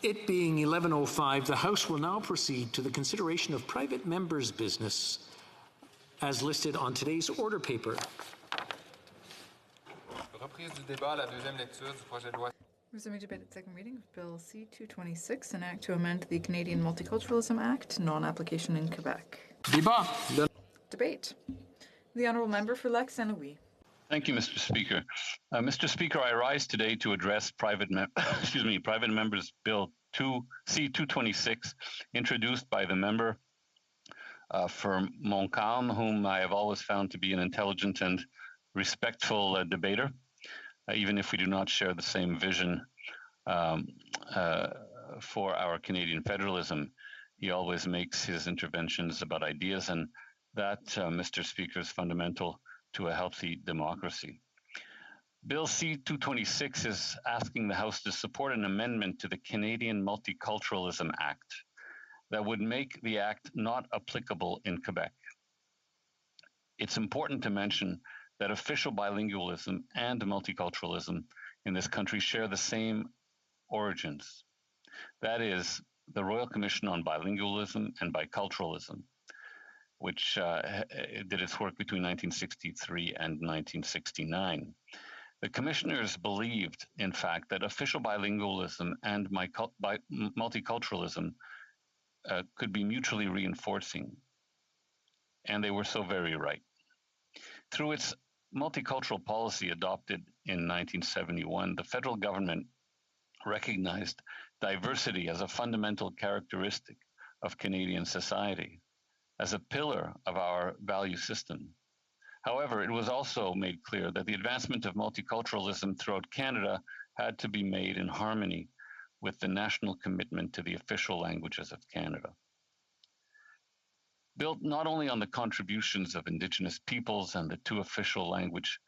It being 11:05, the House will now proceed to the consideration of private members' business as listed on today's order paper. Reprise du débat à la deuxième lecture du projet de loi. Resuming debate at second reading of Bill C-226, an act to amend the Canadian Multiculturalism Act, non-application in Quebec. Débat. Debate. The Honourable Member for Lac Saint Louis. Thank you, Mr. Speaker. Mr. Speaker, I rise today to address private members Bill C-226, introduced by the member for Montcalm, whom I have always found to be an intelligent and respectful debater, even if we do not share the same vision for our Canadian federalism. He always makes his interventions about ideas, and that, Mr. Speaker, is fundamental to a healthy democracy. Bill C-226 is asking the House to support an amendment to the Canadian Multiculturalism Act that would make the Act not applicable in Quebec. It's important to mention that official bilingualism and multiculturalism in this country share the same origins. That is, the Royal Commission on Bilingualism and Biculturalism, which did its work between 1963 and 1969. The commissioners believed, in fact, that official bilingualism and multiculturalism could be mutually reinforcing, and they were so very right. Through its multicultural policy adopted in 1971, the federal government recognized diversity as a fundamental characteristic of Canadian society, as a pillar of our value system. However, it was also made clear that the advancement of multiculturalism throughout Canada had to be made in harmony with the national commitment to the official languages of Canada. Built not only on the contributions of Indigenous peoples and the two official language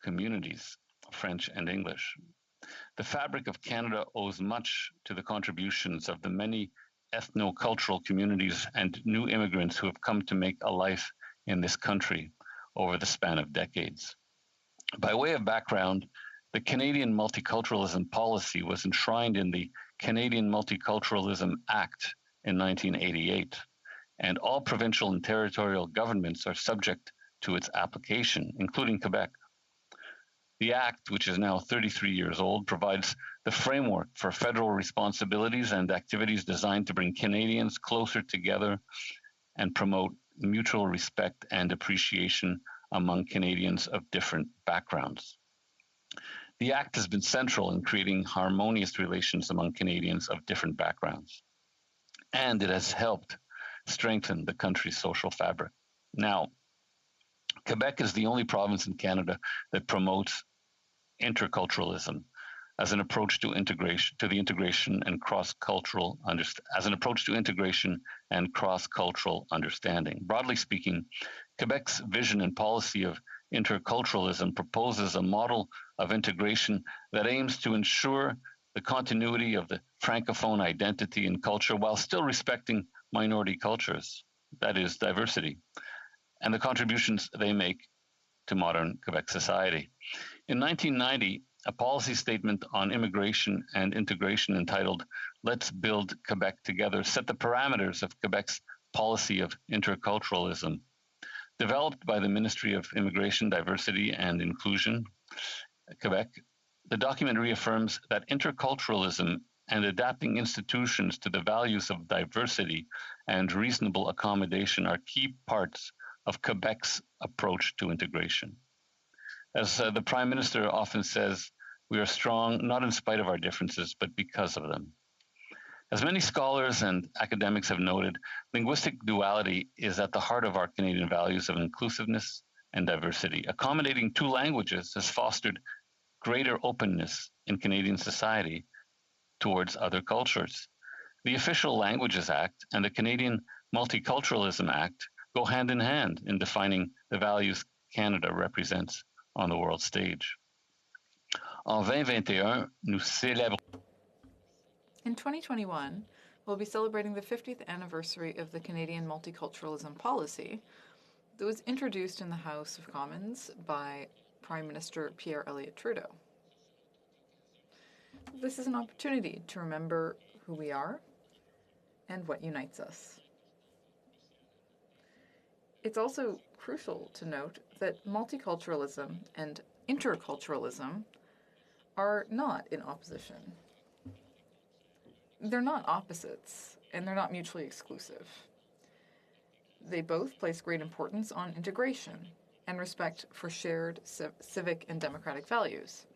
communities, French and English, the fabric of Canada owes much to the contributions of the many ethno-cultural communities and new immigrants who have come to make a life in this country over the span of decades. By way of background, the Canadian Multiculturalism Policy was enshrined in the Canadian Multiculturalism Act in 1988, and all provincial and territorial governments are subject to its application, including Quebec. The Act, which is now 33 years old, provides the framework for federal responsibilities and activities designed to bring Canadians closer together and promote mutual respect and appreciation among Canadians of different backgrounds. The Act has been central in creating harmonious relations among Canadians of different backgrounds, and it has helped strengthen the country's social fabric. Now, Quebec is the only province in Canada that promotes interculturalism as an approach to integration and cross-cultural understanding. Broadly speaking, Quebec's vision and policy of interculturalism proposes a model of integration that aims to ensure the continuity of the Francophone identity and culture while still respecting minority cultures, that is, diversity, and the contributions they make to modern Quebec society. In 1990, a policy statement on immigration and integration entitled "Let's Build Quebec Together" set the parameters of Quebec's policy of interculturalism. Developed by the Ministry of Immigration, Diversity and Inclusion, Quebec, the document reaffirms that interculturalism and adapting institutions to the values of diversity and reasonable accommodation are key parts of Quebec's approach to integration. As the Prime Minister often says, we are strong not in spite of our differences, but because of them. As many scholars and academics have noted, linguistic duality is at the heart of our Canadian values of inclusiveness and diversity. Accommodating two languages has fostered greater openness in Canadian society towards other cultures. The Official Languages Act and the Canadian Multiculturalism Act go hand in hand in defining the values Canada represents on the world stage. En 2021, nous célébrons. In 2021, we'll be celebrating the 50th anniversary of the Canadian Multiculturalism Policy that was introduced in the House of Commons by Prime Minister Pierre Elliott Trudeau. This is an opportunity to remember who we are and what unites us. It's also crucial to note that multiculturalism and interculturalism are not in opposition. They're not opposites, and they're not mutually exclusive. They both place great importance on integration and respect for shared civic and democratic values,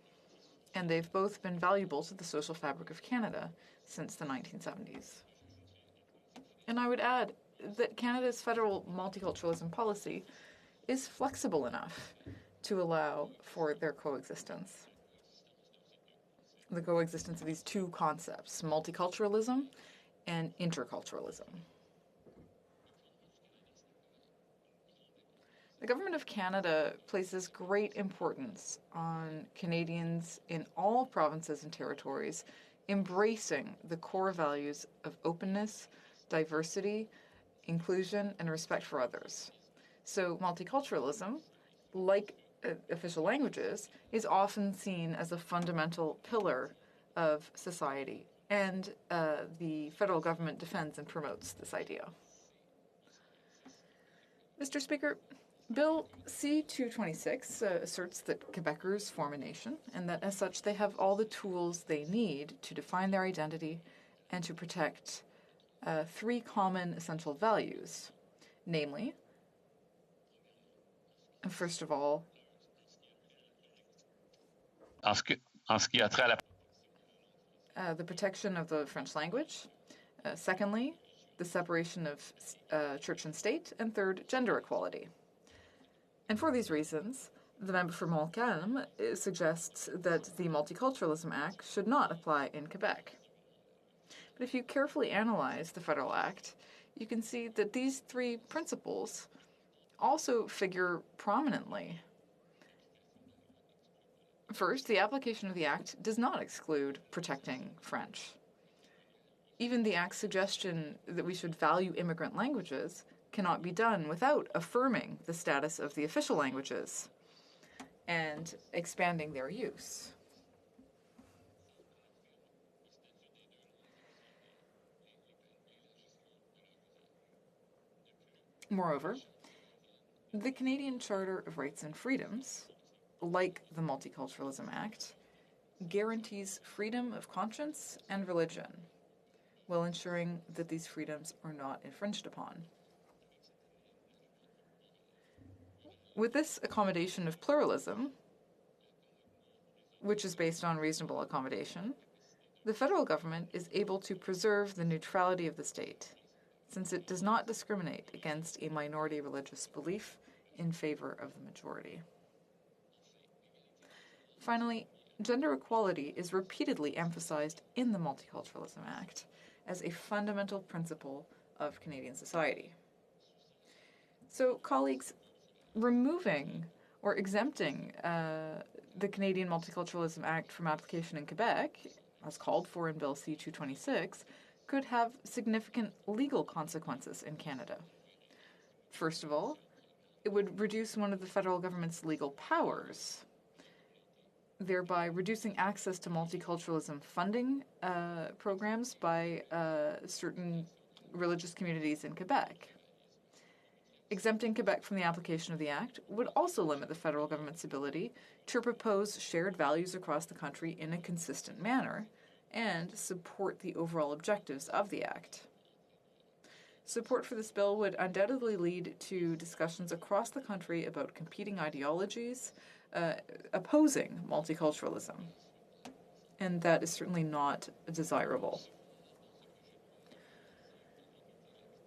and they've both been valuable to the social fabric of Canada since the 1970s. And I would add that Canada's federal multiculturalism policy is flexible enough to allow for their coexistence. The coexistence of these two concepts, multiculturalism and interculturalism. The Government of Canada places great importance on Canadians in all provinces and territories embracing the core values of openness, diversity, inclusion, and respect for others. So multiculturalism, like official languages, is often seen as a fundamental pillar of society, and the federal government defends and promotes this idea. Mr. Speaker, Bill C-226 asserts that Quebecers form a nation, and that as such they have all the tools they need to define their identity and to protect three common essential values, namely, first of all, En ce qui a trait à la the protection of the French language, secondly, the separation of church and state, and third, gender equality. And for these reasons, the member for Montcalm suggests that the Multiculturalism Act should not apply in Quebec. But if you carefully analyze the federal act, you can see that these three principles also figure prominently. First, the application of the act does not exclude protecting French. Even the act's suggestion that we should value immigrant languages cannot be done without affirming the status of the official languages and expanding their use. Moreover, the Canadian Charter of Rights and Freedoms, like the Multiculturalism Act, guarantees freedom of conscience and religion, while ensuring that these freedoms are not infringed upon. With this accommodation of pluralism, which is based on reasonable accommodation, the federal government is able to preserve the neutrality of the state, since it does not discriminate against a minority religious belief in favor of the majority. Finally, gender equality is repeatedly emphasized in the Multiculturalism Act as a fundamental principle of Canadian society. So, colleagues, removing or exempting the Canadian Multiculturalism Act from application in Quebec, as called for in Bill C-226, could have significant legal consequences in Canada. First of all, it would reduce one of the federal government's legal powers, thereby reducing access to multiculturalism funding programs by certain religious communities in Quebec. Exempting Quebec from the application of the Act would also limit the federal government's ability to propose shared values across the country in a consistent manner and support the overall objectives of the Act. Support for this bill would undoubtedly lead to discussions across the country about competing ideologies opposing multiculturalism, and that is certainly not desirable.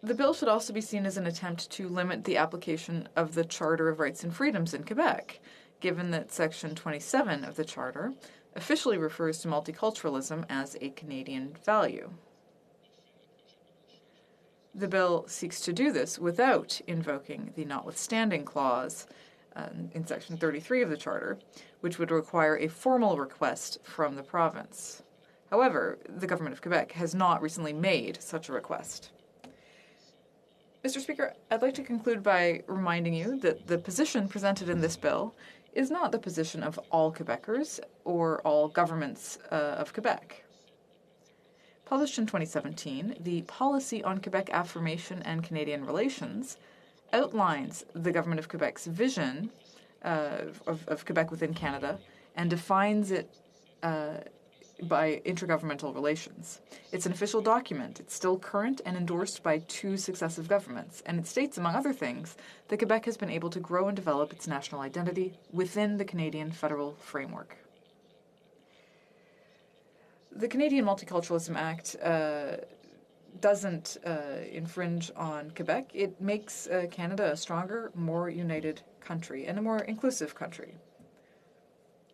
The bill should also be seen as an attempt to limit the application of the Charter of Rights and Freedoms in Quebec, given that Section 27 of the Charter officially refers to multiculturalism as a Canadian value. The bill seeks to do this without invoking the notwithstanding clause in Section 33 of the Charter, which would require a formal request from the province. However, the Government of Quebec has not recently made such a request. Mr. Speaker, I'd like to conclude by reminding you that the position presented in this bill is not the position of all Quebecers or all governments of Quebec. Published in 2017, the Policy on Quebec Affirmation and Canadian Relations outlines the Government of Quebec's vision of Quebec within Canada and defines it by intergovernmental relations. It's an official document. It's still current and endorsed by 2 successive governments, and it states, among other things, that Quebec has been able to grow and develop its national identity within the Canadian federal framework. The Canadian Multiculturalism Act doesn't infringe on Quebec. It makes Canada a stronger, more united country and a more inclusive country.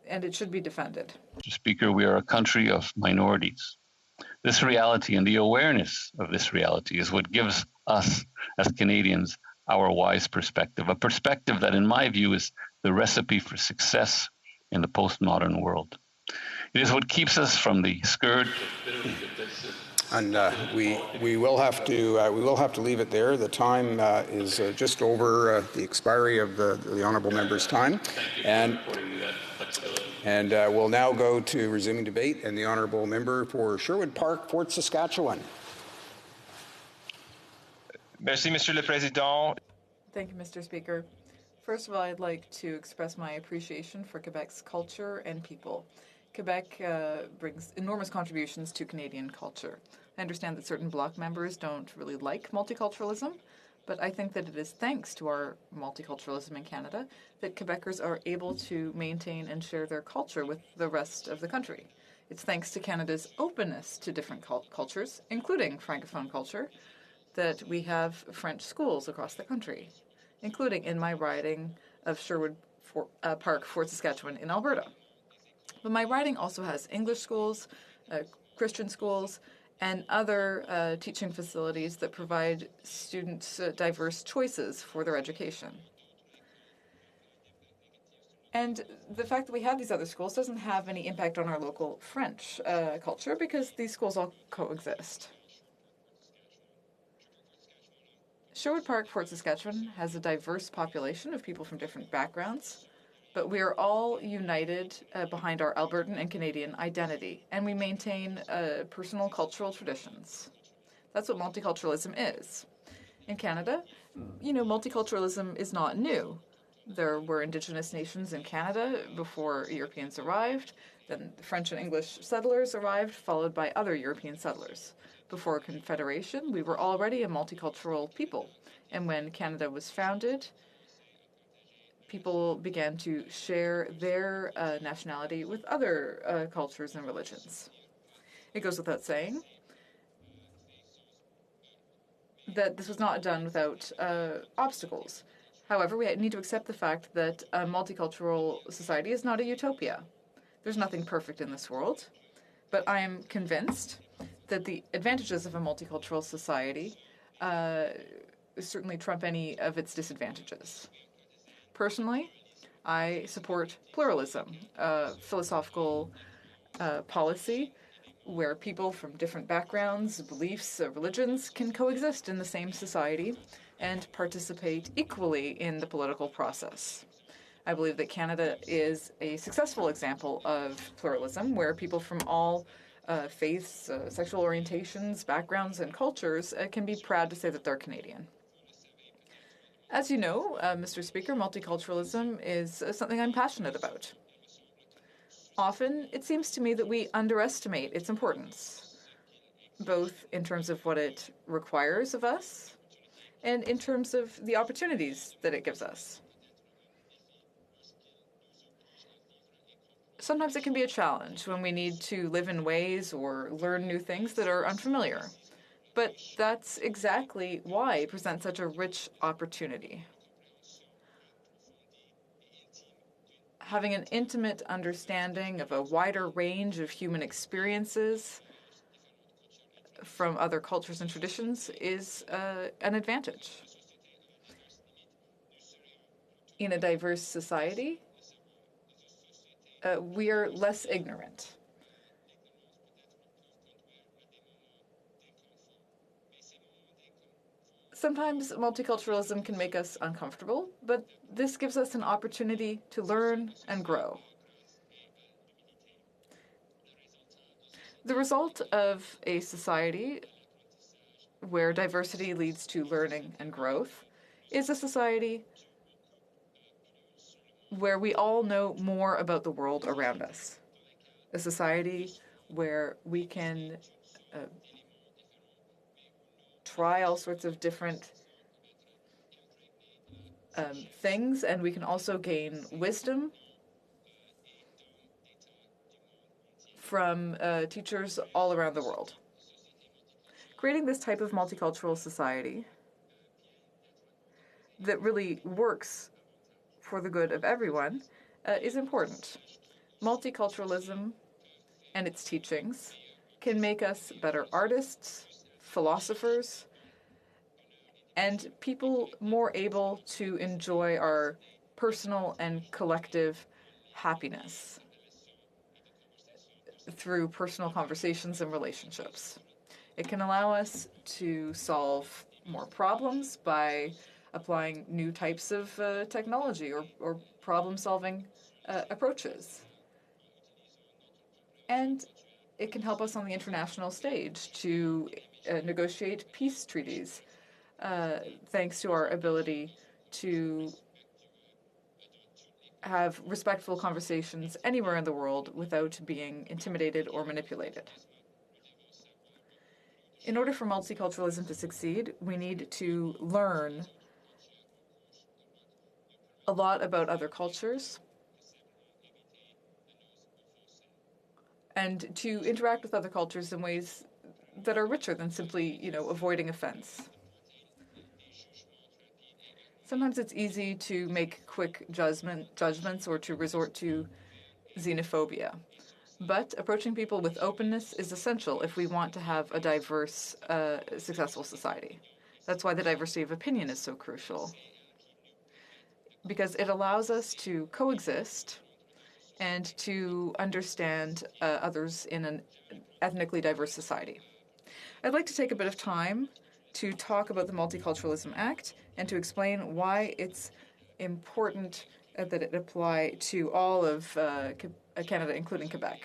And it should be defended. Mr. Speaker, we are a country of minorities. This reality and the awareness of this reality is what gives us as Canadians our wise perspective, a perspective that, in my view, is the recipe for success in the postmodern world. It is what keeps us from the scourge of bitterly divisive. And we will have to leave it there. The time is just over the expiry of the honourable member's time, and we'll now go to resuming debate and the honourable member for Sherwood Park, Fort Saskatchewan. Merci, Monsieur le Président. Thank you, Mr. Speaker. First of all, I'd like to express my appreciation for Quebec's culture and people. Quebec brings enormous contributions to Canadian culture. I understand that certain Bloc members don't really like multiculturalism, but I think that it is thanks to our multiculturalism in Canada that Quebecers are able to maintain and share their culture with the rest of the country. It's thanks to Canada's openness to different cultures, including Francophone culture, that we have French schools across the country, including in my riding of Sherwood Park, Fort Saskatchewan in Alberta. But my riding also has English schools, Christian schools, and other teaching facilities that provide students diverse choices for their education. And the fact that we have these other schools doesn't have any impact on our local French culture because these schools all coexist. Sherwood Park, Fort Saskatchewan has a diverse population of people from different backgrounds, but we are all united behind our Albertan and Canadian identity, and we maintain personal cultural traditions. That's what multiculturalism is. In Canada, multiculturalism is not new. There were Indigenous nations in Canada before Europeans arrived. Then French and English settlers arrived, followed by other European settlers. Before Confederation, we were already a multicultural people. And when Canada was founded, people began to share their nationality with other cultures and religions. It goes without saying that this was not done without obstacles. However, we need to accept the fact that a multicultural society is not a utopia. There's nothing perfect in this world, but I am convinced that the advantages of a multicultural society certainly trump any of its disadvantages. Personally, I support pluralism, a philosophical policy where people from different backgrounds, beliefs, religions can coexist in the same society and participate equally in the political process. I believe that Canada is a successful example of pluralism where people from all faiths, sexual orientations, backgrounds, and cultures can be proud to say that they're Canadian. As you know, Mr. Speaker, multiculturalism is something I'm passionate about. Often, it seems to me that we underestimate its importance, both in terms of what it requires of us and in terms of the opportunities that it gives us. Sometimes it can be a challenge when we need to live in ways or learn new things that are unfamiliar. But that's exactly why it presents such a rich opportunity. Having an intimate understanding of a wider range of human experiences from other cultures and traditions is an advantage. In a diverse society, we are less ignorant. Sometimes multiculturalism can make us uncomfortable, but this gives us an opportunity to learn and grow. The result of a society where diversity leads to learning and growth is a society where we all know more about the world around us. A society where we can try all sorts of different things, and we can also gain wisdom from teachers all around the world. Creating this type of multicultural society that really works for the good of everyone is important. Multiculturalism and its teachings can make us better artists, philosophers, and people more able to enjoy our personal and collective happiness through personal conversations and relationships. It can allow us to solve more problems by applying new types of technology or problem-solving approaches. And it can help us on the international stage to negotiate peace treaties, thanks to our ability to have respectful conversations anywhere in the world without being intimidated or manipulated. In order for multiculturalism to succeed, we need to learn a lot about other cultures and to interact with other cultures in ways that are richer than simply, avoiding offense. Sometimes it's easy to make quick judgments or to resort to xenophobia. But approaching people with openness is essential if we want to have a diverse, successful society. That's why the diversity of opinion is so crucial, because it allows us to coexist and to understand others in an ethnically diverse society. I'd like to take a bit of time to talk about the Multiculturalism Act and to explain why it's important that it apply to all of Canada, including Quebec.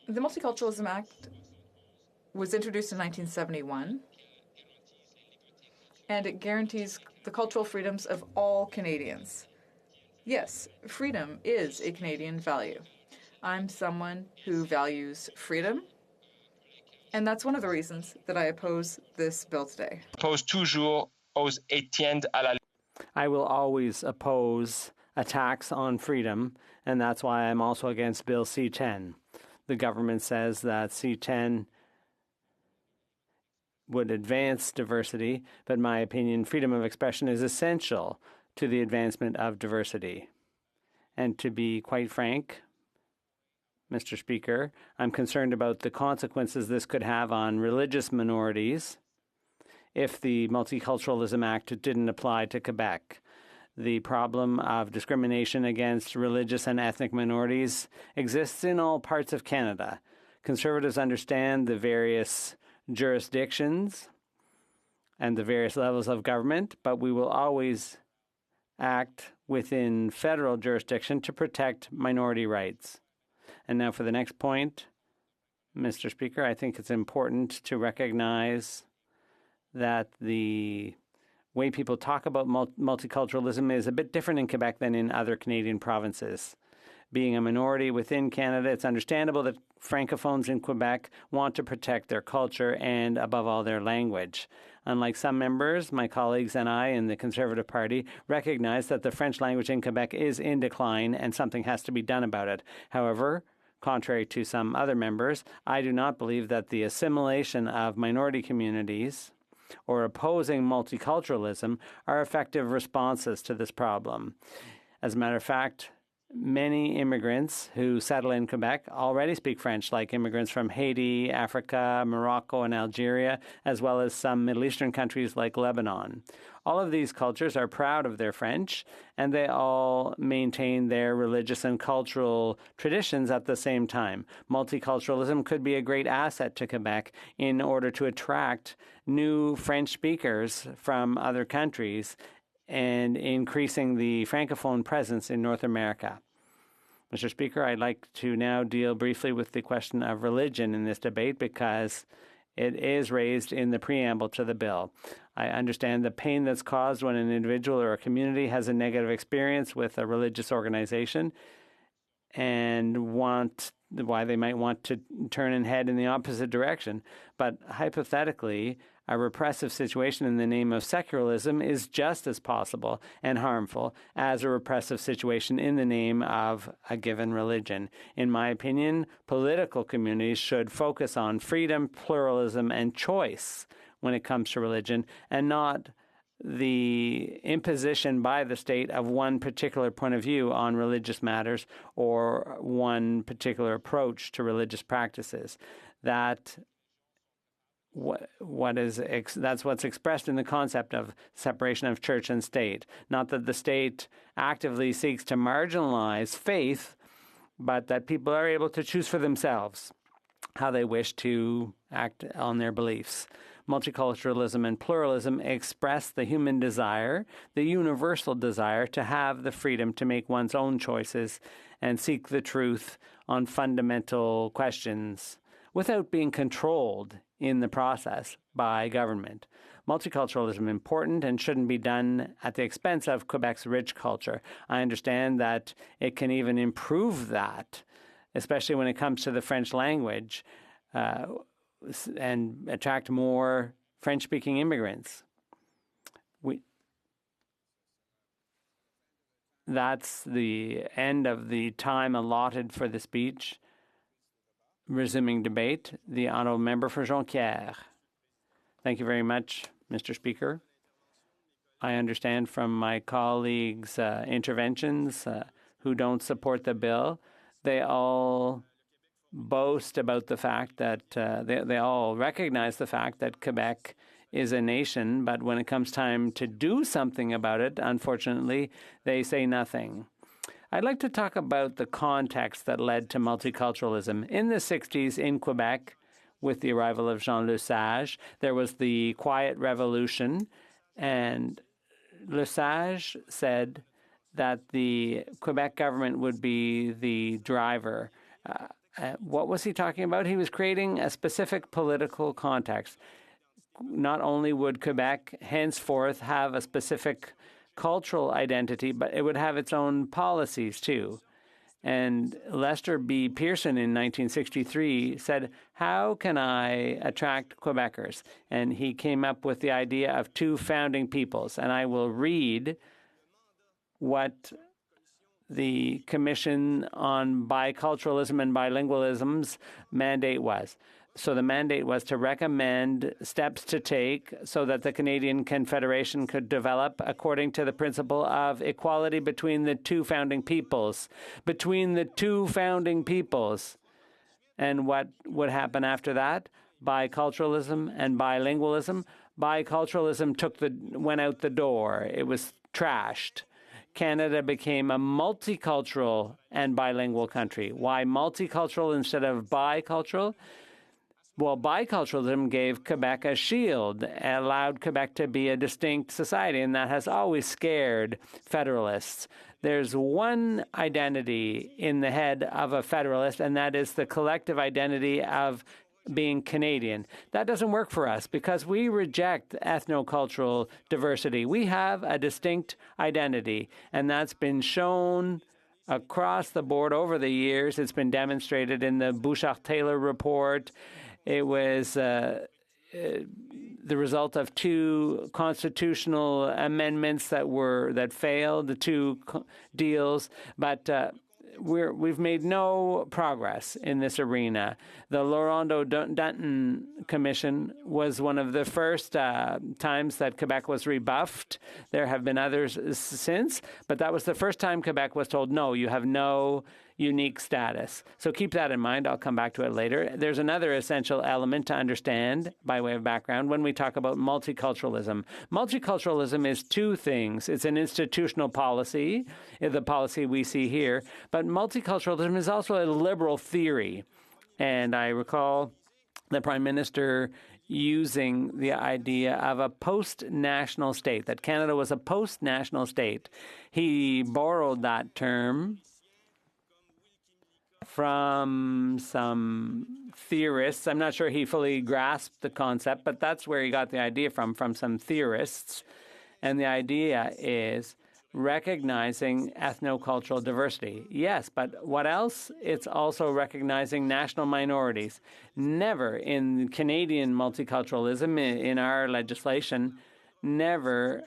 The Multiculturalism Act was introduced in 1971, and it guarantees the cultural freedoms of all Canadians. Yes, freedom is a Canadian value. I'm someone who values freedom, and that's one of the reasons that I oppose this bill today. Oppose toujours aux étiennes à la. I will always oppose attacks on freedom, and that's why I'm also against Bill C-10. The government says that C-10 would advance diversity, but in my opinion, freedom of expression is essential to the advancement of diversity. And to be quite frank, Mr. Speaker, I'm concerned about the consequences this could have on religious minorities if the Multiculturalism Act didn't apply to Quebec. The problem of discrimination against religious and ethnic minorities exists in all parts of Canada. Conservatives understand the various jurisdictions and the various levels of government, but we will always act within federal jurisdiction to protect minority rights. And now for the next point, Mr. Speaker, I think it's important to recognize that the way people talk about multiculturalism is a bit different in Quebec than in other Canadian provinces. Being a minority within Canada, it's understandable that Francophones in Quebec want to protect their culture and, above all, their language. Unlike some members, my colleagues and I in the Conservative Party recognize that the French language in Quebec is in decline and something has to be done about it. However, contrary to some other members, I do not believe that the assimilation of minority communities or opposing multiculturalism are effective responses to this problem. As a matter of fact, many immigrants who settle in Quebec already speak French, like immigrants from Haiti, Africa, Morocco, and Algeria, as well as some Middle Eastern countries like Lebanon. All of these cultures are proud of their French, and they all maintain their religious and cultural traditions at the same time. Multiculturalism could be a great asset to Quebec in order to attract new French speakers from other countries and increasing the Francophone presence in North America. Mr. Speaker, I'd like to now deal briefly with the question of religion in this debate because it is raised in the preamble to the bill. I understand the pain that's caused when an individual or a community has a negative experience with a religious organization and why they might want to turn and head in the opposite direction. But hypothetically, a repressive situation in the name of secularism is just as possible and harmful as a repressive situation in the name of a given religion. In my opinion, political communities should focus on freedom, pluralism, and choice when it comes to religion, and not the imposition by the state of one particular point of view on religious matters or one particular approach to religious practices. That's what's expressed in the concept of separation of church and state. Not that the state actively seeks to marginalize faith, but that people are able to choose for themselves how they wish to act on their beliefs. Multiculturalism and pluralism express the human desire, the universal desire to have the freedom to make one's own choices and seek the truth on fundamental questions without being controlled in the process by government. Multiculturalism is important and shouldn't be done at the expense of Quebec's rich culture. I understand that it can even improve that, especially when it comes to the French language, and attract more French-speaking immigrants. That's the end of the time allotted for the speech. Resuming debate, the honourable member for Jonquière. Thank you very much, Mr. Speaker. I understand from my colleagues' interventions who don't support the bill, they all boast about the fact that they all recognize the fact that Quebec is a nation, but when it comes time to do something about it, unfortunately, they say nothing. I'd like to talk about the context that led to multiculturalism. In the 60s in Quebec, with the arrival of Jean Lesage, there was the Quiet Revolution, and Lesage said that the Quebec government would be the driver. What was he talking about? He was creating a specific political context. Not only would Quebec henceforth have a specific cultural identity, but it would have its own policies too. And Lester B. Pearson in 1963 said, "How can I attract Quebecers?" And he came up with the idea of two founding peoples. And I will read what the Commission on Biculturalism and Bilingualism's mandate was. So the mandate was to recommend steps to take so that the Canadian Confederation could develop according to the principle of equality between the two founding peoples. Between the two founding peoples. And what would happen after that? Biculturalism and bilingualism. Biculturalism went out the door. It was trashed. Canada became a multicultural and bilingual country. Why multicultural instead of bicultural? Well, biculturalism gave Quebec a shield, allowed Quebec to be a distinct society, and that has always scared federalists. There's one identity in the head of a federalist, and that is the collective identity of being Canadian. That doesn't work for us because we reject ethnocultural diversity. We have a distinct identity, and that's been shown across the board over the years. It's been demonstrated in the Bouchard-Taylor report. It was the result of two constitutional amendments that failed, the two deals. But we've made no progress in this arena. The Laurendeau-Dunton Commission was one of the first times that Quebec was rebuffed. There have been others since, but that was the first time Quebec was told, no, you have no unique status. So keep that in mind. I'll come back to it later. There's another essential element to understand by way of background when we talk about multiculturalism. Multiculturalism is two things. It's an institutional policy, the policy we see here, but multiculturalism is also a liberal theory. And I recall the Prime Minister using the idea of a post-national state, that Canada was a post-national state. He borrowed that term from some theorists. I'm not sure he fully grasped the concept, but that's where he got the idea from some theorists. And the idea is recognizing ethnocultural diversity. Yes, but what else? It's also recognizing national minorities. Never in Canadian multiculturalism, in our legislation, never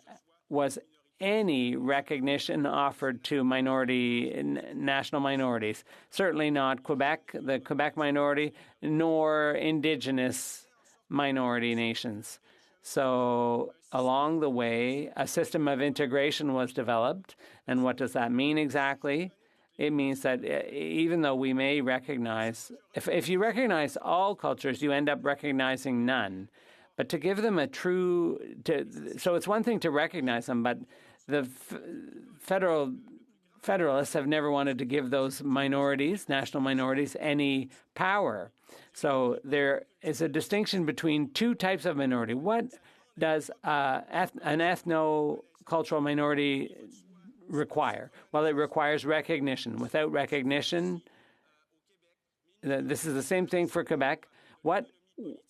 was any recognition offered to national minorities. Certainly not Quebec, the Quebec minority, nor Indigenous minority nations. So along the way, a system of integration was developed. And what does that mean exactly? It means that even though we may recognize, if you recognize all cultures, you end up recognizing none. But to give them so it's one thing to recognize them, but the Federalists have never wanted to give those minorities, national minorities, any power. So there is a distinction between two types of minority. What does an ethnocultural minority require? Well, it requires recognition. Without recognition, this is the same thing for Quebec.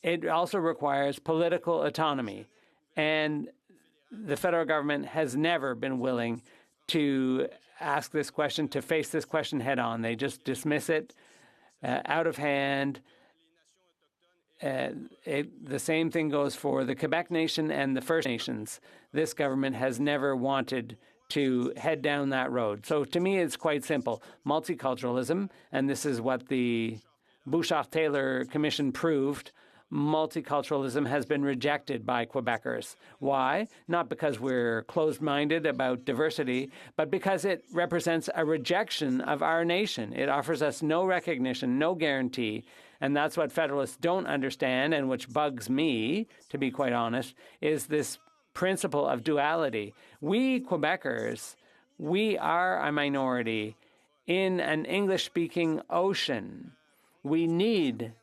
It also requires political autonomy. And the federal government has never been willing to ask this question, to face this question head on. They just dismiss it out of hand. The same thing goes for the Quebec Nation and the First Nations. This government has never wanted to head down that road. So to me, it's quite simple. Multiculturalism, and this is what the Bouchard-Taylor Commission proved, multiculturalism has been rejected by Quebecers. Why? Not because we're closed-minded about diversity, but because it represents a rejection of our nation. It offers us no recognition, no guarantee. And that's what Federalists don't understand, and which bugs me, to be quite honest, is this principle of duality. We Quebecers, we are a minority in an English-speaking ocean. We need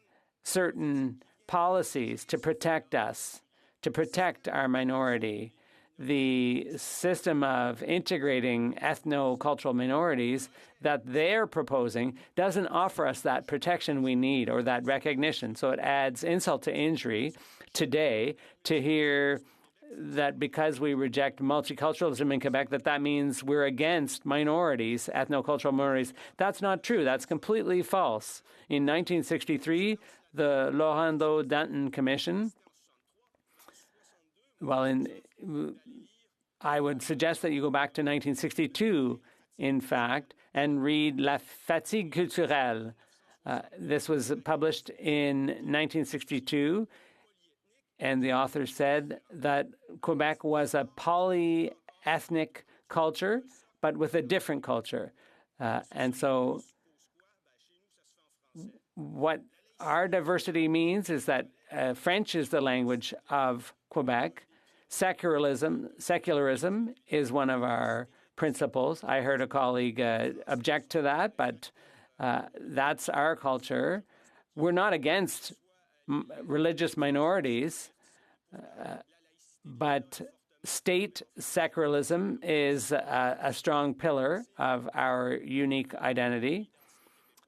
certain policies to protect us, to protect our minority. The system of integrating ethnocultural minorities that they're proposing doesn't offer us that protection we need or that recognition. So it adds insult to injury today to hear that because we reject multiculturalism in Quebec, that means we're against minorities, ethnocultural minorities. That's not true. That's completely false. In 1963, the Laurendeau-Dunton Commission, I would suggest that you go back to 1962, in fact, and read La Fatigue Culturelle. This was published in 1962, and the author said that Quebec was a polyethnic culture, but with a different culture. And so what our diversity means is that French is the language of Quebec. Secularism is one of our principles. I heard a colleague object to that, but that's our culture. We're not against religious minorities, but state secularism is a strong pillar of our unique identity.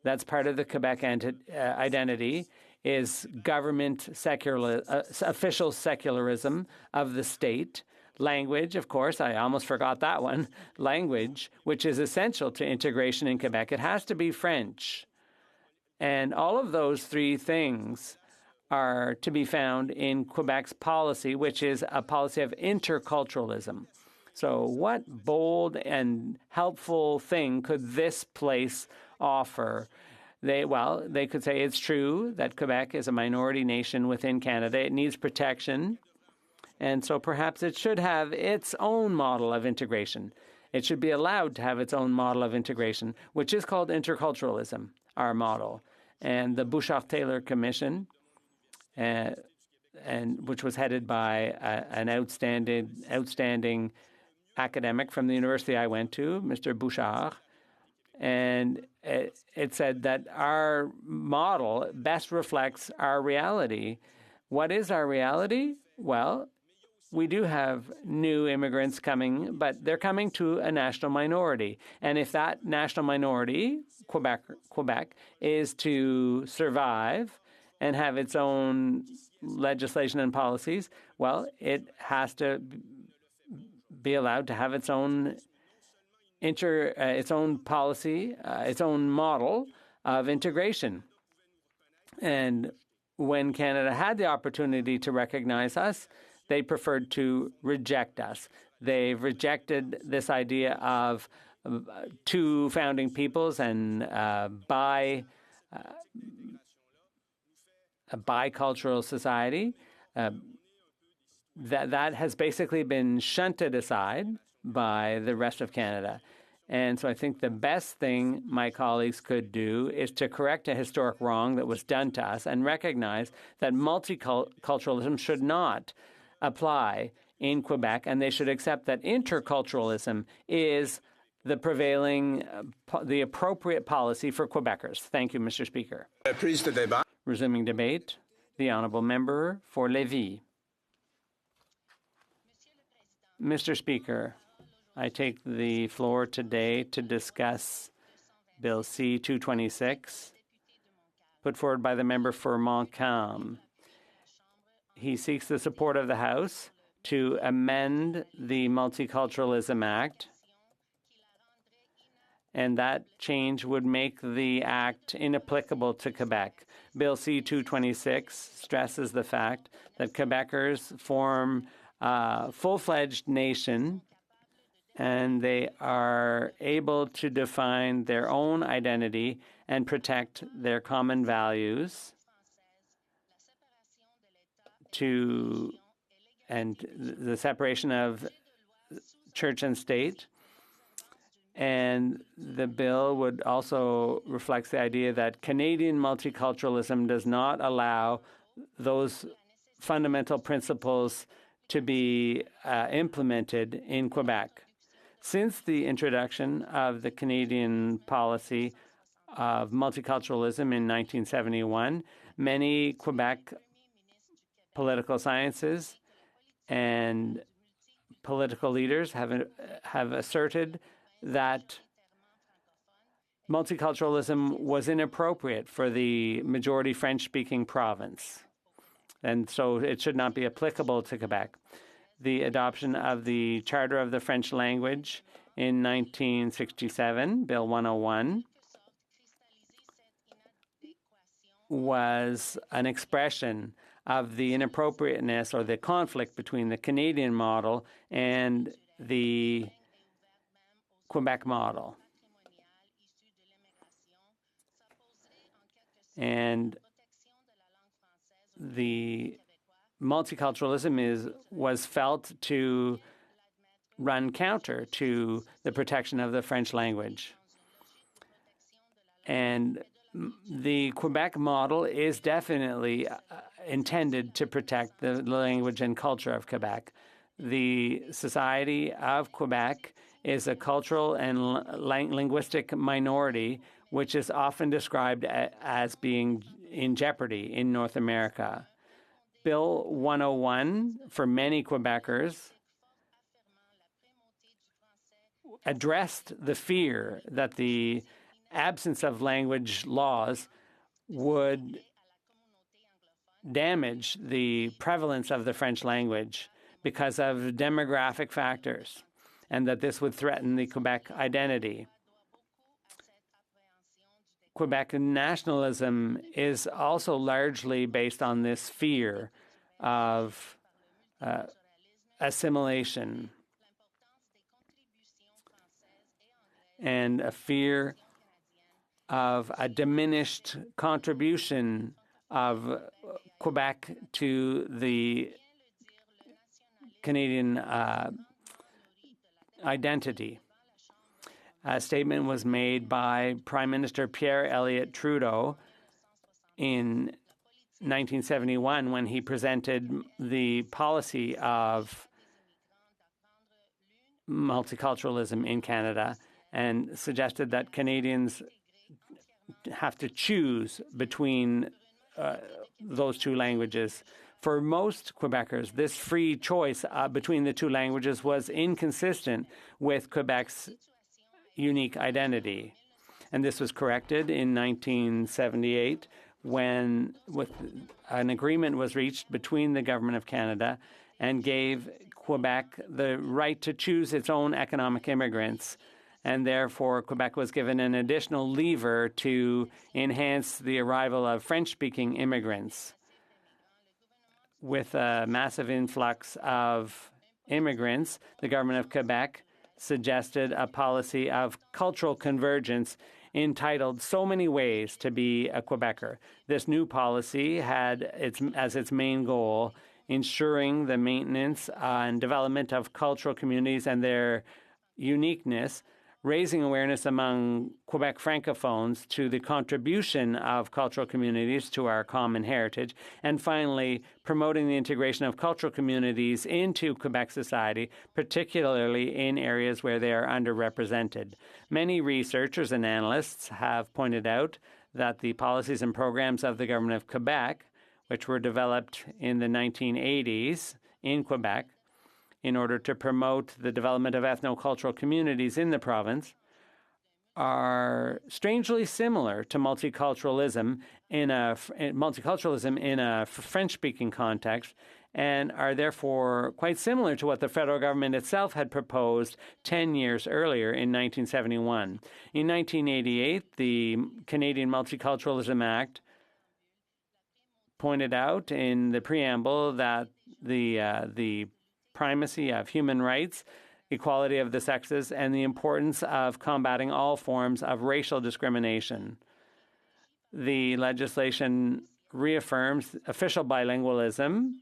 That's part of the Quebec identity, is government official secularism of the state. Language, of course, I almost forgot that one. Language, which is essential to integration in Quebec. It has to be French. And all of those three things are to be found in Quebec's policy, which is a policy of interculturalism. So what bold and helpful thing could this place offer? They could say it's true that Quebec is a minority nation within Canada. It needs protection. And so perhaps it should have its own model of integration. It should be allowed to have its own model of integration, which is called interculturalism, our model. And the Bouchard-Taylor Commission, and which was headed by an outstanding academic from the university I went to, Mr. Bouchard, and it said that our model best reflects our reality. What is our reality? Well, we do have new immigrants coming, but they're coming to a national minority. And if that national minority, Quebec, is to survive and have its own legislation and policies, well, it has to be allowed to have its own policy, its own model of integration. And when Canada had the opportunity to recognize us, they preferred to reject us. They've rejected this idea of two founding peoples and a bicultural society. That has basically been shunted aside by the rest of Canada. And so I think the best thing my colleagues could do is to correct a historic wrong that was done to us and recognize that multiculturalism should not apply in Quebec, and they should accept that interculturalism is the prevailing, the appropriate policy for Quebecers. Thank you, Mr. Speaker. Resuming debate, the Honourable Member for Lévis. Mr. Speaker, I take the floor today to discuss Bill C-226, put forward by the member for Montcalm. He seeks the support of the House to amend the Multiculturalism Act, and that change would make the Act inapplicable to Quebec. Bill C-226 stresses the fact that Quebecers form a full-fledged nation and they are able to define their own identity and protect their common values and the separation of church and state. And the bill would also reflect the idea that Canadian multiculturalism does not allow those fundamental principles to be implemented in Quebec. Since the introduction of the Canadian policy of multiculturalism in 1971, many Quebec political sciences and political leaders have asserted that multiculturalism was inappropriate for the majority French-speaking province, and so it should not be applicable to Quebec. The adoption of the Charter of the French Language in 1967, Bill 101, was an expression of the inappropriateness or the conflict between the Canadian model and the Quebec model. And the multiculturalism was felt to run counter to the protection of the French language. And the Quebec model is definitely intended to protect the language and culture of Quebec. The Society of Quebec is a cultural and linguistic minority, which is often described as being in jeopardy in North America. Bill 101, for many Quebecers, addressed the fear that the absence of language laws would damage the prevalence of the French language because of demographic factors, and that this would threaten the Quebec identity. Quebec nationalism is also largely based on this fear of assimilation. and a fear of a diminished contribution of Quebec to the Canadian identity. A statement was made by Prime Minister Pierre Elliott Trudeau in 1971 when he presented the policy of multiculturalism in Canada and suggested that Canadians have to choose between those two languages. For most Quebecers, this free choice between the two languages was inconsistent with Quebec's unique identity. And this was corrected in 1978 when an agreement was reached between the Government of Canada and gave Quebec the right to choose its own economic immigrants. And therefore, Quebec was given an additional lever to enhance the arrival of French-speaking immigrants. With a massive influx of immigrants, the Government of Quebec suggested a policy of cultural convergence entitled So Many Ways to Be a Quebecer. This new policy had as its main goal ensuring the maintenance and development of cultural communities and their uniqueness, raising awareness among Quebec Francophones to the contribution of cultural communities to our common heritage, and finally, promoting the integration of cultural communities into Quebec society, particularly in areas where they are underrepresented. Many researchers and analysts have pointed out that the policies and programs of the Government of Quebec, which were developed in the 1980s in Quebec, in order to promote the development of ethnocultural communities in the province, are strangely similar to multiculturalism in a French-speaking context, and are therefore quite similar to what the federal government itself had proposed 10 years earlier in 1971. In 1988, the Canadian Multiculturalism Act pointed out in the preamble that the primacy of human rights, equality of the sexes, and the importance of combating all forms of racial discrimination. The legislation reaffirms official bilingualism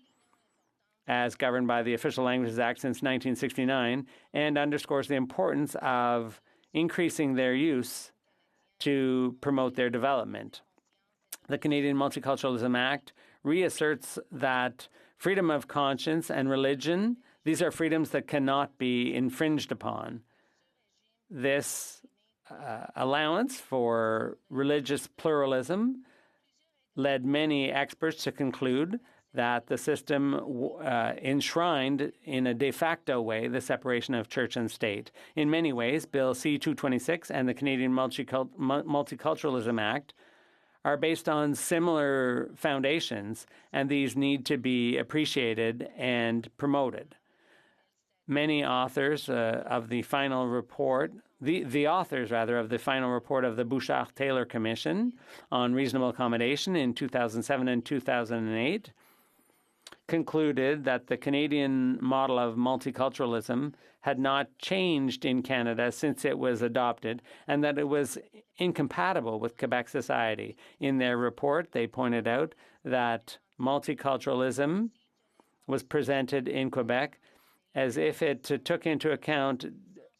as governed by the Official Languages Act since 1969 and underscores the importance of increasing their use to promote their development. The Canadian Multiculturalism Act reasserts that freedom of conscience and religion, these are freedoms that cannot be infringed upon. This allowance for religious pluralism led many experts to conclude that the system enshrined in a de facto way the separation of church and state. In many ways, Bill C-226 and the Canadian Multiculturalism Act are based on similar foundations, and these need to be appreciated and promoted. Many authors of the final report, the authors of the final report of the Bouchard-Taylor Commission on Reasonable Accommodation in 2007 and 2008 concluded that the Canadian model of multiculturalism had not changed in Canada since it was adopted, and that it was incompatible with Quebec society. In their report, they pointed out that multiculturalism was presented in Quebec as if it took into account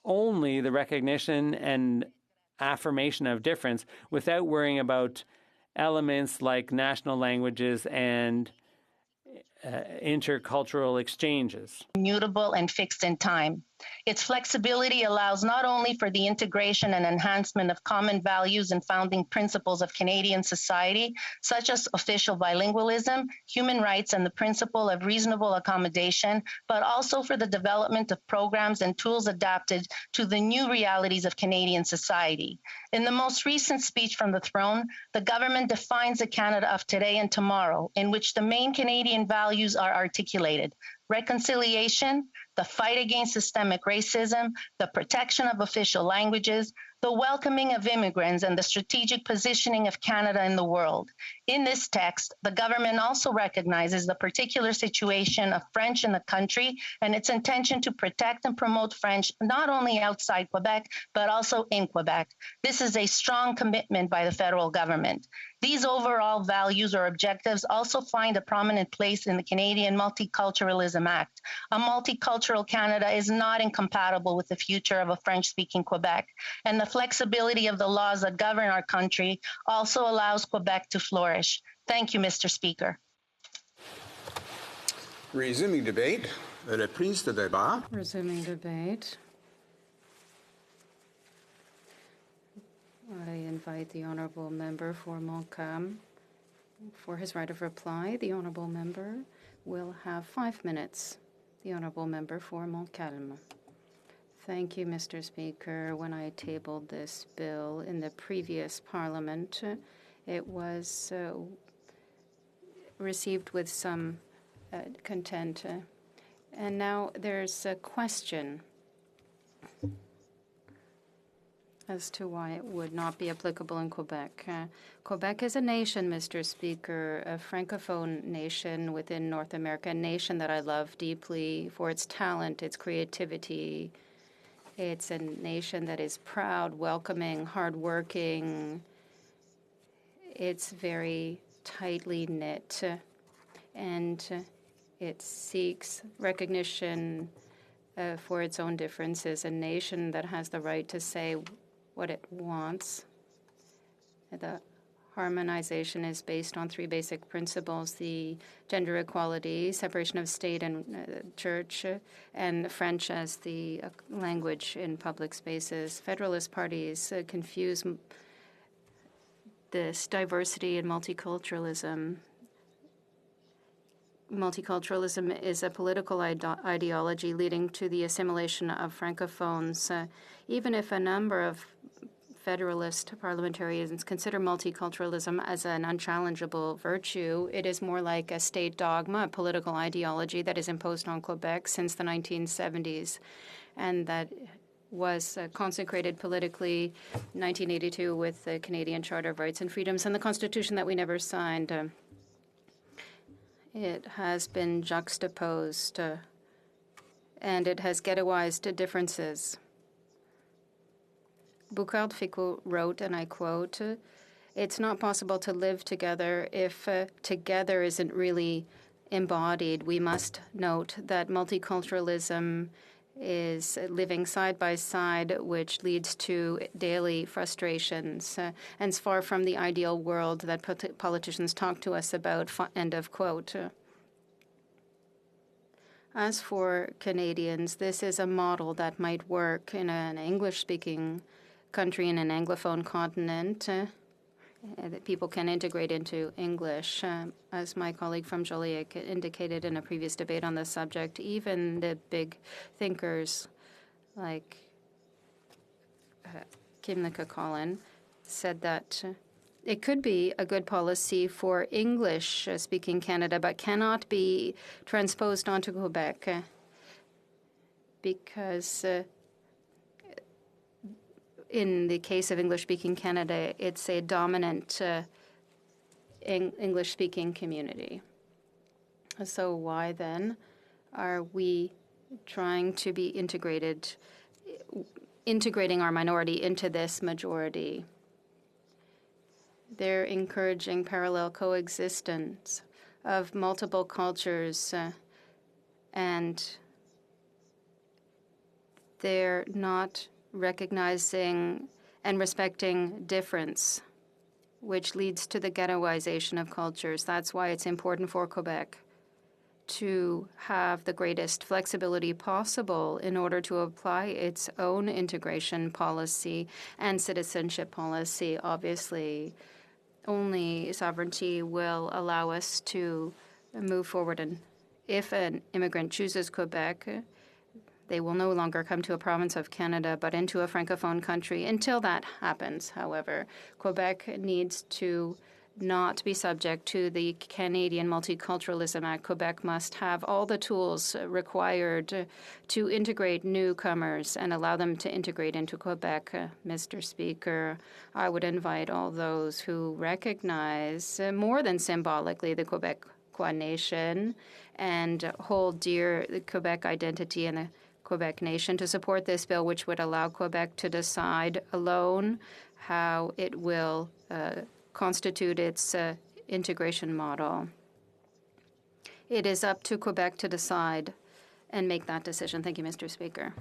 only the recognition and affirmation of difference without worrying about elements like national languages and intercultural exchanges. Mutable and fixed in time. Its flexibility allows not only for the integration and enhancement of common values and founding principles of Canadian society, such as official bilingualism, human rights, and the principle of reasonable accommodation, but also for the development of programs and tools adapted to the new realities of Canadian society. In the most recent speech from the throne, the government defines the Canada of today and tomorrow, in which the main Canadian values are articulated: reconciliation, the fight against systemic racism, the protection of official languages, the welcoming of immigrants, and the strategic positioning of Canada in the world. In this text, the government also recognizes the particular situation of French in the country and its intention to protect and promote French not only outside Quebec, but also in Quebec. This is a strong commitment by the federal government. These overall values or objectives also find a prominent place in the Canadian Multiculturalism Act. A multicultural Canada is not incompatible with the future of a French-speaking Quebec, and the flexibility of the laws that govern our country also allows Quebec to flourish. Thank you, Mr. Speaker. Resuming debate. Reprise de débat. Resuming debate. I invite the Honourable Member for Montcalm for his right of reply. The Honourable Member will have 5 minutes. The Honourable Member for Montcalm. Thank you, Mr. Speaker. When I tabled this bill in the previous Parliament, it was received with some content. And now there's a question as to why it would not be applicable in Quebec. Quebec is a nation, Mr. Speaker, a francophone nation within North America, a nation that I love deeply for its talent, its creativity. It's a nation that is proud, welcoming, hardworking. It's very tightly knit, and it seeks recognition for its own differences, a nation that has the right to say what it wants. The harmonization is based on 3 basic principles: the gender equality, separation of state and church, and French as the language in public spaces. Federalist parties confuse this diversity and multiculturalism. Multiculturalism is a political ideology leading to the assimilation of francophones. Even if a number of Federalist parliamentarians consider multiculturalism as an unchallengeable virtue, it is more like a state dogma, a political ideology that is imposed on Quebec since the 1970s, and that was consecrated politically in 1982 with the Canadian Charter of Rights and Freedoms and the Constitution that we never signed. It has been juxtaposed, and it has ghettoized differences. Boucard-Ficot wrote, and I quote, "It's not possible to live together if together isn't really embodied. We must note that multiculturalism is living side by side, which leads to daily frustrations and is far from the ideal world that politicians talk to us about," end of quote. As for Canadians, this is a model that might work in an English-speaking country in an Anglophone continent, that people can integrate into English. As my colleague from Joliet indicated in a previous debate on the subject, even the big thinkers like Kim Nicka-Colin said that it could be a good policy for English-speaking Canada, but cannot be transposed onto Quebec because in the case of English-speaking Canada, it's a dominant English-speaking community. So why then are we trying to be integrating our minority into this majority? They're encouraging parallel coexistence of multiple cultures, and they're not recognizing and respecting difference, which leads to the ghettoization of cultures. That's why it's important for Quebec to have the greatest flexibility possible in order to apply its own integration policy and citizenship policy. Obviously, only sovereignty will allow us to move forward. And if an immigrant chooses Quebec, they will no longer come to a province of Canada, but into a francophone country. Until that happens, however, Quebec needs to not be subject to the Canadian Multiculturalism Act, Quebec must have all the tools required to integrate newcomers and allow them to integrate into Quebec. Mr. Speaker, I would invite all those who recognize more than symbolically the Quebecois nation and hold dear the Quebec identity and the Quebec nation to support this bill, which would allow Quebec to decide alone how it will constitute its integration model. It is up to Quebec to decide and make that decision. Thank you, Mr. Speaker.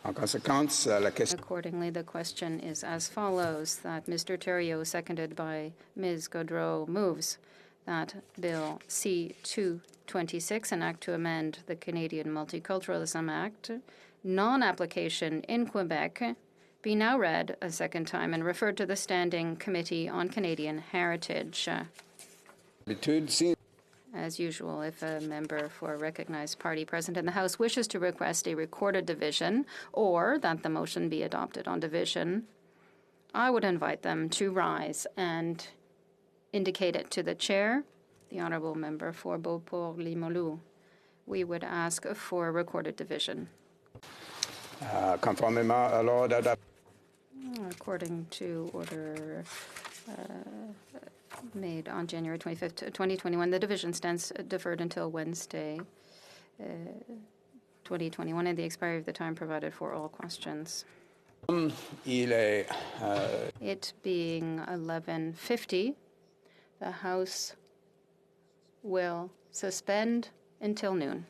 En conséquence, la question. Accordingly, the question is as follows, that Mr. Theriault, seconded by Ms. Gaudreau, moves that Bill C-226, an act to amend the Canadian Multiculturalism Act, non-application in Quebec, be now read a second time and referred to the Standing Committee on Canadian Heritage. As usual, if a member for a recognized party present in the House wishes to request a recorded division or that the motion be adopted on division, I would invite them to rise and indicate it to the chair, the honourable member for Beauport-Limoilou. We would ask for a recorded division. Conformément à l'ordre According to order made on January 25th, 2021, the division stands deferred until Wednesday, 2021, and the expiry of the time provided for all questions. It being 11:50, the House will suspend until noon.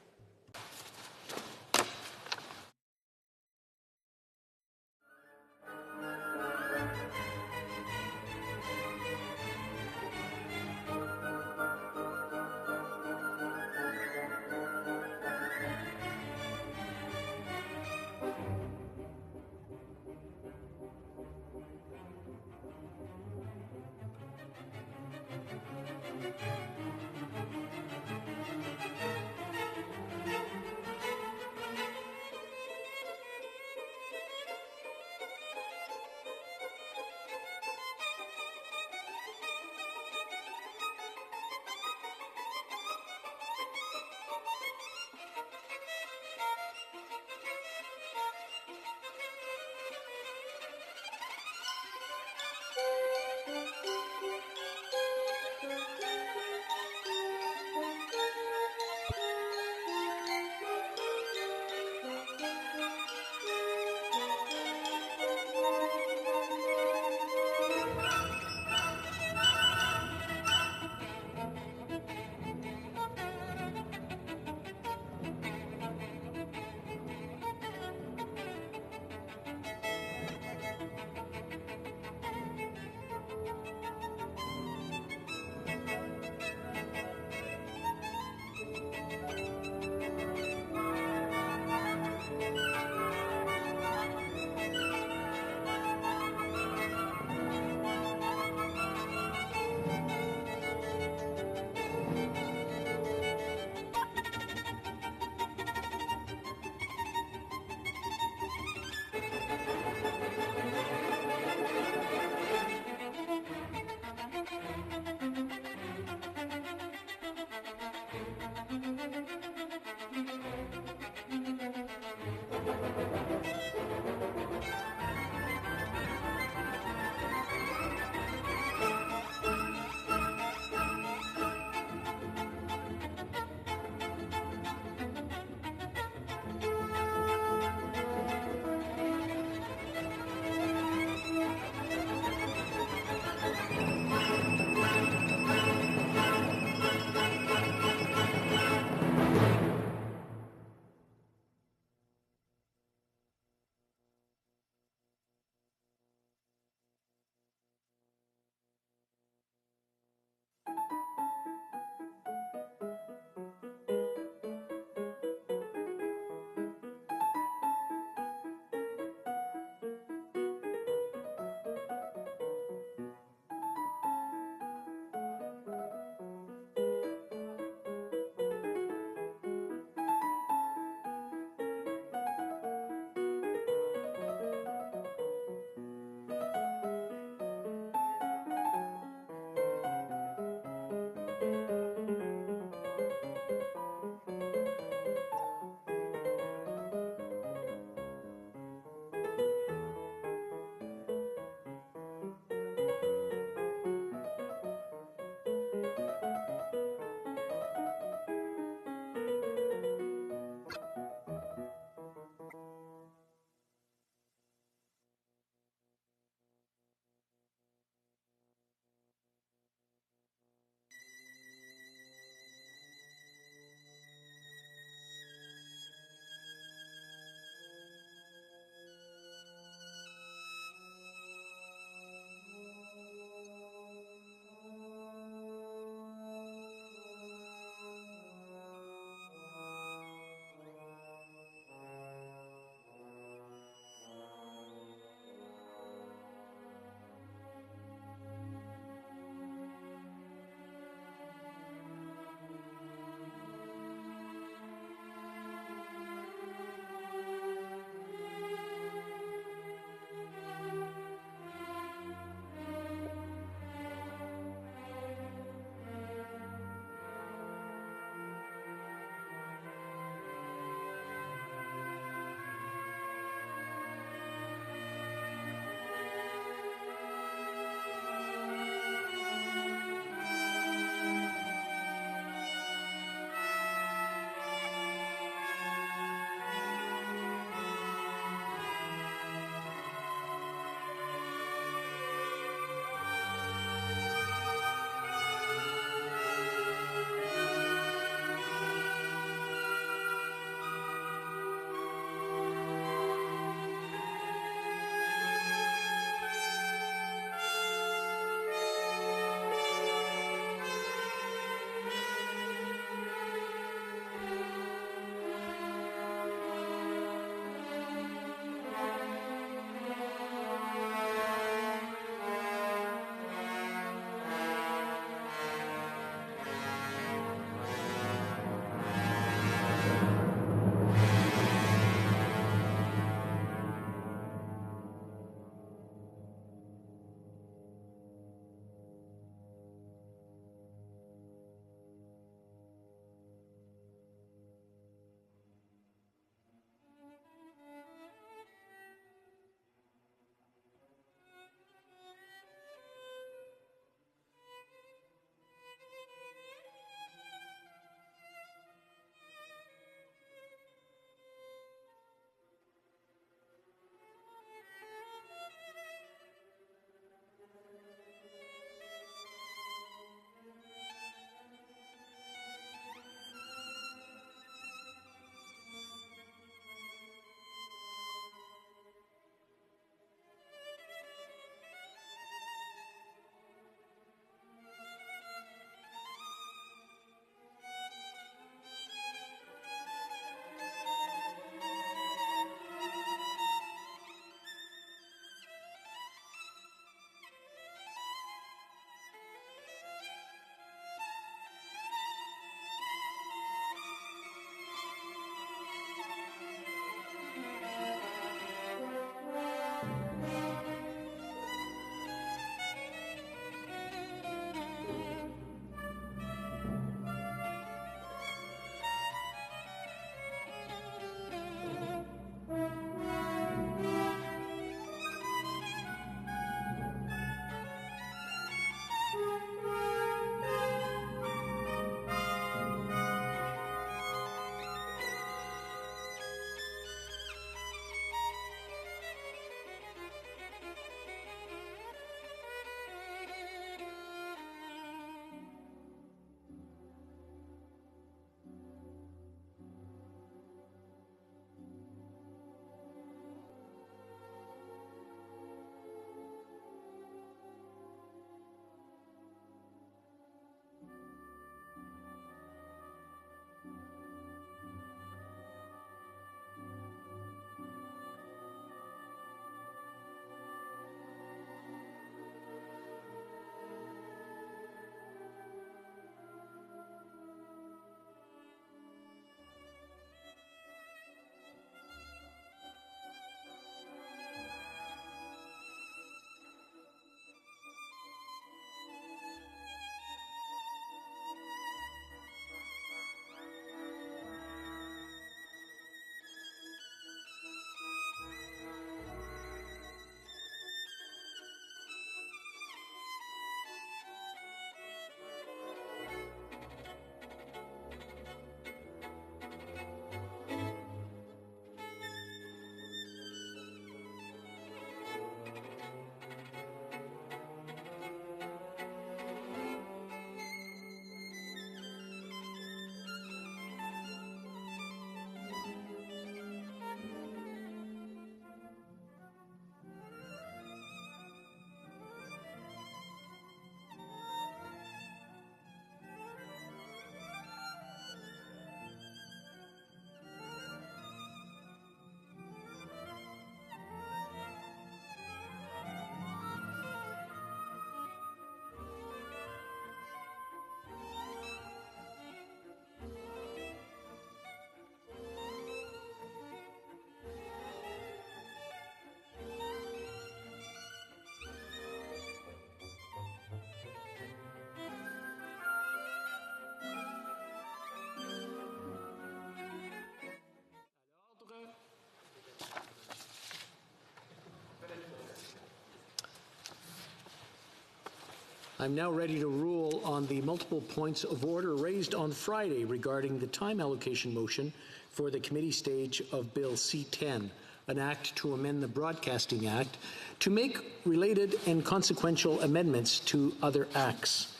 I'm now ready to rule on the multiple points of order raised on Friday regarding the time allocation motion for the committee stage of Bill C-10, an act to amend the Broadcasting Act to make related and consequential amendments to other acts.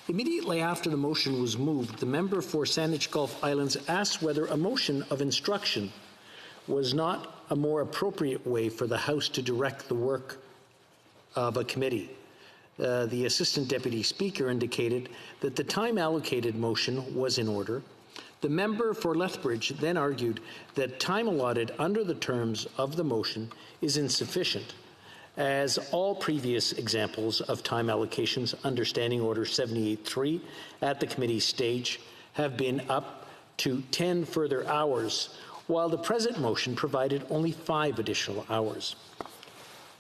Immediately after the motion was moved, the member for Saanich Gulf Islands asked whether a motion of instruction was not a more appropriate way for the House to direct the work of a committee. The Assistant Deputy Speaker indicated that the time allocated motion was in order. The member for Lethbridge then argued that time allotted under the terms of the motion is insufficient, as all previous examples of time allocations under Standing Order 78.3 at the committee stage have been up to 10 further hours, while the present motion provided only 5 additional hours.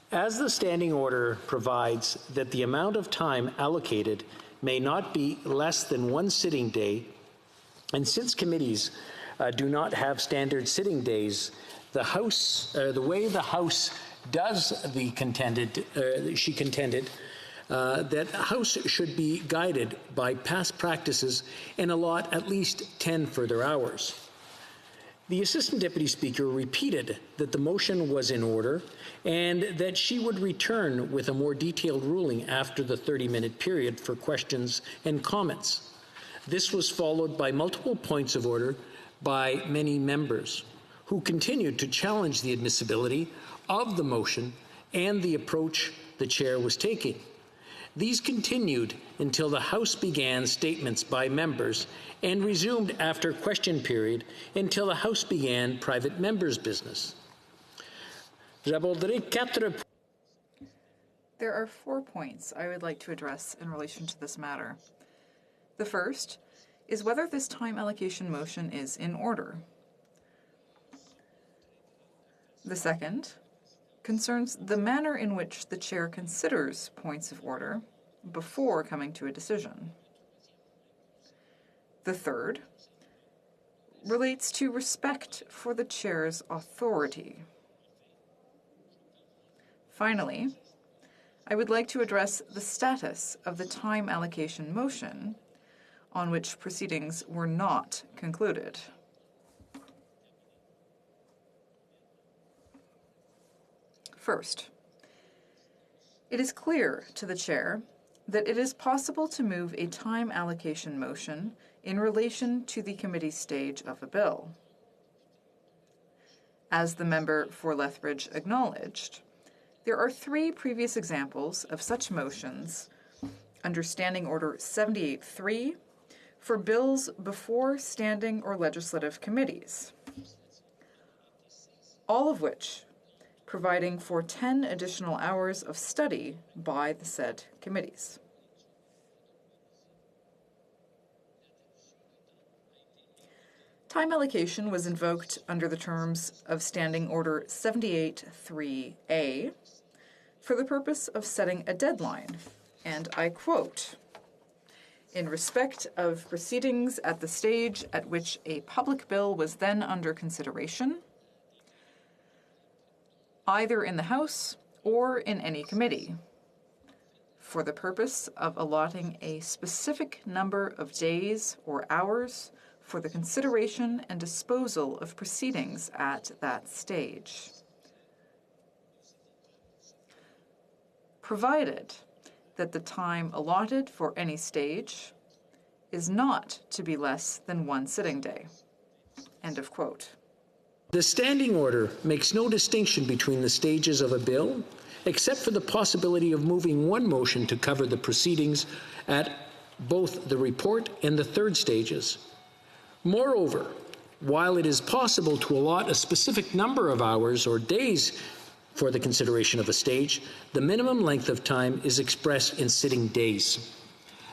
As the Standing Order provides that the amount of time allocated may not be less than 1 sitting day, and since committees do not have standard sitting days, the way the House does the contended, she contended, that House should be guided by past practices and allot at least 10 further hours. The Assistant Deputy Speaker repeated that the motion was in order and that she would return with a more detailed ruling after the 30-minute period for questions and comments. This was followed by multiple points of order by many members who continued to challenge the admissibility of the motion and the approach the chair was taking. These continued until the House began statements by members and resumed after question period until the House began private members' business. There are 4 points I would like to address in relation to this matter. The first is whether this time allocation motion is in order. The second concerns the manner in which the chair considers points of order before coming to a decision. The third relates to respect for the chair's authority. Finally, I would like to address the status of the time allocation motion on which proceedings were not concluded. First, it is clear to the chair that it is possible to move a time allocation motion in relation to the committee stage of a bill. As the member for Lethbridge acknowledged, there are 3 previous examples of such motions under Standing Order 78.3 for bills before standing or legislative committees, all of which providing for 10 additional hours of study by the said committees. Time allocation was invoked under the terms of Standing Order 78.3a for the purpose of setting a deadline, and I quote, "In respect of proceedings at the stage at which a public bill was then under consideration, either in the House or in any committee, for the purpose of allotting a specific number of days or hours for the consideration and disposal of proceedings at that stage, provided that the time allotted for any stage is not to be less than 1 sitting day." End of quote. The Standing Order makes no distinction between the stages of a bill, except for the possibility of moving one motion to cover the proceedings at both the report and the 3rd stages. Moreover, while it is possible to allot a specific number of hours or days for the consideration of a stage, the minimum length of time is expressed in sitting days.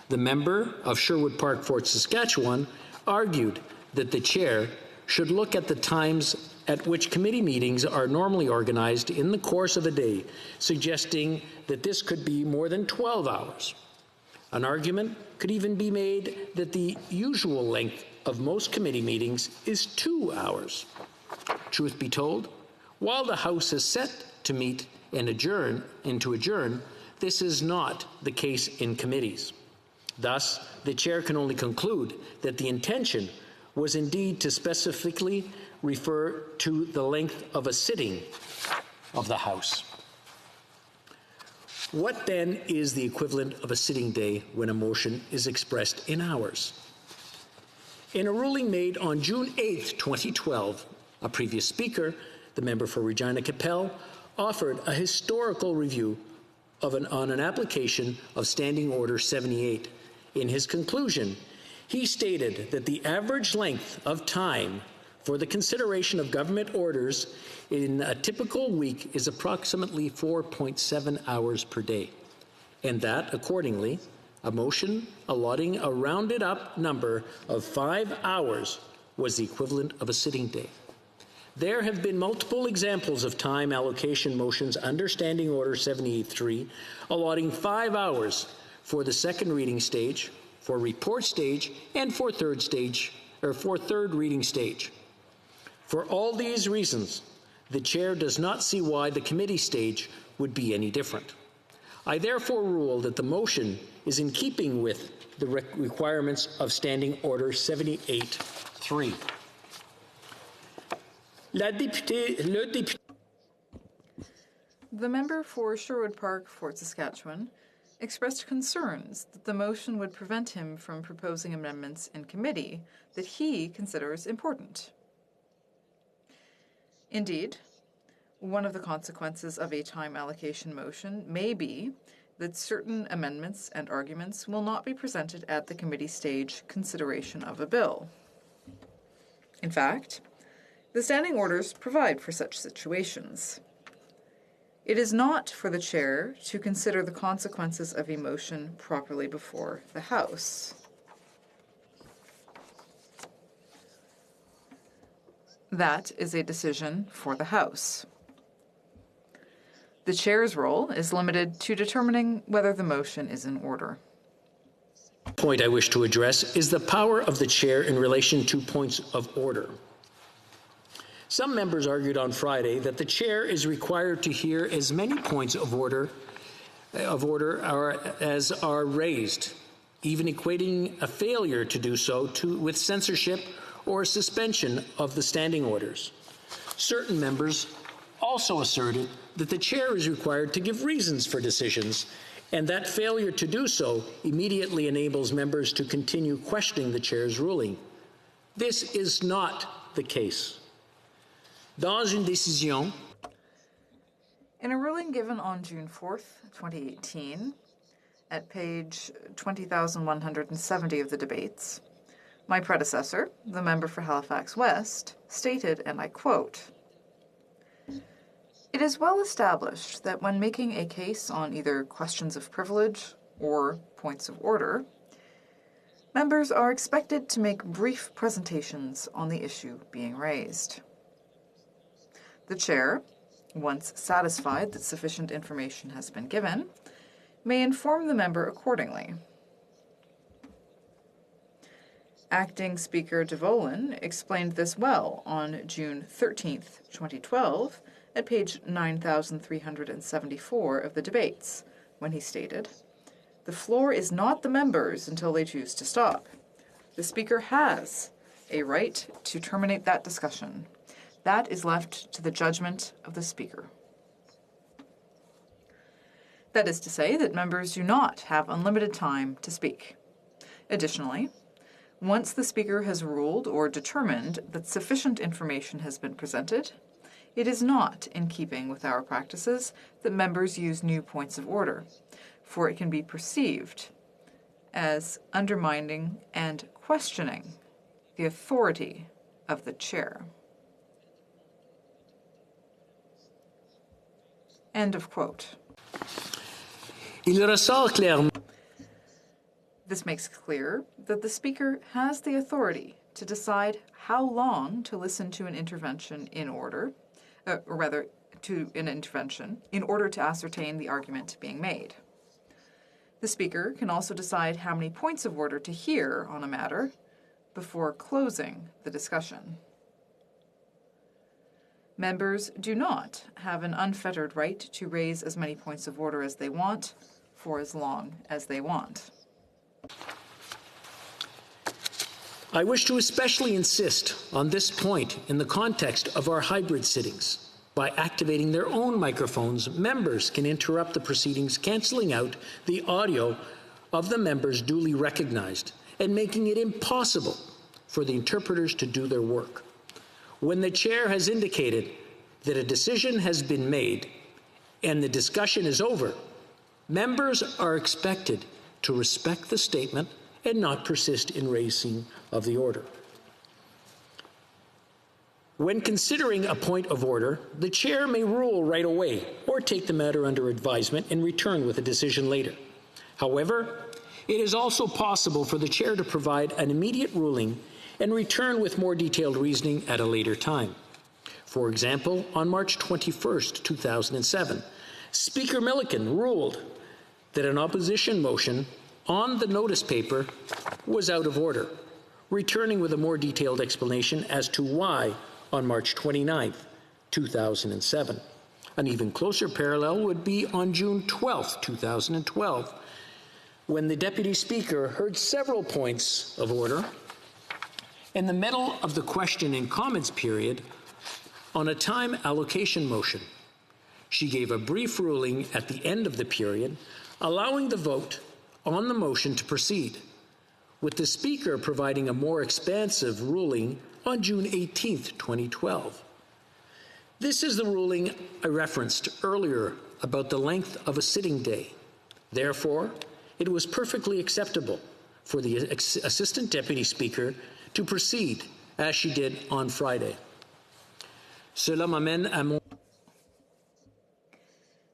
The member of Sherwood Park, Fort Saskatchewan, argued that the chair should look at the times at which committee meetings are normally organized in the course of a day, suggesting that this could be more than 12 hours. An argument could even be made that the usual length of most committee meetings is 2 hours. Truth be told, while the House is set to meet and adjourn, this is not the case in committees. Thus, the chair can only conclude that the intention was indeed to specifically refer to the length of a sitting of the House. What then is the equivalent of a sitting day when a motion is expressed in hours? In a ruling made on June 8, 2012, a previous speaker, the member for Regina Capel, offered a historical review on an application of Standing Order 78. In his conclusion, he stated that the average length of time for the consideration of government orders in a typical week is approximately 4.7 hours per day, and that, accordingly, a motion allotting a rounded up number of 5 hours was the equivalent of a sitting day. There have been multiple examples of time allocation motions under Standing Order 78.3 allotting 5 hours for the second reading stage, for report stage, and for third reading stage. For all these reasons, the chair does not see why the committee stage would be any different. I therefore rule that the motion is in keeping with the requirements of Standing Order 78.3. The member for Sherwood Park, Fort Saskatchewan, expressed concerns that the motion would prevent him from proposing amendments in committee that he considers important. Indeed, one of the consequences of a time allocation motion may be that certain amendments and arguments will not be presented at the committee stage consideration of a bill. In fact, the standing orders provide for such situations. It is not for the chair to consider the consequences of a motion properly before the House. That is a decision for the House. The chair's role is limited to determining whether the motion is in order. The point I wish to address is the power of the chair in relation to points of order. Some members argued on Friday that the chair is required to hear as many points of order as are raised, even equating a failure to do so with censorship or suspension of the standing orders. Certain members also asserted that the chair is required to give reasons for decisions, and that failure to do so immediately enables members to continue questioning the chair's ruling. This is not the case. Dans une décision, in a ruling given on June 4th, 2018, at page 20,170 of the debates, my predecessor, the member for Halifax West, stated, and I quote, "It is well established that when making a case on either questions of privilege or points of order, members are expected to make brief presentations on the issue being raised. The chair, once satisfied that sufficient information has been given, may inform the member accordingly." Acting Speaker DeVolen explained this well on June 13th, 2012, at page 9,374 of the debates, when he stated, "The floor is not the members until they choose to stop. The Speaker has a right to terminate that discussion. That is left to the judgment of the Speaker." That is to say that members do not have unlimited time to speak. Additionally, once the Speaker has ruled or determined that sufficient information has been presented, it is not in keeping with our practices that members use new points of order, for it can be perceived as undermining and questioning the authority of the chair. End of quote. Il ressort clairement. This makes clear that the Speaker has the authority to decide how long to listen to an intervention in order, or rather, to an intervention, in order to ascertain the argument being made. The Speaker can also decide how many points of order to hear on a matter before closing the discussion. Members do not have an unfettered right to raise as many points of order as they want for as long as they want. I wish to especially insist on this point in the context of our hybrid sittings. By activating their own microphones, members can interrupt the proceedings, cancelling out the audio of the members duly recognized and making it impossible for the interpreters to do their work. When the chair has indicated that a decision has been made and the discussion is over, members are expected to respect the statement and not persist in raising of the order. When considering a point of order, the chair may rule right away or take the matter under advisement and return with a decision later. However, it is also possible for the chair to provide an immediate ruling and return with more detailed reasoning at a later time. For example, on March 21st, 2007, Speaker Milliken ruled that an opposition motion on the notice paper was out of order, returning with a more detailed explanation as to why on March 29th, 2007. An even closer parallel would be on June 12th, 2012, when the Deputy Speaker heard several points of order in the middle of the question and comments period on a time allocation motion. She gave a brief ruling at the end of the period, allowing the vote on the motion to proceed, with the Speaker providing a more expansive ruling on June 18th, 2012. This is the ruling I referenced earlier about the length of a sitting day. Therefore, it was perfectly acceptable for the Assistant Deputy Speaker to proceed as she did on Friday. Cela m'amène à mon...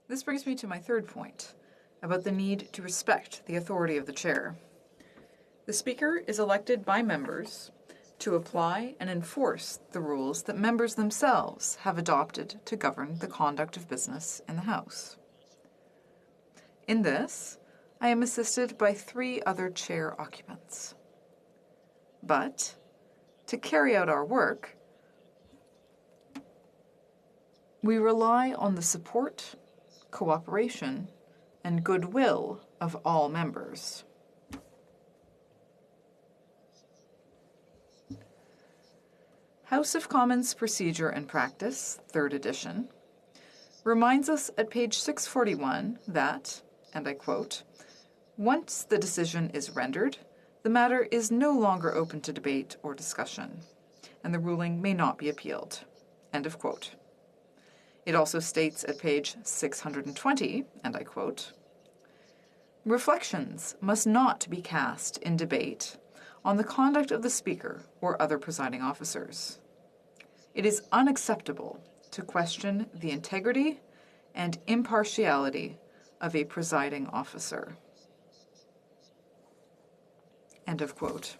This brings me to my third point, about the need to respect the authority of the chair. The Speaker is elected by members to apply and enforce the rules that members themselves have adopted to govern the conduct of business in the House. In this, I am assisted by 3 other chair occupants. But, to carry out our work, we rely on the support, cooperation, and goodwill of all members. House of Commons Procedure and Practice, 3rd edition, reminds us at page 641 that, and I quote, "Once the decision is rendered, the matter is no longer open to debate or discussion, and the ruling may not be appealed." End of quote. It also states at page 620, and I quote, "Reflections must not be cast in debate on the conduct of the Speaker or other presiding officers. It is unacceptable to question the integrity and impartiality of a presiding officer." End of quote.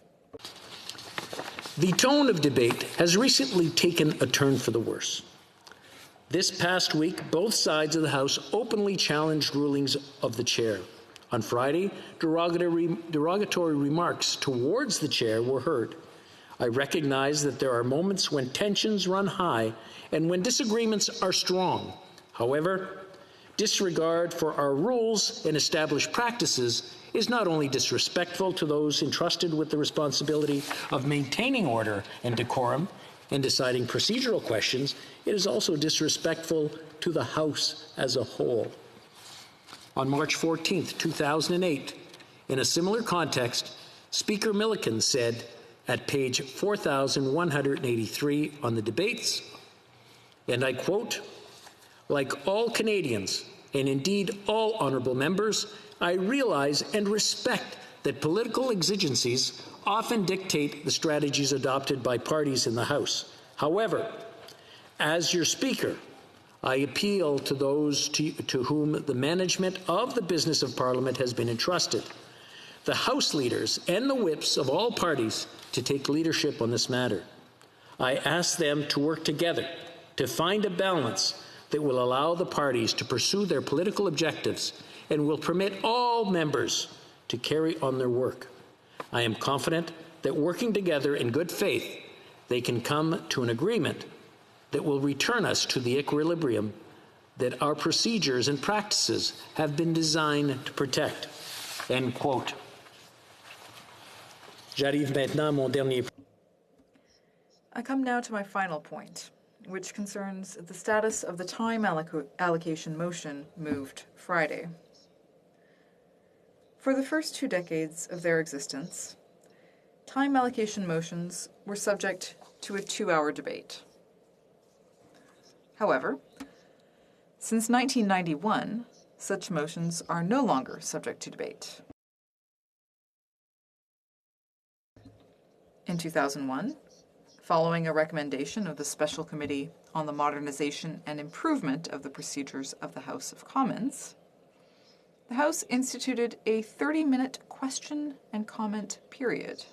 The tone of debate has recently taken a turn for the worse. This past week, both sides of the House openly challenged rulings of the chair. On Friday, derogatory remarks towards the chair were heard. I recognize that there are moments when tensions run high and when disagreements are strong. However, disregard for our rules and established practices is not only disrespectful to those entrusted with the responsibility of maintaining order and decorum and deciding procedural questions, it is also disrespectful to the House as a whole. On March 14th, 2008, in a similar context, Speaker Milliken said at page 4183 on the debates, and I quote, "Like all Canadians, and indeed all honourable members, I realize and respect that political exigencies often dictate the strategies adopted by parties in the House. However, as your Speaker, I appeal to those to whom the management of the business of Parliament has been entrusted, the House leaders and the whips of all parties, to take leadership on this matter. I ask them to work together to find a balance that will allow the parties to pursue their political objectives and will permit all members to carry on their work. I am confident that working together in good faith, they can come to an agreement that will return us to the equilibrium that our procedures and practices have been designed to protect. End quote. J'arrive maintenant à mon dernier point. I come now to my final point, which concerns the status of the time allocation motion moved Friday. For the first 2 decades of their existence, time allocation motions were subject to a 2-hour debate. However, since 1991, such motions are no longer subject to debate. In 2001, following a recommendation of the Special Committee on the Modernization and Improvement of the Procedures of the House of Commons, the House instituted a 30-minute question and comment period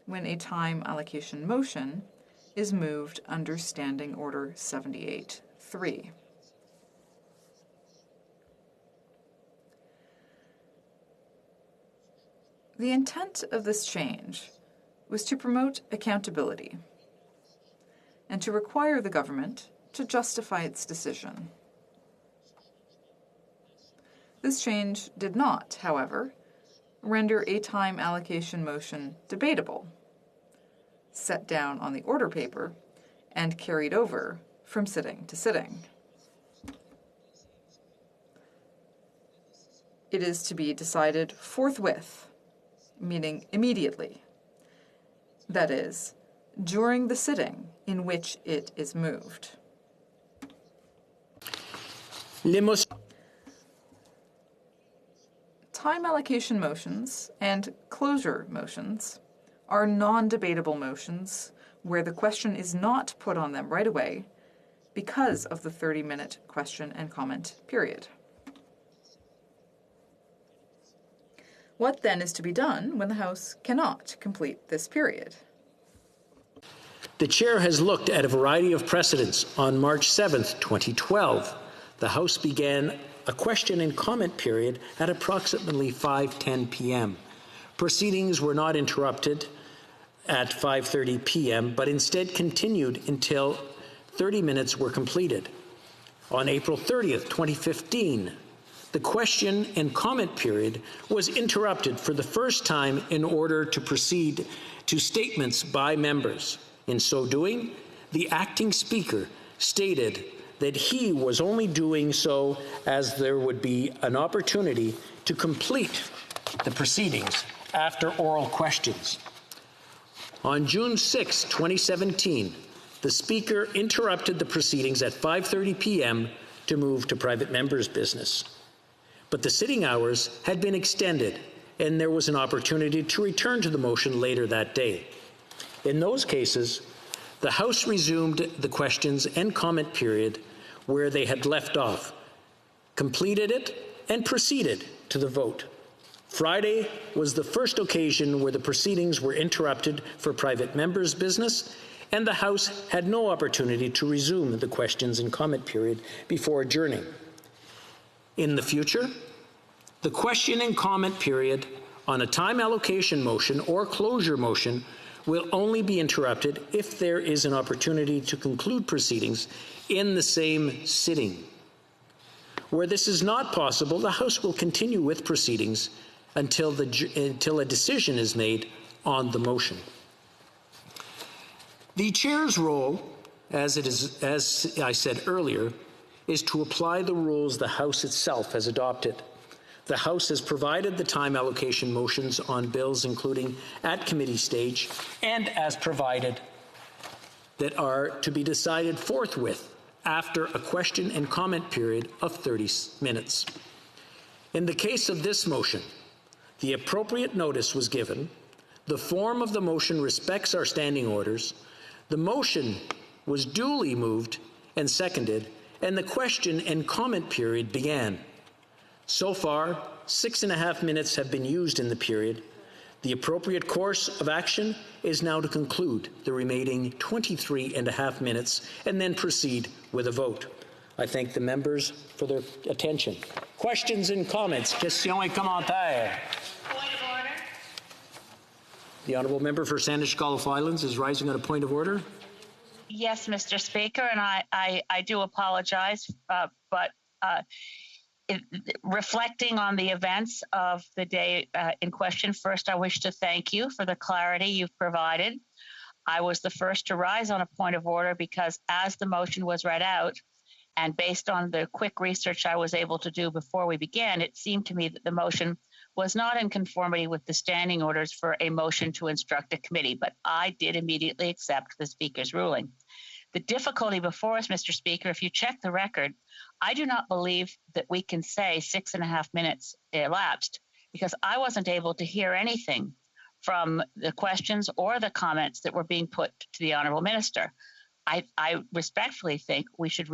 when a time allocation motion is moved under Standing Order 78-3. The intent of this change was to promote accountability and to require the government to justify its decision. This change did not, however, render a time allocation motion debatable, set down on the order paper, and carried over from sitting to sitting. It is to be decided forthwith, meaning immediately. That is, during the sitting in which it is moved. Time allocation motions and closure motions are non-debatable motions where the question is not put on them right away because of the 30-minute question and comment period. What then is to be done when the House cannot complete this period? The Chair has looked at a variety of precedents. On March 7th, 2012, the House began a question and comment period at approximately 5:10 p.m. Proceedings were not interrupted at 5:30 p.m., but instead continued until 30 minutes were completed. On April 30th, 2015, the question and comment period was interrupted for the first time in order to proceed to statements by members. In so doing, the acting Speaker stated that he was only doing so as there would be an opportunity to complete the proceedings after oral questions. On June 6, 2017, the Speaker interrupted the proceedings at 5:30 p.m. to move to private members' business. But the sitting hours had been extended, and there was an opportunity to return to the motion later that day. In those cases, the House resumed the questions and comment period where they had left off, completed it, and proceeded to the vote. Friday was the first occasion where the proceedings were interrupted for private members' business, and the House had no opportunity to resume the questions and comment period before adjourning. In the future, the question and comment period on a time allocation motion or closure motion will only be interrupted if there is an opportunity to conclude proceedings in the same sitting. Where this is not possible, the House will continue with proceedings until a decision is made on the motion. The Chair's role, as I said earlier, is to apply the rules the House itself has adopted. The House has provided the time allocation motions on bills including at committee stage and as provided that are to be decided forthwith after a question and comment period of 30 minutes. In the case of this motion, the appropriate notice was given, the form of the motion respects our standing orders, the motion was duly moved and seconded, and the question and comment period began. So far, 6.5 minutes have been used in the period. The appropriate course of action is now to conclude the remaining 23.5 minutes and then proceed with a vote. I thank the members for their attention. Questions and comments? Questions et commentaires? Point of order. The honourable member for Saanich Scollif Islands is rising on a point of order. Yes, Mr. Speaker, and I do apologize, but reflecting on the events of the day in question, first I wish to thank you for the clarity you've provided. I was the first to rise on a point of order because as the motion was read out, and based on the quick research I was able to do before we began, it seemed to me that the motion was not in conformity with the standing orders for a motion to instruct a committee, but I did immediately accept the Speaker's ruling. The difficulty before us, Mr. Speaker, if you check the record, I do not believe that we can say 6.5 minutes elapsed because I wasn't able to hear anything from the questions or the comments that were being put to the Honourable Minister. I respectfully think we should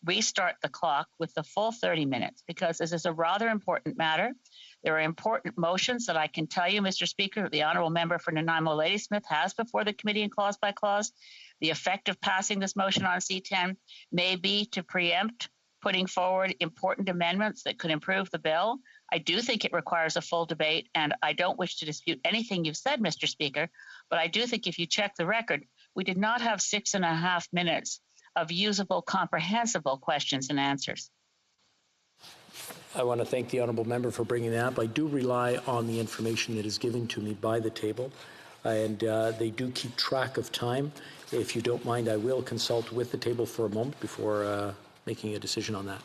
restart the clock with the full 30 minutes because this is a rather important matter. There are important motions that I can tell you, Mr. Speaker, the Honourable Member for Nanaimo Ladysmith has before the committee in clause by clause. The effect of passing this motion on C10 may be to preempt putting forward important amendments that could improve the bill. I do think it requires a full debate, and I don't wish to dispute anything you've said, Mr. Speaker, but I do think if you check the record, we did not have 6.5 minutes of usable, comprehensible questions and answers. I want to thank the honourable member for bringing that up. I do rely on the information that is given to me by the table, and they do keep track of time. If you don't mind, I will consult with the table for a moment before making a decision on that.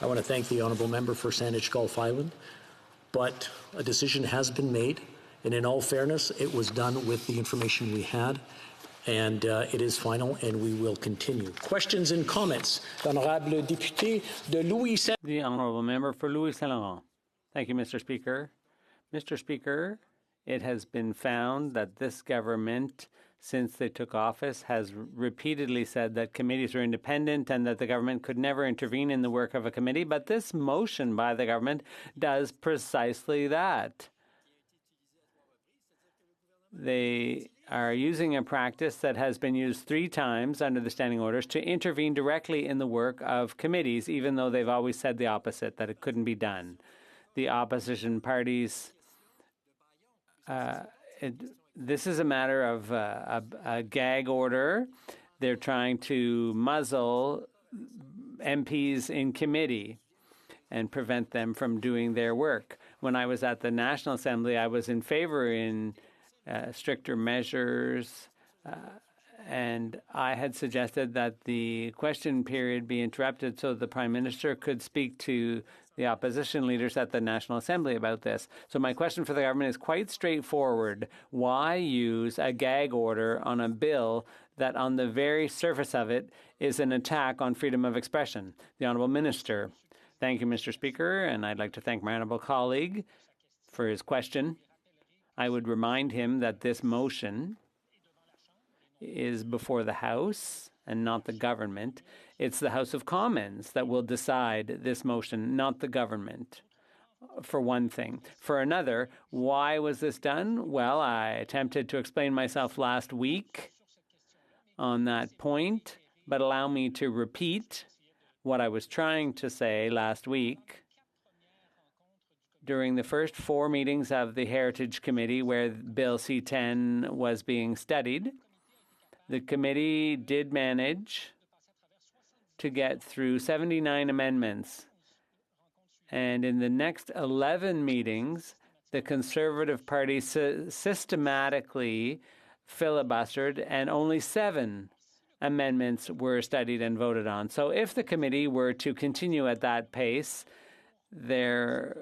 I want to thank the honourable member for Saanich Gulf Island, but a decision has been made, and in all fairness, it was done with the information we had, and it is final, and we will continue. Questions and comments? L'honorable député de Louis. The honourable member for Louis Saint Laurent. Thank you, Mr. Speaker. Mr. Speaker, it has been found that this government, since they took office, has repeatedly said that committees are independent and that the government could never intervene in the work of a committee. But this motion by the government does precisely that. They are using a practice that has been used 3 times under the standing orders to intervene directly in the work of committees, even though they've always said the opposite, that it couldn't be done. The opposition parties this is a matter of a gag order. They're trying to muzzle MPs in committee and prevent them from doing their work. When I was at the National Assembly, I was in favor in stricter measures, and I had suggested that the question period be interrupted so the Prime Minister could speak to the opposition leaders at the National Assembly about this. So my question for the government is quite straightforward. Why use a gag order on a bill that on the very surface of it is an attack on freedom of expression? The Honourable Minister. Thank you, Mr. Speaker, and I'd like to thank my honourable colleague for his question. I would remind him that this motion is before the House and not the government. It's the House of Commons that will decide this motion, not the government, for one thing. For another, why was this done? Well, I attempted to explain myself last week on that point, but allow me to repeat what I was trying to say last week. During the first 4 meetings of the Heritage Committee where Bill C-10 was being studied, the committee did manage to get through 79 amendments. And in the next 11 meetings, the Conservative Party systematically filibustered, and only 7 amendments were studied and voted on. So if the committee were to continue at that pace, there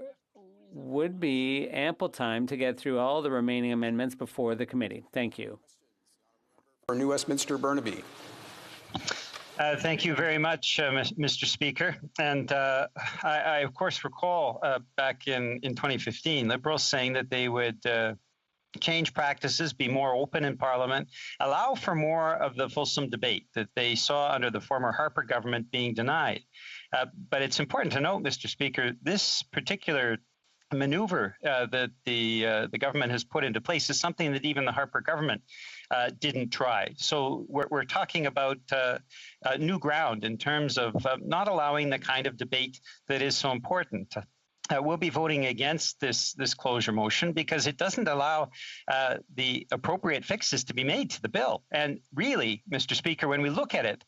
would be ample time to get through all the remaining amendments before the committee. Thank you. For New Westminster, Burnaby. Thank you very much, Mr. Speaker. And I, of course, recall back in 2015, Liberals saying that they would change practices, be more open in Parliament, allow for more of the fulsome debate that they saw under the former Harper government being denied. But it's important to note, Mr. Speaker, this particular maneuver that the government has put into place is something that even the Harper government didn't try. So we're talking about new ground in terms of not allowing the kind of debate that is so important. We'll be voting against this closure motion because it doesn't allow the appropriate fixes to be made to the bill. And really, Mr. Speaker, when we look at it,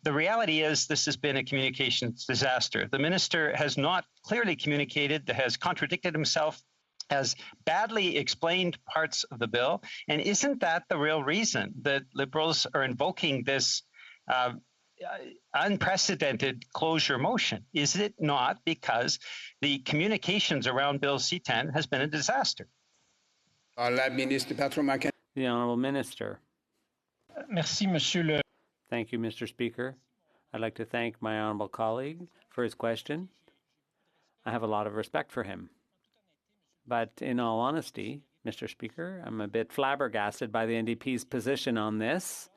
the reality is this has been a communications disaster. The minister has not clearly communicated, has contradicted himself, has badly explained parts of the bill. And isn't that the real reason that Liberals are invoking this unprecedented closure motion? Is it not because the communications around Bill C-10 has been a disaster? The Honourable Minister. Merci, Monsieur le. Thank you, Mr. Speaker. I'd like to thank my honourable colleague for his question. I have a lot of respect for him. But in all honesty, Mr. Speaker, I'm a bit flabbergasted by the NDP's position on this.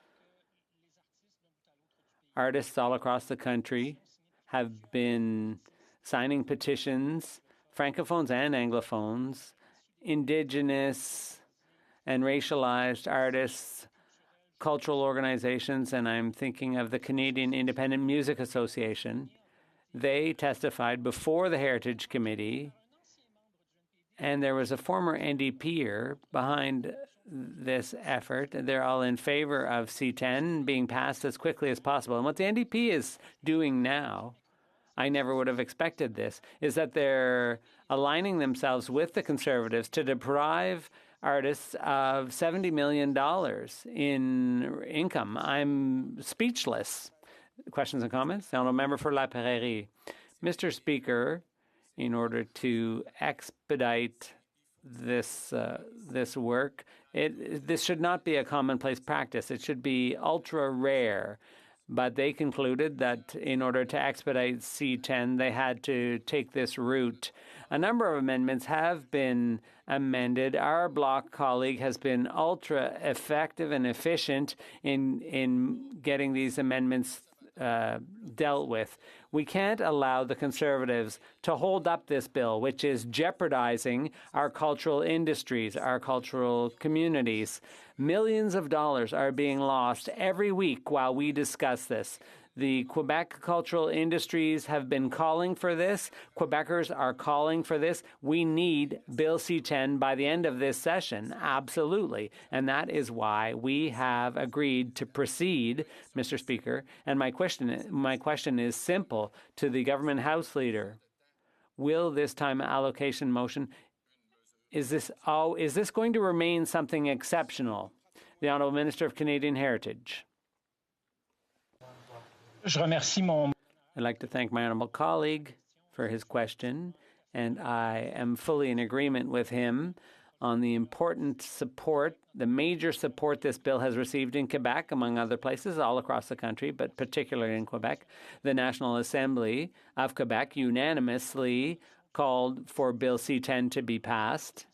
Artists all across the country have been signing petitions, Francophones and Anglophones, Indigenous and racialized artists, cultural organizations, and I'm thinking of the Canadian Independent Music Association. They testified before the Heritage Committee, and there was a former NDPer behind this effort. They're all in favor of C-10 being passed as quickly as possible. And what the NDP is doing now, I never would have expected this, is that they're aligning themselves with the Conservatives to deprive artists of $70 million in income. I'm speechless. Questions and comments? The Honourable Member for La Prairie. Mr. Speaker, in order to expedite this work, this should not be a commonplace practice. It should be ultra rare. But they concluded that in order to expedite C-10, they had to take this route. A number of amendments have been amended. Our Bloc colleague has been ultra effective and efficient in getting these amendments dealt with. We can't allow the Conservatives to hold up this bill, which is jeopardizing our cultural industries, our cultural communities. Millions of dollars are being lost every week while we discuss this. The Quebec cultural industries have been calling for this. Quebecers are calling for this. We need Bill C-10 by the end of this session, absolutely. And that is why we have agreed to proceed, Mr. Speaker. And my question is simple to the government House Leader. Will this time allocation motion, is this going to remain something exceptional? The Honourable Minister of Canadian Heritage. I'd like to thank my honourable colleague for his question, and I am fully in agreement with him on the important support, the major support this bill has received in Quebec, among other places, all across the country, but particularly in Quebec. The National Assembly of Quebec unanimously called for Bill C-10 to be passed,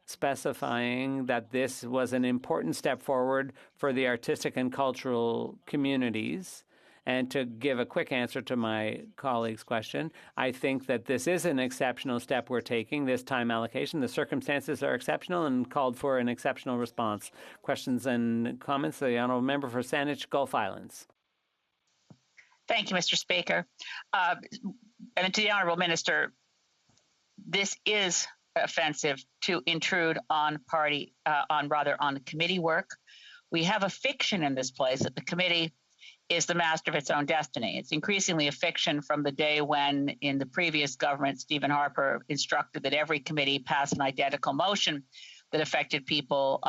specifying that this was an important step forward for the artistic and cultural communities. And to give a quick answer to my colleague's question, I think that this is an exceptional step we're taking, this time allocation. The circumstances are exceptional and called for an exceptional response. Questions and comments? The Honourable Member for Saanich Gulf Islands. Thank you, Mr. Speaker. And to the Honourable Minister, this is offensive to intrude on committee work. We have a fiction in this place that the committee is the master of its own destiny. It's increasingly a fiction from the day when, in the previous government, Stephen Harper instructed that every committee pass an identical motion that affected people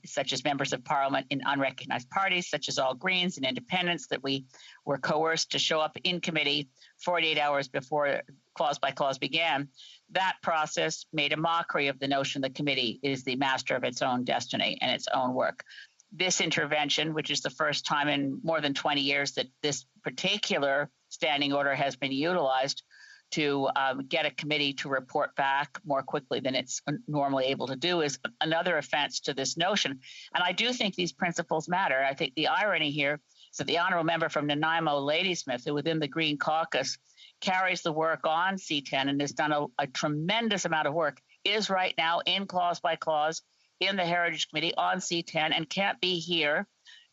such as members of parliament in unrecognized parties, such as all Greens and independents, that we were coerced to show up in committee 48 hours before clause by clause began. That process made a mockery of the notion the committee is the master of its own destiny and its own work. This intervention, which is the first time in more than 20 years that this particular standing order has been utilized to get a committee to report back more quickly than it's normally able to do, is another offense to this notion. And I do think these principles matter. I think the irony here So the honourable member from Nanaimo, Ladysmith, who within the Green Caucus carries the work on C10 and has done a tremendous amount of work, is right now in clause by clause in the Heritage Committee on C10 and can't be here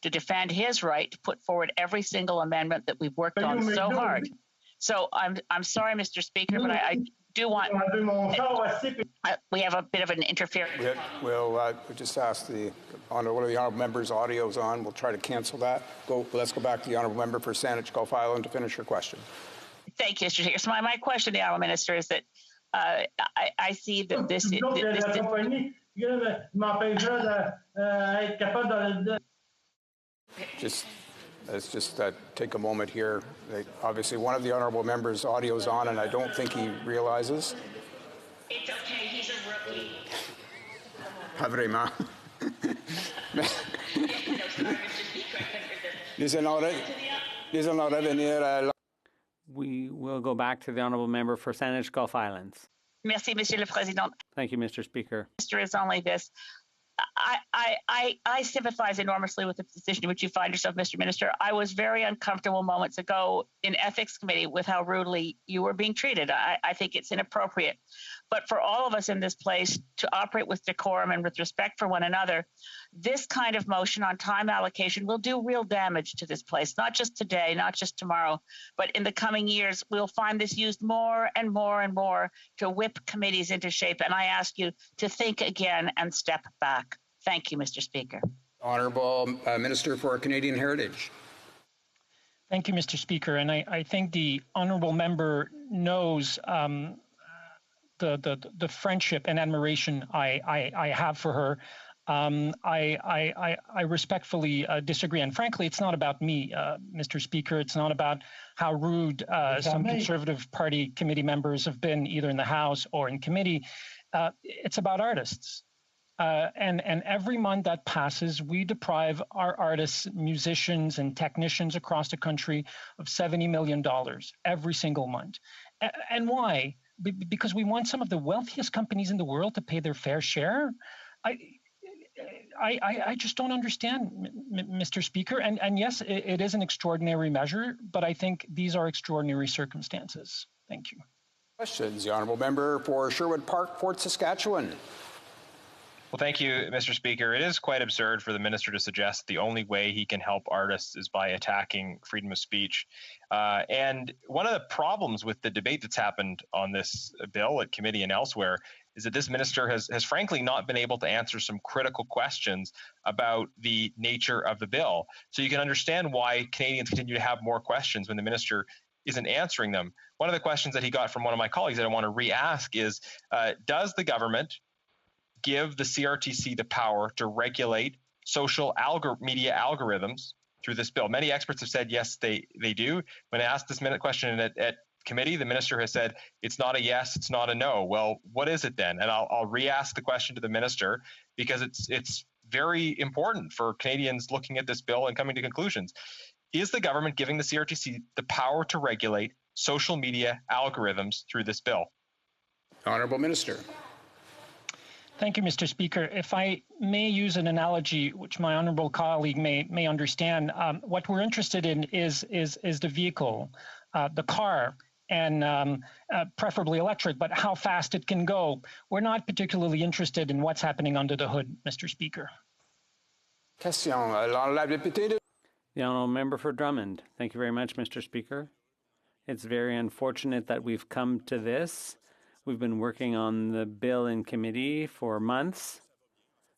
to defend his right to put forward every single amendment that we've worked on so hard. So I'm sorry, Mr. Speaker, but I do want. We have a bit of an interference. We'll just ask one of the honourable members' audio's on. We'll try to cancel that. Let's go back to the honourable member for Saanich Gulf Island to finish your question. Thank you, Mr. Speaker. So my question to the honourable minister is that I see that this. Let's just take a moment here. Obviously, one of the honourable members' audio's on, and I don't think he realizes. It's okay. He's a rookie. Pas vraiment. We will go back to the honourable member for Saanich Gulf Islands. Merci, Monsieur le Président. Thank you, Mr. Speaker. Mr. Is only this. I sympathize enormously with the position in which you find yourself, Mr. Minister. I was very uncomfortable moments ago in Ethics Committee with how rudely you were being treated. I think it's inappropriate. But for all of us in this place to operate with decorum and with respect for one another, this kind of motion on time allocation will do real damage to this place, not just today, not just tomorrow, but in the coming years, we'll find this used more and more and more to whip committees into shape. And I ask you to think again and step back. Thank you, Mr. Speaker. Honourable Minister for Canadian Heritage. Thank you, Mr. Speaker. And I think the honourable member knows the friendship and admiration I have for her. I respectfully disagree. And frankly, it's not about me, Mr. Speaker. It's not about how rude some Conservative Party committee members have been either in the House or in committee. It's about artists. And every month that passes, we deprive our artists, musicians, and technicians across the country of $70 million every single month. And why? Because we want some of the wealthiest companies in the world to pay their fair share? I just don't understand, Mr. Speaker. And yes, it is an extraordinary measure, but I think these are extraordinary circumstances. Thank you. Questions. The honourable member for Sherwood Park, Fort Saskatchewan. Well, thank you, Mr. Speaker. It is quite absurd for the minister to suggest the only way he can help artists is by attacking freedom of speech. And one of the problems with the debate that's happened on this bill at committee and elsewhere is that this minister has frankly not been able to answer some critical questions about the nature of the bill. So you can understand why Canadians continue to have more questions when the minister isn't answering them. One of the questions that he got from one of my colleagues that I want to re-ask is, does the government give the CRTC the power to regulate social media algorithms through this bill? Many experts have said yes, they do. When I asked this question at committee, the minister has said it's not a yes, it's not a no. Well, what is it then? And I'll re-ask the question to the minister because it's very important for Canadians looking at this bill and coming to conclusions. Is the government giving the CRTC the power to regulate social media algorithms through this bill? Honourable Minister. Thank you, Mr. Speaker. If I may use an analogy which my honourable colleague may understand, what we're interested in is the vehicle, the car, and preferably electric, but how fast it can go. We're not particularly interested in what's happening under the hood, Mr. Speaker. The honourable member for Drummond. Thank you very much, Mr. Speaker. It's very unfortunate that we've come to this. We've been working on the bill in committee for months,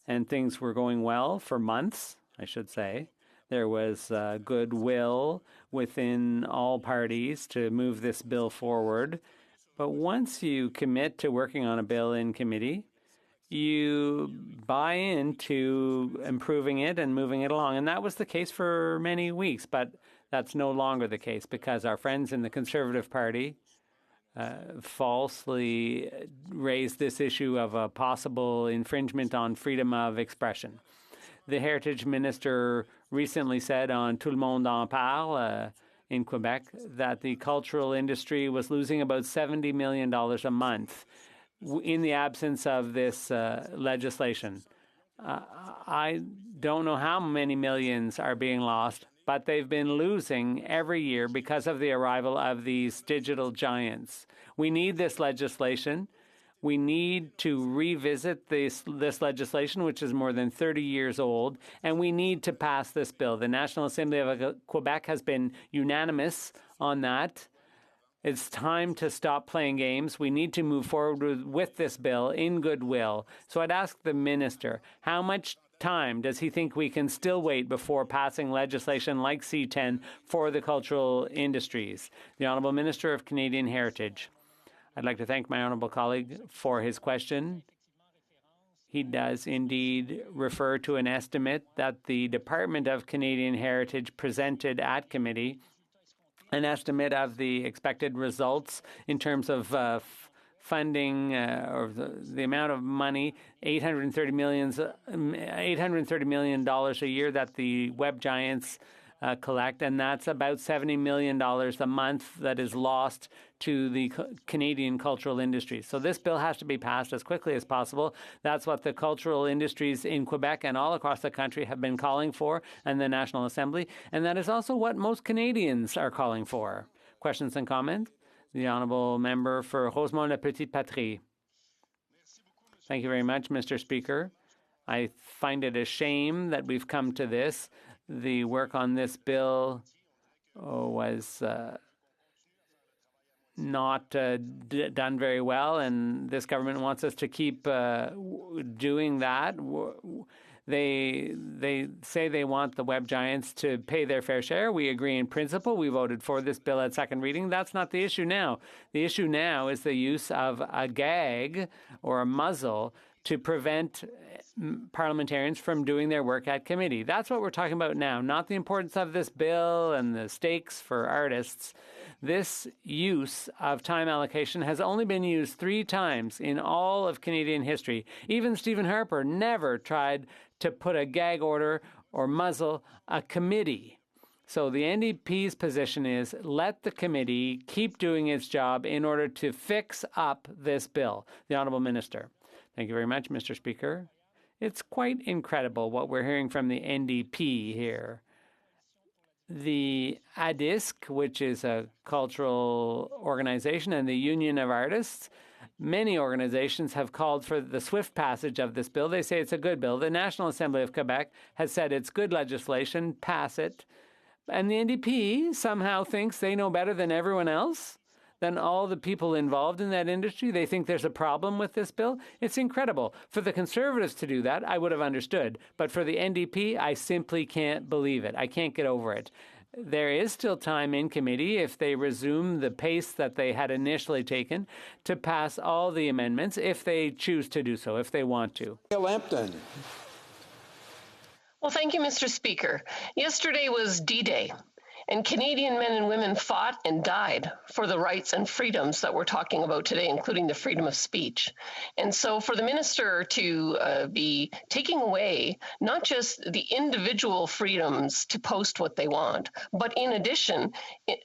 and things were going well for months, I should say. There was goodwill within all parties to move this bill forward. But once you commit to working on a bill in committee, you buy into improving it and moving it along. And that was the case for many weeks, but that's no longer the case because our friends in the Conservative Party falsely raised this issue of a possible infringement on freedom of expression. The Heritage Minister recently said on Tout le monde en parle in Quebec that the cultural industry was losing about $70 million a month in the absence of this legislation. I don't know how many millions are being lost, but they've been losing every year because of the arrival of these digital giants. We need this legislation. We need to revisit this legislation, which is more than 30 years old, and we need to pass this bill. The National Assembly of Quebec has been unanimous on that. It's time to stop playing games. We need to move forward with this bill in goodwill. So I'd ask the minister, how much time does he think we can still wait before passing legislation like C10 for the cultural industries? The Honourable Minister of Canadian Heritage. I'd like to thank my honourable colleague for his question. He does indeed refer to an estimate that the Department of Canadian Heritage presented at committee, an estimate of the expected results in terms of funding or the amount of money, $830 million a year that the web giants collect, and that's about $70 million a month that is lost to the Canadian cultural industry. So this bill has to be passed as quickly as possible. That's what the cultural industries in Quebec and all across the country have been calling for in the National Assembly, and that is also what most Canadians are calling for. Questions and comments? The Honourable Member for Rosemont La Petite Patrie. Thank you very much, Mr. Speaker. I find it a shame that we've come to this. The work on this bill was not done very well, and this government wants us to keep doing that. They say they want the web giants to pay their fair share. We agree in principle. We voted for this bill at second reading. That's not the issue now. The issue now is the use of a gag or a muzzle to prevent parliamentarians from doing their work at committee. That's what we're talking about now, not the importance of this bill and the stakes for artists. This use of time allocation has only been used 3 times in all of Canadian history. Even Stephen Harper never tried to put a gag order or muzzle a committee. So the NDP's position is let the committee keep doing its job in order to fix up this bill. The Honourable Minister. Thank you very much, Mr. Speaker. It's quite incredible what we're hearing from the NDP here. The ADISC, which is a cultural organization, and the Union of Artists, many organizations have called for the swift passage of this bill. They say it's a good bill. The National Assembly of Quebec has said it's good legislation, pass it. And the NDP somehow thinks they know better than everyone else, than all the people involved in that industry. They think there's a problem with this bill. It's incredible. For the Conservatives to do that, I would have understood. But for the NDP, I simply can't believe it. I can't get over it. There is still time in committee, if they resume the pace that they had initially taken, to pass all the amendments, if they choose to do so, if they want to. Lampton. Well, thank you, Mr. Speaker. Yesterday was D-Day, and Canadian men and women fought and died for the rights and freedoms that we're talking about today, including the freedom of speech. And so for the minister to be taking away not just the individual freedoms to post what they want, but in addition,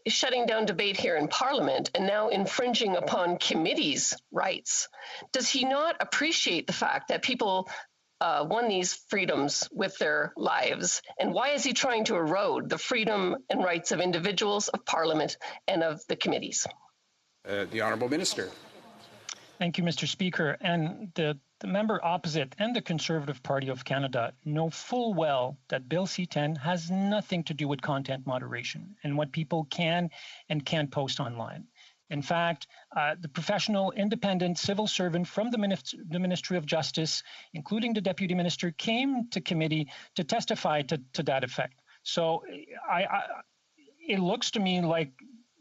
shutting down debate here in Parliament and now infringing upon committees' rights, does he not appreciate the fact that people won these freedoms with their lives? And why is he trying to erode the freedom and rights of individuals, of Parliament, and of the committees? The Honourable Minister. Thank you, Mr. Speaker. And the member opposite and the Conservative Party of Canada know full well that Bill C-10 has nothing to do with content moderation and what people can and can't post online. In fact, the professional, independent civil servant from the Ministry of Justice, including the Deputy Minister, came to committee to testify to that effect. So it looks to me like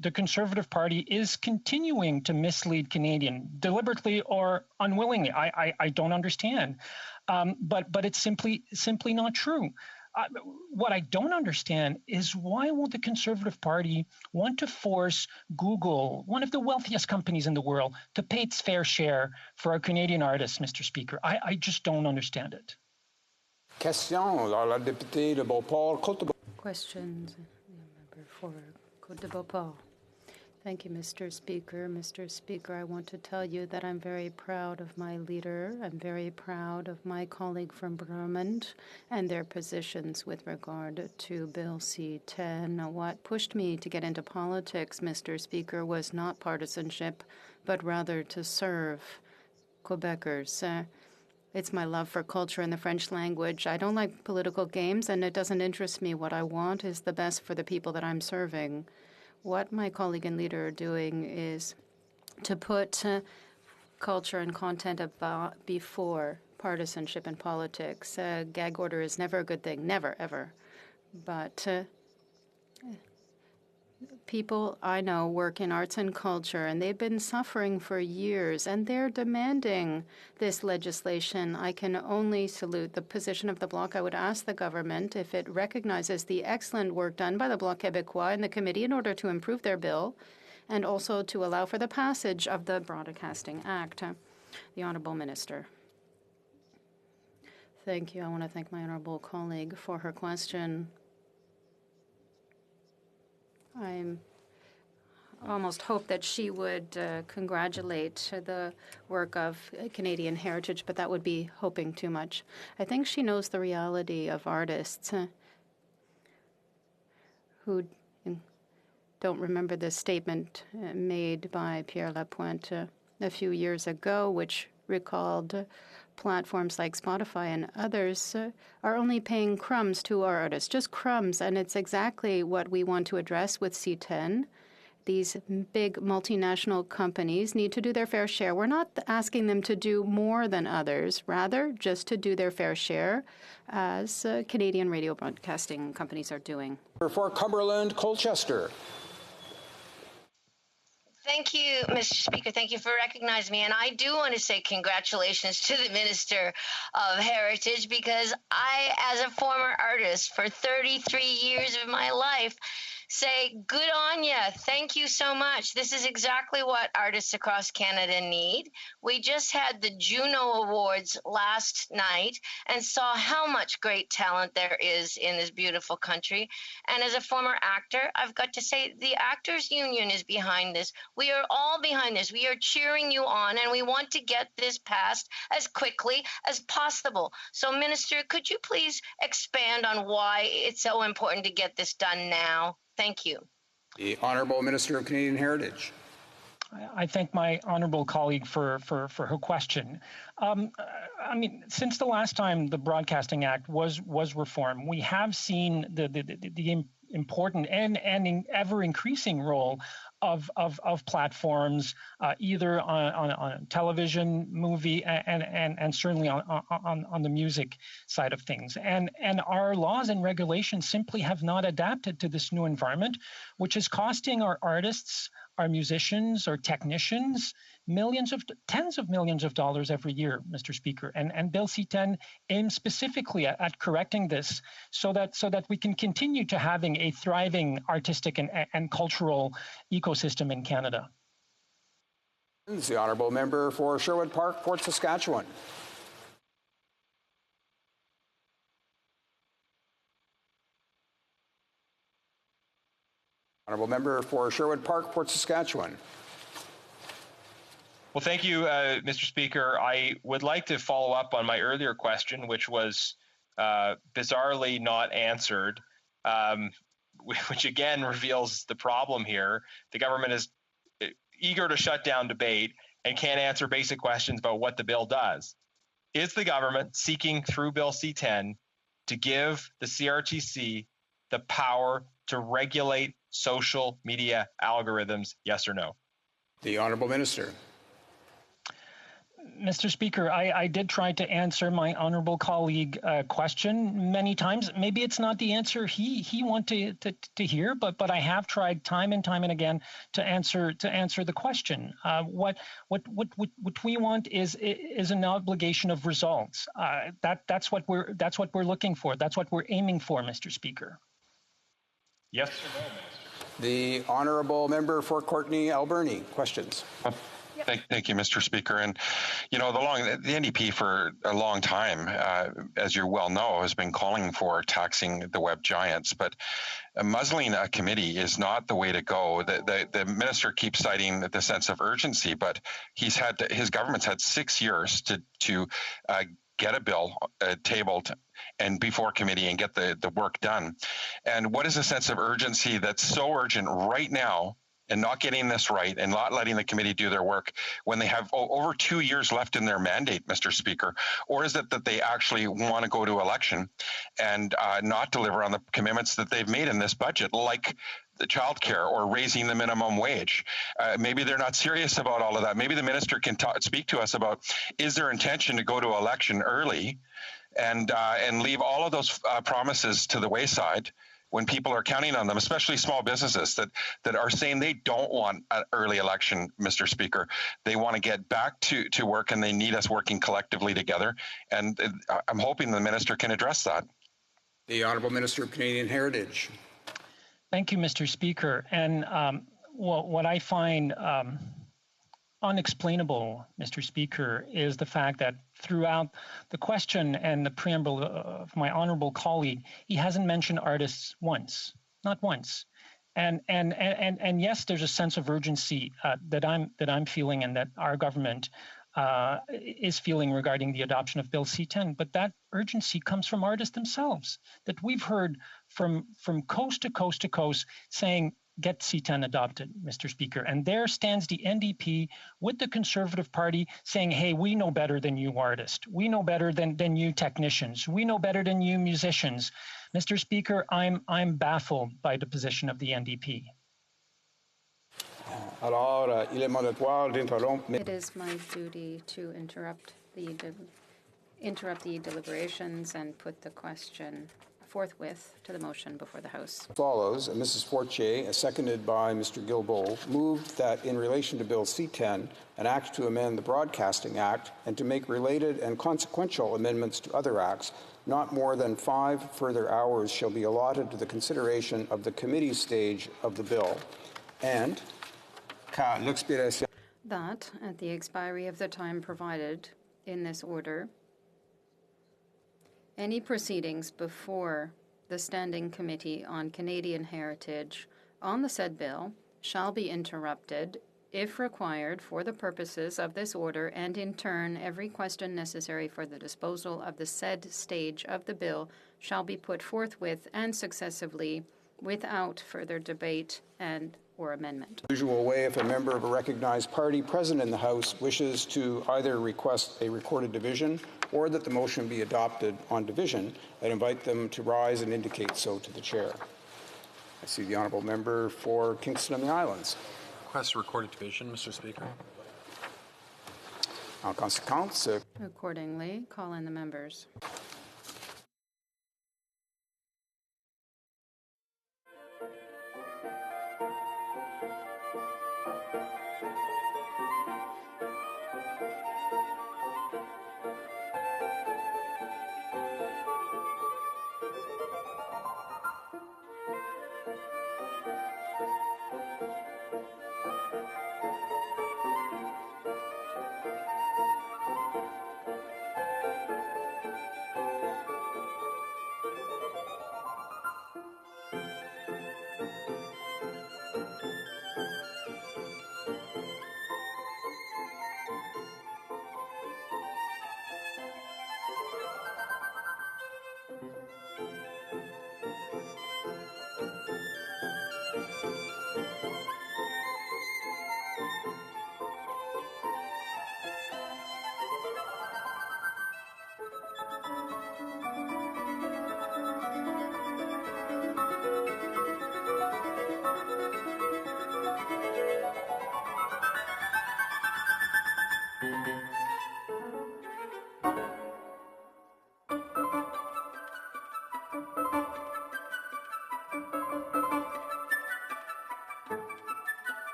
the Conservative Party is continuing to mislead Canadians, deliberately or unwillingly. I don't understand. But it's simply not true. What I don't understand is why won't the Conservative Party want to force Google, one of the wealthiest companies in the world, to pay its fair share for our Canadian artists, Mr. Speaker? I just don't understand it. Question, la députée de Beauport, Côte de Beauport. Questions, member for Côte de Beauport. Thank you, Mr. Speaker. Mr. Speaker, I want to tell you that I'm very proud of my leader. I'm very proud of my colleague from Brabant and their positions with regard to Bill C-10. What pushed me to get into politics, Mr. Speaker, was not partisanship, but rather to serve Quebecers. It's my love for culture and the French language. I don't like political games, and it doesn't interest me. What I want is the best for the people that I'm serving. What my colleague and leader are doing is to put culture and content before partisanship and politics. Gag order is never a good thing, never, ever. But people I know work in arts and culture, and they've been suffering for years, and they're demanding this legislation. I can only salute the position of the Bloc. I would ask the government if it recognizes the excellent work done by the Bloc Québécois in the committee in order to improve their bill, and also to allow for the passage of the Broadcasting Act. The Honourable Minister. Thank you. I want to thank my honourable colleague for her question. I almost hope that she would congratulate the work of Canadian Heritage, but that would be hoping too much. I think she knows the reality of artists who don't remember the statement made by Pierre Lapointe a few years ago, which recalled platforms like Spotify and others are only paying crumbs to our artists, just crumbs. And it's exactly what we want to address with C-10. These big multinational companies need to do their fair share. We're not asking them to do more than others, rather just to do their fair share, as Canadian radio broadcasting companies are doing. For Cumberland, Colchester. Thank you, Mr. Speaker. Thank you for recognizing me. And I do want to say congratulations to the Minister of Heritage, because I, as a former artist for 33 years of my life, say good on ya. Thank you so much. This is exactly what artists across Canada need. We just had the Juno Awards last night and saw how much great talent there is in this beautiful country. And as a former actor, I've got to say the Actors Union is behind this. We are all behind this. We are cheering you on, and we want to get this passed as quickly as possible. So, Minister, could you please expand on why it's so important to get this done now? Thank you. The Honourable Minister of Canadian Heritage. I thank my honourable colleague for her question. I mean, since the last time the Broadcasting Act was reformed, we have seen the important and ever increasing role of platforms, either on television, movie, and certainly on the music side of things. And our laws and regulations simply have not adapted to this new environment, which is costing our artists, our musicians, our technicians, tens of millions of dollars every year, Mr. Speaker. And Bill C-10 aims specifically at correcting this so that we can continue to having a thriving artistic and cultural ecosystem in Canada. The Honourable Member for Sherwood Park, Fort Saskatchewan. Honourable Member for Sherwood Park, Fort Saskatchewan. Well, thank you, Mr. Speaker. I would like to follow up on my earlier question, which was bizarrely not answered, which again reveals the problem here. The government is eager to shut down debate and can't answer basic questions about what the bill does. Is the government seeking through Bill C-10 to give the CRTC the power to regulate social media algorithms, yes or no? The Honourable Minister. Mr. Speaker, I did try to answer my honourable colleague question many times. Maybe it's not the answer he wanted to hear, but I have tried time and time and again to answer the question. What we want is an obligation of results. That's what we're looking for. That's what we're aiming for, Mr. Speaker. Yes or no, Minister? The Honourable Member for Courtenay Alberni. Questions. Thank you, Mr. Speaker. And, you know, the NDP for a long time, as you well know, has been calling for taxing the web giants. But muzzling a committee is not the way to go. The minister keeps citing the sense of urgency, but his government's had 6 years to get a bill tabled and before committee and get the work done. And what is a sense of urgency that's so urgent right now and not getting this right and not letting the committee do their work when they have over 2 years left in their mandate, Mr. Speaker? Or is it that they actually want to go to election and not deliver on the commitments that they've made in this budget, like the childcare or raising the minimum wage? Maybe they're not serious about all of that. Maybe the minister can speak to us about, is there intention to go to election early and leave all of those promises to the wayside when people are counting on them, especially small businesses that are saying they don't want an early election, Mr. Speaker. They want to get back to work, and they need us working collectively together. And I'm hoping the minister can address that. The Honourable Minister of Canadian Heritage. Thank you, Mr. Speaker. And what I find unexplainable, Mr. Speaker, is the fact that throughout the question and the preamble of my honorable colleague, he hasn't mentioned artists once, not once. And yes, there's a sense of urgency that I'm feeling and that our government is feeling regarding the adoption of Bill C-10, but that urgency comes from artists themselves that we've heard from coast to coast to coast saying, get C-10 adopted, Mr. Speaker. And there stands the NDP with the Conservative Party saying, hey, we know better than you artists. We know better than you technicians. We know better than you musicians. Mr. Speaker, I'm baffled by the position of the NDP. It is my duty to interrupt the deliberations and put the question forthwith to the motion before the House. Follows, Mrs. Fortier, seconded by Mr. Guilbeault, moved that in relation to Bill C-10, an act to amend the Broadcasting Act and to make related and consequential amendments to other acts, not more than 5 further hours shall be allotted to the consideration of the committee stage of the bill. And that, at the expiry of the time provided in this order, any proceedings before the Standing Committee on Canadian Heritage on the said bill shall be interrupted, if required, for the purposes of this order, and in turn, every question necessary for the disposal of the said stage of the bill shall be put forthwith and successively without further debate and or amendment. Usual way, if a member of a recognized party present in the House wishes to either request a recorded division or that the motion be adopted on division, I'd invite them to rise and indicate so to the chair. I see the honourable member for Kingston and the Islands. Request a recorded division, Mr. Speaker. En conséquence, accordingly, call in the members.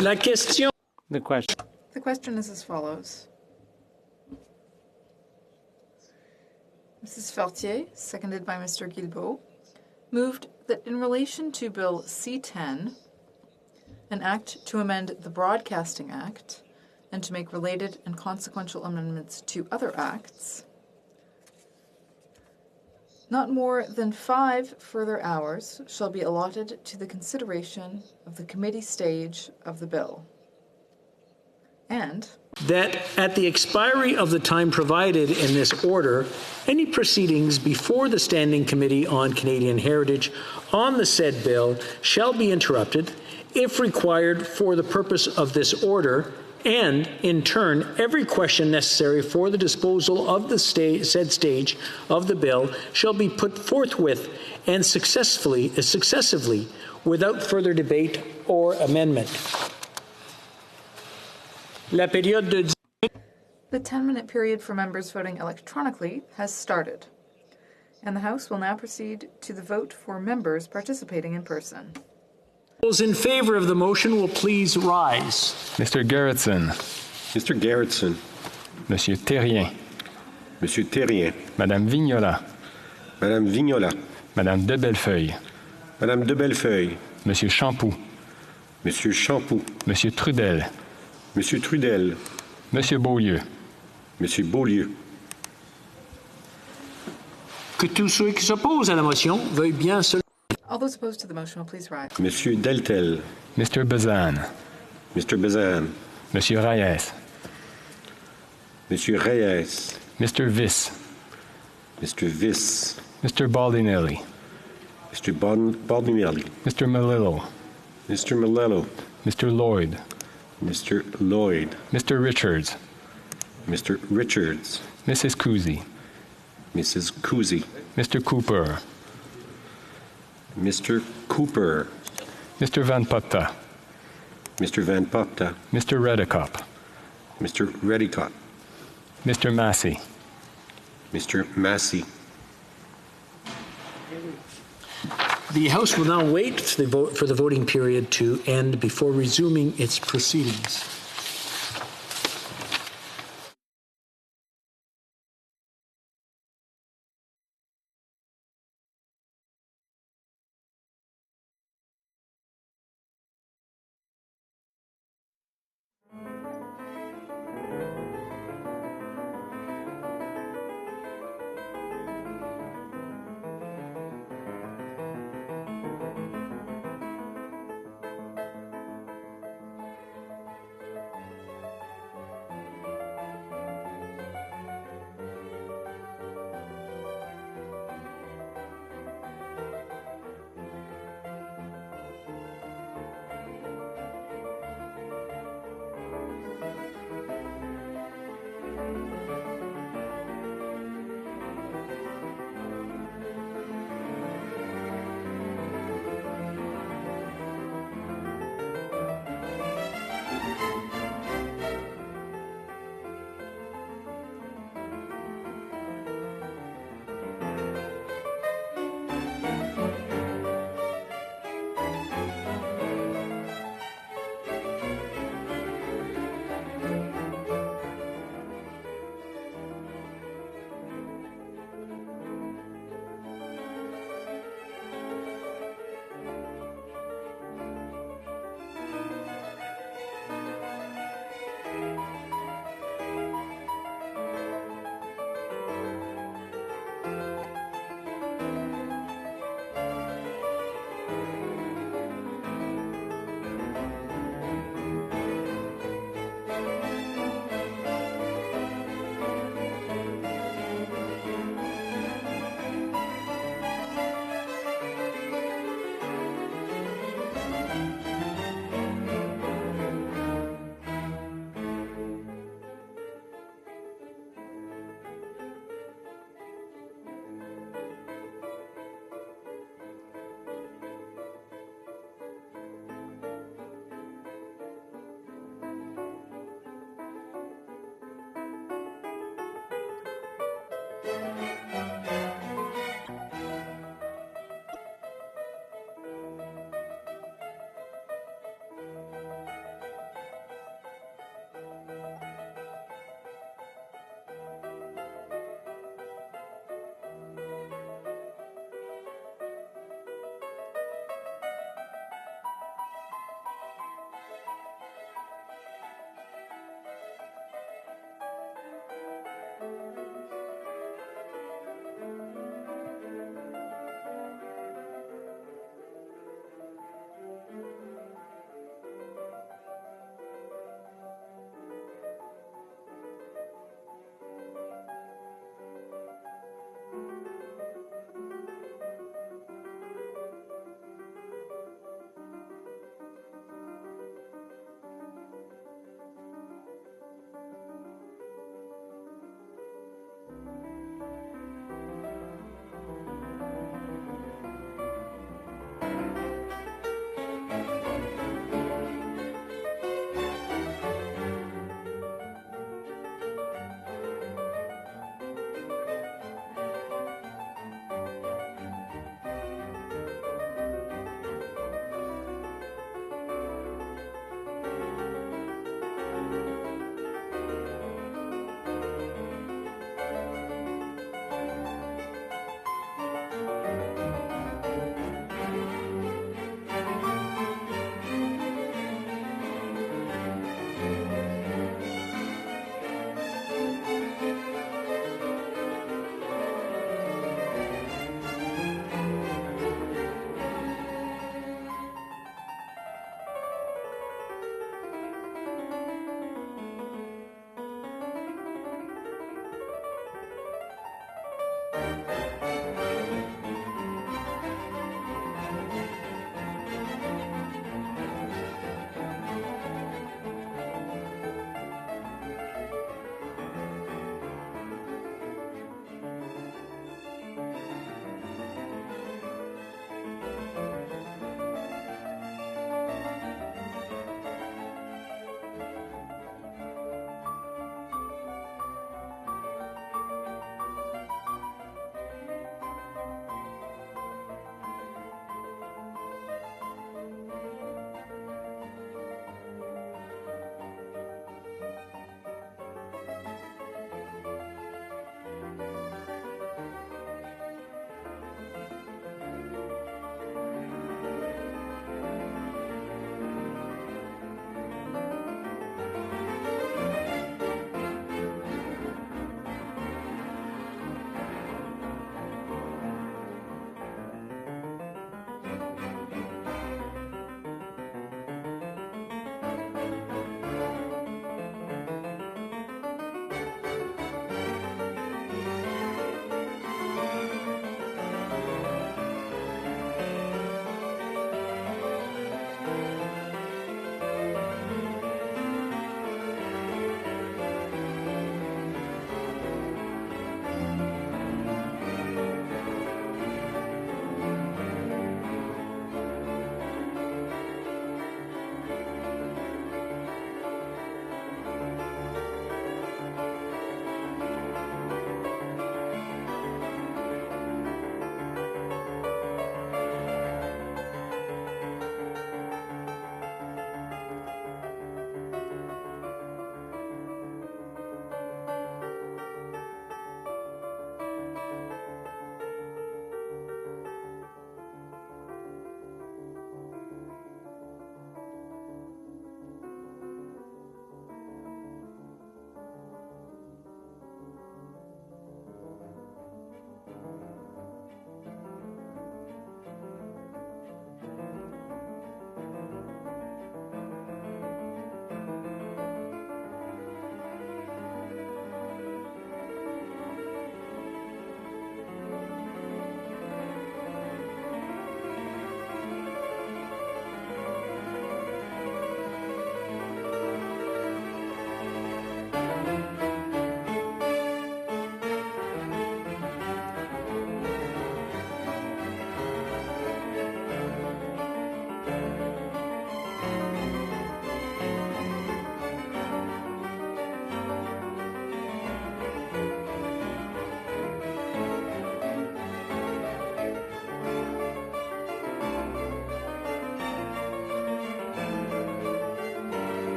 La question. The question. The question is as follows. Mrs. Fortier, seconded by Mr. Guilbeault, moved that in relation to Bill C-10, an act to amend the Broadcasting Act and to make related and consequential amendments to other acts, not more than 5 further hours shall be allotted to the consideration of the committee stage of the bill. And that at the expiry of the time provided in this order, any proceedings before the Standing Committee on Canadian Heritage on the said bill shall be interrupted if required for the purpose of this order, and, in turn, every question necessary for the disposal of the said stage of the bill shall be put forthwith and successively without further debate or amendment. La période de... The 10-minute period for members voting electronically has started, and the House will now proceed to the vote for members participating in person. Those in favor of the motion will please rise. Mr. Gerritsen. Mr. Gerritsen. Monsieur Terrien. Monsieur Terrien. Madame Vignola. Madame Vignola. Madame de Bellefeuille. Madame de Bellefeuille. Monsieur Champoux. Monsieur Champoux. Monsieur Trudel. Monsieur Trudel. Monsieur Beaulieu. Monsieur Beaulieu. Que tous ceux qui s'opposent à la motion veuillent bien se... All those opposed to the motion will please rise. Monsieur Deltel. Mr. Bazan. Mr. Bazan. Monsieur Reyes. Monsieur Reyes. Mr. Viss. Mr. Viss. Mr. Baldinelli. Mr. Baldinelli. Mr. Melillo. Mr. Melillo. Mr. Lloyd. Mr. Lloyd. Mr. Richards. Mr. Richards. Mrs. Cousy. Mrs. Cousy. Mr. Cooper. Mr. Cooper. Mr. Van Putta. Mr. Van Putta. Mr. Redekop. Mr. Redekop. Mr. Massey. Mr. Massey. The House will now wait for the voting period to end before resuming its proceedings.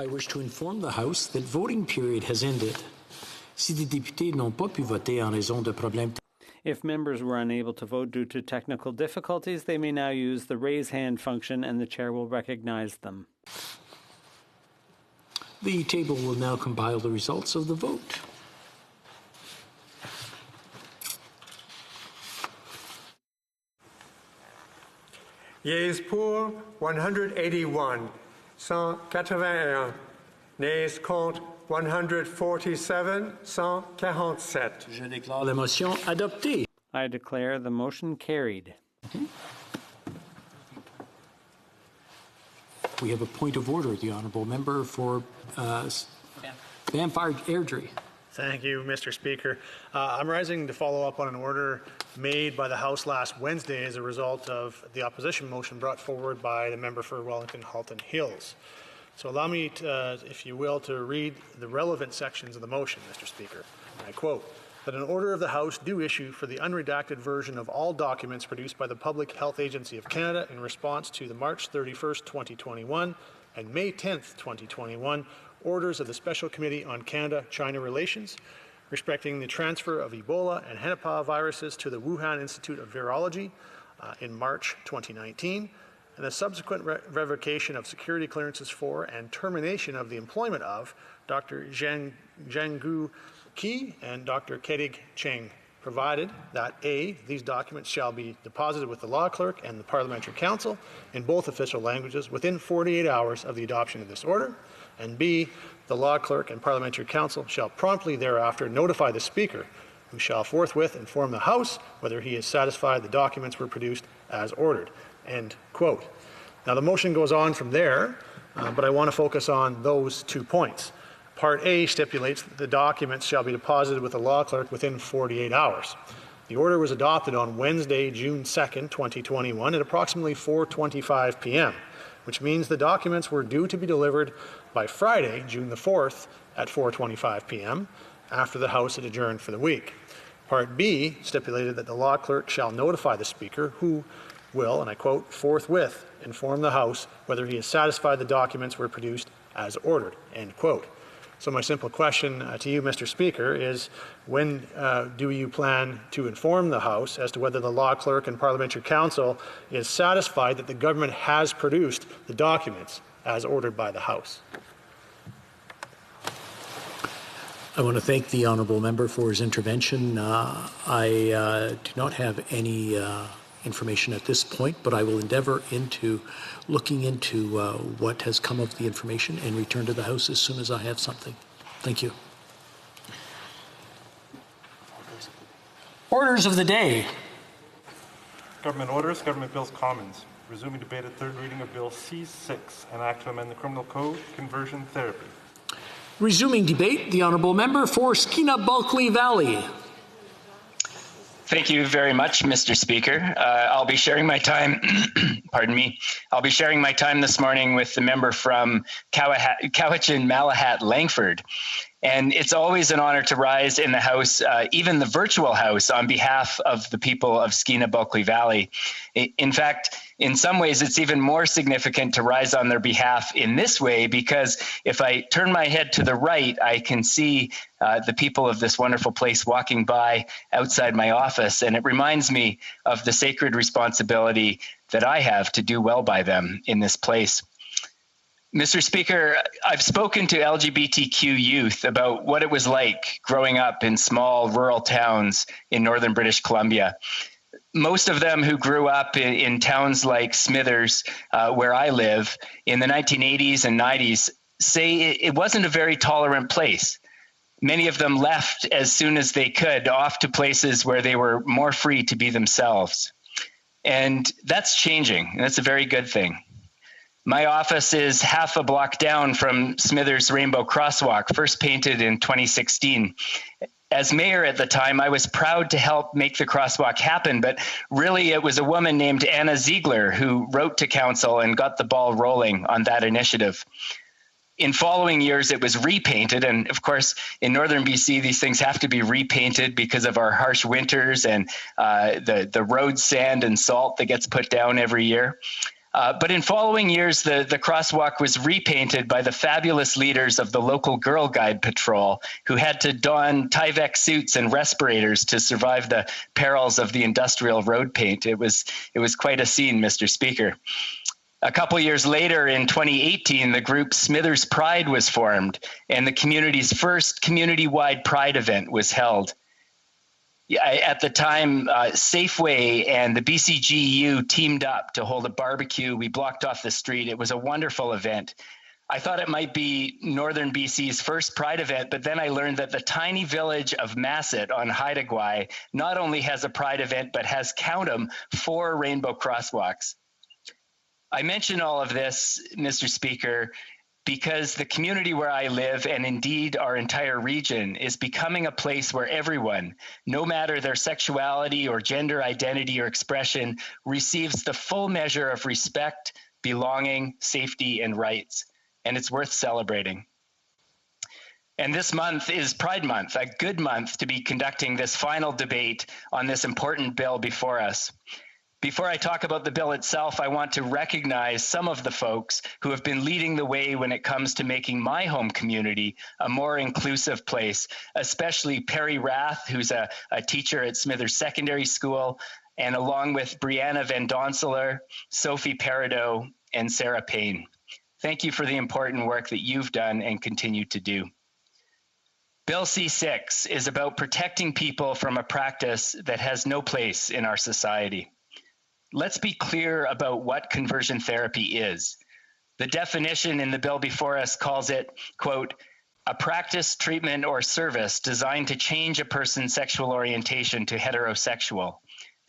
I wish to inform the House that voting period has ended. Si des députés n'ont pas pu voter en raison de problèmes. If members were unable to vote due to technical difficulties, they may now use the raise hand function and the chair will recognize them. The table will now compile the results of the vote. Yeas pour 181, 181. Nays contre 147, 147. Je déclare la motion adoptée. I declare the motion carried. We have a point of order. The honourable member for Vampire Airdrie. Thank you, Mr. Speaker. I'm rising to follow up on an order made by the House last Wednesday as a result of the opposition motion brought forward by the member for Wellington-Halton Hills. So allow me, to, if you will, to read the relevant sections of the motion, Mr. Speaker. I quote, that an order of the House do issue for the unredacted version of all documents produced by the Public Health Agency of Canada in response to the March 31st, 2021 and May 10th, 2021 orders of the Special Committee on Canada-China Relations respecting the transfer of Ebola and Henipah viruses to the Wuhan Institute of Virology in March 2019, and the subsequent revocation of security clearances for and termination of the employment of Dr. Zhenggu Qi and Dr. Kedig Cheng, provided that A, these documents shall be deposited with the law clerk and the Parliamentary Council in both official languages within 48 hours of the adoption of this order, and B, the law clerk and Parliamentary Council shall promptly thereafter notify the Speaker, who shall forthwith inform the House whether he is satisfied the documents were produced as ordered. End quote. Now the motion goes on from there, but I want to focus on those 2 points. Part A stipulates that the documents shall be deposited with the law clerk within 48 hours. The order was adopted on Wednesday, June 2nd, 2021 at approximately 4:25 p.m., which means the documents were due to be delivered by Friday, June the 4th at 4:25 p.m., after the House had adjourned for the week. Part B stipulated that the law clerk shall notify the Speaker, who will, and I quote, forthwith inform the House whether he is satisfied the documents were produced as ordered, end quote. So my simple question to you, Mr. Speaker, is when do you plan to inform the House as to whether the law clerk and Parliamentary Council is satisfied that the government has produced the documents as ordered by the House? I want to thank the honourable member for his intervention. I do not have any information at this point, but I will endeavour into looking into what has come of the information and return to the House as soon as I have something. Thank you. Orders of the day. Government orders, government bills, commons. Resuming debate at third reading of Bill C6, an act to amend the Criminal Code, conversion therapy. Resuming debate, the honourable member for Skeena-Bulkley Valley. Thank you very much, Mr. Speaker. I'll be sharing my time, pardon me, I'll be sharing my time this morning with the member from Cowichan-Malahat-Langford. And it's always an honor to rise in the House, even the virtual House, on behalf of the people of Skeena-Bulkley Valley. In fact, in some ways, it's even more significant to rise on their behalf in this way, because if I turn my head to the right, I can see the people of this wonderful place walking by outside my office. And it reminds me of the sacred responsibility that I have to do well by them in this place. Mr. Speaker, I've spoken to LGBTQ youth about what it was like growing up in small rural towns in northern British Columbia. Most of them who grew up in towns like Smithers, where I live, in the 1980s and 90s, say it wasn't a very tolerant place. Many of them left as soon as they could, off to places where they were more free to be themselves. And that's changing, and that's a very good thing. My office is half a block down from Smithers Rainbow Crosswalk, first painted in 2016. As mayor at the time, I was proud to help make the crosswalk happen, but really it was a woman named Anna Ziegler who wrote to council and got the ball rolling on that initiative. In following years, it was repainted, and of course, in northern BC, these things have to be repainted because of our harsh winters and the road sand and salt that gets put down every year. But in following years, the crosswalk was repainted by the fabulous leaders of the local Girl Guide Patrol, who had to don Tyvek suits and respirators to survive the perils of the industrial road paint. It was quite a scene, Mr. Speaker. A couple years later, in 2018, the group Smithers Pride was formed, and the community's first community-wide Pride event was held. At the time, Safeway and the BCGEU teamed up to hold a barbecue. We blocked off the street. It was a wonderful event. I thought it might be Northern BC's first Pride event, but then I learned that the tiny village of Masset on Haida Gwaii not only has a Pride event, but has, count 'em, 4 rainbow crosswalks. I mention all of this, Mr. Speaker, because the community where I live, and indeed our entire region, is becoming a place where everyone, no matter their sexuality or gender identity or expression, receives the full measure of respect, belonging, safety, and rights. And it's worth celebrating. And this month is Pride Month, a good month to be conducting this final debate on this important bill before us. Before I talk about the bill itself, I want to recognize some of the folks who have been leading the way when it comes to making my home community a more inclusive place, especially Perry Rath, who's a teacher at Smithers Secondary School, and along with Brianna Van Donseler, Sophie Peridot, and Sarah Payne. Thank you for the important work that you've done and continue to do. Bill C-6 is about protecting people from a practice that has no place in our society. Let's be clear about what conversion therapy is. The definition in the bill before us calls it, quote, a practice, treatment, or service designed to change a person's sexual orientation to heterosexual,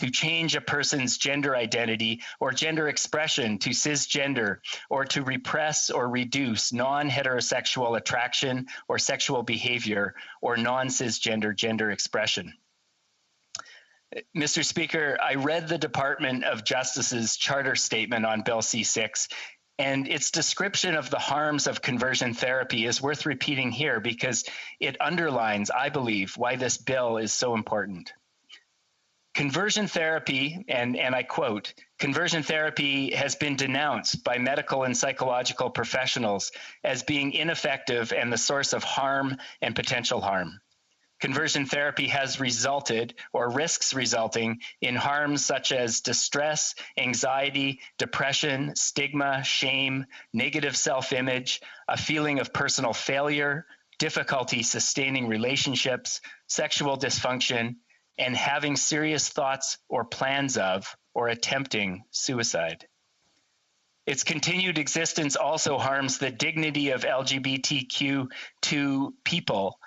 to change a person's gender identity or gender expression to cisgender, or to repress or reduce non-heterosexual attraction or sexual behavior or non-cisgender gender expression. Mr. Speaker, I read the Department of Justice's charter statement on Bill C-6, and its description of the harms of conversion therapy is worth repeating here because it underlines, I believe, why this bill is so important. Conversion therapy, and I quote, conversion therapy has been denounced by medical and psychological professionals as being ineffective and the source of harm and potential harm. Conversion therapy has resulted or risks resulting in harms such as distress, anxiety, depression, stigma, shame, negative self-image, a feeling of personal failure, difficulty sustaining relationships, sexual dysfunction, and having serious thoughts or plans of or attempting suicide. Its continued existence also harms the dignity of LGBTQ2 people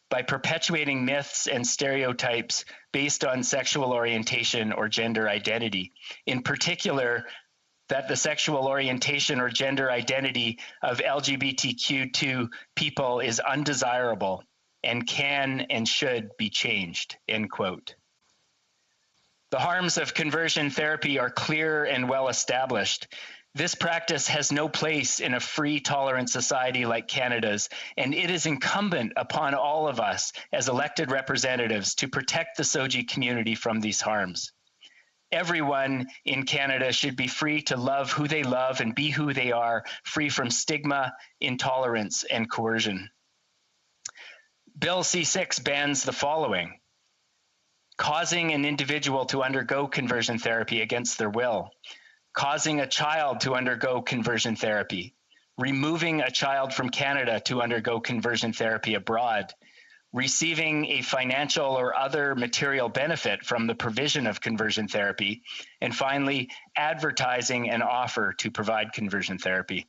by perpetuating myths and stereotypes based on sexual orientation or gender identity. In particular, that the sexual orientation or gender identity of LGBTQ2 people is undesirable and can and should be changed, end quote. The harms of conversion therapy are clear and well established. This practice has no place in a free, tolerant society like Canada's, and it is incumbent upon all of us as elected representatives to protect the SOGI community from these harms. Everyone in Canada should be free to love who they love and be who they are, free from stigma, intolerance, and coercion. Bill C-6 bans the following: causing an individual to undergo conversion therapy against their will, causing a child to undergo conversion therapy, removing a child from Canada to undergo conversion therapy abroad, receiving a financial or other material benefit from the provision of conversion therapy, and finally, advertising an offer to provide conversion therapy.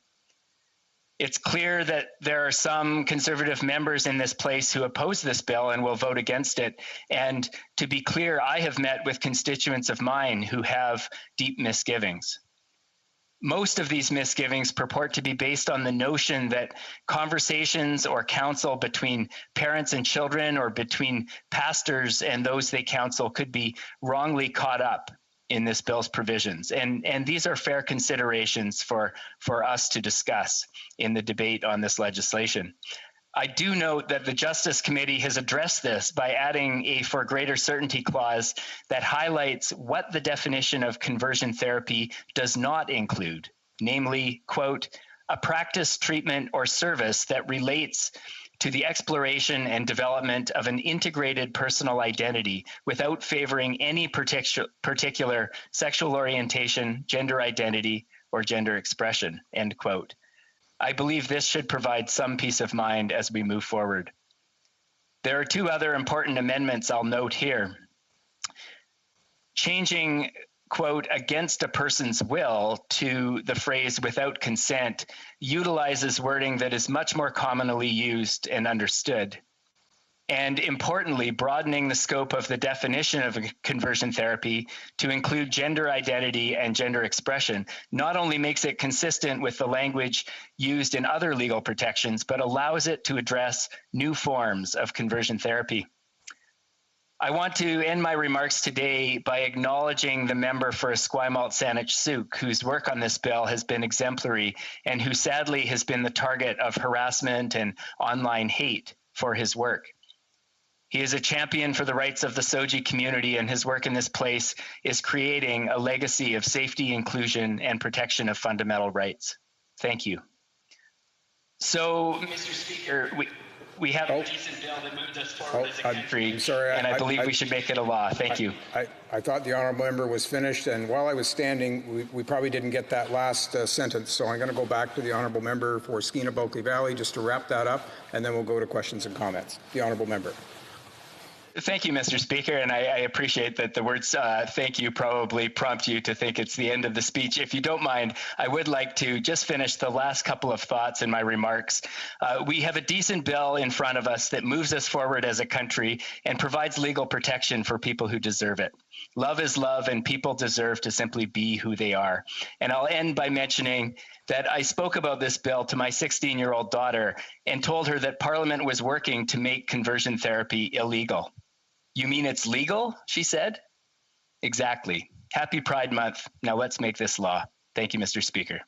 It's clear that there are some Conservative members in this place who oppose this bill and will vote against it. And to be clear, I have met with constituents of mine who have deep misgivings. Most of these misgivings purport to be based on the notion that conversations or counsel between parents and children or between pastors and those they counsel could be wrongly caught up in this bill's provisions. And these are fair considerations for us to discuss in the debate on this legislation. I do note that the Justice Committee has addressed this by adding a for greater certainty clause that highlights what the definition of conversion therapy does not include, namely, quote, a practice, treatment, or service that relates to the exploration and development of an integrated personal identity without favoring any particular sexual orientation, gender identity, or gender expression, end quote. I believe this should provide some peace of mind as we move forward. There are two other important amendments I'll note here. Changing, quote, against a person's will to the phrase without consent utilizes wording that is much more commonly used and understood. And importantly, broadening the scope of the definition of conversion therapy to include gender identity and gender expression not only makes it consistent with the language used in other legal protections, but allows it to address new forms of conversion therapy. I want to end my remarks today by acknowledging the member for Esquimalt-Saanich-Sooke, whose work on this bill has been exemplary and who sadly has been the target of harassment and online hate for his work. He is a champion for the rights of the Soji community, and his work in this place is creating a legacy of safety, inclusion, and protection of fundamental rights. Thank you. So, Mr. Speaker, we have a decent bill that moves us forward as a country, and I believe we should make it a law. Thank you. I thought the honourable member was finished, and while I was standing, we probably didn't get that last sentence, so I'm going to go back to the honourable member for Skeena-Bulkley Valley just to wrap that up, and then we'll go to questions and comments. The honourable member. Thank you, Mr. Speaker, and I appreciate that the words thank you probably prompt you to think it's the end of the speech. If you don't mind, I would like to just finish the last couple of thoughts in my remarks. We have a decent bill in front of us that moves us forward as a country and provides legal protection for people who deserve it. Love is love, and people deserve to simply be who they are. And I'll end by mentioning that I spoke about this bill to my 16-year-old daughter and told her that Parliament was working to make conversion therapy illegal. You mean it's legal? She said. Exactly. Happy Pride Month. Now let's make this law. Thank you, Mr. Speaker.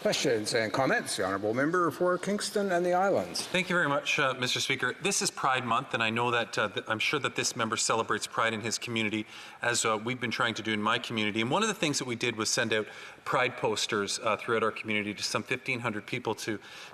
Questions and comments? The honourable member for Kingston and the Islands. Thank you very much, Mr. Speaker. This is Pride Month, and I know that I'm sure that this member celebrates pride in his community, as we've been trying to do in my community. And one of the things that we did was send out pride posters throughout our community to some 1,500 people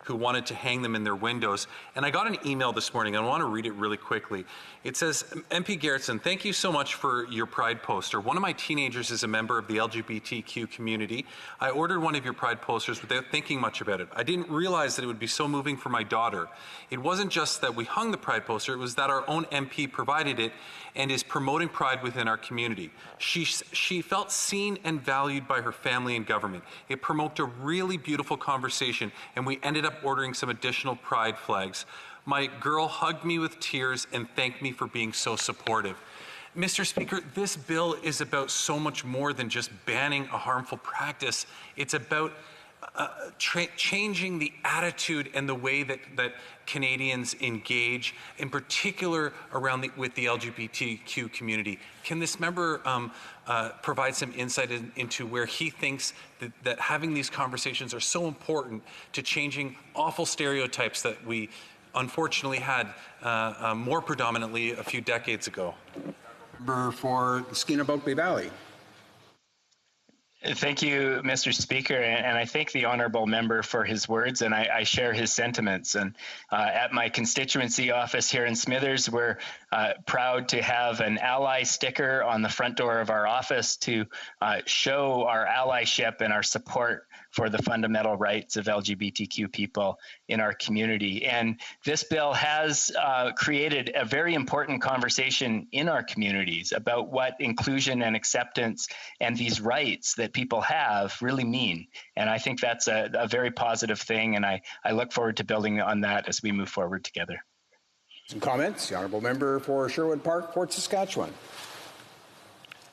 who wanted to hang them in their windows. And I got an email this morning. I want to read it really quickly. It says, MP Garretson, thank you so much for your pride poster. One of my teenagers is a member of the LGBTQ community. I ordered one of your pride posters without thinking much about it. I didn't realize that it would be so moving for my daughter. It wasn't just that we hung the pride poster, it was that our own MP provided it and is promoting pride within our community. She felt seen and valued by her family and government. It promoted a really beautiful conversation, and we ended up ordering some additional pride flags. My girl hugged me with tears and thanked me for being so supportive. Mr. Speaker, this bill is about so much more than just banning a harmful practice. It's about changing the attitude and the way that Canadians engage, in particular with the LGBTQ community. Can this member provide some insight into where he thinks that having these conversations are so important to changing awful stereotypes that we unfortunately had more predominantly a few decades ago? Member for Skeena-Bulkley Valley. Thank you, Mr. Speaker, and I thank the honourable member for his words, and I share his sentiments. And at my constituency office here in Smithers, we're proud to have an ally sticker on the front door of our office to show our allyship and our support for the fundamental rights of LGBTQ people in our community. And this bill has created a very important conversation in our communities about what inclusion and acceptance and these rights that people have really mean. And I think that's a very positive thing, and I look forward to building on that as we move forward together. Some comments? The honourable member for Sherwood Park, Fort Saskatchewan.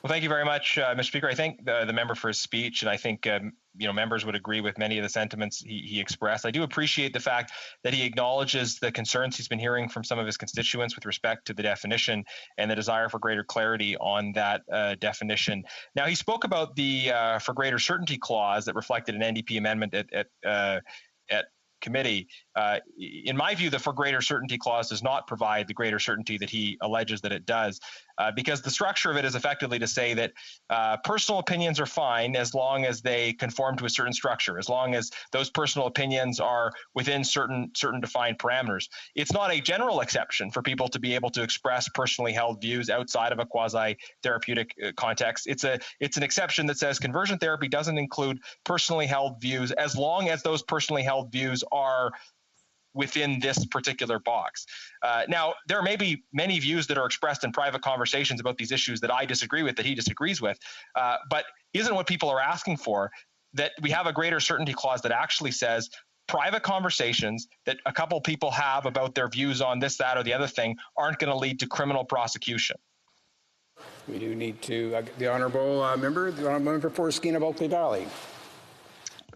Well, thank you very much, Mr. Speaker. I thank the member for his speech, and I think members would agree with many of the sentiments he expressed. I do appreciate the fact that he acknowledges the concerns he's been hearing from some of his constituents with respect to the definition and the desire for greater clarity on that definition. Now, he spoke about the for greater certainty clause that reflected an NDP amendment at committee. In my view, the for greater certainty clause does not provide the greater certainty that he alleges that it does, because the structure of it is effectively to say that personal opinions are fine as long as they conform to a certain structure, as long as those personal opinions are within certain defined parameters. It's not a general exception for people to be able to express personally held views outside of a quasi-therapeutic context. It's an exception that says conversion therapy doesn't include personally held views as long as those personally held views are within this particular box. Now, there may be many views that are expressed in private conversations about these issues that I disagree with, that he disagrees with, but isn't what people are asking for that we have a greater certainty clause that actually says private conversations that a couple people have about their views on this, that, or the other thing aren't going to lead to criminal prosecution. We do need to, the honourable member for Skeena Bulkley Valley.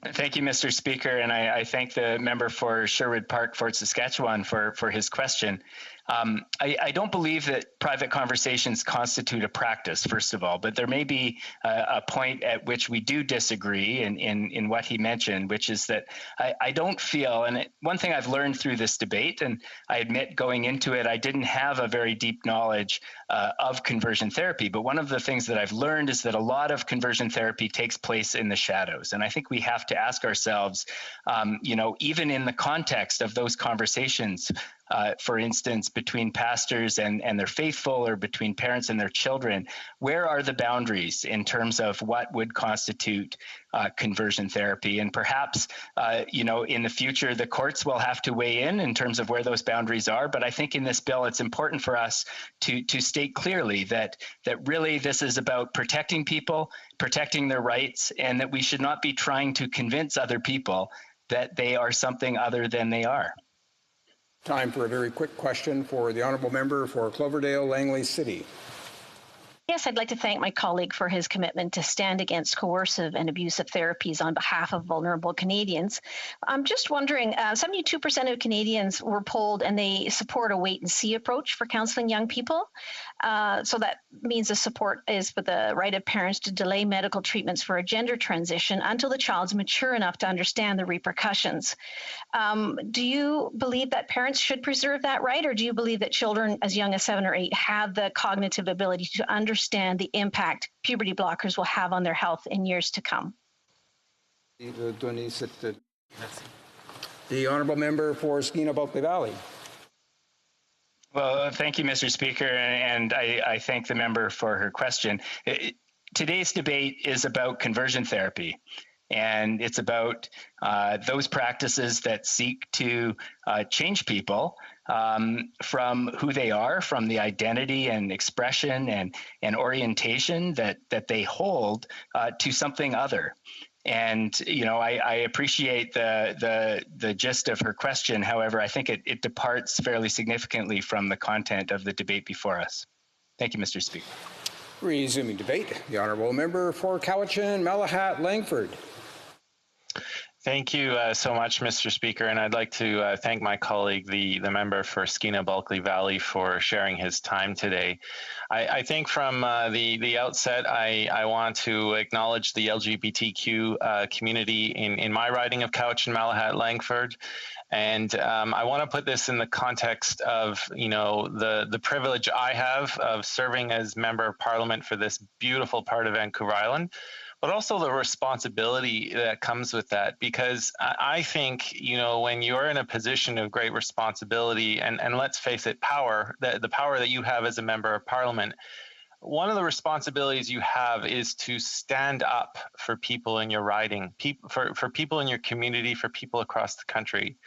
Thank you, Mr. Speaker, and I thank the member for Sherwood Park, Fort Saskatchewan, for his question. I don't believe that private conversations constitute a practice, first of all, but there may be a point at which we do disagree in what he mentioned, which is that I don't feel, and one thing I've learned through this debate, and I admit going into it, I didn't have a very deep knowledge of conversion therapy, but one of the things that I've learned is that a lot of conversion therapy takes place in the shadows. And I think we have to ask ourselves, even in the context of those conversations, for instance, between pastors and their faithful, or between parents and their children, where are the boundaries in terms of what would constitute conversion therapy? And perhaps, in the future, the courts will have to weigh in terms of where those boundaries are. But I think in this bill, it's important for us to state clearly that really this is about protecting people, protecting their rights, and that we should not be trying to convince other people that they are something other than they are. Time for a very quick question for the honourable member for Cloverdale, Langley City. Yes, I'd like to thank my colleague for his commitment to stand against coercive and abusive therapies on behalf of vulnerable Canadians. I'm just wondering, 72% of Canadians were polled and they support a wait-and-see approach for counselling young people. So that means the support is for the right of parents to delay medical treatments for a gender transition until the child's mature enough to understand the repercussions. Do you believe that parents should preserve that right, or do you believe that children as young as 7 or 8 have the cognitive ability to understand the impact puberty blockers will have on their health in years to come? The honourable member for Skeena Bulkley Valley. Well, thank you, Mr. Speaker, and I thank the member for her question. Today's debate is about conversion therapy, and it's about those practices that seek to change people from who they are, from the identity and expression and orientation that they hold to something other. And I appreciate the gist of her question. However, I think it departs fairly significantly from the content of the debate before us. Thank you, Mr. Speaker. Resuming debate, the honourable member for Cowichan, Malahat, Langford. Thank you so much, Mr. Speaker, and I'd like to thank my colleague, the member for Skeena Bulkley Valley, for sharing his time today. I think from the outset, I want to acknowledge the LGBTQ community in my riding of Cowichan, Malahat, Langford. And I want to put this in the context of, the privilege I have of serving as Member of Parliament for this beautiful part of Vancouver Island, but also the responsibility that comes with that. Because I think, when you're in a position of great responsibility, and let's face it, power, the power that you have as a Member of Parliament, one of the responsibilities you have is to stand up for people in your riding, for people in your community, for people across the country.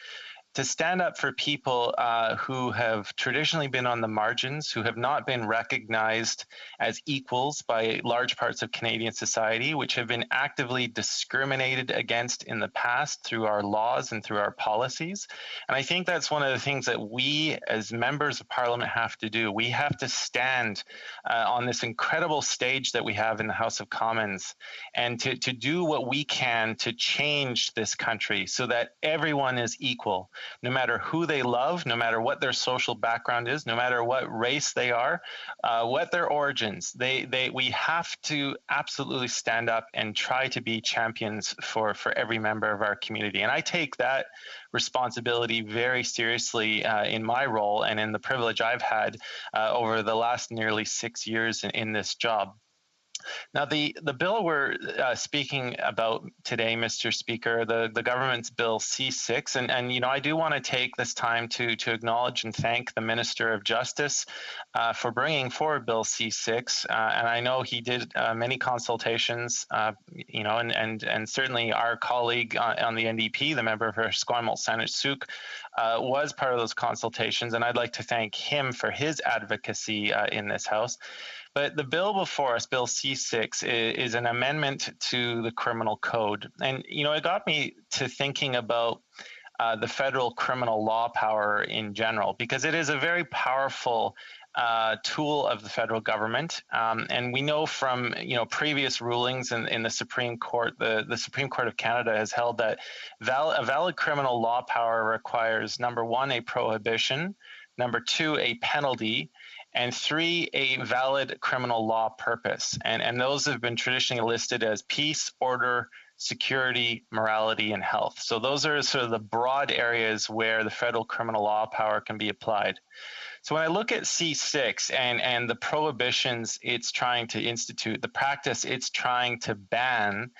To stand up for people who have traditionally been on the margins, who have not been recognized as equals by large parts of Canadian society, which have been actively discriminated against in the past through our laws and through our policies. And I think that's one of the things that we as members of Parliament have to do. We have to stand on this incredible stage that we have in the House of Commons and to do what we can to change this country so that everyone is equal. no matter who they love, no matter what their social background is, no matter what race they are, what their origins. We have to absolutely stand up and try to be champions for every member of our community. And I take that responsibility very seriously in my role and in the privilege I've had over the last nearly 6 years in this job. Now, the bill we're speaking about today, Mr. Speaker, the government's Bill C6, and you know, I do want to take this time to acknowledge and thank the Minister of Justice for bringing forward Bill C6, and I know he did many consultations, you know, and certainly our colleague on the NDP, the member for Esquimalt Saanich Sooke, was part of those consultations, and I'd like to thank him for his advocacy in this House. But the bill before us, Bill C6, is an amendment to the criminal code. And, you know, it got me to thinking about the federal criminal law power in general, because it is a very powerful tool of the federal government. And we know from, you know, previous rulings in the Supreme Court, the Supreme Court of Canada has held that a valid criminal law power requires, number one, a prohibition, number two, a penalty, and three, a valid criminal law purpose. And those have been traditionally listed as peace, order, security, morality, and health. So those are sort of the broad areas where the federal criminal law power can be applied. So when I look at C6 and the prohibitions it's trying to institute, the practice it's trying to ban,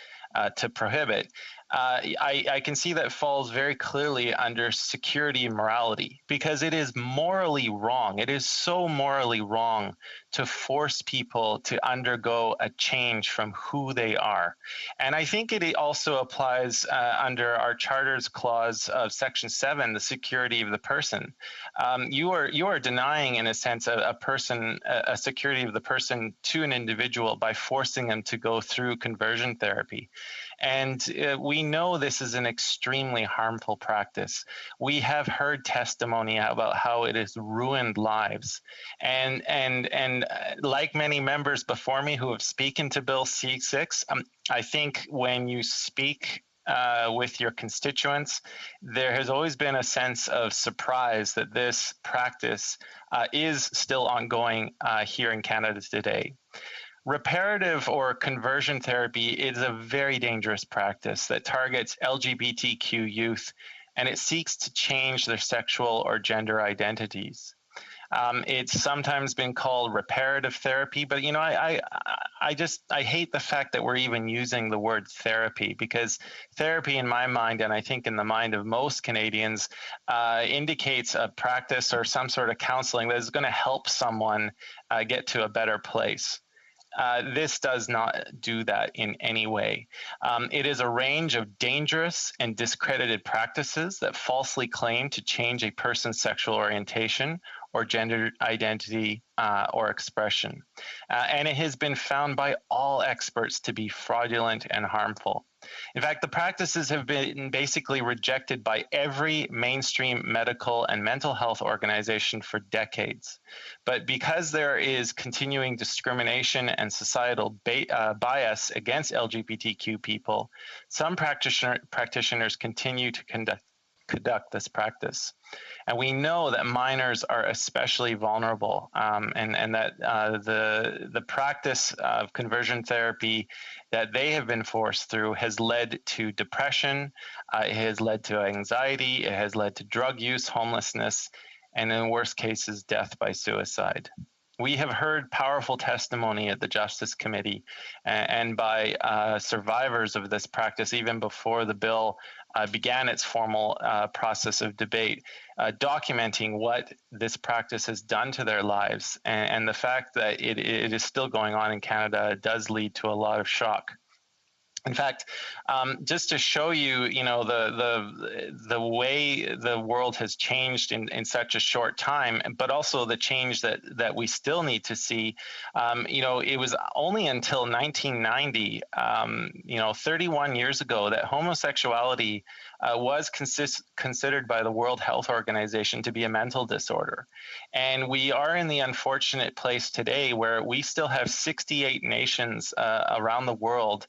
to prohibit, I can see that falls very clearly under security and morality, because it is morally wrong. It is so morally wrong to force people to undergo a change from who they are. And I think it also applies under our Charter's clause of Section 7, the security of the person. You are denying, in a sense, a security of the person to an individual by forcing them to go through conversion therapy. And we know this is an extremely harmful practice. We have heard testimony about how it has ruined lives. And like many members before me who have spoken to Bill C6, I think when you speak with your constituents, there has always been a sense of surprise that this practice is still ongoing here in Canada today. Reparative or conversion therapy is a very dangerous practice that targets LGBTQ youth, and it seeks to change their sexual or gender identities. It's sometimes been called reparative therapy, but you know, I hate the fact that we're even using the word therapy, because therapy in my mind, and I think in the mind of most Canadians, indicates a practice or some sort of counseling that is going to help someone get to a better place. This does not do that in any way. It is a range of dangerous and discredited practices that falsely claim to change a person's sexual orientation or gender identity or expression. And it has been found by all experts to be fraudulent and harmful. In fact, the practices have been basically rejected by every mainstream medical and mental health organization for decades. But because there is continuing discrimination and societal bias against LGBTQ people, some practitioners continue to conduct this practice. And we know that minors are especially vulnerable, and that the practice of conversion therapy that they have been forced through has led to depression, it has led to anxiety, it has led to drug use, homelessness, and in worst cases, death by suicide. We have heard powerful testimony at the Justice Committee and by survivors of this practice even before the bill began its formal process of debate, documenting what this practice has done to their lives. And the fact that it is still going on in Canada does lead to a lot of shock. In fact, just to show you, you know, the way the world has changed in such a short time, but also the change that we still need to see. You know, it was only until 1990, you know, 31 years ago, that homosexuality was considered by the World Health Organization to be a mental disorder. And we are in the unfortunate place today where we still have 68 nations around the world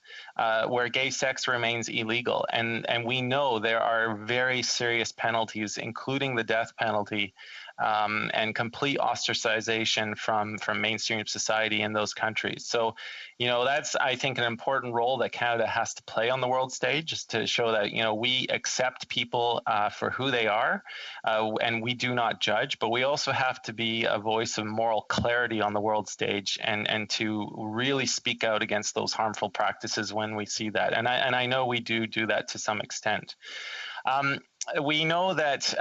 where gay sex remains illegal. And we know there are very serious penalties, including the death penalty, and complete ostracization from mainstream society in those countries. So, that's, I think, an important role that Canada has to play on the world stage, is to show that, we accept people for who they are, and we do not judge, but we also have to be a voice of moral clarity on the world stage and to really speak out against those harmful practices when we see that. And I know we do that to some extent. We know that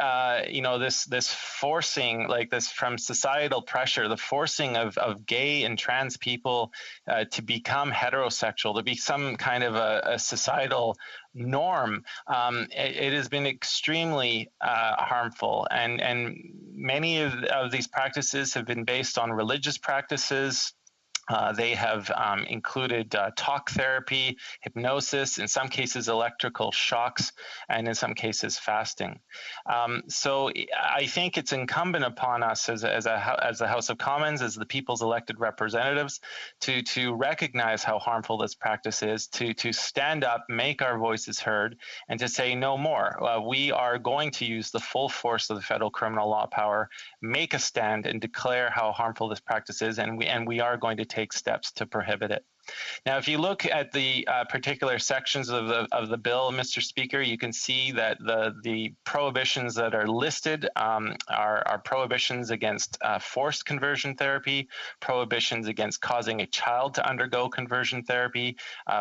this forcing, like this from societal pressure, the forcing of gay and trans people to become heterosexual, to be some kind of a societal norm, it has been extremely harmful, and many of these practices have been based on religious practices. They have included talk therapy, hypnosis, in some cases electrical shocks, and in some cases fasting. So I think it's incumbent upon us as the House of Commons, as the people's elected representatives, to recognize how harmful this practice is, to stand up, make our voices heard, and to say no more. We are going to use the full force of the federal criminal law power, make a stand, and declare how harmful this practice is, and we are going to take steps to prohibit it. Now, if you look at the particular sections of the bill, Mr. Speaker, you can see that the prohibitions that are listed are prohibitions against forced conversion therapy, prohibitions against causing a child to undergo conversion therapy,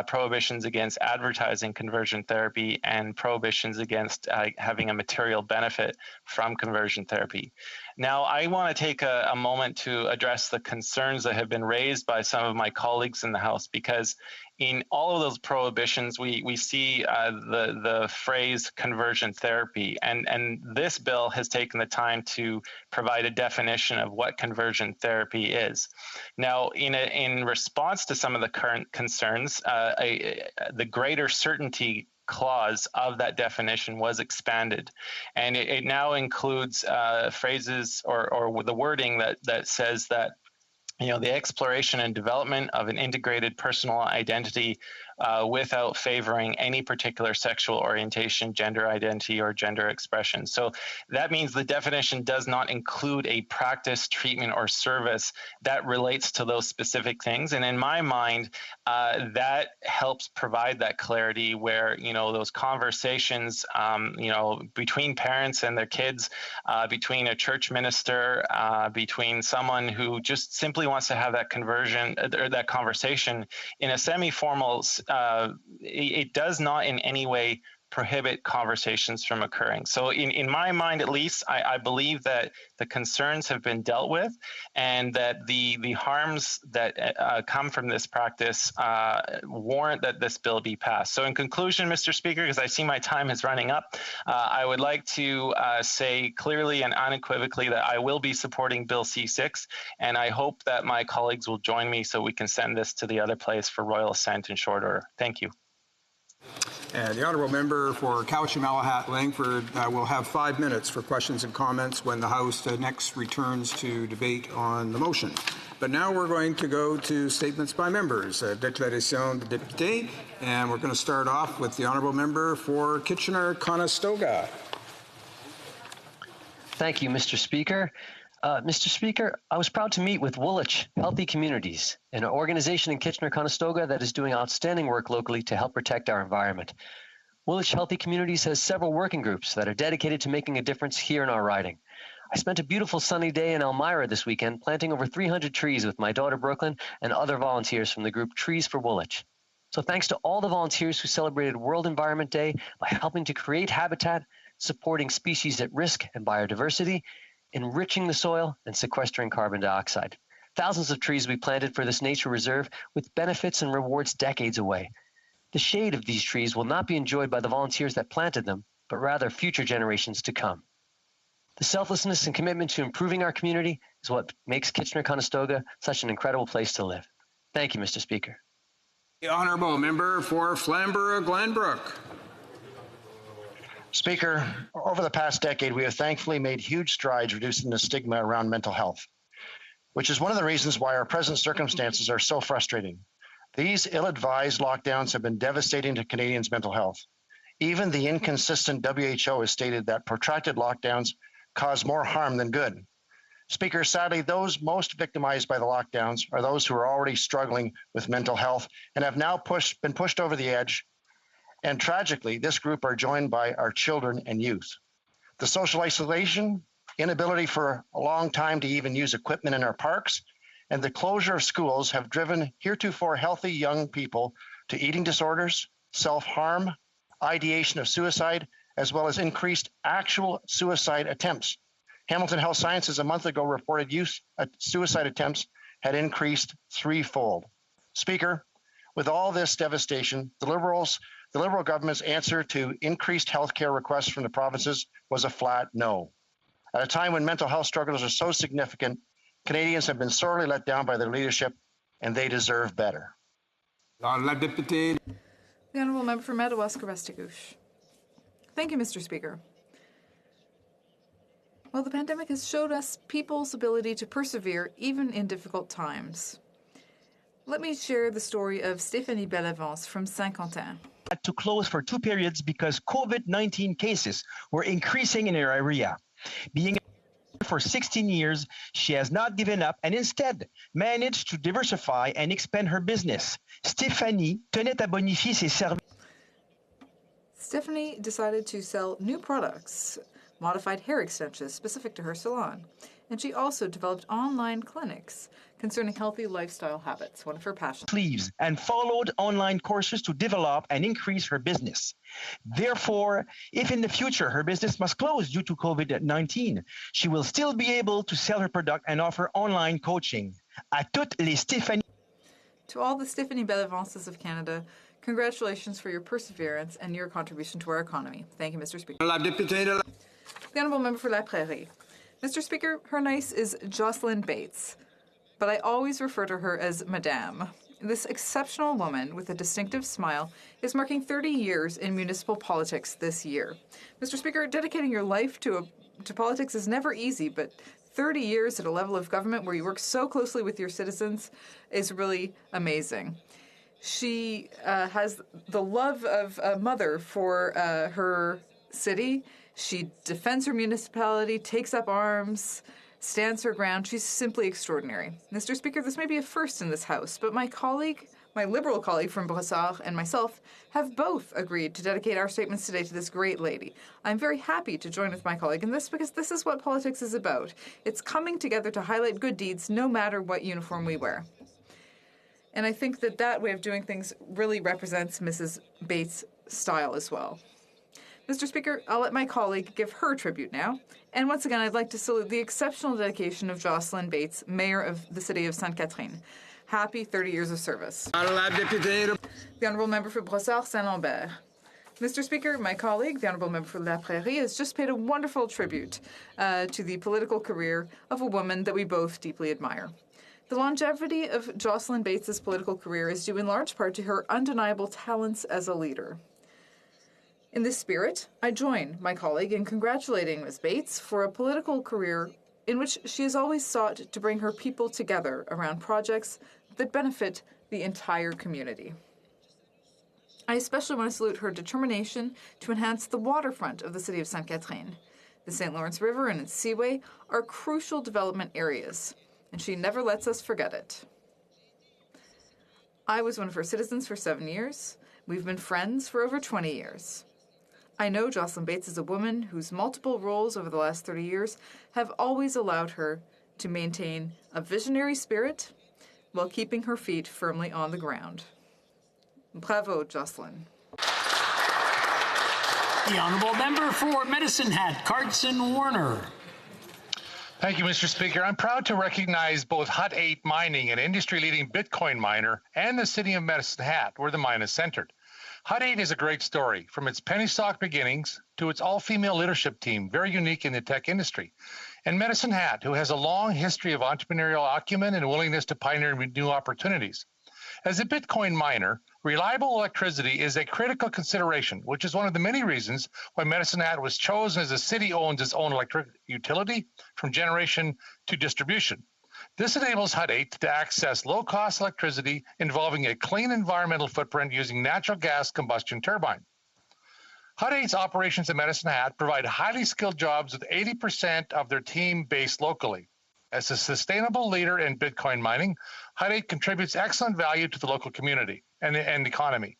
prohibitions against advertising conversion therapy, and prohibitions against having a material benefit from conversion therapy. Now, I want to take a moment to address the concerns that have been raised by some of my colleagues in the House, because in all of those prohibitions, we see the phrase conversion therapy, and this bill has taken the time to provide a definition of what conversion therapy is. Now, in response to some of the current concerns, the greater certainty clause of that definition was expanded, and it now includes phrases or the wording that says that the exploration and development of an integrated personal identity without favoring any particular sexual orientation, gender identity, or gender expression. So that means the definition does not include a practice, treatment, or service that relates to those specific things. And in my mind, that helps provide that clarity where, those conversations, between parents and their kids, between a church minister, between someone who just simply wants to have that conversion or that conversation in a semi-formal it does not in any way prohibit conversations from occurring. So in my mind, at least, I believe that the concerns have been dealt with, and that the harms that come from this practice warrant that this bill be passed. So in conclusion, Mr. Speaker, because I see my time is running up, I would like to say clearly and unequivocally that I will be supporting Bill C6, and I hope that my colleagues will join me so we can send this to the other place for royal assent in short order. Thank you. And the honourable member for Cowichan Langford will have 5 minutes for questions and comments when the House next returns to debate on the motion. But now we're going to go to statements by members, déclaration de député, and we're going to start off with the honourable member for Kitchener-Conestoga. Thank you, Mr. Speaker. Mr. Speaker, I was proud to meet with Woolwich Healthy Communities, an organization in Kitchener-Conestoga that is doing outstanding work locally to help protect our environment. Woolwich Healthy Communities has several working groups that are dedicated to making a difference here in our riding. I spent a beautiful sunny day in Elmira this weekend planting over 300 trees with my daughter Brooklyn and other volunteers from the group Trees for Woolwich. So thanks to all the volunteers who celebrated World Environment Day by helping to create habitat, supporting species at risk and biodiversity, enriching the soil, and sequestering carbon dioxide. Thousands of trees will be planted for this nature reserve with benefits and rewards decades away. The shade of these trees will not be enjoyed by the volunteers that planted them, but rather future generations to come. The selflessness and commitment to improving our community is what makes Kitchener-Conestoga such an incredible place to live. Thank you, Mr. Speaker. The honourable member for Flamborough-Glanbrook. Speaker, over the past decade, we have thankfully made huge strides reducing the stigma around mental health, which is one of the reasons why our present circumstances are so frustrating. These ill-advised lockdowns have been devastating to Canadians' mental health. Even the inconsistent WHO has stated that protracted lockdowns cause more harm than good. Speaker, sadly, those most victimized by the lockdowns are those who are already struggling with mental health and have now been pushed over the edge. And tragically, this group are joined by our children and youth. The social isolation, inability for a long time to even use equipment in our parks, and the closure of schools have driven heretofore healthy young people to eating disorders, self-harm, ideation of suicide, as well as increased actual suicide attempts. Hamilton Health Sciences a month ago reported youth suicide attempts had increased threefold. Speaker, with all this devastation, the Liberal government's answer to increased healthcare requests from the provinces was a flat no. At a time when mental health struggles are so significant, Canadians have been sorely let down by their leadership, and they deserve better. The Honourable Member for Madawaska-Restigouche. Thank you, Mr. Speaker. Well, the pandemic has showed us people's ability to persevere even in difficult times. Let me share the story of Stéphanie Bellavance from Saint-Quentin. Had to close for 2 periods because COVID-19 cases were increasing in her area. Being for 16 years, she has not given up and instead managed to diversify and expand her business. Stéphanie tenait à bonifier ses services. Stephanie decided to sell new products, modified hair extensions specific to her salon, and she also developed online clinics concerning healthy lifestyle habits, one of her passions. Sleeves and followed online courses to develop and increase her business. Therefore, if in the future her business must close due to COVID-19, she will still be able to sell her product and offer online coaching. À toutes les Stéphanie. To all the Stéphanie Bellavances of Canada, congratulations for your perseverance and your contribution to our economy. Thank you, Mr. Speaker. The Honourable Member for La Prairie. Mr. Speaker, her niece is Jocelyn Bates, but I always refer to her as Madame. This exceptional woman with a distinctive smile is marking 30 years in municipal politics this year. Mr. Speaker, dedicating your life to politics is never easy, but 30 years at a level of government where you work so closely with your citizens is really amazing. She has the love of a mother for her city. She defends her municipality, takes up arms, stands her ground. She's simply extraordinary. Mr. Speaker, this may be a first in this House, but my Liberal colleague from Brossard and myself have both agreed to dedicate our statements today to this great lady. I'm very happy to join with my colleague in this because this is what politics is about. It's coming together to highlight good deeds no matter what uniform we wear. And I think that way of doing things really represents Mrs. Bates' style as well. Mr. Speaker, I'll let my colleague give her tribute now. And once again, I'd like to salute the exceptional dedication of Jocelyn Bates, Mayor of the City of Sainte-Catherine. Happy 30 years of service. The Honourable Member for Brossard-Saint-Lambert. Mr. Speaker, my colleague, the Honourable Member for La Prairie, has just paid a wonderful tribute to the political career of a woman that we both deeply admire. The longevity of Jocelyn Bates' political career is due in large part to her undeniable talents as a leader. In this spirit, I join my colleague in congratulating Ms. Bates for a political career in which she has always sought to bring her people together around projects that benefit the entire community. I especially want to salute her determination to enhance the waterfront of the city of Sainte-Catherine. The St. Lawrence River and its seaway are crucial development areas, and she never lets us forget it. I was one of her citizens for 7 years. We've been friends for over 20 years. I know Jocelyn Bates is a woman whose multiple roles over the last 30 years have always allowed her to maintain a visionary spirit while keeping her feet firmly on the ground. Bravo, Jocelyn. The Honourable Member for Medicine Hat, Carson Warner. Thank you, Mr. Speaker. I'm proud to recognize both Hut 8 Mining, an industry-leading Bitcoin miner, and the City of Medicine Hat, where the mine is centered. Hut 8 is a great story, from its penny stock beginnings to its all-female leadership team, very unique in the tech industry. And Medicine Hat, who has a long history of entrepreneurial acumen and willingness to pioneer new opportunities. As a Bitcoin miner, reliable electricity is a critical consideration, which is one of the many reasons why Medicine Hat was chosen as a city owns its own electric utility from generation to distribution. This enables Hut 8 to access low-cost electricity involving a clean environmental footprint using natural gas combustion turbine. Hut 8's operations at Medicine Hat provide highly skilled jobs with 80% of their team based locally. As a sustainable leader in Bitcoin mining, Hut 8 contributes excellent value to the local community and economy.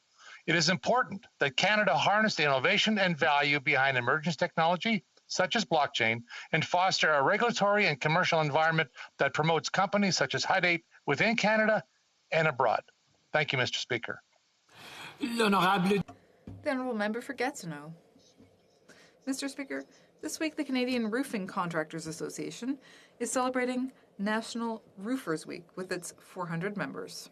It is important that Canada harness the innovation and value behind emerging technology, such as blockchain, and foster a regulatory and commercial environment that promotes companies such as Hut 8 within Canada and abroad. Thank you, Mr. Speaker. The Honourable Member for Gatineau. Mr. Speaker, this week the Canadian Roofing Contractors Association is celebrating National Roofers Week with its 400 members.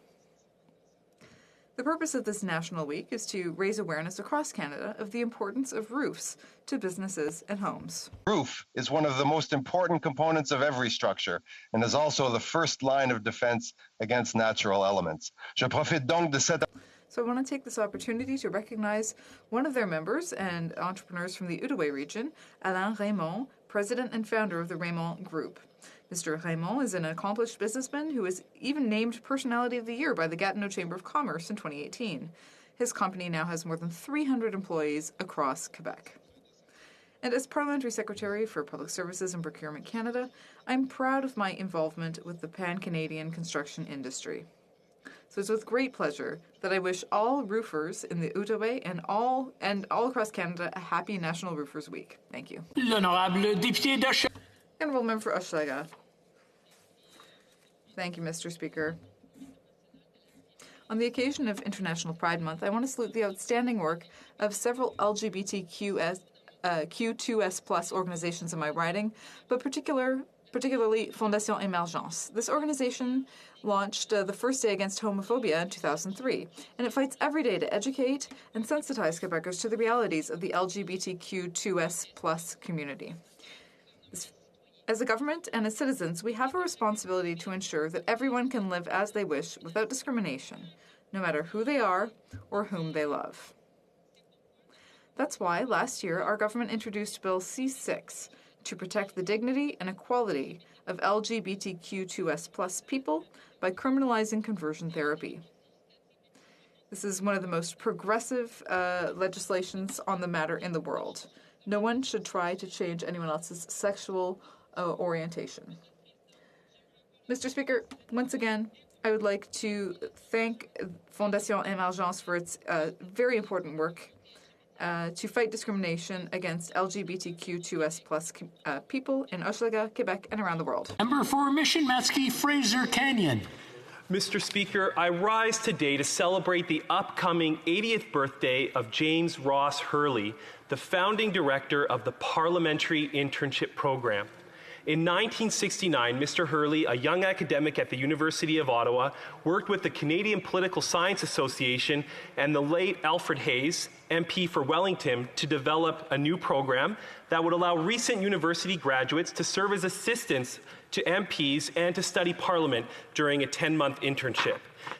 The purpose of this National Week is to raise awareness across Canada of the importance of roofs to businesses and homes. Roof is one of the most important components of every structure and is also the first line of defense against natural elements. Je profite donc de cette So I want to take this opportunity to recognize one of their members and entrepreneurs from the Outaouais region, Alain Raymond, president and founder of the Raymond Group. Mr. Raymond is an accomplished businessman who was even named Personality of the Year by the Gatineau Chamber of Commerce in 2018. His company now has more than 300 employees across Quebec. And as Parliamentary Secretary for Public Services and Procurement Canada, I'm proud of my involvement with the pan-Canadian construction industry. So it's with great pleasure that I wish all roofers in the Outaouais and all across Canada a happy National Roofers Week. Thank you. L'honorable député d'Hochelaga. Honourable Member for Hochelaga. Thank you, Mr. Speaker. On the occasion of International Pride Month, I want to salute the outstanding work of several LGBTQ2S+ organizations in my riding, but particularly Fondation Emergence. This organization launched the First Day Against Homophobia in 2003, and it fights every day to educate and sensitize Quebecers to the realities of the LGBTQ2S+ community. As a government and as citizens, we have a responsibility to ensure that everyone can live as they wish without discrimination, no matter who they are or whom they love. That's why last year our government introduced Bill C6 to protect the dignity and equality of LGBTQ2S+ people by criminalizing conversion therapy. This is one of the most progressive legislations on the matter in the world. No one should try to change anyone else's sexual orientation. Mr. Speaker, once again, I would like to thank Fondation Emergence for its very important work to fight discrimination against LGBTQ2S+ people in Hochelaga, Quebec, and around the world. Member for Mission Matsky Fraser Canyon. Mr. Speaker, I rise today to celebrate the upcoming 80th birthday of James Ross Hurley, the founding director of the Parliamentary Internship Program. In 1969, Mr. Hurley, a young academic at the University of Ottawa, worked with the Canadian Political Science Association and the late Alfred Hayes, MP for Wellington, to develop a new program that would allow recent university graduates to serve as assistants to MPs and to study Parliament during a 10-month internship.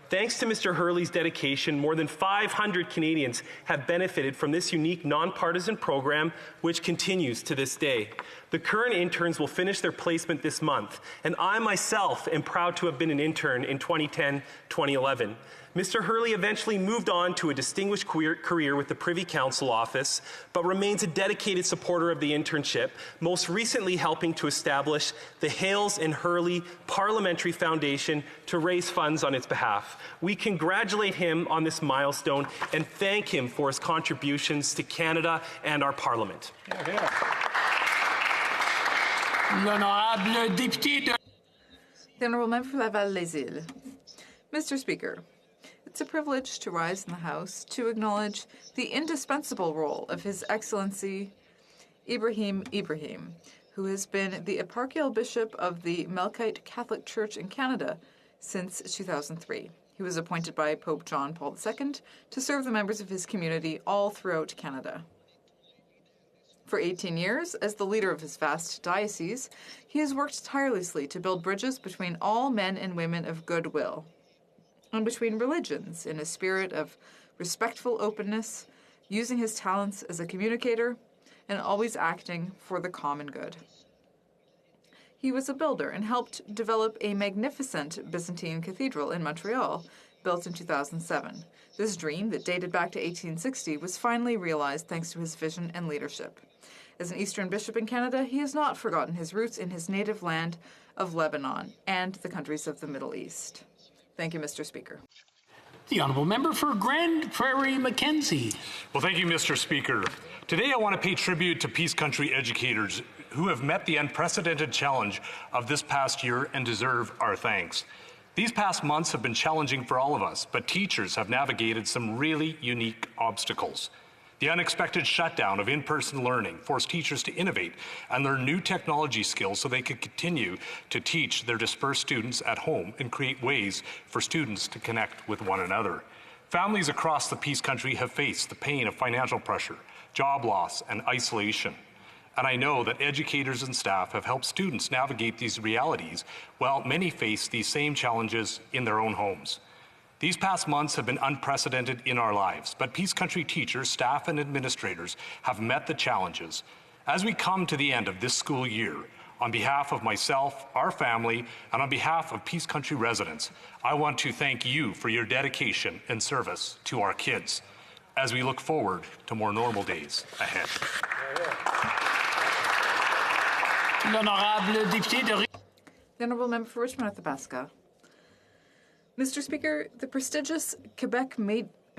Thanks to Mr. Hurley's dedication, more than 500 Canadians have benefited from this unique nonpartisan program, which continues to this day. The current interns will finish their placement this month, and I myself am proud to have been an intern in 2010-2011. Mr. Hurley eventually moved on to a distinguished career with the Privy Council office, but remains a dedicated supporter of the internship, most recently helping to establish the Hales and Hurley Parliamentary Foundation to raise funds on its behalf. We congratulate him on this milestone and thank him for his contributions to Canada and our Parliament. L'honorable député de... The Honourable Member for Laval-les-Îles. Mr. Speaker, it's a privilege to rise in the House to acknowledge the indispensable role of His Excellency Ibrahim Ibrahim, who has been the eparchial bishop of the Melkite Catholic Church in Canada since 2003. He was appointed by Pope John Paul II to serve the members of his community all throughout Canada. For 18 years, as the leader of his vast diocese, he has worked tirelessly to build bridges between all men and women of goodwill. and between religions in a spirit of respectful openness, using his talents as a communicator, and always acting for the common good. He was a builder and helped develop a magnificent Byzantine cathedral in Montreal, built in 2007. This dream, that dated back to 1860, was finally realized thanks to his vision and leadership. As an Eastern bishop in Canada, he has not forgotten his roots in his native land of Lebanon and the countries of the Middle East. Thank you, Mr. Speaker. The Honourable Member for Grand Prairie Mackenzie. Well, thank you, Mr. Speaker. Today I want to pay tribute to Peace Country educators who have met the unprecedented challenge of this past year and deserve our thanks. These past months have been challenging for all of us, but teachers have navigated some really unique obstacles. The unexpected shutdown of in-person learning forced teachers to innovate and learn new technology skills so they could continue to teach their dispersed students at home and create ways for students to connect with one another. Families across the Peace Country have faced the pain of financial pressure, job loss, and isolation. And I know that educators and staff have helped students navigate these realities while many face these same challenges in their own homes. These past months have been unprecedented in our lives, but Peace Country teachers, staff, and administrators have met the challenges. As we come to the end of this school year, on behalf of myself, our family, and on behalf of Peace Country residents, I want to thank you for your dedication and service to our kids as we look forward to more normal days ahead. The Honourable Member for Richmond-Athabasca. Mr. Speaker, the prestigious Quebec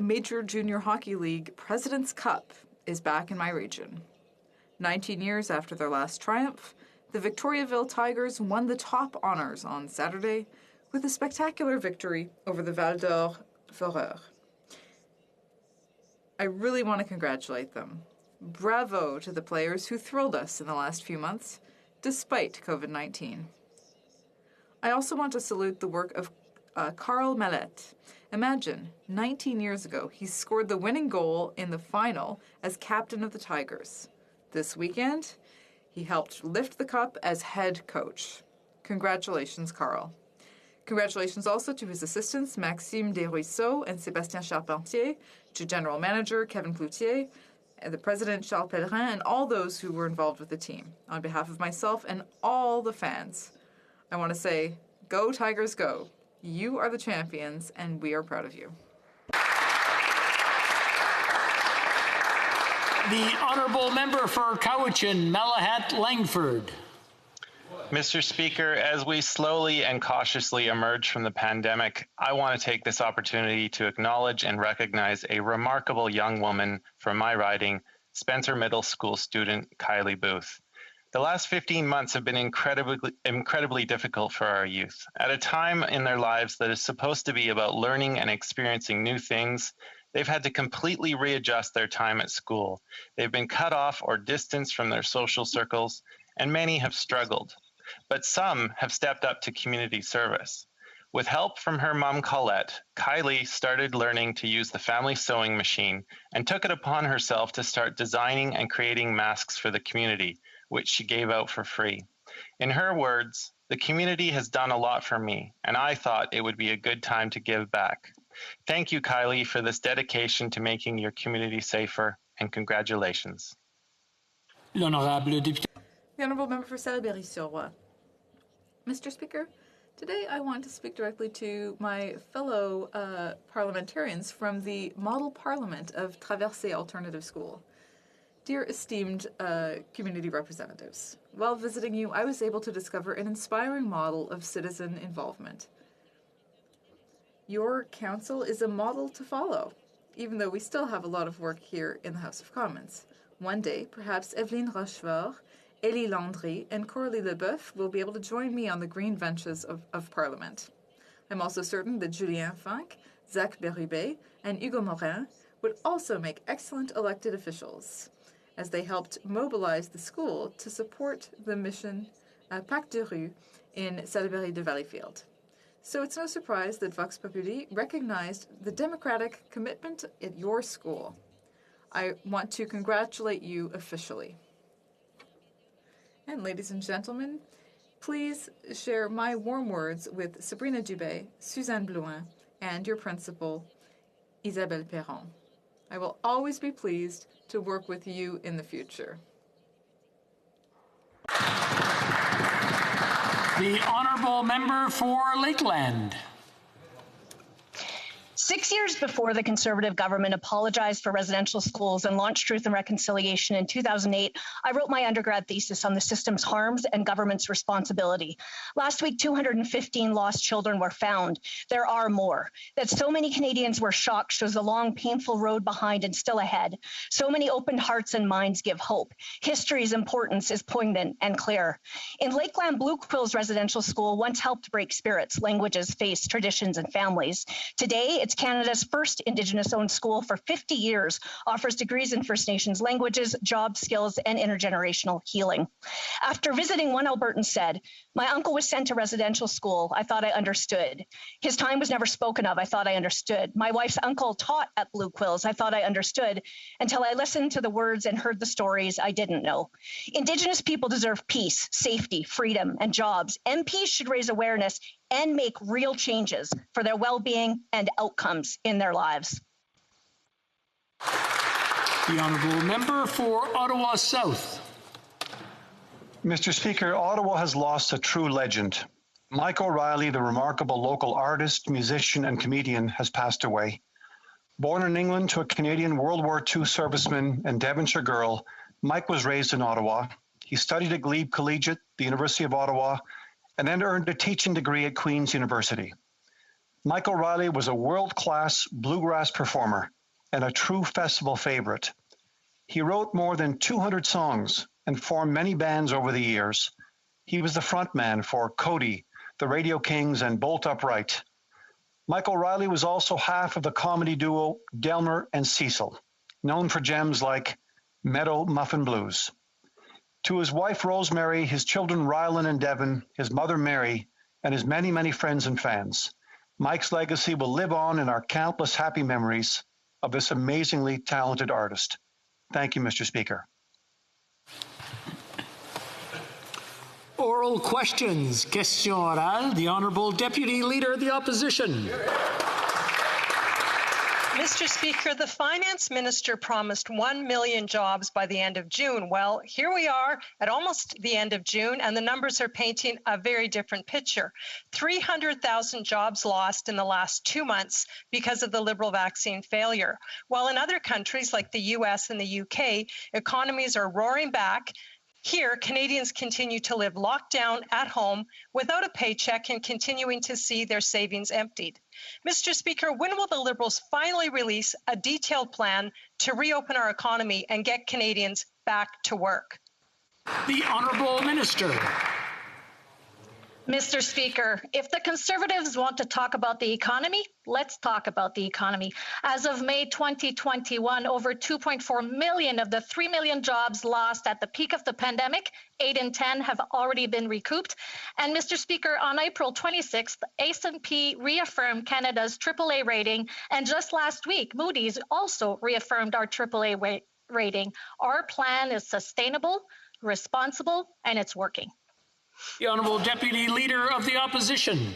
Major Junior Hockey League President's Cup is back in my region. 19 years after their last triumph, the Victoriaville Tigers won the top honors on Saturday with a spectacular victory over the Val d'Or Foreurs. I really want to congratulate them. Bravo to the players who thrilled us in the last few months, despite COVID-19. I also want to salute the work of Carl Mallette. Imagine, 19 years ago, he scored the winning goal in the final as captain of the Tigers. This weekend, he helped lift the cup as head coach. Congratulations, Carl. Congratulations also to his assistants, Maxime Desruisseaux and Sébastien Charpentier, to General Manager Kevin Cloutier, and the President Charles Pellerin, and all those who were involved with the team. On behalf of myself and all the fans, I want to say, go Tigers, go. You are the champions, and we are proud of you. The Honourable Member for Cowichan, Malahat Langford. Mr. Speaker, as we slowly and cautiously emerge from the pandemic, I want to take this opportunity to acknowledge and recognize a remarkable young woman from my riding, Spencer Middle School student Kylie Booth. The last 15 months have been incredibly difficult for our youth. At a time in their lives that is supposed to be about learning and experiencing new things, they've had to completely readjust their time at school. They've been cut off or distanced from their social circles, and many have struggled. But some have stepped up to community service. With help from her mom, Colette, Kylie started learning to use the family sewing machine and took it upon herself to start designing and creating masks for the community, which she gave out for free. In her words, "The community has done a lot for me, and I thought it would be a good time to give back." Thank you, Kylie, for this dedication to making your community safer, and congratulations. The Honourable Member for Salaberry-sur-Roi. Mr. Speaker, today I want to speak directly to my fellow parliamentarians from the Model Parliament of Traversée Alternative School. Dear esteemed community representatives, while visiting you, I was able to discover an inspiring model of citizen involvement. Your council is a model to follow, even though we still have a lot of work here in the House of Commons. One day, perhaps Evelyne Rochefort, Élie Landry, and Coralie Leboeuf will be able to join me on the green benches of Parliament. I'm also certain that Julien Fink, Zach Berube, and Hugo Morin would also make excellent elected officials, as they helped mobilize the school to support the mission Pacte de Rue in Salaberry de Valleyfield. So it's no surprise that Vox Populi recognized the democratic commitment at your school. I want to congratulate you officially. And ladies and gentlemen, please share my warm words with Sabrina Dubé, Suzanne Blouin, and your principal, Isabelle Perron. I will always be pleased to work with you in the future. The honourable member for Lakeland. 6 years before the Conservative government apologized for residential schools and launched Truth and Reconciliation in 2008, I wrote my undergrad thesis on the system's harms and government's responsibility. Last week, 215 lost children were found. There are more. That so many Canadians were shocked shows the long, painful road behind and still ahead. So many open hearts and minds give hope. History's importance is poignant and clear. In Lakeland, Blue Quills Residential School once helped break spirits, languages, faiths, traditions, and families. Today, it's Canada's first Indigenous-owned school for 50 years, offers degrees in First Nations languages, job skills, and intergenerational healing. After visiting, one Albertan said, "My uncle was sent to residential school. I thought I understood. His time was never spoken of. I thought I understood. My wife's uncle taught at Blue Quills. I thought I understood until I listened to the words and heard the stories I didn't know." Indigenous people deserve peace, safety, freedom, and jobs. MPs should raise awareness and make real changes for their well-being and outcomes in their lives. The honourable member for Ottawa South. Mr. Speaker, Ottawa has lost a true legend. Mike O'Reilly, the remarkable local artist, musician, and comedian, has passed away. Born in England to a Canadian World War II serviceman and Devonshire girl, Mike was raised in Ottawa. He studied at Glebe Collegiate, the University of Ottawa, and then earned a teaching degree at Queen's University. Mike O'Reilly was a world-class bluegrass performer and a true festival favorite. He wrote more than 200 songs and formed many bands over the years. He was the frontman for Cody, the Radio Kings, and Bolt Upright. Mike O'Reilly was also half of the comedy duo Delmer and Cecil, known for gems like Meadow Muffin Blues. To his wife, Rosemary, his children, Rylan and Devon, his mother, Mary, and his many, many friends and fans, Mike's legacy will live on in our countless happy memories of this amazingly talented artist. Thank you, Mr. Speaker. Oral questions. Question orale. The Honourable Deputy Leader of the Opposition. Mr. Speaker, the Finance Minister promised 1 million jobs by the end of June. Well, here we are at almost the end of June, and the numbers are painting a very different picture. 300,000 jobs lost in the last 2 months because of the Liberal vaccine failure. While in other countries like the US and the UK, economies are roaring back, here, Canadians continue to live locked down at home without a paycheck and continuing to see their savings emptied. Mr. Speaker, when will the Liberals finally release a detailed plan to reopen our economy and get Canadians back to work? The Honourable Minister. Mr. Speaker, if the Conservatives want to talk about the economy, let's talk about the economy. As of May 2021, over 2.4 million of the 3 million jobs lost at the peak of the pandemic, 8 in 10 have already been recouped. And Mr. Speaker, on April 26th, S&P reaffirmed Canada's AAA rating. And just last week, Moody's also reaffirmed our AAA rating. Our plan is sustainable, responsible, and it's working. The Honourable Deputy Leader of the Opposition.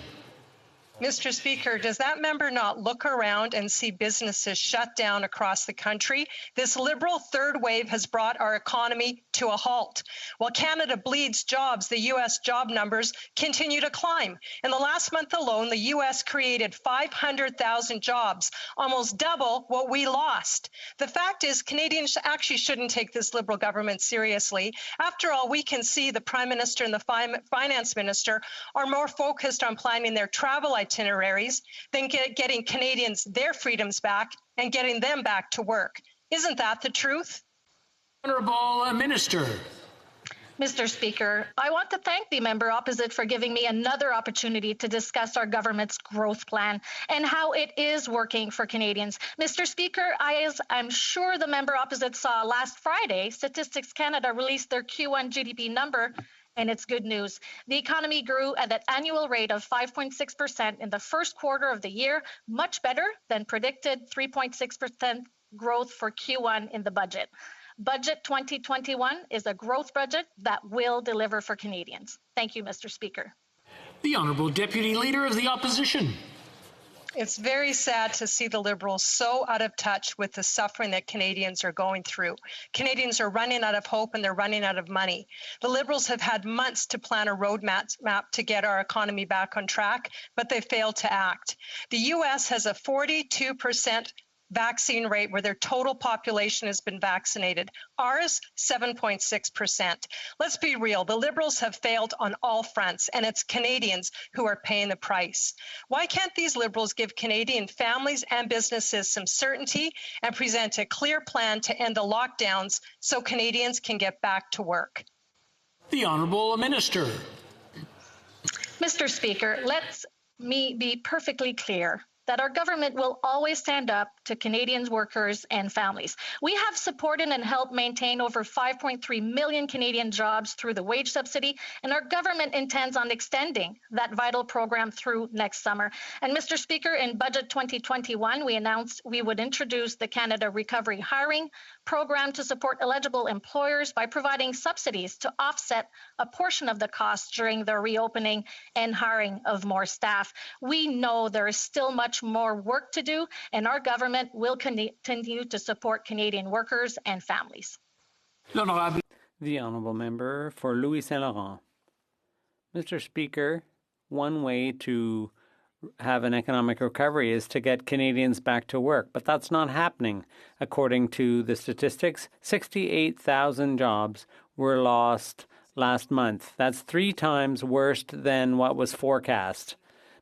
Mr. Speaker, does that member not look around and see businesses shut down across the country? This Liberal third wave has brought our economy to a halt. While Canada bleeds jobs, the U.S. job numbers continue to climb. In the last month alone, the U.S. created 500,000 jobs, almost double what we lost. The fact is, Canadians actually shouldn't take this Liberal government seriously. After all, we can see the Prime Minister and the Finance Minister are more focused on planning their travel itineraries than getting Canadians their freedoms back and getting them back to work. Isn't that the truth? Honourable Minister. Mr. Speaker, I want to thank the member opposite for giving me another opportunity to discuss our government's growth plan and how it is working for Canadians. Mr. Speaker, as I'm sure the member opposite saw last Friday, Statistics Canada released their Q1 GDP number, and it's good news. The economy grew at an annual rate of 5.6% in the first quarter of the year, much better than predicted 3.6% growth for Q1 in the budget. Budget 2021 is a growth budget that will deliver for Canadians. Thank you, Mr. Speaker. The Honourable Deputy Leader of the Opposition. It's very sad to see the Liberals so out of touch with the suffering that Canadians are going through. Canadians are running out of hope and they're running out of money. The Liberals have had months to plan a roadmap to get our economy back on track, but they failed to act. The U.S. has a 42% vaccine rate where their total population has been vaccinated. Ours, 7.6%. Let's be real. The Liberals have failed on all fronts, and it's Canadians who are paying the price. Why can't these Liberals give Canadian families and businesses some certainty and present a clear plan to end the lockdowns so Canadians can get back to work? The Honourable Minister. Mr. Speaker, let me be perfectly clear that our government will always stand up to Canadians, workers, and families. We have supported and helped maintain over 5.3 million Canadian jobs through the wage subsidy, and our government intends on extending that vital program through next summer. And Mr. Speaker, in Budget 2021, we announced we would introduce the Canada Recovery Hiring Program to support eligible employers by providing subsidies to offset a portion of the costs during the reopening and hiring of more staff. We know there is still much more work to do, and our government will continue to support Canadian workers and families. The Honourable Member for Louis Saint Laurent. Mr. Speaker, one way to have an economic recovery is to get Canadians back to work, but that's not happening. According to the statistics, 68,000 jobs were lost last month. That's 3 times worse than what was forecast.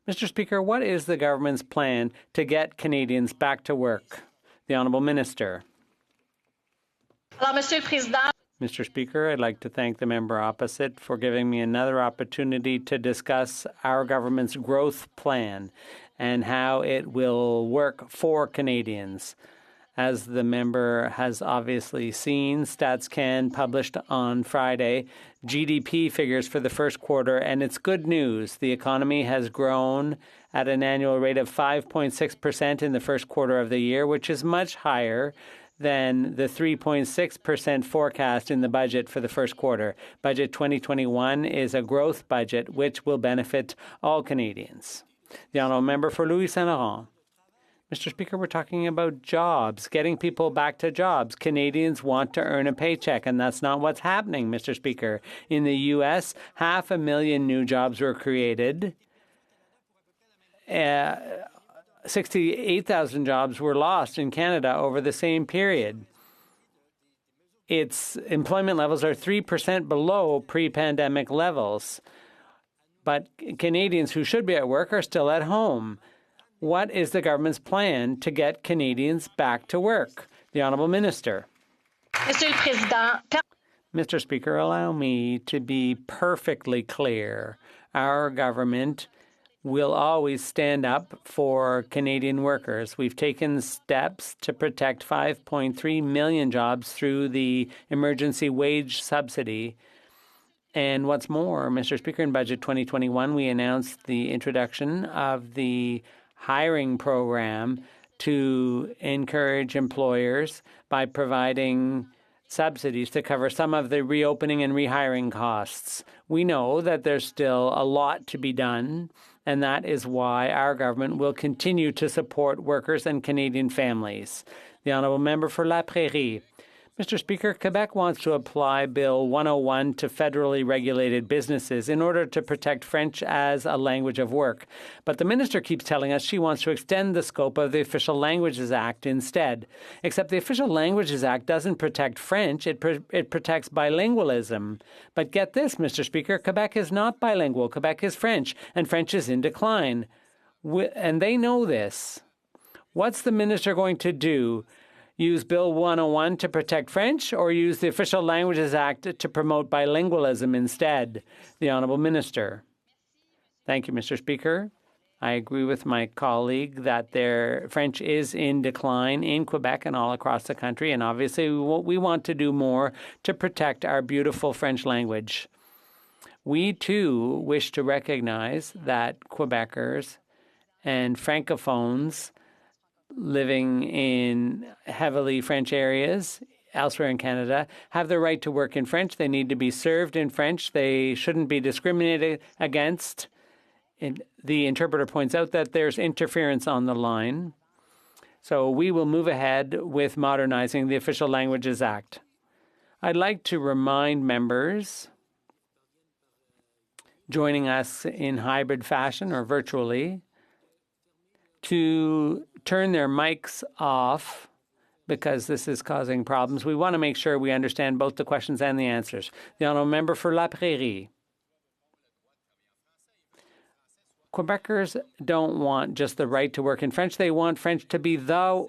Mr. Speaker, what is the government's plan to get Canadians back to work? The Honourable Minister. Mr. Speaker, I'd like to thank the member opposite for giving me another opportunity to discuss our government's growth plan and how it will work for Canadians. As the member has obviously seen, StatsCan published on Friday GDP figures for the first quarter, and it's good news. The economy has grown at an annual rate of 5.6% in the first quarter of the year, which is much higher than the 3.6% forecast in the budget for the first quarter. Budget 2021 is a growth budget which will benefit all Canadians. The Honourable Member for Louis Saint Laurent. Mr. Speaker, we're talking about jobs, getting people back to jobs. Canadians want to earn a paycheck, and that's not what's happening, Mr. Speaker. In the U.S., 500,000 new jobs were created. 68,000 jobs were lost in Canada over the same period. Its employment levels are 3% below pre-pandemic levels. But Canadians who should be at work are still at home. What is the government's plan to get Canadians back to work? The Honourable Minister. Mr. Speaker, allow me to be perfectly clear. Our government will always stand up for Canadian workers. We've taken steps to protect 5.3 million jobs through the emergency wage subsidy. And what's more, Mr. Speaker, in Budget 2021, we announced the introduction of the hiring program to encourage employers by providing subsidies to cover some of the reopening and rehiring costs. We know that there's still a lot to be done, and that is why our government will continue to support workers and Canadian families. The Honourable Member for La Prairie. Mr. Speaker, Quebec wants to apply Bill 101 to federally regulated businesses in order to protect French as a language of work. But the minister keeps telling us she wants to extend the scope of the Official Languages Act instead. Except the Official Languages Act doesn't protect French, it protects bilingualism. But get this, Mr. Speaker, Quebec is not bilingual. Quebec is French, and French is in decline. And they know this. What's the minister going to do? Use Bill 101 to protect French, or use the Official Languages Act to promote bilingualism instead? The Honourable Minister. Thank you, Mr. Speaker. I agree with my colleague that French is in decline in Quebec and all across the country, and obviously we want to do more to protect our beautiful French language. We, too, wish to recognize that Quebecers and Francophones living in heavily French areas elsewhere in Canada have the right to work in French. They need to be served in French. They shouldn't be discriminated against the interpreter points out that there's interference on the line. So we will move ahead with modernizing the Official Languages Act. I'd like to remind members joining us in hybrid fashion or virtually to turn their mics off because this is causing problems. We want to make sure we understand both the questions and the answers. The Honourable Member for La Prairie. Quebecers don't want just the right to work in French. They want French to be the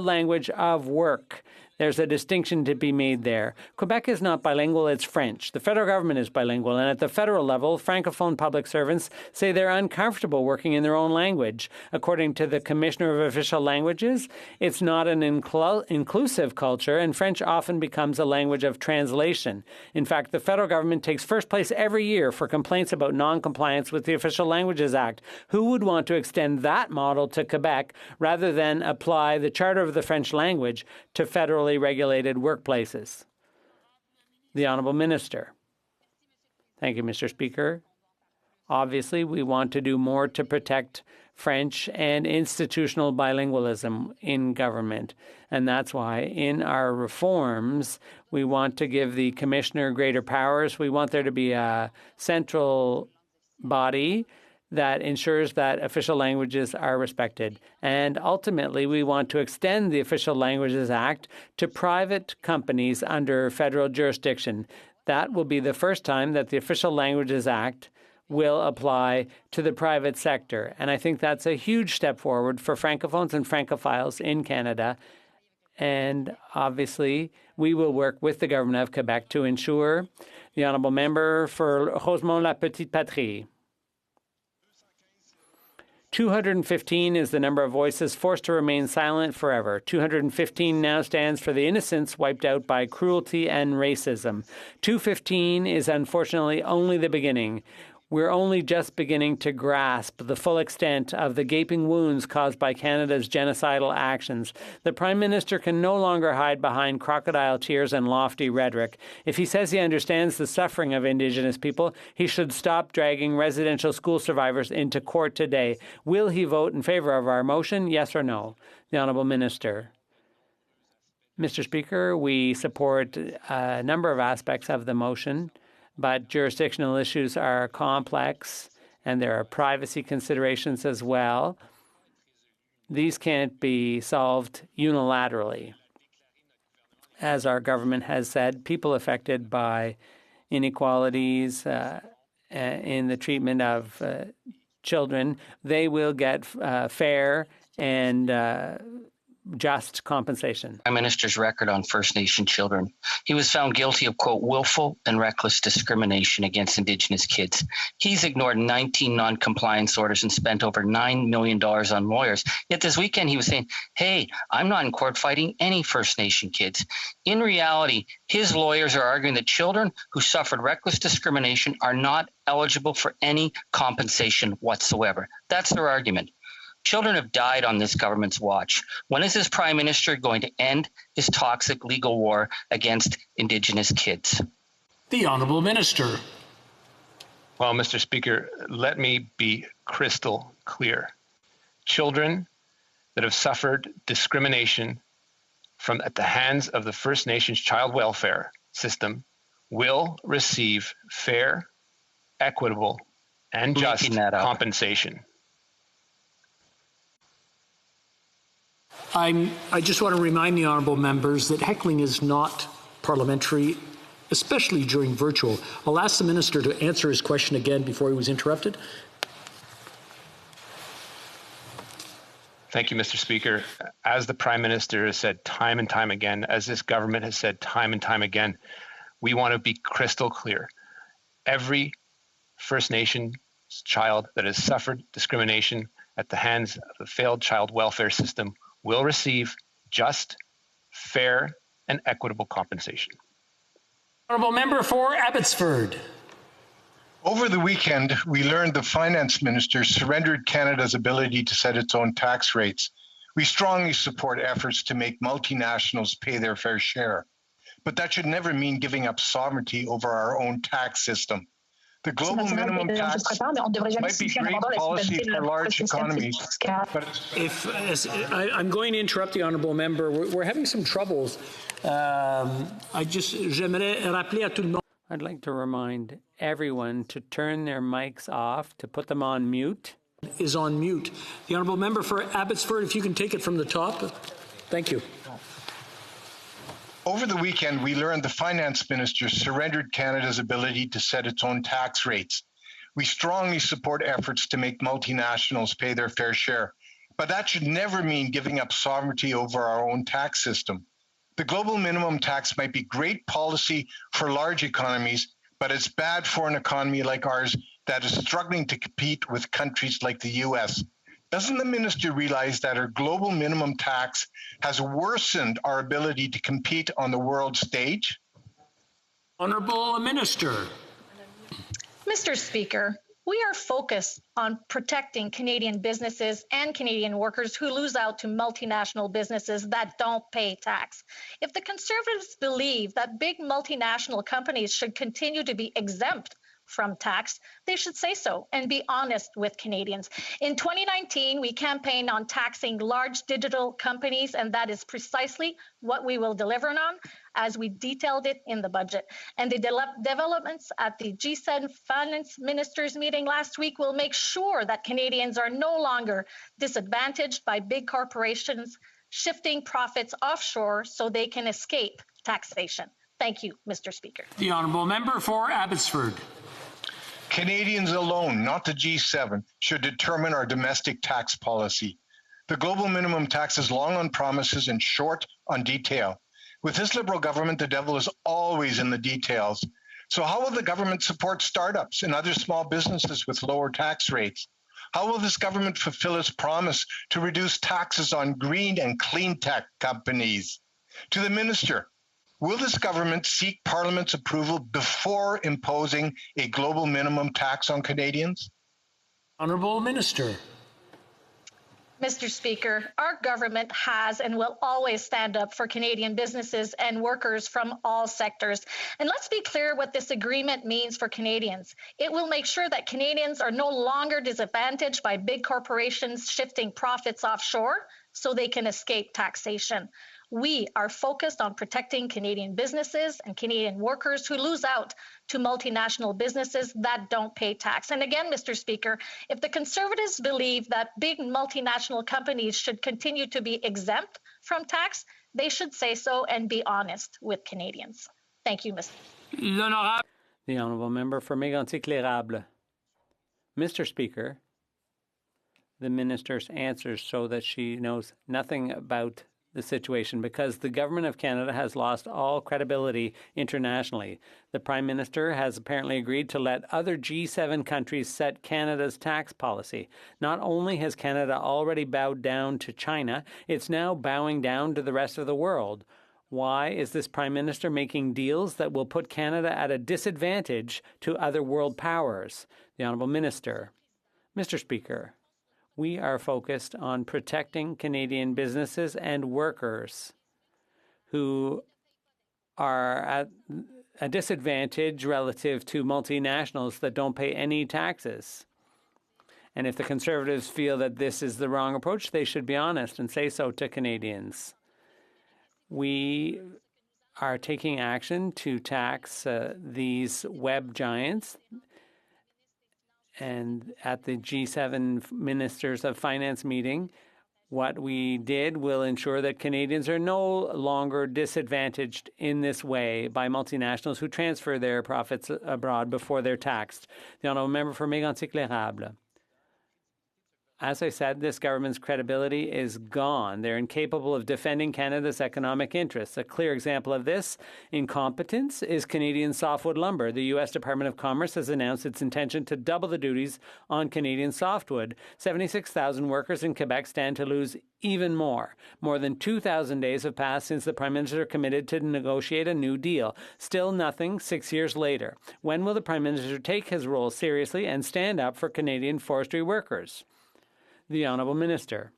language of work. There's a distinction to be made there. Quebec is not bilingual, it's French. The federal government is bilingual, and at the federal level, Francophone public servants say they're uncomfortable working in their own language. According to the Commissioner of Official Languages, it's not an inclusive culture, and French often becomes a language of translation. In fact, the federal government takes first place every year for complaints about non-compliance with the Official Languages Act. Who would want to extend that model to Quebec rather than apply the Charter of the French language to federally regulated workplaces? The Honourable Minister. Thank you, Mr. Speaker. Obviously, we want to do more to protect French and institutional bilingualism in government. And that's why in our reforms, we want to give the Commissioner greater powers. We want there to be a central body that ensures that official languages are respected. And ultimately, we want to extend the Official Languages Act to private companies under federal jurisdiction. That will be the first time that the Official Languages Act will apply to the private sector. And I think that's a huge step forward for Francophones and Francophiles in Canada. And obviously, we will work with the Government of Quebec to ensure. The Honourable Member for Rosemont-la-Petite-Patrie. 215 is the number of voices forced to remain silent forever. 215 now stands for the innocents wiped out by cruelty and racism. 215 is unfortunately only the beginning. We're only just beginning to grasp the full extent of the gaping wounds caused by Canada's genocidal actions. The Prime Minister can no longer hide behind crocodile tears and lofty rhetoric. If he says he understands the suffering of Indigenous people, he should stop dragging residential school survivors into court today. Will he vote in favour of our motion, yes or no? The Honourable Minister. Mr. Speaker, we support a number of aspects of the motion, but jurisdictional issues are complex, and there are privacy considerations as well. These can't be solved unilaterally. As our government has said, people affected by inequalities in the treatment of children, they will get fair and just compensation. Prime Minister's record on First Nation children. He was found guilty of, quote, willful and reckless discrimination against Indigenous kids. He's ignored 19 non-compliance orders and spent over $9 million on lawyers. Yet this weekend he was saying, hey, I'm not in court fighting any First Nation kids. In reality, his lawyers are arguing that children who suffered reckless discrimination are not eligible for any compensation whatsoever. That's their argument. Children have died on this government's watch. When is this Prime Minister going to end his toxic legal war against Indigenous kids? The Honourable Minister. Well, Mr. Speaker, let me be crystal clear. Children that have suffered discrimination at the hands of the First Nations child welfare system will receive fair, equitable, and just compensation. I just want to remind the honourable members that heckling is not parliamentary, especially during virtual. I'll ask the minister to answer his question again before he was interrupted. Thank you, Mr. Speaker. As the Prime Minister has said time and time again, as this government has said time and time again, we want to be crystal clear. Every First Nation child that has suffered discrimination at the hands of the failed child welfare system will receive just, fair, and equitable compensation. Honourable Member for Abbotsford. Over the weekend, we learned the Finance Minister surrendered Canada's ability to set its own tax rates. We strongly support efforts to make multinationals pay their fair share, but that should never mean giving up sovereignty over our own tax system. The global minimum tax might be great policy for large economies, but I'm going to interrupt the honourable member. We're having some troubles. J'aimerais rappeler à tout le monde. I'd like to remind everyone to turn their mics off, to put them on mute. Is on mute. The honourable member for Abbotsford, if you can take it from the top. Thank you. over the weekend, we learned the finance minister surrendered Canada's ability to set its own tax rates. We strongly support efforts to make multinationals pay their fair share, but that should never mean giving up sovereignty over our own tax system. The global minimum tax might be great policy for large economies, but it's bad for an economy like ours that is struggling to compete with countries like the US. Doesn't the minister realize that our global minimum tax has worsened our ability to compete on the world stage? Honourable Minister. Mr. Speaker, we are focused on protecting Canadian businesses and Canadian workers who lose out to multinational businesses that don't pay tax. If the Conservatives believe that big multinational companies should continue to be exempt from tax, they should say so and be honest with Canadians. In 2019, we campaigned on taxing large digital companies, and that is precisely what we will deliver on, as we detailed it in the budget. And the developments at the G7 finance ministers meeting last week will make sure that Canadians are no longer disadvantaged by big corporations shifting profits offshore so they can escape taxation. Thank you, Mr. Speaker. The honourable member for Abbotsford. Canadians alone, not the G7, should determine our domestic tax policy. The global minimum tax is long on promises and short on detail. With this Liberal government, the devil is always in the details. So how will the government support startups and other small businesses with lower tax rates? How will this government fulfill its promise to reduce taxes on green and clean tech companies? To the minister, will this government seek Parliament's approval before imposing a global minimum tax on Canadians? Honourable Minister. Mr. Speaker, our government has and will always stand up for Canadian businesses and workers from all sectors. And let's be clear what this agreement means for Canadians. It will make sure that Canadians are no longer disadvantaged by big corporations shifting profits offshore so they can escape taxation. We are focused on protecting Canadian businesses and Canadian workers who lose out to multinational businesses that don't pay tax. And again, Mr. Speaker, if the Conservatives believe that big multinational companies should continue to be exempt from tax, they should say so and be honest with Canadians. Thank you, Mr. The Honourable Member for Mégantic-L'Érable. Mr. Speaker, the Minister's answers show that she knows nothing about the situation because the Government of Canada has lost all credibility internationally. The Prime Minister has apparently agreed to let other G7 countries set Canada's tax policy. Not only has Canada already bowed down to China, it's now bowing down to the rest of the world. Why is this Prime Minister making deals that will put Canada at a disadvantage to other world powers? The Honourable Minister. Mr. Speaker, we are focused on protecting Canadian businesses and workers who are at a disadvantage relative to multinationals that don't pay any taxes. And if the Conservatives feel that this is the wrong approach, they should be honest and say so to Canadians. We are taking action to tax these web giants. And at the G7 Ministers of Finance meeting, what we did will ensure that Canadians are no longer disadvantaged in this way by multinationals who transfer their profits abroad before they're taxed. The Honourable Member for Mégantic-L'Érable. As I said, this government's credibility is gone. They're incapable of defending Canada's economic interests. A clear example of this incompetence is Canadian softwood lumber. The U.S. Department of Commerce has announced its intention to double the duties on Canadian softwood. 76,000 workers in Quebec stand to lose even more. More than 2,000 days have passed since the Prime Minister committed to negotiate a new deal. Still nothing 6 years later. When will the Prime Minister take his role seriously and stand up for Canadian forestry workers? The Honourable Minister.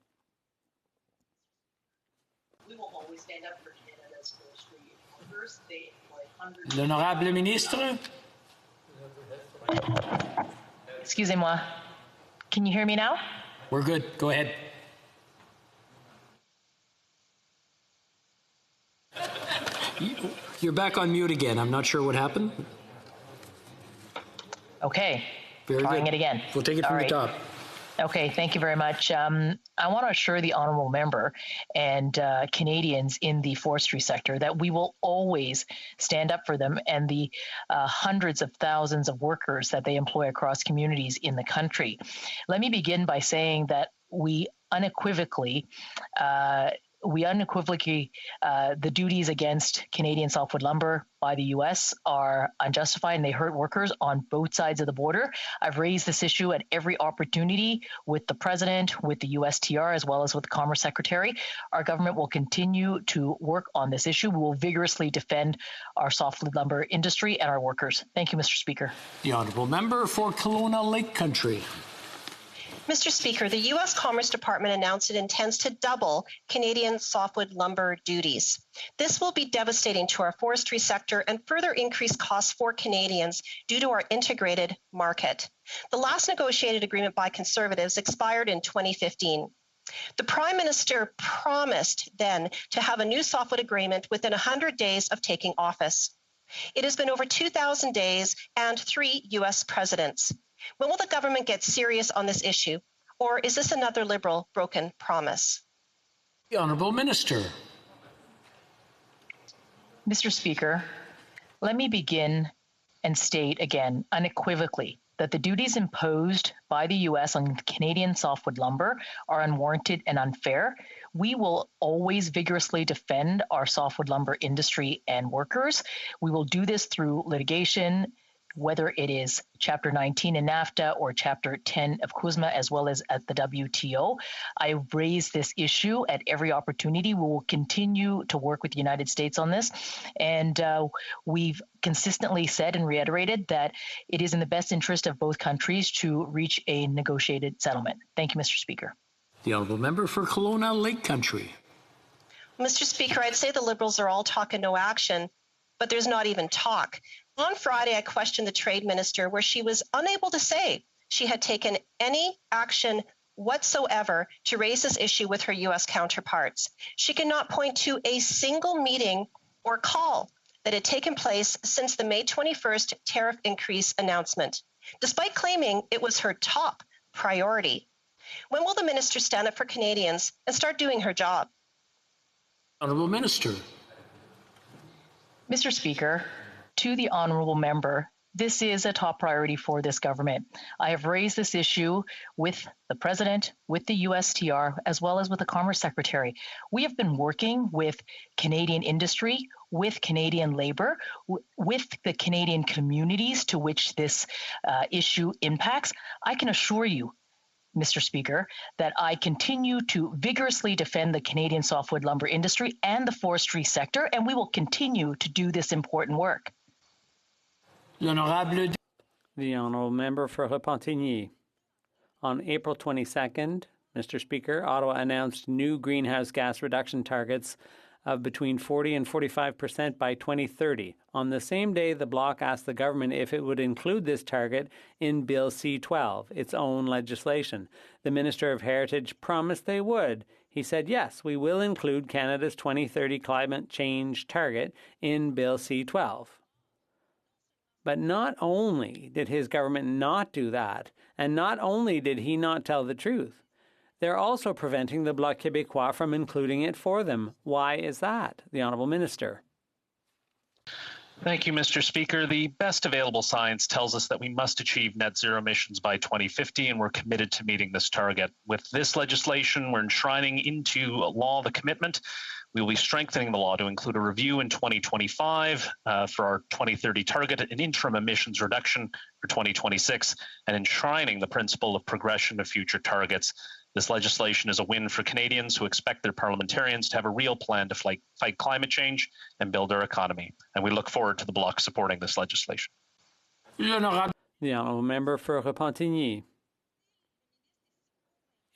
We will always stand up for Canada's forestry workers. They employ hundreds. L'Honorable Ministre. Excusez-moi. Can you hear me now? We're good. Go ahead. You're back on mute again. I'm not sure what happened. Okay. Very Trying good. it again. We'll take it All from right. the top. Okay, thank you very much. I want to assure the honourable member and Canadians in the forestry sector that we will always stand up for them and the hundreds of thousands of workers that they employ across communities in the country. Let me begin by saying that we unequivocally the duties against Canadian softwood lumber by the U.S. are unjustified and they hurt workers on both sides of the border. I've raised this issue at every opportunity with the President, with the USTR, as well as with the Commerce Secretary. Our government will continue to work on this issue. We will vigorously defend our softwood lumber industry and our workers. Thank you, Mr. Speaker. The Honourable Member for Kelowna Lake Country. Mr. Speaker, the U.S. Commerce Department announced it intends to double Canadian softwood lumber duties. This will be devastating to our forestry sector and further increase costs for Canadians due to our integrated market. The last negotiated agreement by Conservatives expired in 2015. The Prime Minister promised then to have a new softwood agreement within 100 days of taking office. It has been over 2,000 days and 3 U.S. presidents. When will the government get serious on this issue? Or is this another Liberal broken promise? The Honourable Minister. Mr. Speaker, let me begin and state again unequivocally that the duties imposed by the U.S. on Canadian softwood lumber are unwarranted and unfair. We will always vigorously defend our softwood lumber industry and workers. We will do this through litigation, whether it is Chapter 19 in NAFTA or Chapter 10 of CUSMA, as well as at the WTO. I raise this issue at every opportunity. We will continue to work with the United States on this. And we've consistently said and reiterated that it is in the best interest of both countries to reach a negotiated settlement. Thank you, Mr. Speaker. The Honourable Member for Kelowna Lake Country. Mr. Speaker, I'd say the Liberals are all talk and no action, but there's not even talk. On Friday, I questioned the Trade Minister where she was unable to say she had taken any action whatsoever to raise this issue with her U.S. counterparts. She cannot point to a single meeting or call that had taken place since the May 21st tariff increase announcement, despite claiming it was her top priority. When will the minister stand up for Canadians and start doing her job? Honourable Minister. Mr. Speaker, to the honourable member, this is a top priority for this government. I have raised this issue with the President, with the USTR, as well as with the Commerce Secretary. We have been working with Canadian industry, with Canadian labour, with the Canadian communities to which this issue impacts. I can assure you, Mr. Speaker, that I continue to vigorously defend the Canadian softwood lumber industry and the forestry sector, and we will continue to do this important work. The Honourable Member for Repentigny. On April 22nd, Mr. Speaker, Ottawa announced new greenhouse gas reduction targets of between 40 and 45% by 2030. On the same day, the Bloc asked the government if it would include this target in Bill C-12, its own legislation. The Minister of Heritage promised they would. He said, yes, we will include Canada's 2030 climate change target in Bill C-12. But not only did his government not do that, and not only did he not tell the truth, they're also preventing the Bloc Québécois from including it for them. Why is that? The Honourable Minister. Thank you, Mr. Speaker. The best available science tells us that we must achieve net zero emissions by 2050, and we're committed to meeting this target. With this legislation, we're enshrining into law the commitment. We will be strengthening the law to include a review in 2025 for our 2030 target, an interim emissions reduction for 2026, and enshrining the principle of progression of future targets. This legislation is a win for Canadians who expect their parliamentarians to have a real plan to fight climate change and build our economy. And we look forward to the Bloc supporting this legislation. The Honourable Member for Repentigny.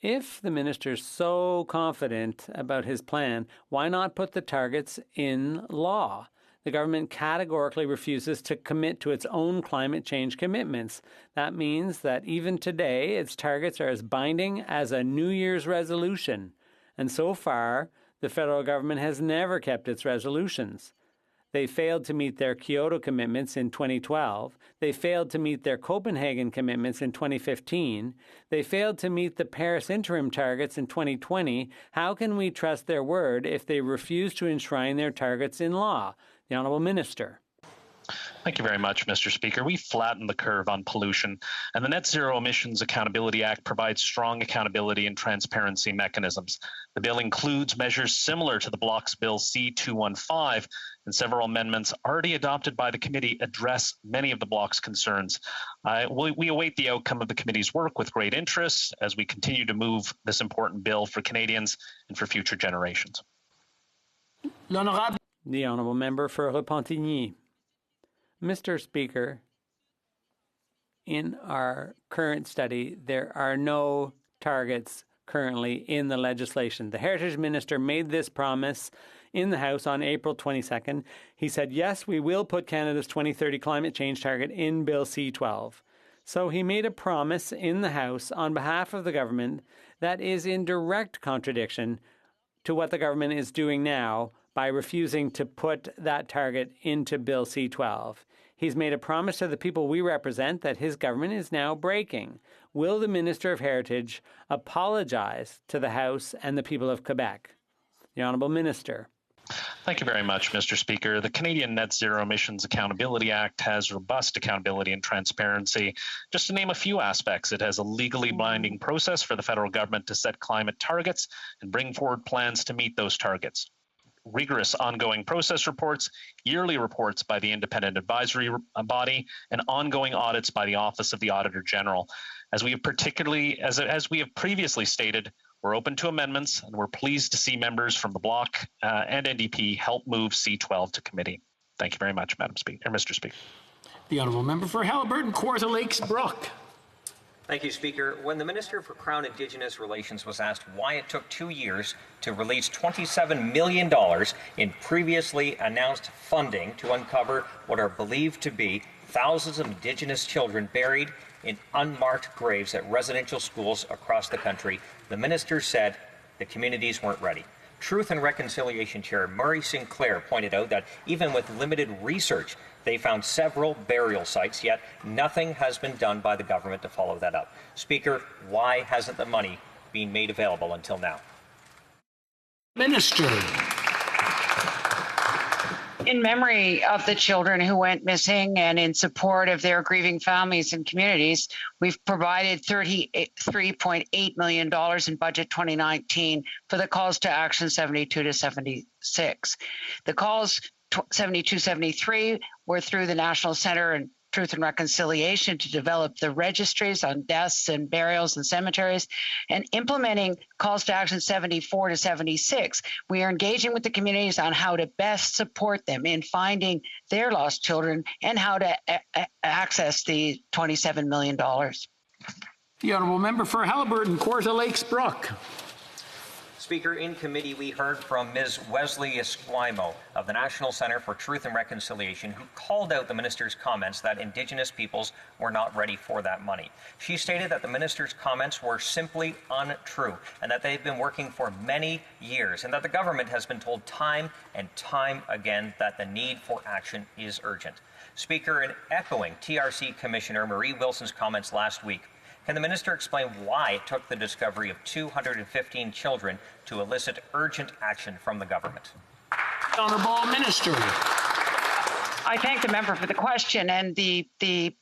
If the minister's so confident about his plan, why not put the targets in law? The government categorically refuses to commit to its own climate change commitments. That means that even today, its targets are as binding as a New Year's resolution. And so far, the federal government has never kept its resolutions. They failed to meet their Kyoto commitments in 2012. They failed to meet their Copenhagen commitments in 2015. They failed to meet the Paris interim targets in 2020. How can we trust their word if they refuse to enshrine their targets in law? The Honourable Minister. Thank you very much, Mr. Speaker. We flattened the curve on pollution, and the Net Zero Emissions Accountability Act provides strong accountability and transparency mechanisms. The bill includes measures similar to the Bloc's Bill C-215, and several amendments already adopted by the committee address many of the Bloc's concerns. We await the outcome of the committee's work with great interest as we continue to move this important bill for Canadians and for future generations. The Honourable Member for Repentigny. Mr. Speaker, in our current study, there are no targets currently in the legislation. The Heritage Minister made this promise in the House on April 22nd. He said, yes, we will put Canada's 2030 climate change target in Bill C-12. So he made a promise in the House on behalf of the government that is in direct contradiction to what the government is doing now by refusing to put that target into Bill C-12. He's made a promise to the people we represent that his government is now breaking. Will the Minister of Heritage apologize to the House and the people of Quebec? The Honourable Minister. Thank you very much, Mr. Speaker. The Canadian Net Zero Emissions Accountability Act has robust accountability and transparency. Just to name a few aspects, it has a legally binding process for the federal government to set climate targets and bring forward plans to meet those targets. Rigorous ongoing process reports, yearly reports by the independent advisory body, and ongoing audits by the Office of the Auditor General. As we have previously stated, we're open to amendments, and we're pleased to see members from the Bloc and NDP help move C-12 to committee. Thank you very much, Mr. Speaker. The Honourable Member for Haliburton, Kawartha Lakes Brook. Thank you, Speaker. When the Minister for Crown Indigenous Relations was asked why it took 2 years to release $27 million in previously announced funding to uncover what are believed to be thousands of Indigenous children buried in unmarked graves at residential schools across the country, the Minister said the communities weren't ready. Truth and Reconciliation Chair Murray Sinclair pointed out that even with limited research, they found several burial sites, yet nothing has been done by the government to follow that up. Speaker, why hasn't the money been made available until now? Minister. In memory of the children who went missing and in support of their grieving families and communities, we've provided $33.8 million in Budget 2019 for the calls to action 72 to 76. The calls 72-73 were through the National Centre and Truth and Reconciliation to develop the registries on deaths and burials and cemeteries, and implementing calls to action 74 to 76. We are engaging with the communities on how to best support them in finding their lost children and how to access the $27 million. The Honourable Member for Haliburton, Kawartha Lakes Brook. Speaker, in committee, we heard from Ms. Wesley Esquimo of the National Centre for Truth and Reconciliation, who called out the minister's comments that Indigenous peoples were not ready for that money. She stated that the minister's comments were simply untrue and that they've been working for many years and that the government has been told time and time again that the need for action is urgent. Speaker, in echoing TRC Commissioner Marie Wilson's comments last week, can the minister explain why it took the discovery of 215 children to elicit urgent action from the government? Honourable Minister. I thank the member for the question and the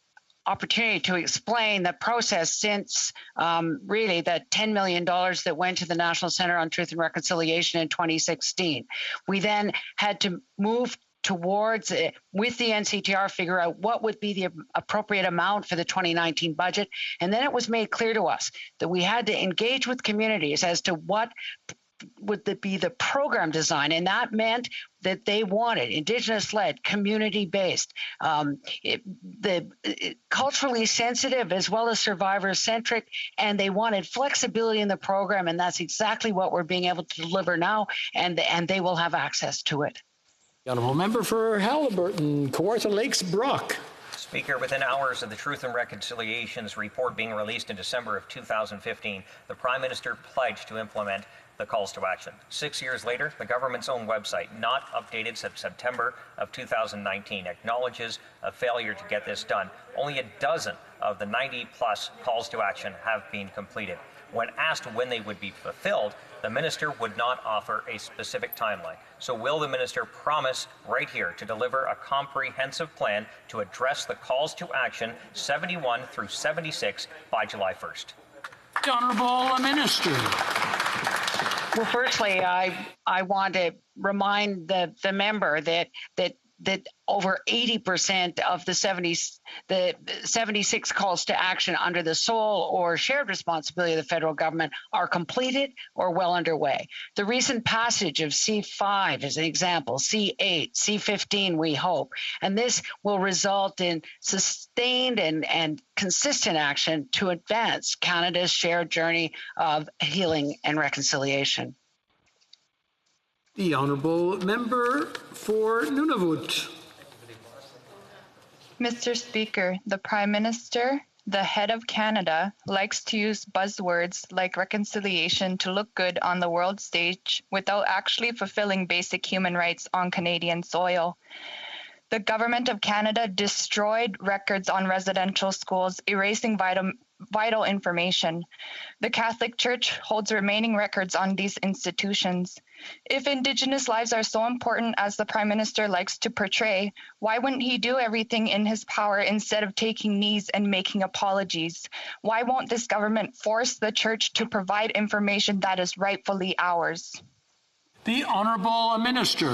opportunity to explain the process since really the $10 million that went to the National Centre on Truth and Reconciliation in 2016. We then had to move towards it with the NCTR, figure out what would be the appropriate amount for the 2019 budget. And then it was made clear to us that we had to engage with communities as to what would be the program design. And that meant that they wanted Indigenous-led, community-based, culturally sensitive as well as survivor-centric, and they wanted flexibility in the program. And that's exactly what we're being able to deliver now, and they will have access to it. The honourable member for Haliburton, Kawartha Lakes, Brock. Speaker, within hours of the Truth and Reconciliations report being released in December of 2015, the Prime Minister pledged to implement the calls to action. 6 years later, the government's own website, not updated since September of 2019, acknowledges a failure to get this done. Only a dozen of the 90-plus calls to action have been completed. When asked when they would be fulfilled, the minister would not offer a specific timeline. So will the minister promise right here to deliver a comprehensive plan to address the calls to action 71 through 76 by July 1st? The honourable minister. Well, firstly, I want to remind the member that over 80% of the 76 calls to action under the sole or shared responsibility of the federal government are completed or well underway. The recent passage of C5 is an example, C8, C15, we hope, and this will result in sustained and consistent action to advance Canada's shared journey of healing and reconciliation. The honourable member for Nunavut. Mr. Speaker, the Prime Minister, the head of Canada, likes to use buzzwords like reconciliation to look good on the world stage without actually fulfilling basic human rights on Canadian soil. The Government of Canada destroyed records on residential schools, erasing vital information. The Catholic Church holds remaining records on these institutions. If Indigenous lives are so important as the Prime Minister likes to portray, why wouldn't he do everything in his power instead of taking knees and making apologies? Why won't this government force the Church to provide information that is rightfully ours? The honourable minister.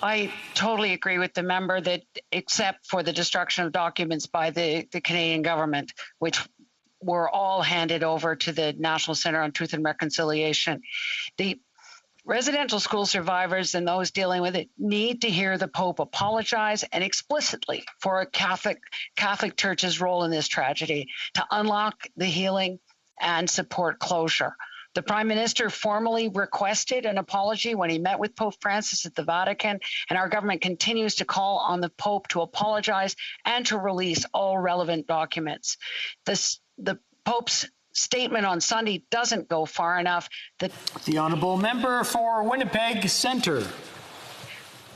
I totally agree with the member that except for the destruction of documents by the Canadian government, which were all handed over to the National Centre on Truth and Reconciliation, the residential school survivors and those dealing with it need to hear the Pope apologize and explicitly for a Catholic Church's role in this tragedy to unlock the healing and support closure. The Prime Minister formally requested an apology when he met with Pope Francis at the Vatican, and our government continues to call on the Pope to apologize and to release all relevant documents. The Pope's statement on Sunday doesn't go far enough. The honourable member for Winnipeg Centre.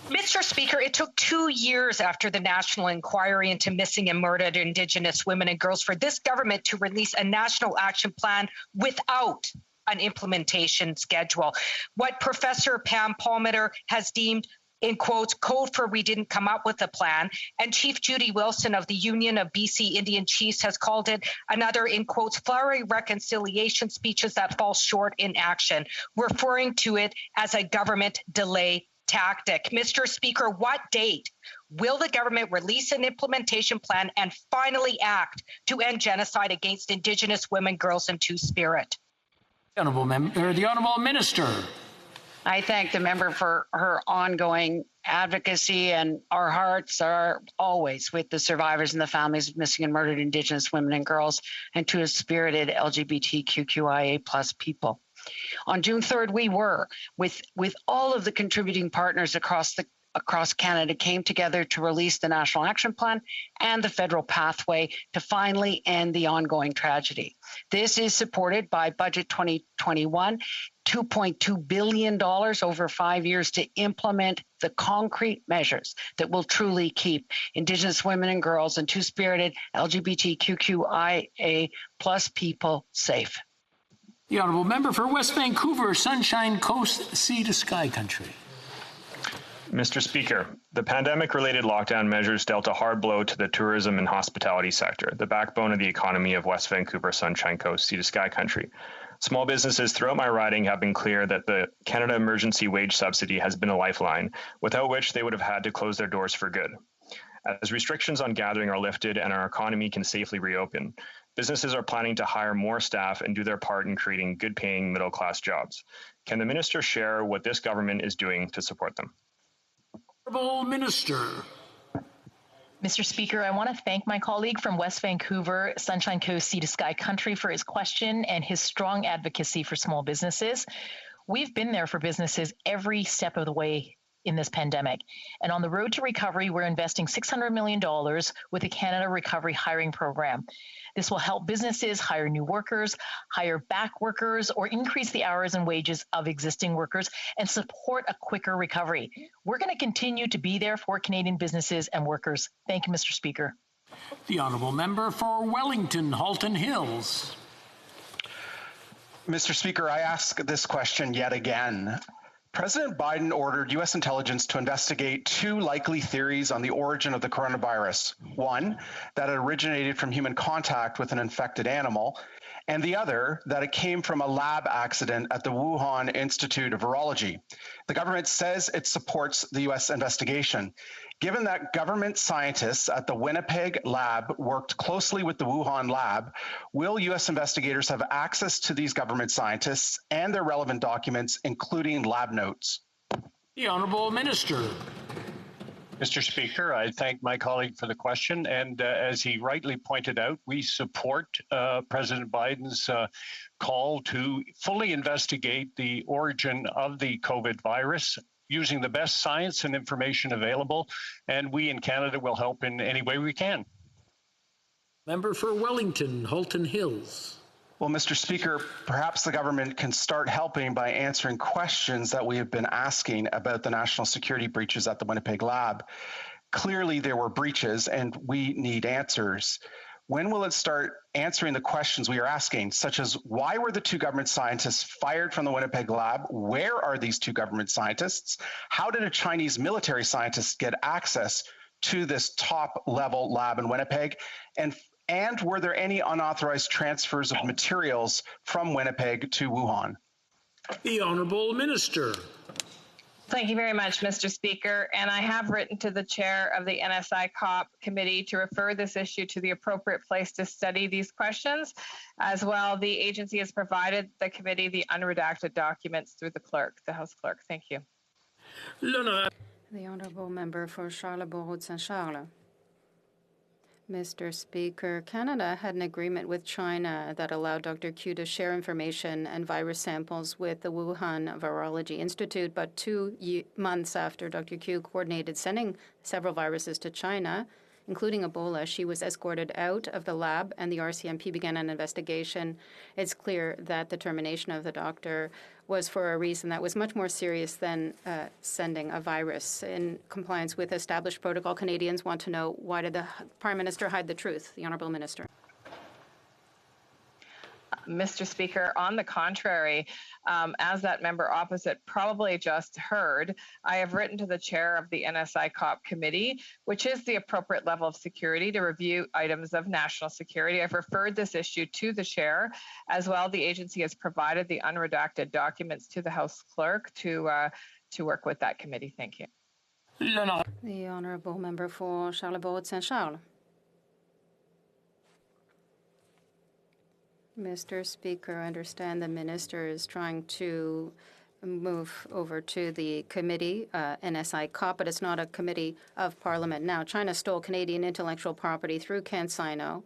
Mr. Speaker, it took 2 years after the national inquiry into missing and murdered Indigenous women and girls for this government to release a national action plan without an implementation schedule. What Professor Pam Palmater has deemed, in quotes, code for we didn't come up with a plan, and Chief Judy Wilson of the Union of BC Indian Chiefs has called it another, in quotes, flowery reconciliation speeches that fall short in action, referring to it as a government delay tactic. Mr. Speaker, what date will the government release an implementation plan and finally act to end genocide against Indigenous women, girls, and Two-Spirit? The honourable minister. I thank the member for her ongoing advocacy, and our hearts are always with the survivors and the families of missing and murdered Indigenous women and girls and Two-Spirited LGBTQIA+ people. On June 3rd, we were, with all of the contributing partners across Canada, came together to release the National Action Plan and the federal pathway to finally end the ongoing tragedy. This is supported by Budget 2021, $2.2 billion over 5 years to implement the concrete measures that will truly keep Indigenous women and girls and Two-Spirited LGBTQIA+ people safe. The honourable member for West Vancouver, Sunshine Coast, Sea to Sky Country. Mr. Speaker, the pandemic-related lockdown measures dealt a hard blow to the tourism and hospitality sector, the backbone of the economy of West Vancouver, Sunshine Coast, Sea to Sky Country. Small businesses throughout my riding have been clear that the Canada Emergency Wage Subsidy has been a lifeline, without which they would have had to close their doors for good. As restrictions on gathering are lifted and our economy can safely reopen, businesses are planning to hire more staff and do their part in creating good-paying middle-class jobs. Can the minister share what this government is doing to support them? Honourable Minister. Mr. Speaker, I want to thank my colleague from West Vancouver, Sunshine Coast, Sea to Sky Country for his question and his strong advocacy for small businesses. we've been there for businesses every step of the way in this pandemic. And on the road to recovery, we're investing $600 million with the Canada Recovery Hiring Program. This will help businesses hire new workers, hire back workers, or increase the hours and wages of existing workers and support a quicker recovery. We're going to continue to be there for Canadian businesses and workers. Thank you, Mr. Speaker. The Honourable Member for Wellington, Halton Hills. Mr. Speaker, I ask this question yet again. President Biden ordered U.S. intelligence to investigate two likely theories on the origin of the coronavirus. One, that it originated from human contact with an infected animal, and the other, that it came from a lab accident at the Wuhan Institute of Virology. The government says it supports the U.S. investigation. Given that government scientists at the Winnipeg lab worked closely with the Wuhan lab, will U.S. investigators have access to these government scientists and their relevant documents, including lab notes? The Honourable Minister. Mr. Speaker, I thank my colleague for the question. And as he rightly pointed out, we support President Biden's call to fully investigate the origin of the COVID virus using the best science and information available. And we in Canada will help in any way we can. Member for Wellington, Halton Hills. Well, Mr. Speaker, perhaps the government can start helping by answering questions that we have been asking about the national security breaches at the Winnipeg lab. Clearly, there were breaches, and we need answers. When will it start answering the questions we are asking, such as why were the two government scientists fired from the Winnipeg lab? Where are these two government scientists? How did a Chinese military scientist get access to this top-level lab in Winnipeg? And were there any unauthorized transfers of materials from Winnipeg to Wuhan? The Honourable Minister. Thank you very much, Mr. Speaker. And I have written to the chair of the NSI COP committee to refer this issue to the appropriate place to study these questions. As well, the agency has provided the committee the unredacted documents through the clerk, the House clerk. Thank you. The Honourable Member for Charlebourg-Saint-Charles. Mr. Speaker, Canada had an agreement with China that allowed Dr. Q to share information and virus samples with the Wuhan Virology Institute, but 2 months after Dr. Q coordinated sending several viruses to China, including Ebola, she was escorted out of the lab and the RCMP began an investigation. It's clear that the termination of the doctor was for a reason that was much more serious than sending a virus. In compliance with established protocol, Canadians want to know, why did the Prime Minister hide the truth? The Honourable Minister. Mr. Speaker, on the contrary, as that member opposite probably just heard, I have written to the chair of the NSI COP committee, which is the appropriate level of security to review items of national security. I've referred this issue to the chair. As well, the agency has provided the unredacted documents to the House clerk to work with that committee. Thank you. The Honourable Member for Charlebourg-Saint-Charles. Mr. Speaker, I understand the minister is trying to move over to the committee, NSI COP, but it's not a committee of Parliament. Now, China stole Canadian intellectual property through CanSino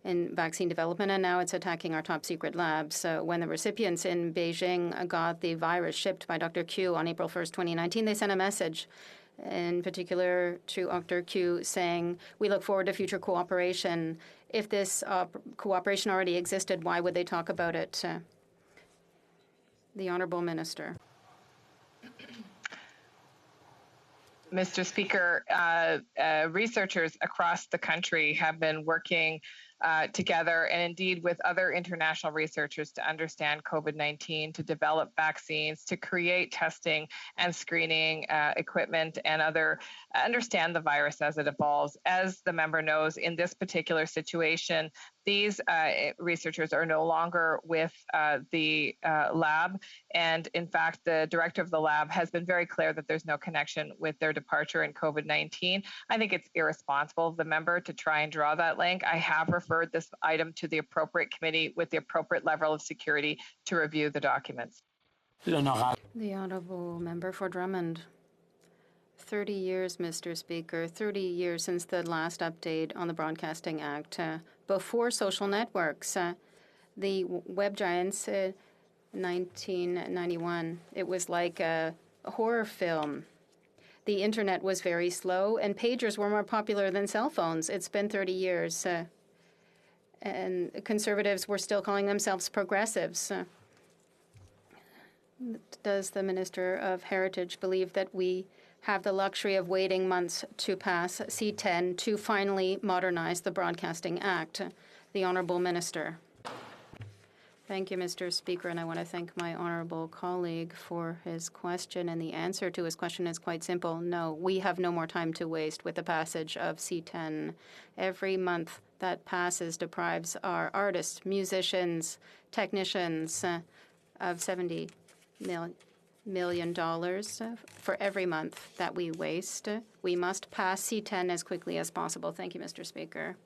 in vaccine development, and now it's attacking our top secret labs. So when the recipients in Beijing got the virus shipped by Dr. Q on April 1st, 2019, they sent a message in particular to Dr. Q saying, we look forward to future cooperation. If this cooperation already existed, why would they talk about it? The Honourable Minister. Mr. Speaker, researchers across the country have been working together and indeed with other international researchers to understand COVID-19, to develop vaccines, to create testing and screening equipment and understand the virus as it evolves. As the member knows, in this particular situation, these researchers are no longer with the lab. And in fact, the director of the lab has been very clear that there's no connection with their departure in COVID-19. I think it's irresponsible of the member to try and draw that link. I have referred this item to the appropriate committee with the appropriate level of security to review the documents. The Honourable Member for Drummond. 30 years, Mr. Speaker, 30 years since the last update on the Broadcasting Act. Before social networks, the web giants 1991. It was like a horror film. The internet was very slow, and pagers were more popular than cell phones. It's been 30 years, and conservatives were still calling themselves progressives. Does the Minister of Heritage believe that we have the luxury of waiting months to pass C-10 to finally modernize the Broadcasting Act? The Honourable Minister. Thank you, Mr. Speaker, and I want to thank my honourable colleague for his question. And the answer to his question is quite simple. No, we have no more time to waste with the passage of C-10. Every month that passes deprives our artists, musicians, technicians of $70 million for every month that we waste. We must pass C-10 as quickly as possible. Thank you, Mr. Speaker.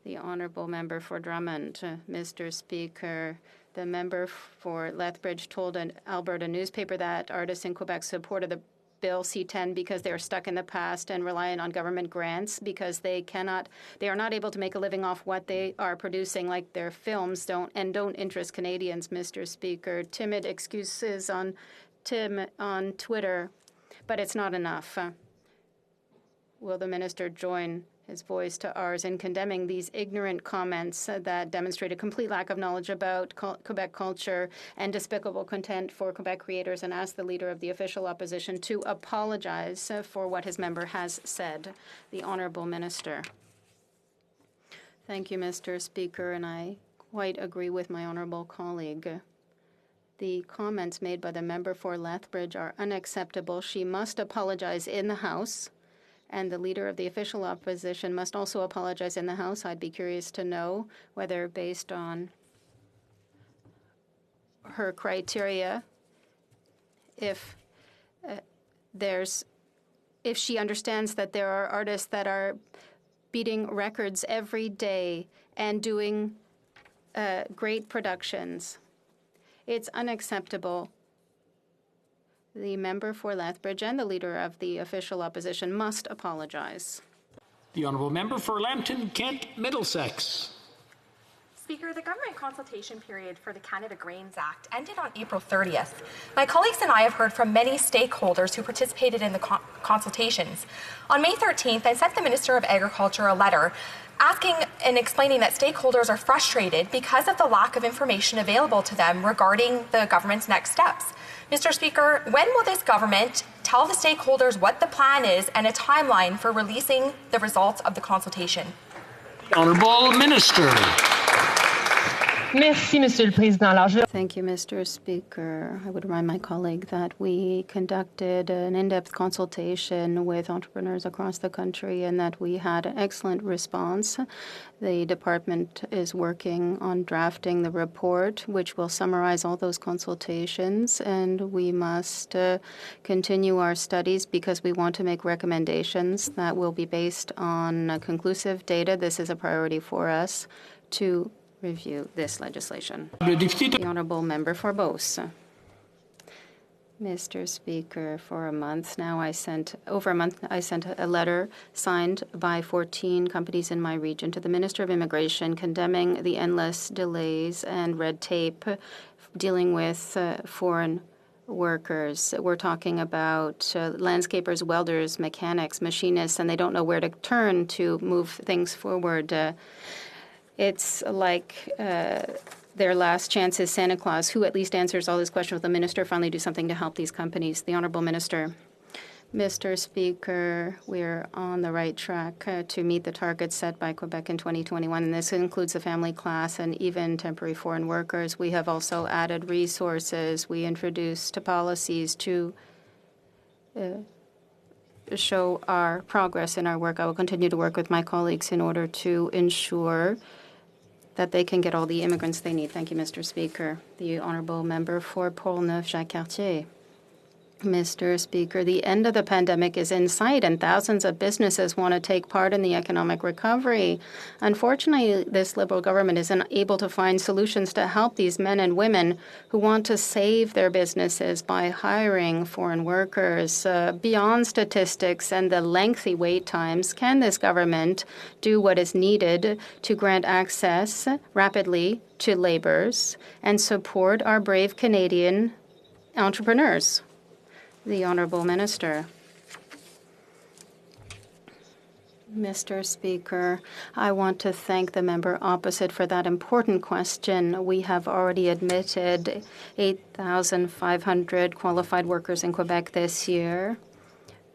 The honourable member for Drummond. Mr. Speaker, the member for Lethbridge told an Alberta newspaper that artists in Quebec supported the Bill C-10 because they are stuck in the past and reliant on government grants because they are not able to make a living off what they are producing, like their films don't interest Canadians, Mr. Speaker. Timid excuses on Twitter, but it's not enough. Will the minister join his voice to ours in condemning these ignorant comments that demonstrate a complete lack of knowledge about Quebec culture and despicable contempt for Quebec creators, and ask the Leader of the Official Opposition to apologize for what his member has said? The Honourable Minister. Thank you, Mr. Speaker, and I quite agree with my honourable colleague. The comments made by the member for Lethbridge are unacceptable. She must apologize in the House, and the Leader of the Official Opposition must also apologize in the House. I'd be curious to know whether, based on her criteria, if she understands that there are artists that are beating records every day and doing great productions. It's unacceptable. The member for Lethbridge and the Leader of the Official Opposition must apologize. The honourable member for Lambton, Kent, Middlesex. Speaker, the government consultation period for the Canada Grains Act ended on April 30th. My colleagues and I have heard from many stakeholders who participated in the consultations. On May 13th, I sent the Minister of Agriculture a letter asking and explaining that stakeholders are frustrated because of the lack of information available to them regarding the government's next steps. Mr. Speaker, when will this government tell the stakeholders what the plan is and a timeline for releasing the results of the consultation? Honourable Minister. Merci, Monsieur le Président. Thank you, Mr. Speaker. I would remind my colleague that we conducted an in-depth consultation with entrepreneurs across the country and that we had an excellent response. The department is working on drafting the report, which will summarize all those consultations, and we must continue our studies because we want to make recommendations that will be based on conclusive data. This is a priority for us to review this legislation. The honourable member for Beauce. Mr. Speaker, for a month now, I sent a letter signed by 14 companies in my region to the Minister of Immigration condemning the endless delays and red tape dealing with foreign workers. We're talking about landscapers, welders, mechanics, machinists, and they don't know where to turn to move things forward. It's like their last chance is Santa Claus. Who at least answers all these questions? Will the minister finally do something to help these companies? The Honourable Minister. Mr. Speaker, we're on the right track to meet the targets set by Quebec in 2021, and this includes the family class and even temporary foreign workers. We have also added resources. We introduced policies to show our progress in our work. I will continue to work with my colleagues in order to ensure that they can get all the immigrants they need. Thank you, Mr. Speaker. The honourable member for Portneuf-Jacques-Cartier. Mr. Speaker, the end of the pandemic is in sight, and thousands of businesses want to take part in the economic recovery. Unfortunately, this Liberal government isn't able to find solutions to help these men and women who want to save their businesses by hiring foreign workers. Beyond statistics and the lengthy wait times, can this government do what is needed to grant access rapidly to laborers and support our brave Canadian entrepreneurs? The Honourable Minister. Mr. Speaker, I want to thank the member opposite for that important question. We have already admitted 8,500 qualified workers in Quebec this year,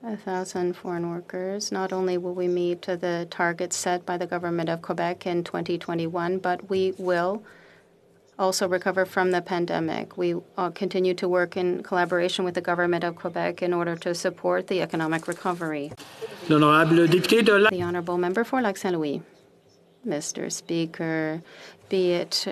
1,000 foreign workers. Not only will we meet the targets set by the Government of Quebec in 2021, but we will also recover from the pandemic. We continue to work in collaboration with the Government of Quebec in order to support the economic recovery. The Honourable Member for Lac-Saint-Louis. Mr. Speaker, be it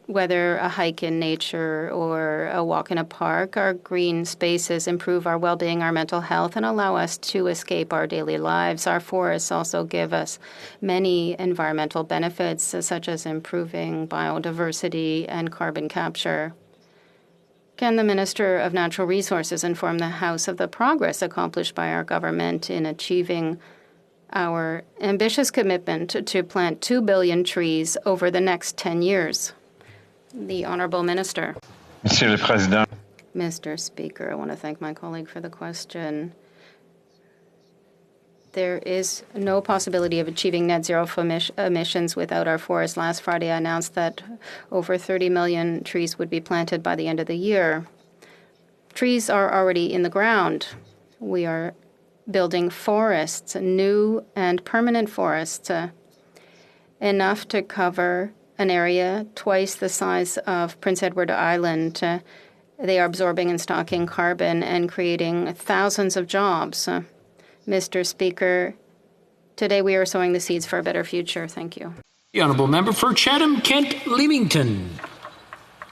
whether a hike in nature or a walk in a park, our green spaces improve our well-being, our mental health, and allow us to escape our daily lives. Our forests also give us many environmental benefits, such as improving biodiversity and carbon capture. Can the Minister of Natural Resources inform the House of the progress accomplished by our government in achieving our ambitious commitment to plant 2 billion trees over the next 10 years? The Honourable Minister. Monsieur le Président. Mr. Speaker, I want to thank my colleague for the question. There is no possibility of achieving net zero emissions without our forests. Last Friday, I announced that over 30 million trees would be planted by the end of the year. Trees are already in the ground. We are building forests, new and permanent forests, enough to cover an area twice the size of Prince Edward Island. They are absorbing and stocking carbon and creating thousands of jobs. Mr. Speaker, today we are sowing the seeds for a better future. Thank you. The Honourable Member for Chatham-Kent-Leamington.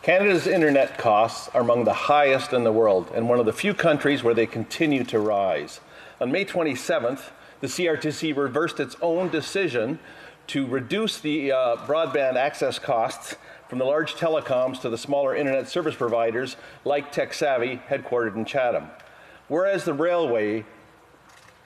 Canada's internet costs are among the highest in the world and one of the few countries where they continue to rise. On May 27th, the CRTC reversed its own decision to reduce the broadband access costs from the large telecoms to the smaller internet service providers like TekSavvy, headquartered in Chatham. Whereas the railway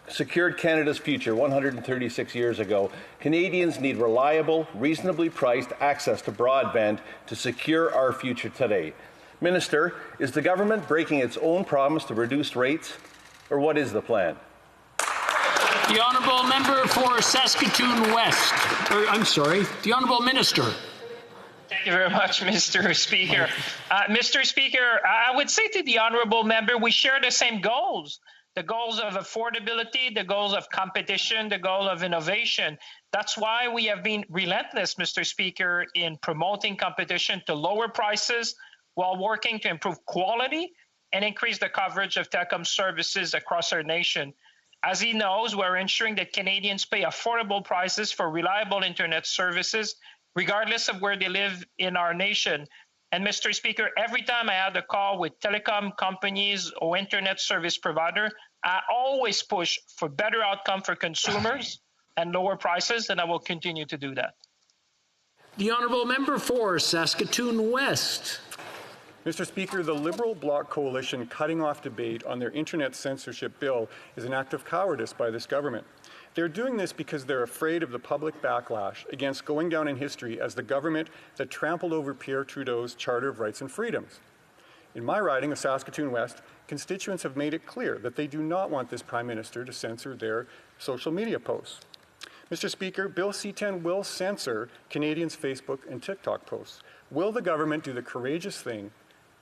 secured Canada's future 136 years ago, Canadians need reliable, reasonably priced access to broadband to secure our future today. Minister, is the government breaking its own promise to reduce rates, or what is the plan? The Honourable Member for Saskatoon West. The Honourable Minister. Thank you very much, Mr. Speaker. Mr. Speaker, I would say to the Honourable Member, we share the same goals. The goals of affordability, the goals of competition, the goal of innovation. That's why we have been relentless, Mr. Speaker, in promoting competition to lower prices while working to improve quality and increase the coverage of telecom services across our nation. As he knows, we're ensuring that Canadians pay affordable prices for reliable internet services, regardless of where they live in our nation. And Mr. Speaker, every time I had a call with telecom companies or internet service provider, I always push for better outcome for consumers and lower prices, and I will continue to do that. The Honourable Member for Saskatoon West. Mr. Speaker, the Liberal Bloc Coalition cutting off debate on their internet censorship bill is an act of cowardice by this government. They're doing this because they're afraid of the public backlash against going down in history as the government that trampled over Pierre Trudeau's Charter of Rights and Freedoms. In my riding of Saskatoon West, constituents have made it clear that they do not want this Prime Minister to censor their social media posts. Mr. Speaker, Bill C-10 will censor Canadians' Facebook and TikTok posts. Will the government do the courageous thing,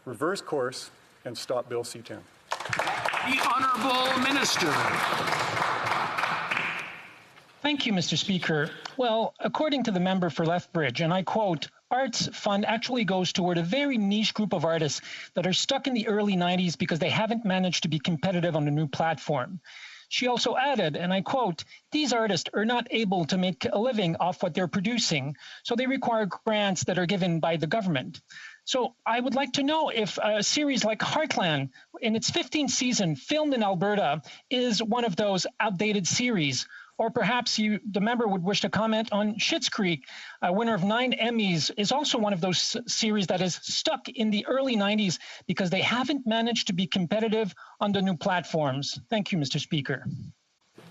reverse course, and stop Bill C-10? The Honourable Minister. Thank you, Mr. Speaker. Well, according to the member for Lethbridge, and I quote, arts fund actually goes toward a very niche group of artists that are stuck in the early 90s because they haven't managed to be competitive on a new platform. She also added, and I quote, these artists are not able to make a living off what they're producing, so they require grants that are given by the government. So I would like to know if a series like Heartland in its 15th season, filmed in Alberta, is one of those outdated series. Or perhaps the member would wish to comment on Schitt's Creek, a winner of 9 Emmys, is also one of those series that is stuck in the early 90s because they haven't managed to be competitive on the new platforms. Thank you, Mr. Speaker.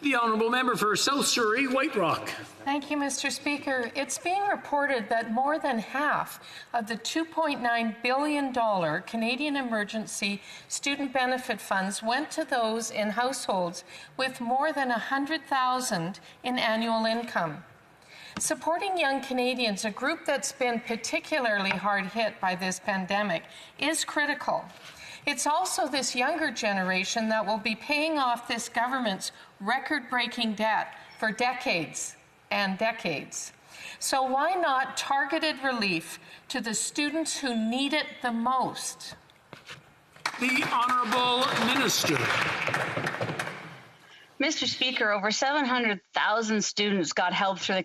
The honourable member for South Surrey, White Rock. Thank you, Mr. Speaker. It's being reported that more than half of the $2.9 billion Canadian Emergency Student Benefit Funds went to those in households with more than $100,000 in annual income. Supporting young Canadians, a group that's been particularly hard hit by this pandemic, is critical. It's also this younger generation that will be paying off this government's record-breaking debt for decades and decades. So why not targeted relief to the students who need it the most? The Honourable Minister. Mr. Speaker, over 700,000 students got help through the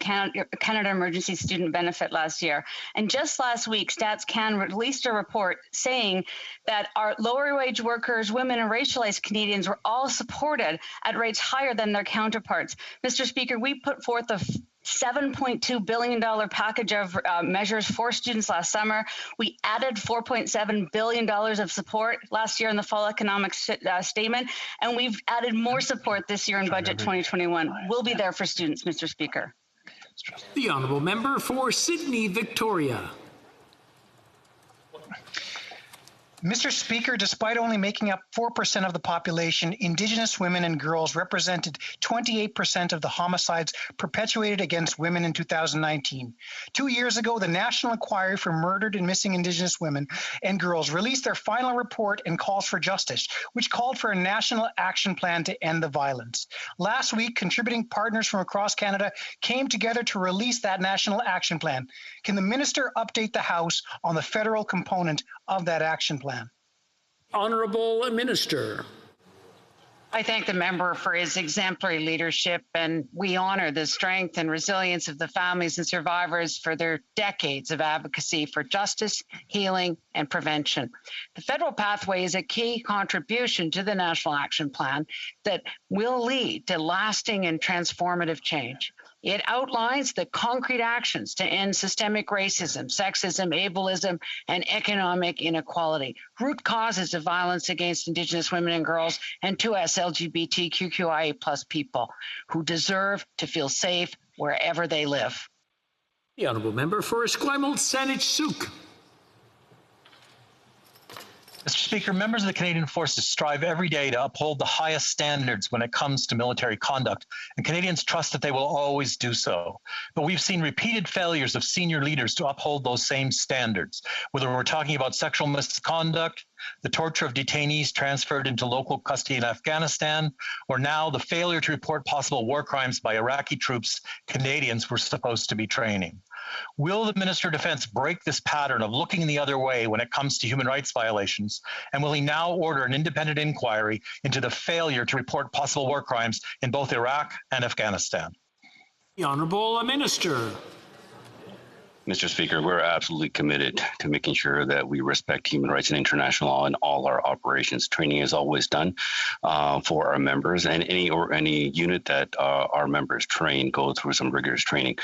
Canada Emergency Student Benefit last year. And just last week, Stats Can released a report saying that our lower wage workers, women, and racialized Canadians were all supported at rates higher than their counterparts. Mr. Speaker, we put forth a $7.2 billion package of measures for students last summer. We added $4.7 billion of support last year in the fall economic statement, and we've added more support this year in budget 2021. We'll be there for students, Mr. Speaker. The honourable member for Sydney, Victoria. Mr. Speaker, despite only making up 4% of the population, Indigenous women and girls represented 28% of the homicides perpetuated against women in 2019. 2 years ago, the National Inquiry for Murdered and Missing Indigenous Women and Girls released their final report and calls for justice, which called for a national action plan to end the violence. Last week, contributing partners from across Canada came together to release that national action plan. Can the minister update the House on the federal component of that action plan? Honourable Minister. I thank the member for his exemplary leadership, and we honor the strength and resilience of the families and survivors for their decades of advocacy for justice, healing, and prevention. The federal pathway is a key contribution to the National Action Plan that will lead to lasting and transformative change. It outlines the concrete actions to end systemic racism, sexism, ableism, and economic inequality, root causes of violence against Indigenous women and girls, and to us LGBTQIA+ people who deserve to feel safe wherever they live. The honourable member for Esquimalt, Saanich-Sooke. Mr. Speaker, members of the Canadian Forces strive every day to uphold the highest standards when it comes to military conduct, and Canadians trust that they will always do so. But we've seen repeated failures of senior leaders to uphold those same standards, whether we're talking about sexual misconduct, the torture of detainees transferred into local custody in Afghanistan, or now the failure to report possible war crimes by Iraqi troops Canadians were supposed to be training. Will the Minister of Defense break this pattern of looking the other way when it comes to human rights violations? And will he now order an independent inquiry into the failure to report possible war crimes in both Iraq and Afghanistan? The Honourable Minister. Mr. Speaker, we're absolutely committed to making sure that we respect human rights and international law in all our operations. Training is always done for our members, and any unit that our members train go through some rigorous training.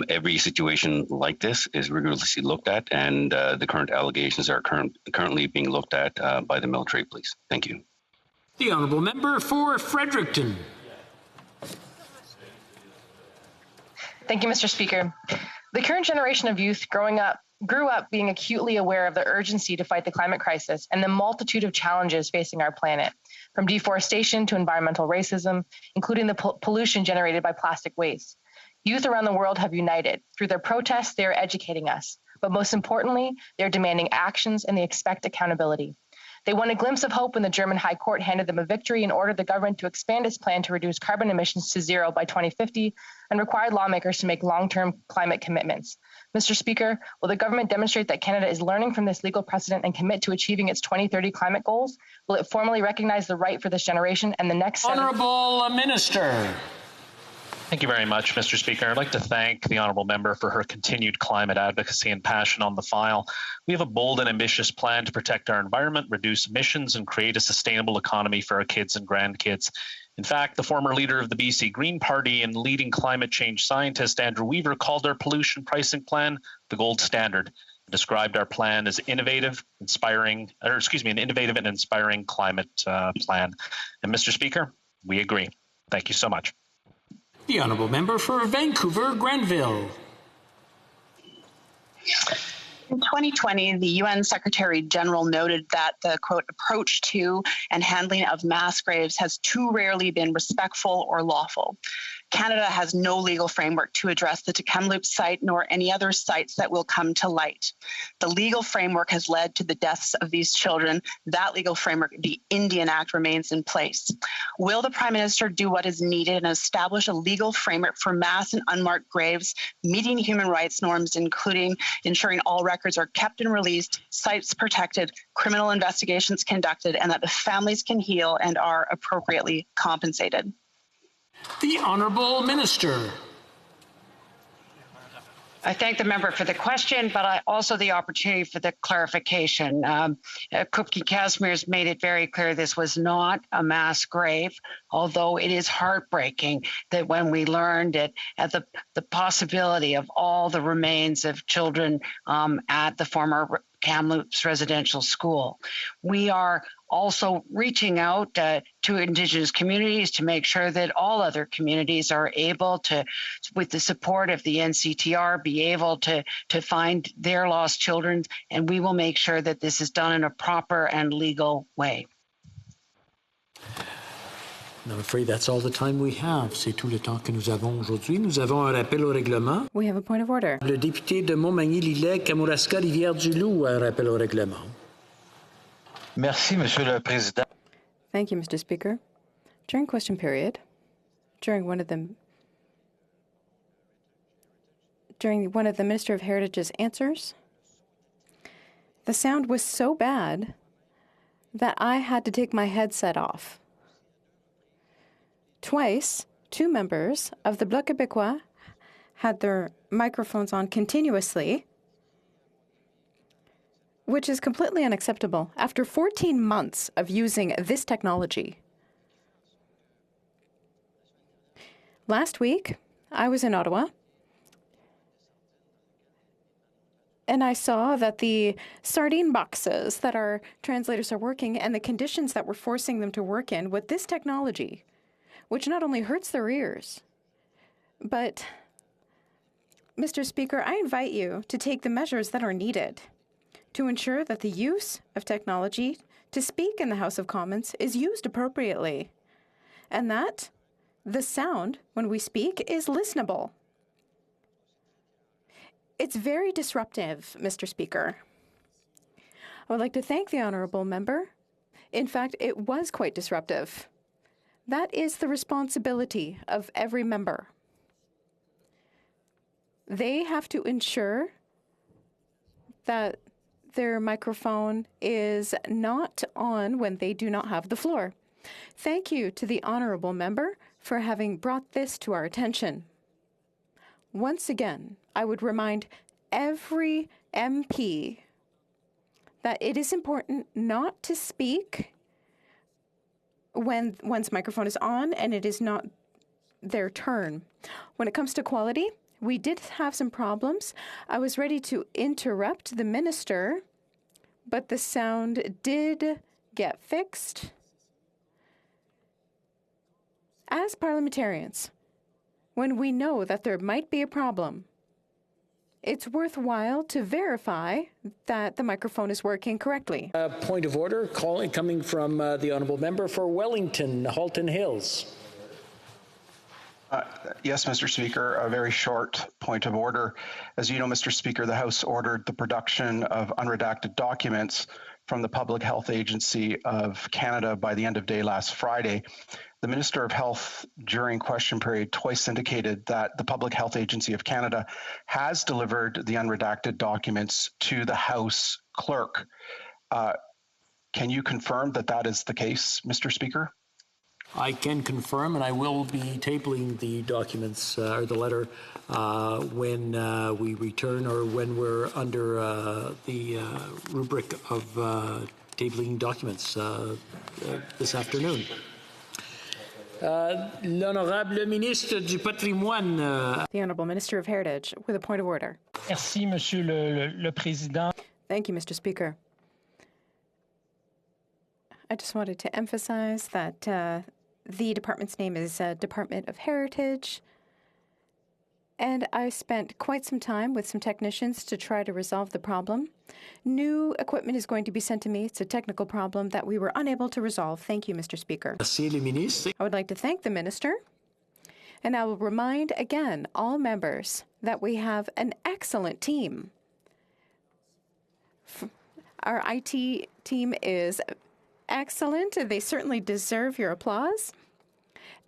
Every situation like this is rigorously looked at, and the current allegations are currently being looked at by the military police. Thank you. The honourable member for Fredericton. Thank you, Mr. Speaker. The current generation of youth grew up being acutely aware of the urgency to fight the climate crisis and the multitude of challenges facing our planet, from deforestation to environmental racism, including the pollution generated by plastic waste. Youth around the world have united. Through their protests, they are educating us. But most importantly, they're demanding actions and they expect accountability. They won a glimpse of hope when the German High Court handed them a victory and ordered the government to expand its plan to reduce carbon emissions to zero by 2050 and required lawmakers to make long-term climate commitments. Mr. Speaker, will the government demonstrate that Canada is learning from this legal precedent and commit to achieving its 2030 climate goals? Will it formally recognize the right for this generation and the next... Honourable Minister. Thank you very much, Mr. Speaker. I'd like to thank the honourable member for her continued climate advocacy and passion on the file. We have a bold and ambitious plan to protect our environment, reduce emissions, and create a sustainable economy for our kids and grandkids. In fact, the former leader of the BC Green Party and leading climate change scientist Andrew Weaver called our pollution pricing plan the gold standard, and described our plan as an innovative and inspiring climate plan. And Mr. Speaker, we agree. Thank you so much. The honourable member for Vancouver Grenville. In 2020, the UN Secretary General noted that the, quote, approach to and handling of mass graves has too rarely been respectful or lawful. Canada has no legal framework to address the Tk'emlúps site nor any other sites that will come to light. The legal framework has led to the deaths of these children. That legal framework, the Indian Act, remains in place. Will the Prime Minister do what is needed and establish a legal framework for mass and unmarked graves, meeting human rights norms, including ensuring all records are kept and released, sites protected, criminal investigations conducted, and that the families can heal and are appropriately compensated? The Honourable Minister. I thank the member for the question, but I also the opportunity for the clarification. Kupki Kazmir's made it very clear this was not a mass grave, although it is heartbreaking that when we learned it at the possibility of all the remains of children at the former Kamloops Residential School. We are also reaching out to Indigenous communities to make sure that all other communities are able to, with the support of the NCTR, be able to find their lost children, and we will make sure that this is done in a proper and legal way. I'm afraid that's all the time we have. C'est tout le temps que nous avons aujourd'hui. Nous avons un rappel au règlement. We have a point of order. Le député de Montmagny-Lillet, Kamouraska, Rivière-du-Loup, a un rappel au règlement. Merci, Monsieur le Président. Thank you, Mr. Speaker. During question period, during one of the Minister of Heritage's answers, the sound was so bad that I had to take my headset off. Twice, two members of the Bloc Québécois had their microphones on continuously, which is completely unacceptable after 14 months of using this technology. Last week, I was in Ottawa, and I saw that the sardine boxes that our translators are working and the conditions that we're forcing them to work in with this technology, which not only hurts their ears, but, Mr. Speaker, I invite you to take the measures that are needed to ensure that the use of technology to speak in the House of Commons is used appropriately, and that the sound when we speak is listenable. It's very disruptive, Mr. Speaker. I would like to thank the honourable member. In fact, it was quite disruptive. That is the responsibility of every member. They have to ensure that their microphone is not on when they do not have the floor. Thank you to the honourable member for having brought this to our attention. Once again, I would remind every MP that it is important not to speak when one's microphone is on and it is not their turn. When it comes to quality, we did have some problems. I was ready to interrupt the minister, but the sound did get fixed. As parliamentarians, when we know that there might be a problem, it's worthwhile to verify that the microphone is working correctly. Point of order, coming from the honourable member for Wellington, Halton Hills. Yes, Mr. Speaker, a very short point of order. As you know, Mr. Speaker, the House ordered the production of unredacted documents from the Public Health Agency of Canada by the end of day last Friday. The Minister of Health during question period twice indicated that the Public Health Agency of Canada has delivered the unredacted documents to the House clerk. Can you confirm that that is the case, Mr. Speaker? I can confirm, and I will be tabling the documents or the letter when we return or when we're under the rubric of tabling documents this afternoon. L'honorable ministre du patrimoine. The Honourable Minister of Heritage with a point of order. Merci, Monsieur le Président. Thank you, Mr. Speaker. I just wanted to emphasize that the department's name is Department of Heritage, and I spent quite some time with some technicians to try to resolve the problem. New equipment is going to be sent to me. It's a technical problem that we were unable to resolve. Thank you, Mr. Speaker. I would like to thank the Minister, and I will remind again all members that we have an excellent team. Our IT team is excellent. They certainly deserve your applause.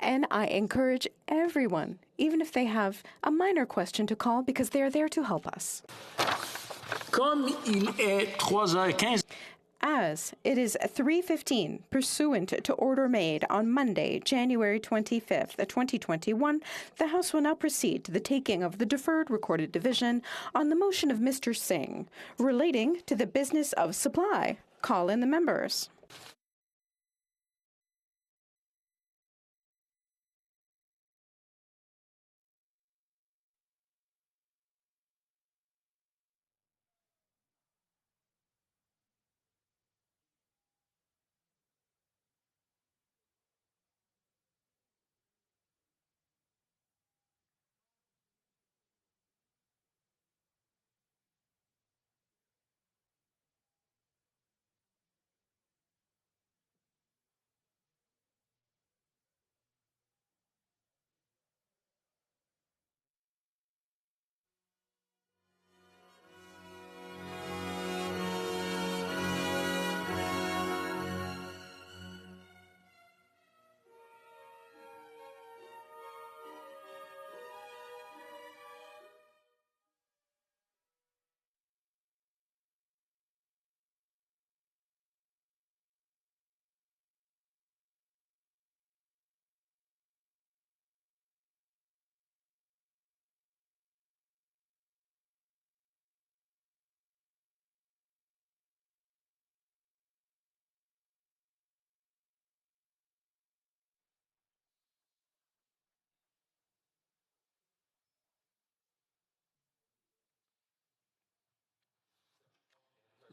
And I encourage everyone, even if they have a minor question, to call because they are there to help us. As it is 3:15, pursuant to order made on Monday, January 25th, 2021, the House will now proceed to the taking of the deferred recorded division on the motion of Mr. Singh relating to the business of supply. Call in the members.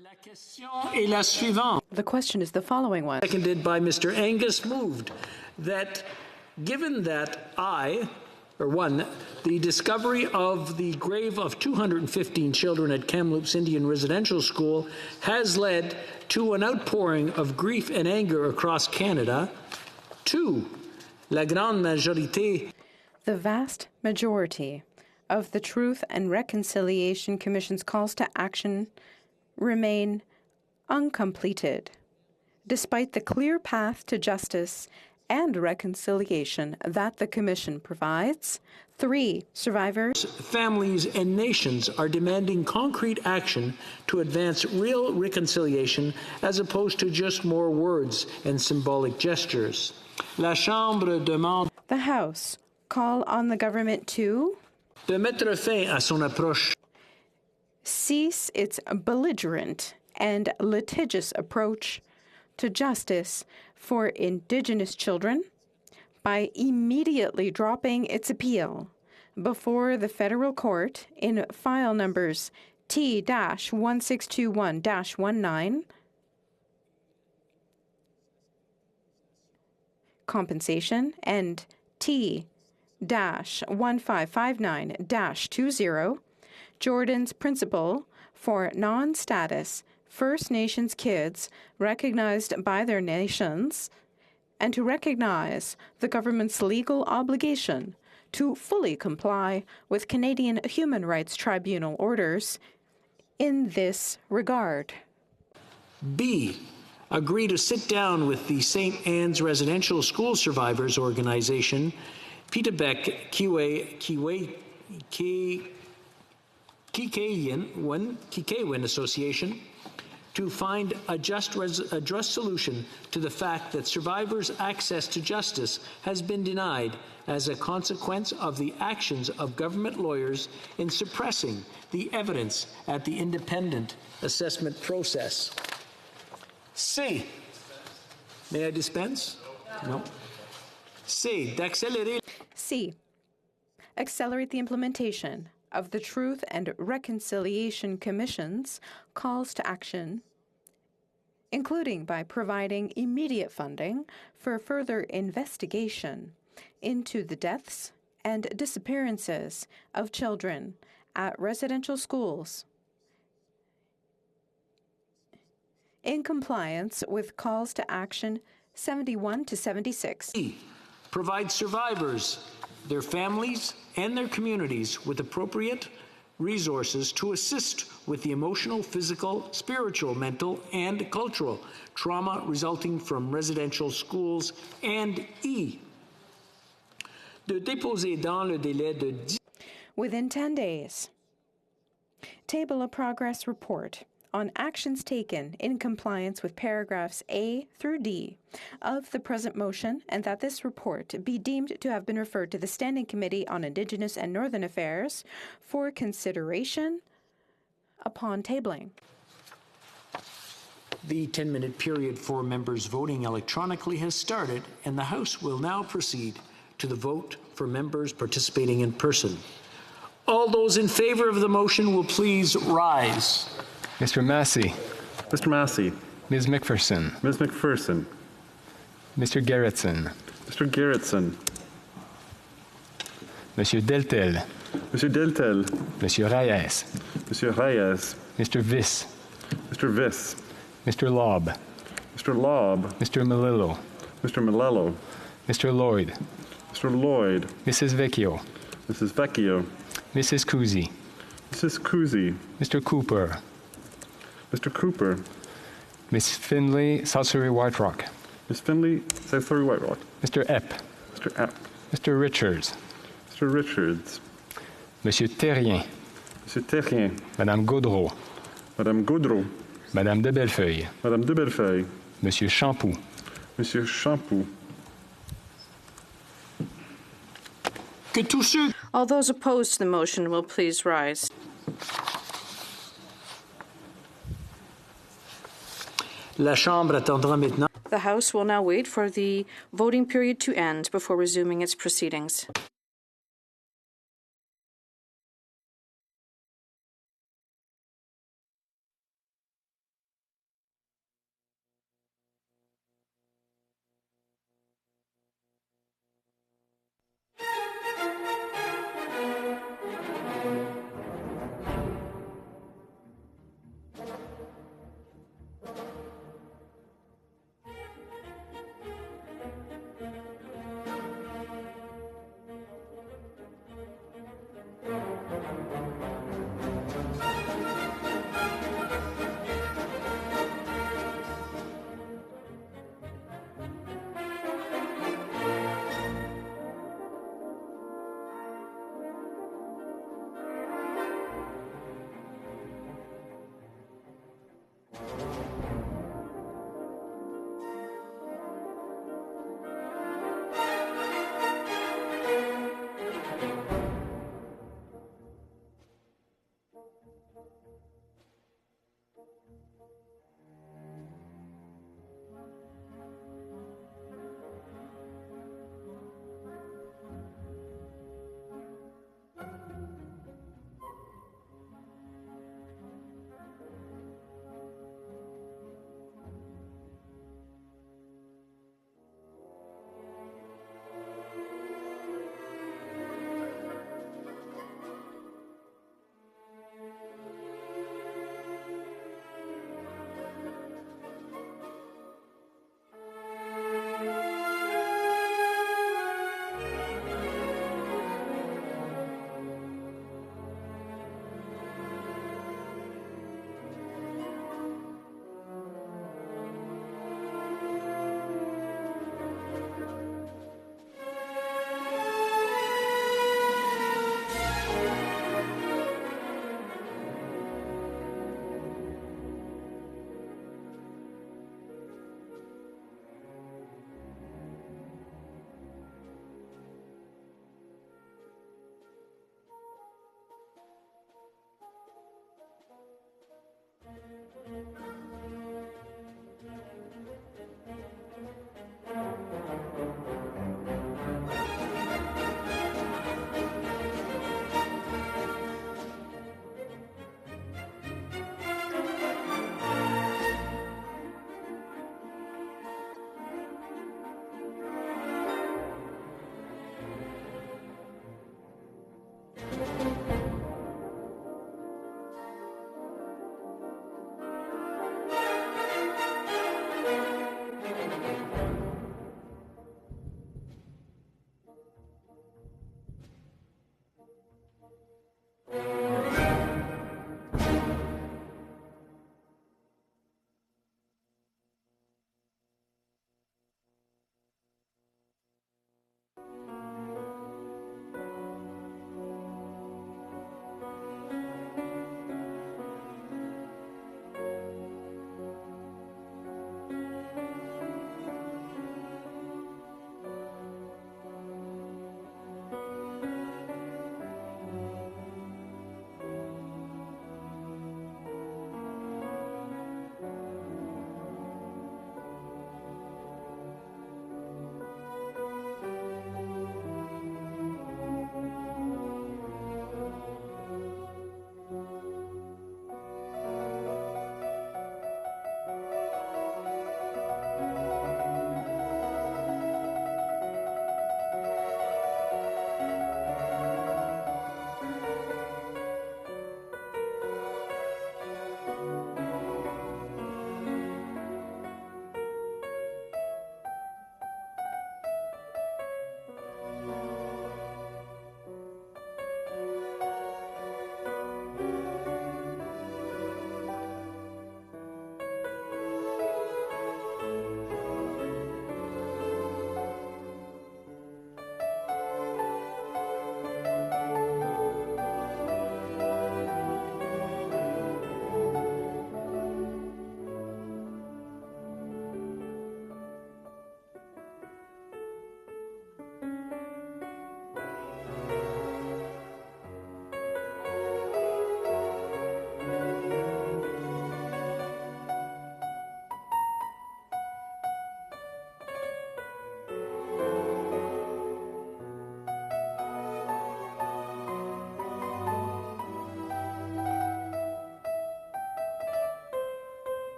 La question est la suivante. The question is the following one. Seconded by Mr. Angus, moved that given that the discovery of the grave of 215 children at Kamloops Indian Residential School has led to an outpouring of grief and anger across Canada. 2, la grande majorité. The vast majority of the Truth and Reconciliation Commission's calls to action remain uncompleted, despite the clear path to justice and reconciliation that the Commission provides. 3, survivors, families, and nations are demanding concrete action to advance real reconciliation as opposed to just more words and symbolic gestures. La Chambre demande the House call on the government to de mettre fin à son approche, cease its belligerent and litigious approach to justice for Indigenous children by immediately dropping its appeal before the federal court in file numbers T-1621-19, compensation, and T-1559-20, Jordan's Principle for Non-Status First Nations Kids recognized by their nations, and to recognize the government's legal obligation to fully comply with Canadian Human Rights Tribunal orders in this regard. B, agree to sit down with the St. Anne's Residential School Survivors Organization, Peterbeck Kikawan Association, to find a just solution to the fact that survivors' access to justice has been denied as a consequence of the actions of government lawyers in suppressing the evidence at the independent assessment process. C. May I dispense? No. C. D'accélérer. C. Accelerate the implementation of the Truth and Reconciliation Commission's calls to action, including by providing immediate funding for further investigation into the deaths and disappearances of children at residential schools, in compliance with calls to action 71 to 76. Provide survivors, their families, and their communities with appropriate resources to assist with the emotional, physical, spiritual, mental, and cultural trauma resulting from residential schools. And E. De déposer dans le délai de 10 within 10 days, table a progress report on actions taken in compliance with paragraphs A through D of the present motion, and that this report be deemed to have been referred to the Standing Committee on Indigenous and Northern Affairs for consideration upon tabling. The 10-minute period for members voting electronically has started, and the House will now proceed to the vote for members participating in person. All those in favor of the motion will please rise. Mr. Massey. Mr. Massey. Ms. McPherson. Ms. McPherson. Mr. Gerritsen. Mr. Gerritsen. Monsieur Deltel. Monsieur Deltel. Monsieur Reyes. Monsieur Reyes. Mr. Viss. Mr. Viss. Mr. Lobb. Mr. Lobb. Mr. Melillo. Mr. Melillo. Mr. Lloyd. Mr. Lloyd. Mrs. Vecchio. Mrs. Vecchio. Mrs. Kuzi. Mrs. Kuzi. Mr. Cooper. Mr. Cooper. Miss Finley, South Surrey White Rock. Miss Finley, South Surrey White Rock. Mr. Epp. Mr. Epp. Mr. Richards. Mr. Richards. Monsieur Terrien. Monsieur Terrien. Madame Gaudreau. Madame Gaudreau. Madame de Bellefeuille. Madame de Bellefeuille. Monsieur Champoux. Monsieur Champoux. All those opposed to the motion will please rise. La Chambre attendra maintenant. The House will now wait for the voting period to end before resuming its proceedings.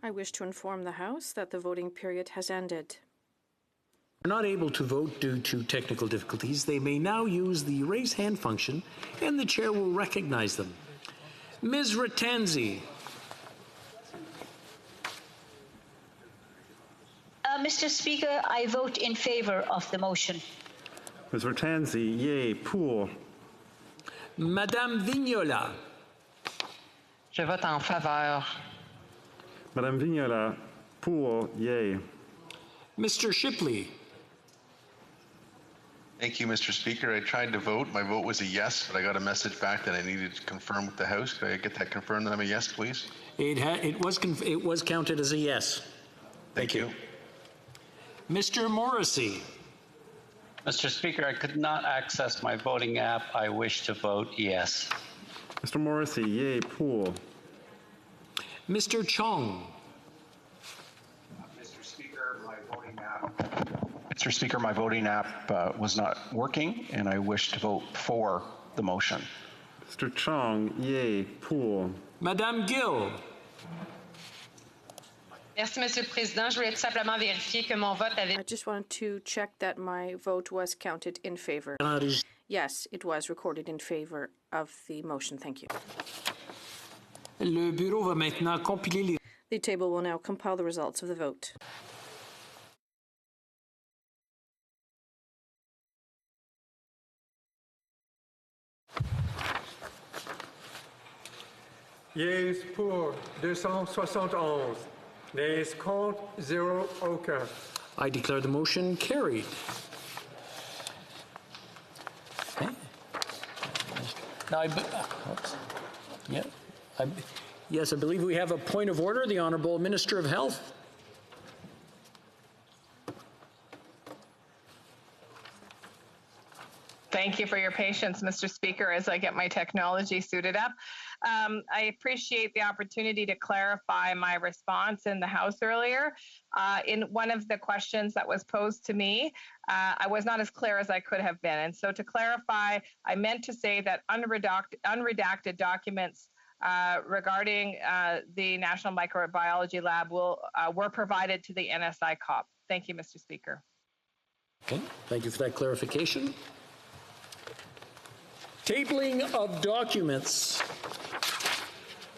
I wish to inform the House that the voting period has ended. Are not able to vote due to technical difficulties, they may now use the raise hand function and the chair will recognize them. Ms. Ratanzi. Mr. Speaker, I vote in favor of the motion. Ms. Ratanzi, yay. Pour. Madame Vignola. Je vote en faveur. Madame Vignola, pour, yay. Mr. Shipley. Thank you, Mr. Speaker. I tried to vote. My vote was a yes, but I got a message back that I needed to confirm with the House. Could I get that confirmed that I'm a yes, please? It was counted as a yes. Thank you. Mr. Morrissey. Mr. Speaker, I could not access my voting app. I wish to vote yes. Mr. Morrissey, yay. Pour. Mr. Chong. Mr. Speaker, my voting app was not working, and I wish to vote for the motion. Mr. Chong, yay. Pour. Madame Gill. Merci, Monsieur le Président. Je voulais tout simplement vérifier que mon vote avait... I just wanted to check that my vote was counted in favor. Yes, it was recorded in favor of the motion. Thank you. Le bureau va maintenant compiler les... The table will now compile the results of the vote. Yeas pour 271. Nays contre, 0 aucun. I declare the motion carried. Okay. Now, yes, I believe we have a point of order. The Honourable Minister of Health. Thank you for your patience, Mr. Speaker, as I get my technology suited up. I appreciate the opportunity to clarify my response in the House earlier. In one of the questions that was posed to me, I was not as clear as I could have been. And so to clarify, I meant to say that unredacted documents regarding the National Microbiology Lab were provided to the NSI COP. Thank you, Mr. Speaker. Okay, thank you for that clarification. Tabling of documents.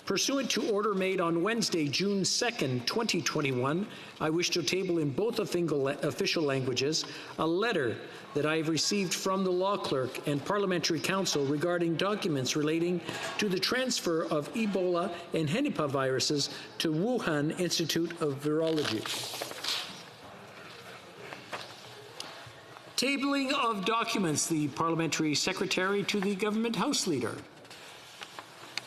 Pursuant to order made on Wednesday, June 2nd, 2021, I wish to table in both official languages a letter that I have received from the law clerk and parliamentary counsel regarding documents relating to the transfer of Ebola and Henipa viruses to Wuhan Institute of Virology. Tabling of documents, the Parliamentary Secretary to the Government House Leader.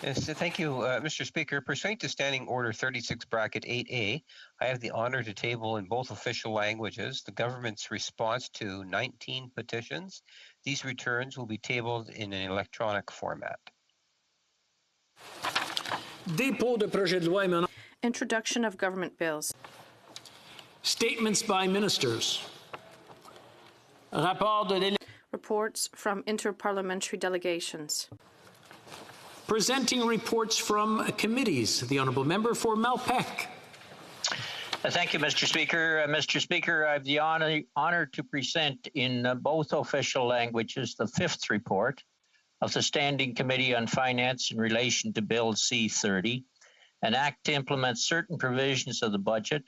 Yes, thank you, Mr. Speaker. Pursuant to Standing Order 36 bracket 8A, I have the honor to table in both official languages the government's response to 19 petitions. These returns will be tabled in an electronic format. Dépôt de projet de loi. Introduction of government bills. Statements by ministers. Reports from interparliamentary delegations. Presenting reports from committees. The Honourable Member for Malpeque. Thank you, Mr. Speaker. Mr. Speaker, I have the honor to present in both official languages the fifth report of the Standing Committee on Finance in relation to Bill C-30, an act to implement certain provisions of the budget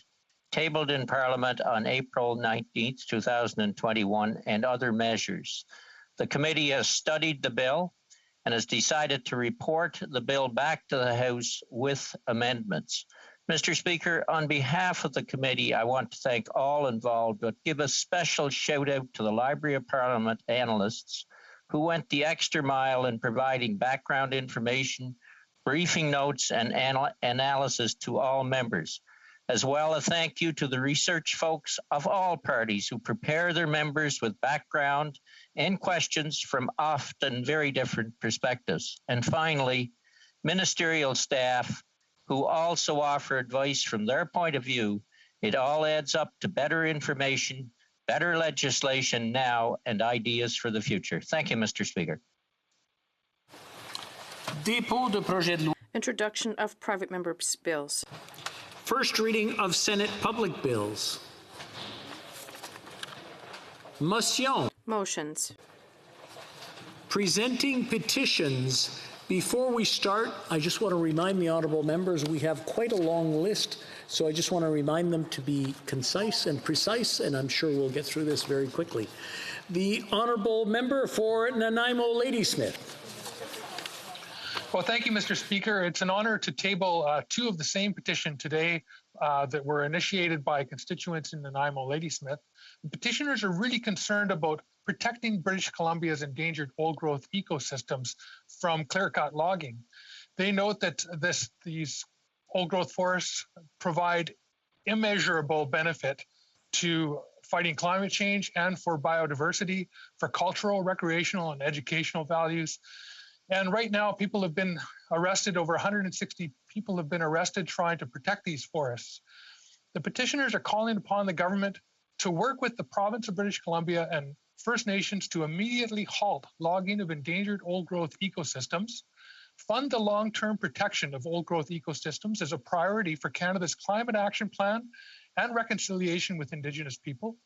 tabled in Parliament on April 19th, 2021, and other measures. The committee has studied the bill and has decided to report the bill back to the House with amendments. Mr. Speaker, on behalf of the committee, I want to thank all involved, but give a special shout out to the Library of Parliament analysts who went the extra mile in providing background information, briefing notes, and analysis to all members. As well, a thank you to the research folks of all parties who prepare their members with background and questions from often very different perspectives. And finally, ministerial staff who also offer advice from their point of view. It all adds up to better information, better legislation now, and ideas for the future. Thank you, Mr. Speaker. Dépôt de projet de loi. Introduction of private member bills. First reading of Senate public bills. Motion. Motions. Presenting petitions. Before we start, I just want to remind the honourable members we have quite a long list, so I just want to remind them to be concise and precise, and I'm sure we'll get through this very quickly. The honourable member for Nanaimo Ladysmith. Well, thank you, Mr. Speaker. It's an honor to table two of the same petition today that were initiated by constituents in Nanaimo Ladysmith. The petitioners are really concerned about protecting British Columbia's endangered old-growth ecosystems from clear-cut logging. They note that these old-growth forests provide immeasurable benefit to fighting climate change and for biodiversity, for cultural, recreational, and educational values. And right now, people have been arrested, over 160 people have been arrested trying to protect these forests. The petitioners are calling upon the government to work with the province of British Columbia and First Nations to immediately halt logging of endangered old-growth ecosystems, fund the long-term protection of old-growth ecosystems as a priority for Canada's Climate Action Plan and reconciliation with Indigenous people,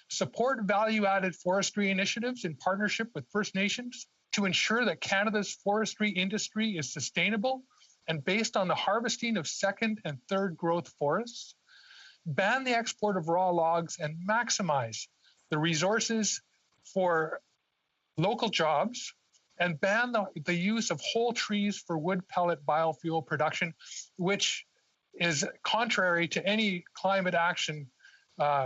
support value-added forestry initiatives in partnership with First Nations to ensure that Canada's forestry industry is sustainable and based on the harvesting of second and third growth forests, ban the export of raw logs and maximize the resources for local jobs, and ban the use of whole trees for wood pellet biofuel production, which is contrary to any climate action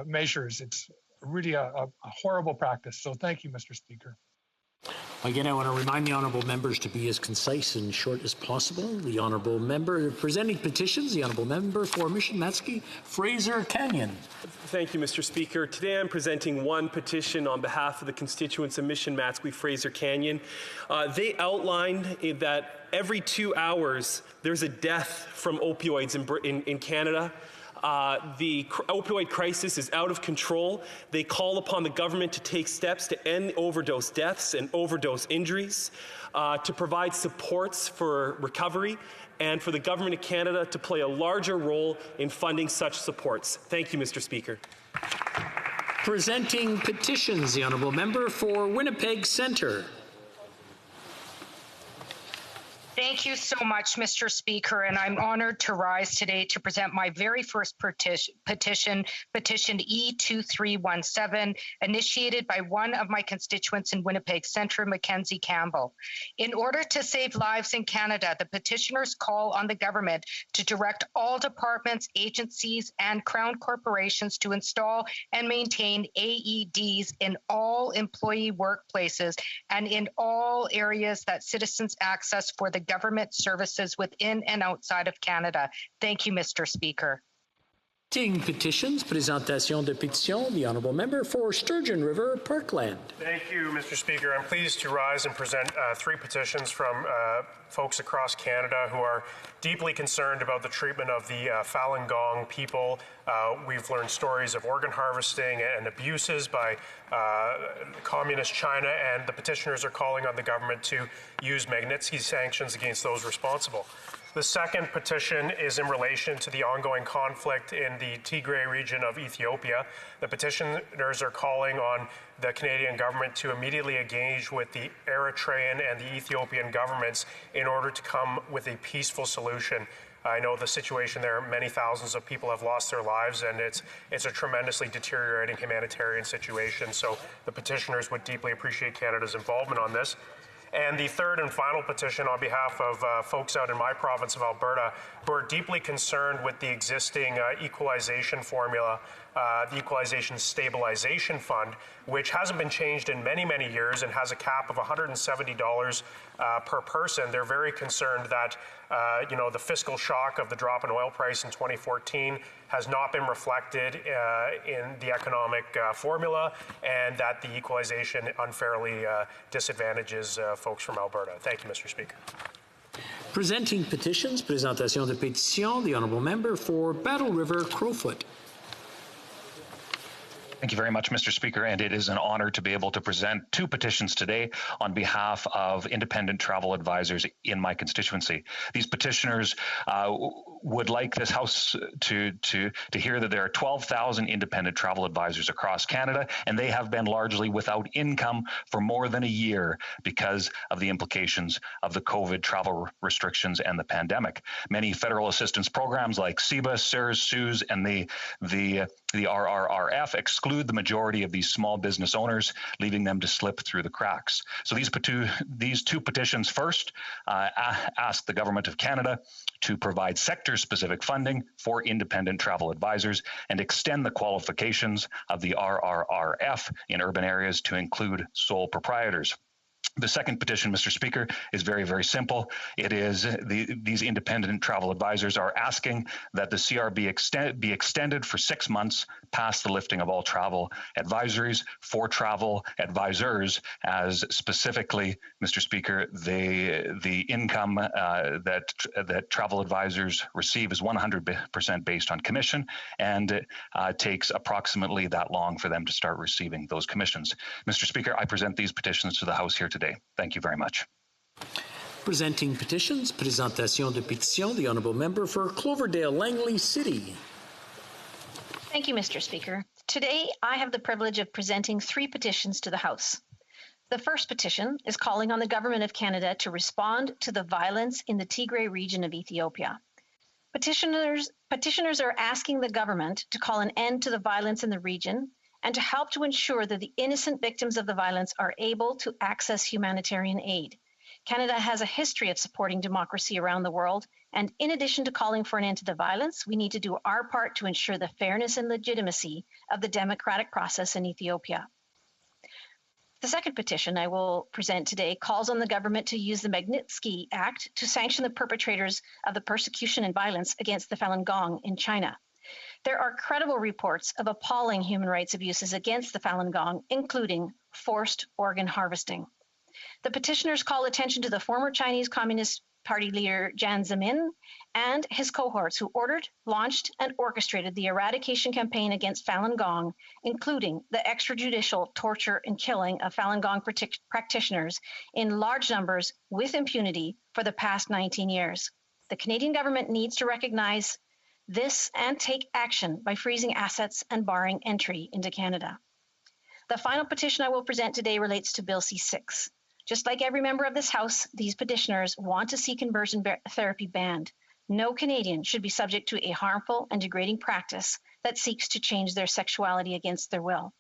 measures. It's really a horrible practice. So thank you, Mr. Speaker. Again, I want to remind the honourable members to be as concise and short as possible. The honourable member presenting petitions, the honourable member for Mission-Matsky, Fraser Canyon. Thank you, Mr. Speaker. Today I'm presenting one petition on behalf of the constituents of Mission-Matsky, Fraser Canyon. They outlined that every 2 hours there's a death from opioids in Canada. The opioid crisis is out of control. They call upon the government to take steps to end overdose deaths and overdose injuries, to provide supports for recovery, and for the Government of Canada to play a larger role in funding such supports. Thank you, Mr. Speaker. Presenting petitions, the honourable member for Winnipeg Centre. Thank you so much, Mr. Speaker, and I'm honored to rise today to present my very first petition E2317, initiated by one of my constituents in Winnipeg Centre, Mackenzie Campbell. In order to save lives in Canada, the petitioners call on the government to direct all departments, agencies, and Crown corporations to install and maintain AEDs in all employee workplaces and in all areas that citizens access for the government services within and outside of Canada. Thank you, Mr. Speaker. Petitions, présentation de pétitions, the honourable member for Sturgeon River, Parkland. Thank you, Mr. Speaker. I'm pleased to rise and present three petitions from folks across Canada who are deeply concerned about the treatment of the Falun Gong people. We've learned stories of organ harvesting and abuses by communist China, and the petitioners are calling on the government to use Magnitsky sanctions against those responsible. The second petition is in relation to the ongoing conflict in the Tigray region of Ethiopia. The petitioners are calling on the Canadian government to immediately engage with the Eritrean and the Ethiopian governments in order to come with a peaceful solution. I know the situation there, many thousands of people have lost their lives, and it's a tremendously deteriorating humanitarian situation. So the petitioners would deeply appreciate Canada's involvement on this. And the third and final petition on behalf of folks out in my province of Alberta who are deeply concerned with the existing equalization formula, the Equalization Stabilization Fund, which hasn't been changed in many, many years and has a cap of $170 per person. They're very concerned that the fiscal shock of the drop in oil price in 2014 has not been reflected in the economic formula, and that the equalization unfairly disadvantages folks from Alberta. Thank you, Mr. Speaker. Presenting petitions, présentation de pétitions, the honourable member for Battle River, Crowfoot. Thank you very much, Mr. Speaker, and it is an honor to be able to present two petitions today on behalf of independent travel advisors in my constituency. These petitioners would like this House to hear that there are 12,000 independent travel advisors across Canada, and they have been largely without income for more than a year because of the implications of the COVID travel restrictions and the pandemic. Many federal assistance programs like CEBA, CERS, CEWS, and the RRRF exclude the majority of these small business owners, leaving them to slip through the cracks. So these two petitions first ask the Government of Canada to provide sector-specific funding for independent travel advisors and extend the qualifications of the RRRF in urban areas to include sole proprietors. The second petition, Mr. Speaker, is very, very simple. It is these independent travel advisors are asking that the CRB be extended for 6 months past the lifting of all travel advisories for travel advisors, as specifically, Mr. Speaker, the income that travel advisors receive is 100% based on commission, and it takes approximately that long for them to start receiving those commissions. Mr. Speaker, I present these petitions to the House here today. Thank you very much. Presenting petitions, présentation de pétition, the Honourable Member for Cloverdale, Langley City. Thank you, Mr. Speaker. Today, I have the privilege of presenting 3 petitions to the House. The first petition is calling on the Government of Canada to respond to the violence in the Tigray region of Ethiopia. Petitioners are asking the government to call an end to the violence in the region and to help to ensure that the innocent victims of the violence are able to access humanitarian aid. Canada has a history of supporting democracy around the world, and in addition to calling for an end to the violence, we need to do our part to ensure the fairness and legitimacy of the democratic process in Ethiopia. The second petition I will present today calls on the government to use the Magnitsky Act to sanction the perpetrators of the persecution and violence against the Falun Gong in China. There are credible reports of appalling human rights abuses against the Falun Gong, including forced organ harvesting. The petitioners call attention to the former Chinese Communist Party leader Jiang Zemin and his cohorts who ordered, launched, and orchestrated the eradication campaign against Falun Gong, including the extrajudicial torture and killing of Falun Gong practitioners in large numbers with impunity for the past 19 years. The Canadian government needs to recognize this and take action by freezing assets and barring entry into Canada. The final petition I will present today relates to Bill C-6. Just like every member of this House, these petitioners want to see conversion therapy banned. No Canadian should be subject to a harmful and degrading practice that seeks to change their sexuality against their will.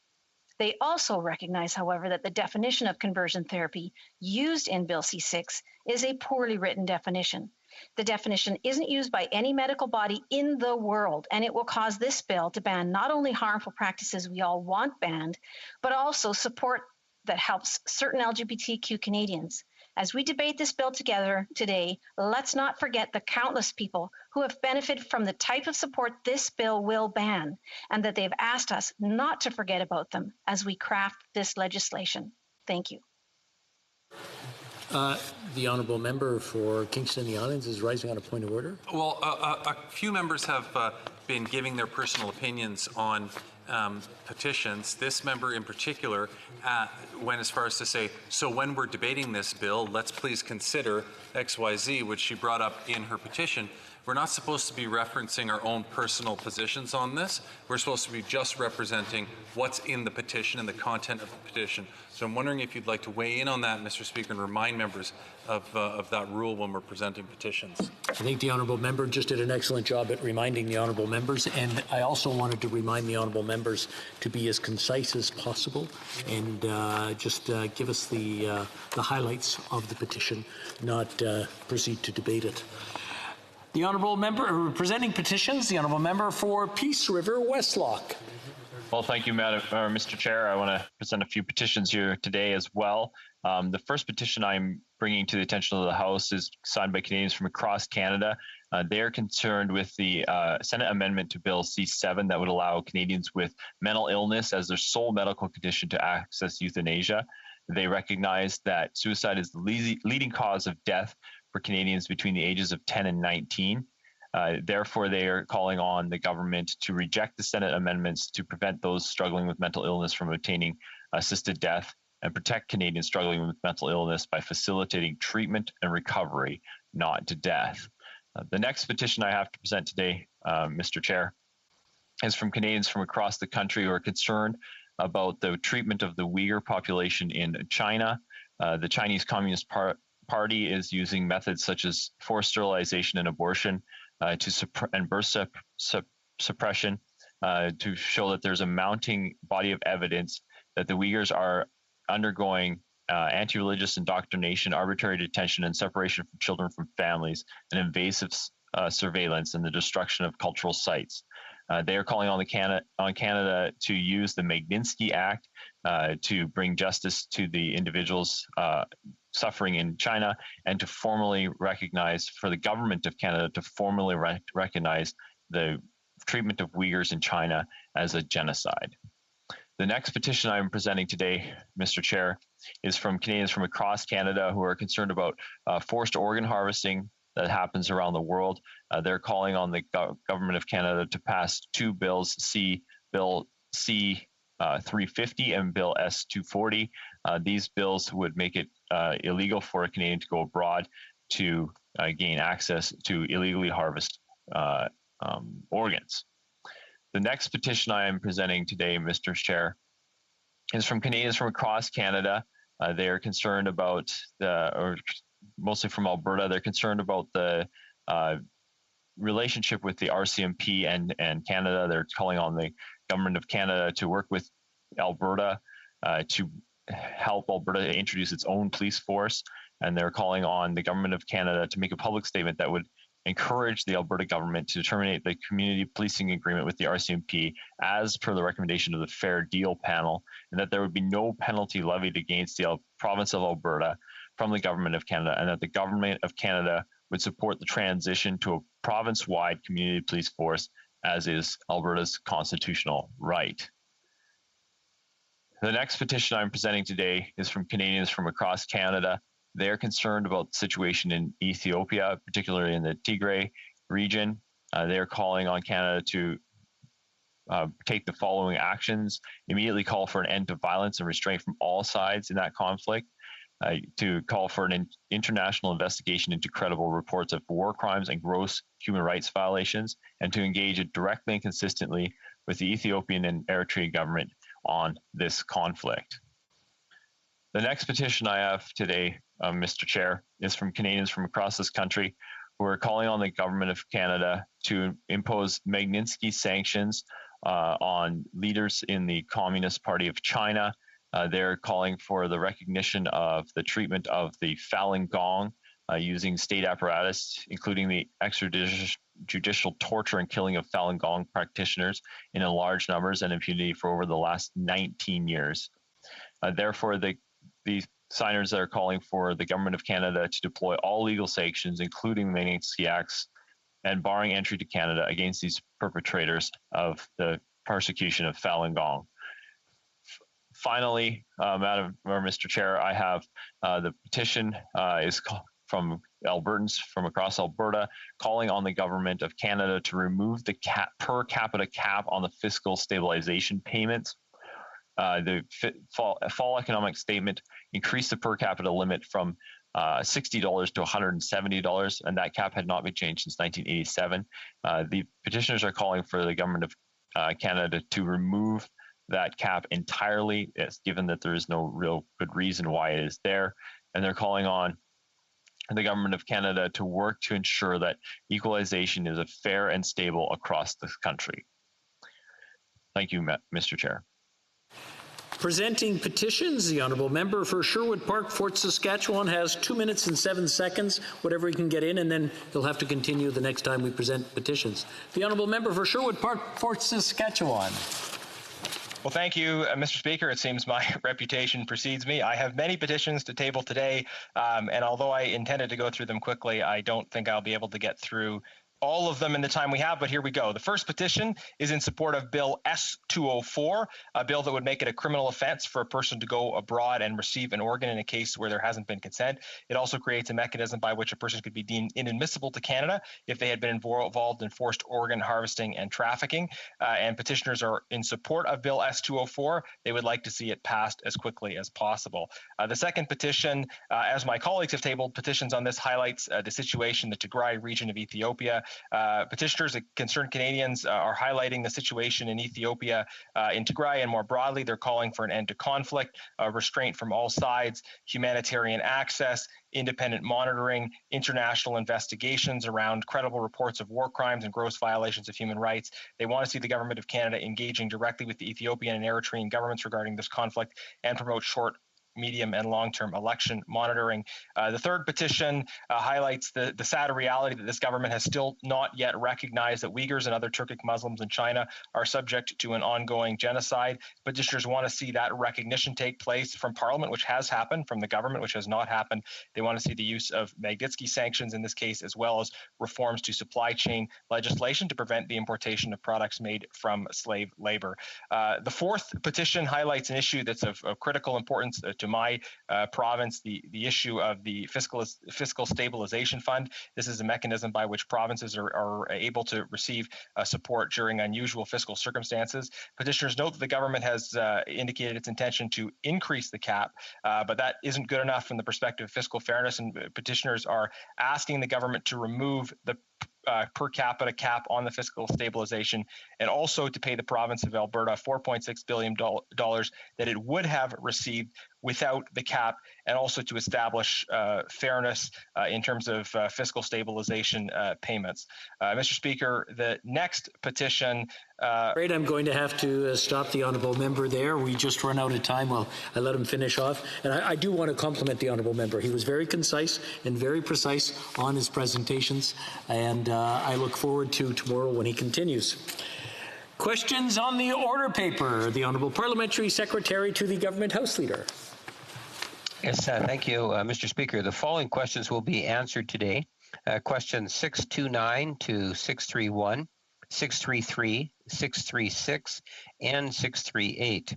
They also recognize, however, that the definition of conversion therapy used in Bill C-6 is a poorly written definition. The definition isn't used by any medical body in the world, and it will cause this bill to ban not only harmful practices we all want banned, but also support that helps certain LGBTQ Canadians. As we debate this bill together today, let's not forget the countless people who have benefited from the type of support this bill will ban, and that they've asked us not to forget about them as we craft this legislation. Thank you. The Honourable Member for Kingston and the Islands is rising on a point of order. Well, a few members have been giving their personal opinions on petitions. This member in particular went as far as to say, so when we're debating this bill, let's please consider XYZ, which she brought up in her petition. We're not supposed to be referencing our own personal positions on this. We're supposed to be just representing what's in the petition and the content of the petition. So I'm wondering if you'd like to weigh in on that, Mr. Speaker, and remind members of that rule when we're presenting petitions. I think the Honourable Member just did an excellent job at reminding the Honourable Members, and I also wanted to remind the Honourable Members to be as concise as possible and just give us the highlights of the petition, not proceed to debate it. The Honourable Member presenting petitions, the Honourable Member for Peace River Westlock. Well, thank you, Mr. Chair. I want to present a few petitions here today as well. The first petition I'm bringing to the attention of the House is signed by Canadians from across Canada. They're concerned with the Senate amendment to Bill C-7 that would allow Canadians with mental illness as their sole medical condition to access euthanasia. They recognize that suicide is the leading cause of death for Canadians between the ages of 10 and 19. Therefore, they are calling on the government to reject the Senate amendments to prevent those struggling with mental illness from obtaining assisted death and protect Canadians struggling with mental illness by facilitating treatment and recovery, not to death. The next petition I have to present today, Mr. Chair, is from Canadians from across the country who are concerned about the treatment of the Uyghur population in China. The Chinese Communist Party is using methods such as forced sterilization and abortion and birth suppression to show that there's a mounting body of evidence that the Uyghurs are undergoing anti-religious indoctrination, arbitrary detention, and separation from children from families, and invasive surveillance and the destruction of cultural sites. They are calling on Canada to use the Magnitsky Act to bring justice to the individuals suffering in China, and to formally recognize, for the government of Canada to formally recognize the treatment of Uyghurs in China as a genocide. The next petition I'm presenting today, Mr. Chair, is from Canadians from across Canada who are concerned about forced organ harvesting that happens around the world. They're calling on the government of Canada to pass two bills, Bill C-350 and Bill S-240. These bills would make it illegal for a Canadian to go abroad to gain access to illegally harvest organs. The next petition I am presenting today, Mr. Chair, is from Canadians from across Canada. They are concerned about or mostly from Alberta, they're concerned about the relationship with the RCMP and Canada. They're calling on the government of Canada to work with Alberta to help Alberta introduce its own police force. And they're calling on the government of Canada to make a public statement that would encourage the Alberta government to terminate the community policing agreement with the RCMP as per the recommendation of the Fair Deal panel, and that there would be no penalty levied against the province of Alberta from the government of Canada, and that the government of Canada would support the transition to a province-wide community police force, as is Alberta's constitutional right. The next petition I'm presenting today is from Canadians from across Canada. They're concerned about the situation in Ethiopia, particularly in the Tigray region. They're calling on Canada to take the following actions: immediately call for an end to violence and restraint from all sides in that conflict, to call for an international investigation into credible reports of war crimes and gross human rights violations, and to engage directly and consistently with the Ethiopian and Eritrean government on this conflict. The next petition I have today, Mr. Chair, is from Canadians from across this country who are calling on the government of Canada to impose Magnitsky sanctions on leaders in the Communist Party of China. They're calling for the recognition of the treatment of the Falun Gong using state apparatus, including the extrajudicial torture and killing of Falun Gong practitioners in large numbers and impunity for over the last 19 years. Therefore, the signers are calling for the government of Canada to deploy all legal sanctions, including the Magnitsky Acts, and barring entry to Canada against these perpetrators of the persecution of Falun Gong. Finally, Madam or Mr. Chair, I have the petition is from Albertans from across Alberta calling on the government of Canada to remove the per capita cap on the fiscal stabilization payments. The fall economic statement increased the per capita limit from $60 to $170, and that cap had not been changed since 1987. The petitioners are calling for the government of Canada to remove that cap entirely, given that there is no real good reason why it is there. And they're calling on the government of Canada to work to ensure that equalization is fair and stable across this country. Thank you, Mr. Chair. Presenting petitions, the Honourable Member for Sherwood Park, Fort Saskatchewan, has 2 minutes and 7 seconds, whatever he can get in, and then he'll have to continue the next time we present petitions. The Honourable Member for Sherwood Park, Fort Saskatchewan. Well, thank you, Mr. Speaker. It seems my reputation precedes me. I have many petitions to table today, and although I intended to go through them quickly, I don't think I'll be able to get through all of them in the time we have, but here we go. The first petition is in support of Bill S-204, a bill that would make it a criminal offense for a person to go abroad and receive an organ in a case where there hasn't been consent. It also creates a mechanism by which a person could be deemed inadmissible to Canada if they had been involved in forced organ harvesting and trafficking. And petitioners are in support of Bill S-204. They would like to see it passed as quickly as possible. The second petition, as my colleagues have tabled petitions on this, highlights the situation in the Tigray region of Ethiopia. Petitioners, concerned Canadians, are highlighting the situation in Ethiopia, in Tigray, and more broadly, they're calling for an end to conflict, restraint from all sides, humanitarian access, independent monitoring, international investigations around credible reports of war crimes and gross violations of human rights. They want to see the government of Canada engaging directly with the Ethiopian and Eritrean governments regarding this conflict and promote short, medium, and long-term election monitoring. The third petition highlights the sad reality that this government has still not yet recognized that Uyghurs and other Turkic Muslims in China are subject to an ongoing genocide. Petitioners want to see that recognition take place from Parliament, which has happened, from the government, which has not happened. They want to see the use of Magnitsky sanctions in this case, as well as reforms to supply chain legislation to prevent the importation of products made from slave labor. The fourth petition highlights an issue that's of critical importance to my province, the issue of the fiscal stabilization fund. This is a mechanism by which provinces are able to receive support during unusual fiscal circumstances. Petitioners note that the government has indicated its intention to increase the cap, but that isn't good enough from the perspective of fiscal fairness, and petitioners are asking the government to remove the per capita cap on the fiscal stabilization, and also to pay the province of Alberta $4.6 billion that it would have received without the cap, and also to establish fairness in terms of fiscal stabilization payments. Mr. Speaker, the next petition. Great, I'm going to have to stop the honourable member there. We just run out of time. Well, I let him finish off. And I do want to compliment the honourable member. He was very concise and very precise on his presentations, and I look forward to tomorrow when he continues. Questions on the order paper. The Honourable Parliamentary Secretary to the Government House Leader. Yes, thank you, Mr. Speaker. The following questions will be answered today. Questions 629 to 631, 633, 636, and 638.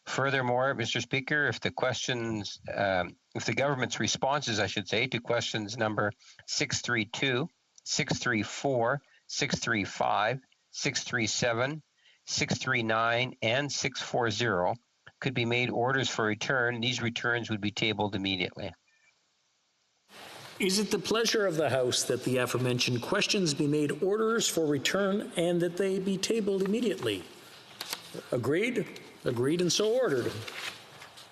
Furthermore, Mr. Speaker, if the government's responses, I should say, to questions number 632, 634, 635, 637, 639, and 640 could be made orders for return, these returns would be tabled immediately. Is it the pleasure of the House that the aforementioned questions be made orders for return and that they be tabled immediately? Agreed? Agreed and so ordered.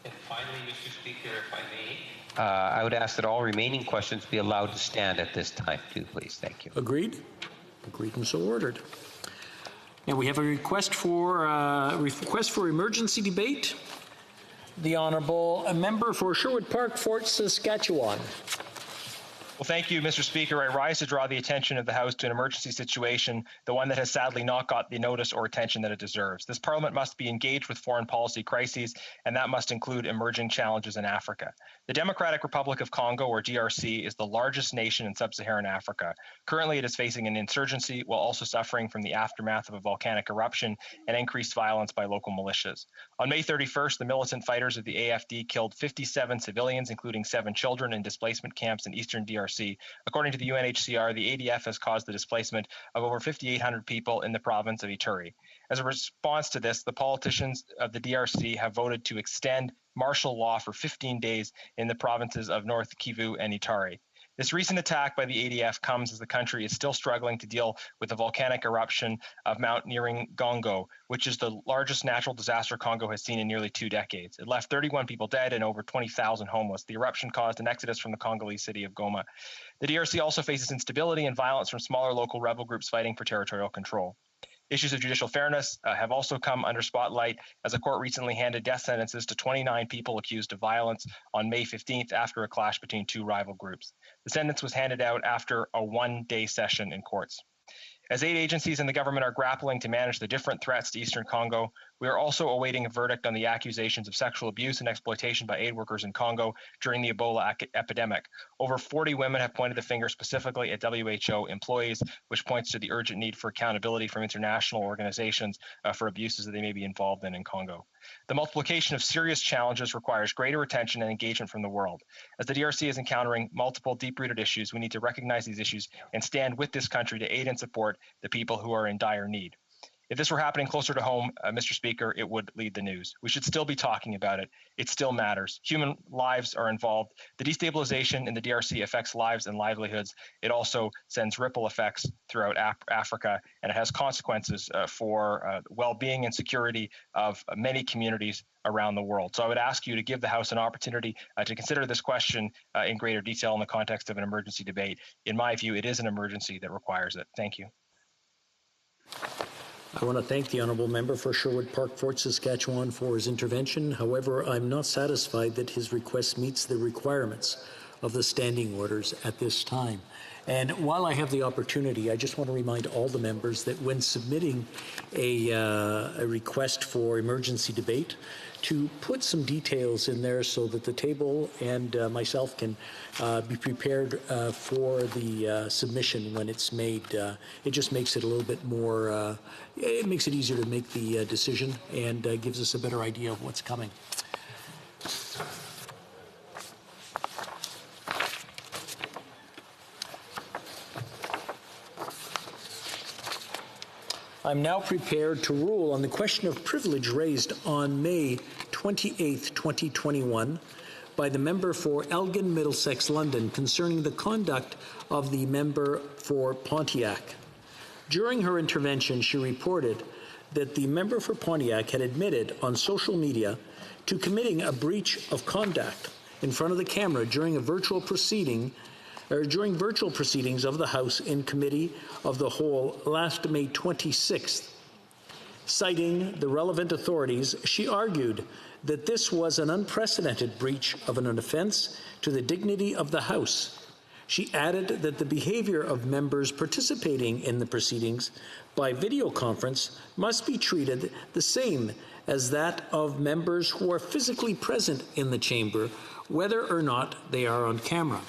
And finally, Mr. Speaker, if I may, I would ask that all remaining questions be allowed to stand at this time, too, please. Thank you. Agreed? Agreed and so ordered. And we have a request for emergency debate. The Honourable Member for Sherwood Park, Fort Saskatchewan. Well, thank you, Mr. Speaker. I rise to draw the attention of the House to an emergency situation, the one that has sadly not got the notice or attention that it deserves. This Parliament must be engaged with foreign policy crises, and that must include emerging challenges in Africa. The Democratic Republic of Congo, or DRC, is the largest nation in sub-Saharan Africa. Currently, it is facing an insurgency while also suffering from the aftermath of a volcanic eruption and increased violence by local militias. On May 31st, the militant fighters of the AFD killed 57 civilians, including 7 children, in displacement camps in eastern DRC. According to the UNHCR, the ADF has caused the displacement of over 5,800 people in the province of Ituri. As a response to this, the politicians of the DRC have voted to extend martial law for 15 days in the provinces of North Kivu and Ituri. This recent attack by the ADF comes as the country is still struggling to deal with the volcanic eruption of Mount Nyiragongo, which is the largest natural disaster Congo has seen in nearly 2 decades. It left 31 people dead and over 20,000 homeless. The eruption caused an exodus from the Congolese city of Goma. The DRC also faces instability and violence from smaller local rebel groups fighting for territorial control. Issues of judicial fairness have also come under spotlight as a court recently handed death sentences to 29 people accused of violence on May 15th after a clash between 2 rival groups. The sentence was handed out after a 1-day session in courts. As aid agencies and the government are grappling to manage the different threats to Eastern Congo, we are also awaiting a verdict on the accusations of sexual abuse and exploitation by aid workers in Congo during the Ebola epidemic. Over 40 women have pointed the finger specifically at WHO employees, which points to the urgent need for accountability from international organizations for abuses that they may be involved in Congo. The multiplication of serious challenges requires greater attention and engagement from the world. As the DRC is encountering multiple deep-rooted issues, we need to recognize these issues and stand with this country to aid and support the people who are in dire need. If this were happening closer to home, Mr. Speaker, it would lead the news. We should still be talking about it. It still matters. Human lives are involved. The destabilization in the DRC affects lives and livelihoods. It also sends ripple effects throughout Africa, and it has consequences for well-being and security of many communities around the world. So I would ask you to give the House an opportunity to consider this question in greater detail in the context of an emergency debate. In my view, it is an emergency that requires it. Thank you. I want to thank the honourable member for Sherwood Park, Fort Saskatchewan for his intervention. However, I'm not satisfied that his request meets the requirements of the standing orders at this time. And while I have the opportunity, I just want to remind all the members that when submitting a request for emergency debate, to put some details in there so that the table and myself can be prepared for the submission when it's made. It just makes it a little bit more, it makes it easier to make the decision and gives us a better idea of what's coming. I'm now prepared to rule on the question of privilege raised on May 28, 2021 by the member for Elgin, Middlesex, London concerning the conduct of the member for Pontiac. During her intervention, she reported that the member for Pontiac had admitted on social media to committing a breach of conduct in front of the camera during a virtual proceeding during virtual proceedings of the House in Committee of the Whole last May 26th. Citing the relevant authorities, she argued that this was an unprecedented breach of an offence to the dignity of the House. She added that the behaviour of members participating in the proceedings by video conference must be treated the same as that of members who are physically present in the chamber, whether or not they are on camera.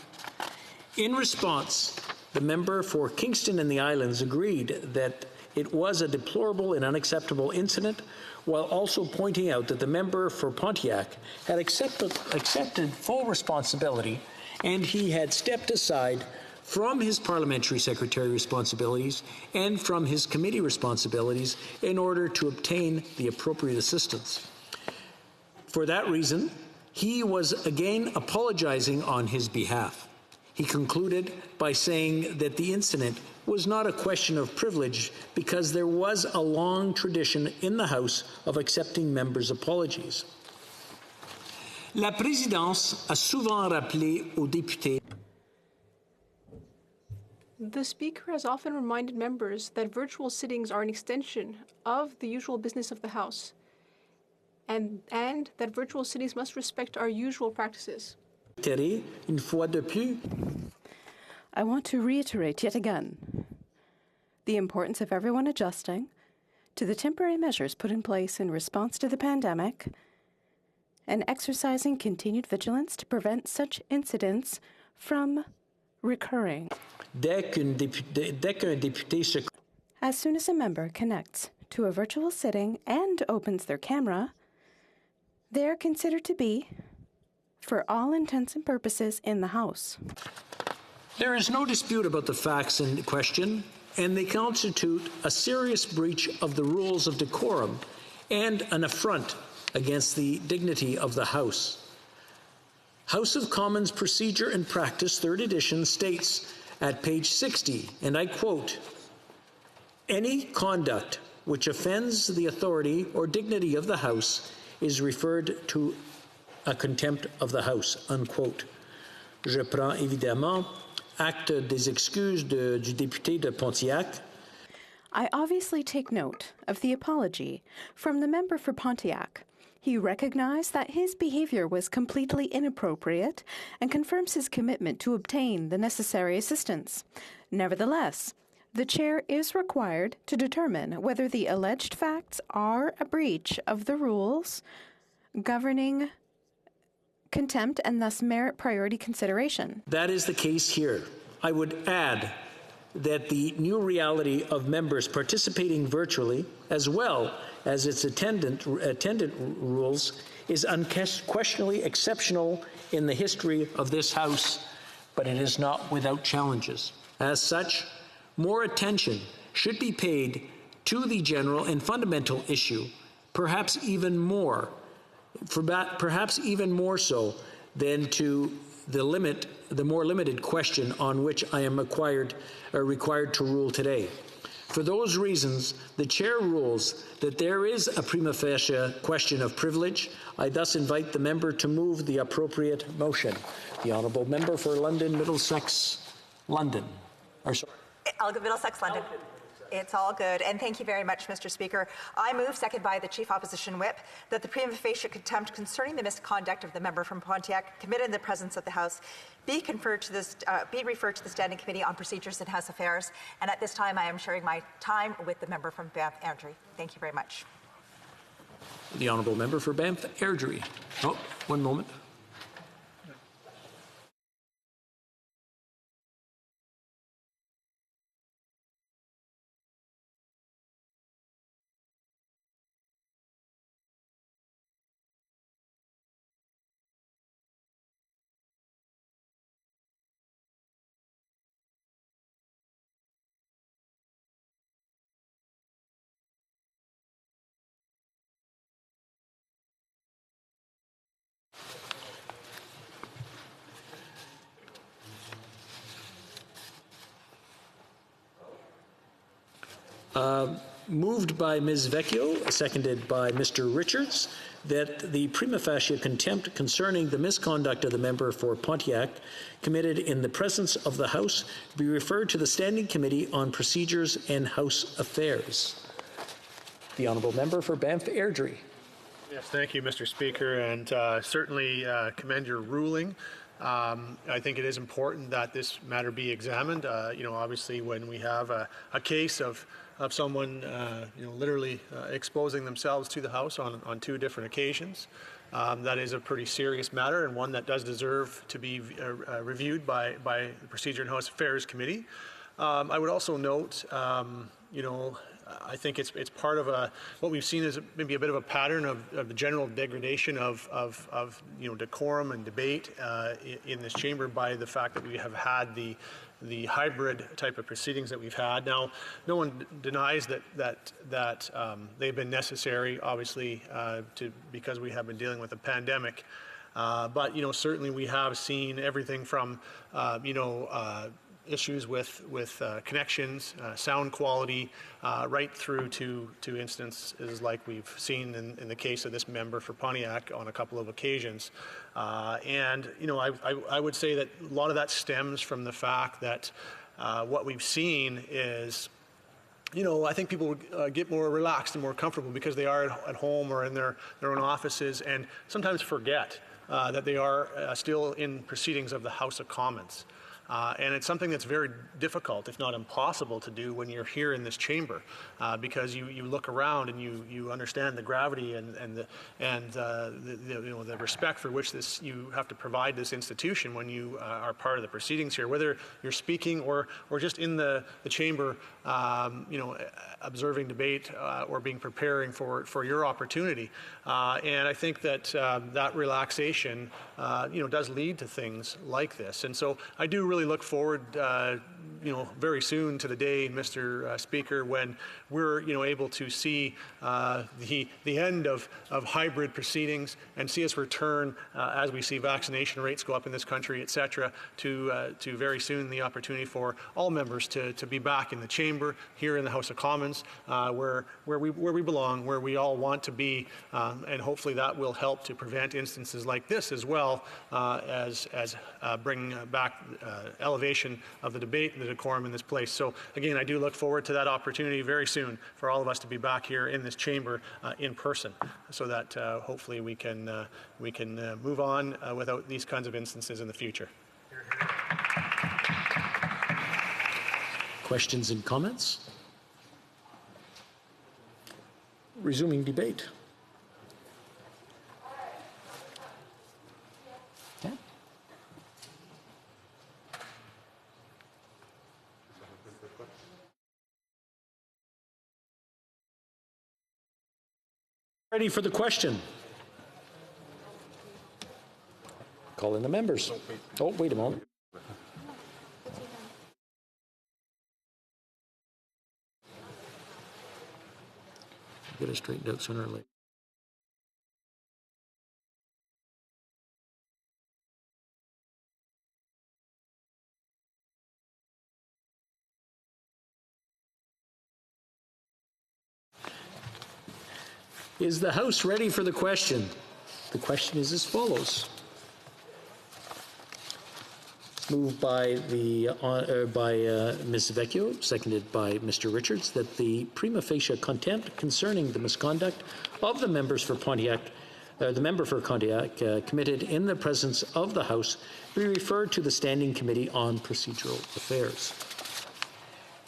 In response, the member for Kingston and the Islands agreed that it was a deplorable and unacceptable incident, while also pointing out that the member for Pontiac had accepted full responsibility and he had stepped aside from his parliamentary secretary responsibilities and from his committee responsibilities in order to obtain the appropriate assistance. For that reason, he was again apologizing on his behalf. He concluded by saying that the incident was not a question of privilege because there was a long tradition in the House of accepting members' apologies. La présidence a souvent rappelé aux députés. The Speaker has often reminded members that virtual sittings are an extension of the usual business of the House, and that virtual sittings must respect our usual practices. Une fois de plus. I want to reiterate yet again the importance of everyone adjusting to the temporary measures put in place in response to the pandemic and exercising continued vigilance to prevent such incidents from recurring. As soon as a member connects to a virtual sitting and opens their camera, they are considered to be, for all intents and purposes, in the House. There is no dispute about the facts in question, and they constitute a serious breach of the rules of decorum and an affront against the dignity of the House. House of Commons Procedure and Practice, 3rd edition, states at page 60, and I quote, "Any conduct which offends the authority or dignity of the House is referred to a contempt of the House," unquote. Je prends évidemment acte des excuses du député de Pontiac. I obviously take note of the apology from the member for Pontiac. He recognized that his behavior was completely inappropriate and confirms his commitment to obtain the necessary assistance. Nevertheless, the chair is required to determine whether the alleged facts are a breach of the rules governing contempt and thus merit priority consideration. That is the case here. I would add that the new reality of members participating virtually, as well as its attendant rules, is unquestionably exceptional in the history of this House, but it is not without challenges. As such, more attention should be paid to the general and fundamental issue, perhaps even more so than to the more limited question on which I am required to rule today. For those reasons, the chair rules that there is a prima facie question of privilege. I thus invite the member to move the appropriate motion. The honourable member for London, Middlesex, London. Middlesex, London. It's all good, and thank you very much, Mr. Speaker. I move, second by the Chief Opposition Whip, that the prima facie contempt concerning the misconduct of the member from Pontiac committed in the presence of the House be referred to the Standing Committee on Procedures and House Affairs. And at this time, I am sharing my time with the member from Banff Airdrie. Thank you very much. The honourable member for Banff Airdrie. Oh, one moment. Moved by Ms. Vecchio, seconded by Mr. Richards, that the prima facie contempt concerning the misconduct of the member for Pontiac committed in the presence of the House be referred to the Standing Committee on Procedures and House Affairs. The honourable member for Banff Airdrie. Yes, thank you, Mr. Speaker, and certainly commend your ruling. I think it is important that this matter be examined. Obviously, when we have a case of someone, literally exposing themselves to the House on two different occasions, that is a pretty serious matter and one that does deserve to be reviewed by the Procedure and House Affairs Committee. I would also note, I think it's part of what we've seen is maybe a bit of a pattern of the general degradation of decorum and debate in this chamber by the fact that we have had the hybrid type of proceedings that we've had. Now, no one denies that they've been necessary, obviously, because we have been dealing with a pandemic. But certainly we have seen everything from issues with connections, sound quality, right through to instances like we've seen in the case of this member for Pontiac on a couple of occasions. And I would say that a lot of that stems from the fact that what we've seen is, I think people get more relaxed and more comfortable because they are at home or in their own offices and sometimes forget that they are still in proceedings of the House of Commons. And it's something that's very difficult, if not impossible, to do when you're here in this chamber, because you look around and you understand the gravity and the respect for which you have to provide this institution when you are part of the proceedings here, whether you're speaking or just in the chamber, observing debate or preparing for your opportunity. And I think that that relaxation, does lead to things like this. And so I do really look forward, very soon to the day, Mr. Speaker, when we're, able to see the end of hybrid proceedings and see us return, as we see vaccination rates go up in this country, et cetera, to very soon the opportunity for all members to be back in the chamber, here in the House of Commons, where we belong, where we all want to be, and hopefully that will help to prevent instances like this as well, as bring back elevation of the debate and the decorum in this place. So again, I do look forward to that opportunity very soon for all of us to be back here in this chamber in person, so that hopefully we can move on without these kinds of instances in the future. Questions and comments? Resuming debate. Okay. Ready for the question? Call in the members. Oh, wait a moment. Get it straightened out sooner or later. Is the House ready for the question? The question is as follows. Moved by Ms. Vecchio, seconded by Mr. Richards, that the prima facie contempt concerning the misconduct of the members for Pontiac, the member for Pontiac, committed in the presence of the House, be referred to the Standing Committee on Procedural Affairs.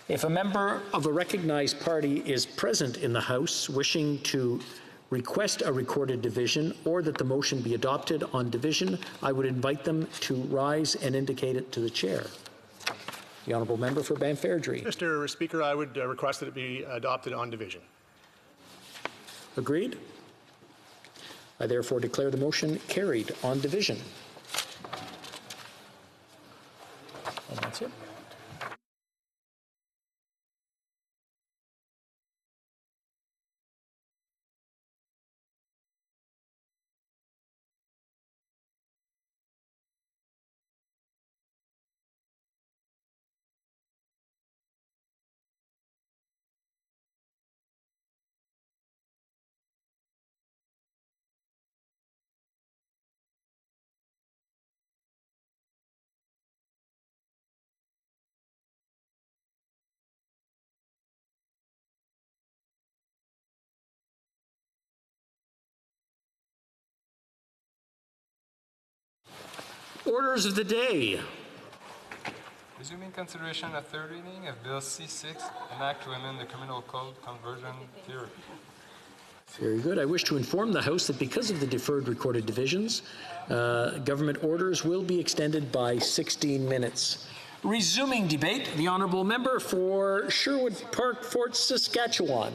If a member of a recognized party is present in the House wishing to request a recorded division or that the motion be adopted on division, I would invite them to rise and indicate it to the chair. The honourable member for Banff Airdrie. Mr. Speaker, I would request that it be adopted on division. Agreed? I therefore declare the motion carried on division. And that's it. Orders of the day. Resuming consideration of third reading of Bill C6, an act to amend the Criminal Code Conversion Theory. Very good. I wish to inform the House that because of the deferred recorded divisions, government orders will be extended by 16 minutes. Resuming debate, the honourable member for Sherwood Park, Fort Saskatchewan.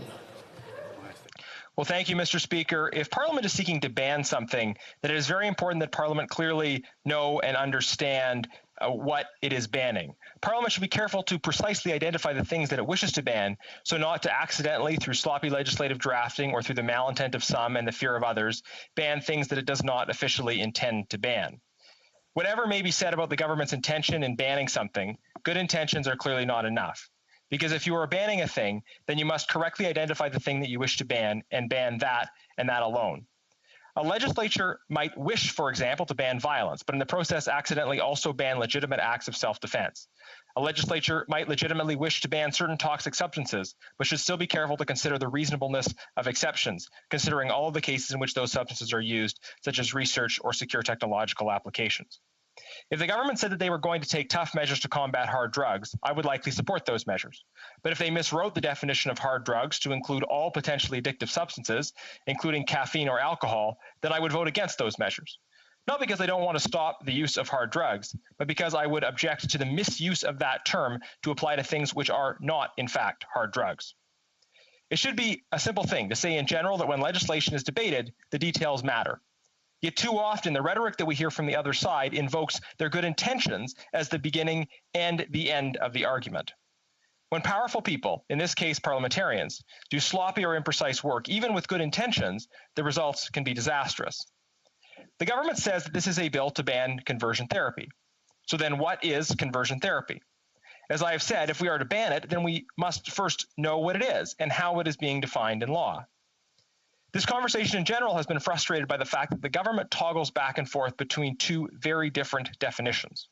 Well, thank you, Mr. Speaker. If Parliament is seeking to ban something, then it is very important that Parliament clearly know and understand what it is banning. Parliament should be careful to precisely identify the things that it wishes to ban, so not to accidentally, through sloppy legislative drafting or through the malintent of some and the fear of others, ban things that it does not officially intend to ban. Whatever may be said about the government's intention in banning something, good intentions are clearly not enough. Because if you are banning a thing, then you must correctly identify the thing that you wish to ban and ban that and that alone. A legislature might wish, for example, to ban violence, but in the process accidentally also ban legitimate acts of self-defense. A legislature might legitimately wish to ban certain toxic substances, but should still be careful to consider the reasonableness of exceptions, considering all of the cases in which those substances are used, such as research or secure technological applications. If the government said that they were going to take tough measures to combat hard drugs, I would likely support those measures. But if they miswrote the definition of hard drugs to include all potentially addictive substances, including caffeine or alcohol, then I would vote against those measures. Not because I don't want to stop the use of hard drugs, but because I would object to the misuse of that term to apply to things which are not, in fact, hard drugs. It should be a simple thing to say in general that when legislation is debated, the details matter. Yet too often, the rhetoric that we hear from the other side invokes their good intentions as the beginning and the end of the argument. When powerful people, in this case parliamentarians, do sloppy or imprecise work, even with good intentions, the results can be disastrous. The government says that this is a bill to ban conversion therapy. So then what is conversion therapy? As I have said, if we are to ban it, then we must first know what it is and how it is being defined in law. This conversation in general has been frustrated by the fact that the government toggles back and forth between two very different definitions.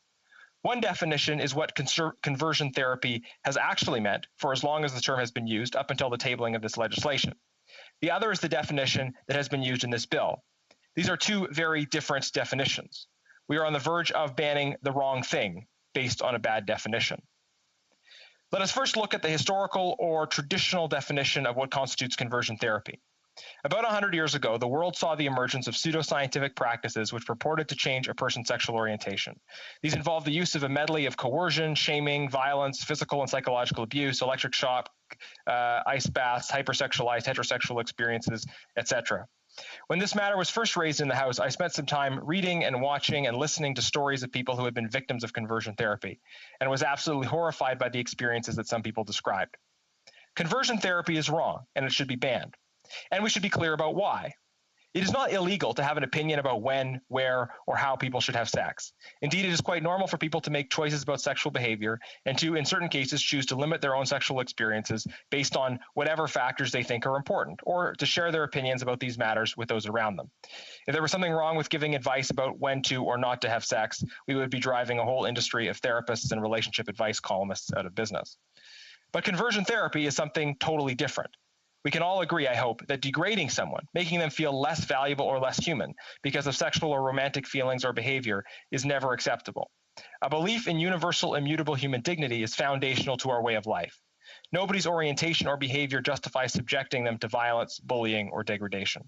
One definition is what conversion therapy has actually meant for as long as the term has been used up until the tabling of this legislation. The other is the definition that has been used in this bill. These are two very different definitions. We are on the verge of banning the wrong thing based on a bad definition. Let us first look at the historical or traditional definition of what constitutes conversion therapy. About 100 years ago, the world saw the emergence of pseudoscientific practices which purported to change a person's sexual orientation. These involved the use of a medley of coercion, shaming, violence, physical and psychological abuse, electric shock, ice baths, hypersexualized heterosexual experiences, etc. When this matter was first raised in the House, I spent some time reading and watching and listening to stories of people who had been victims of conversion therapy, and was absolutely horrified by the experiences that some people described. Conversion therapy is wrong, and it should be banned. And we should be clear about why. It is not illegal to have an opinion about when, where, or how people should have sex. Indeed, it is quite normal for people to make choices about sexual behavior and to, in certain cases, choose to limit their own sexual experiences based on whatever factors they think are important, or to share their opinions about these matters with those around them. If there was something wrong with giving advice about when to or not to have sex, we would be driving a whole industry of therapists and relationship advice columnists out of business. But conversion therapy is something totally different. We can all agree, I hope, that degrading someone, making them feel less valuable or less human because of sexual or romantic feelings or behavior is never acceptable. A belief in universal, immutable human dignity is foundational to our way of life. Nobody's orientation or behavior justifies subjecting them to violence, bullying, or degradation.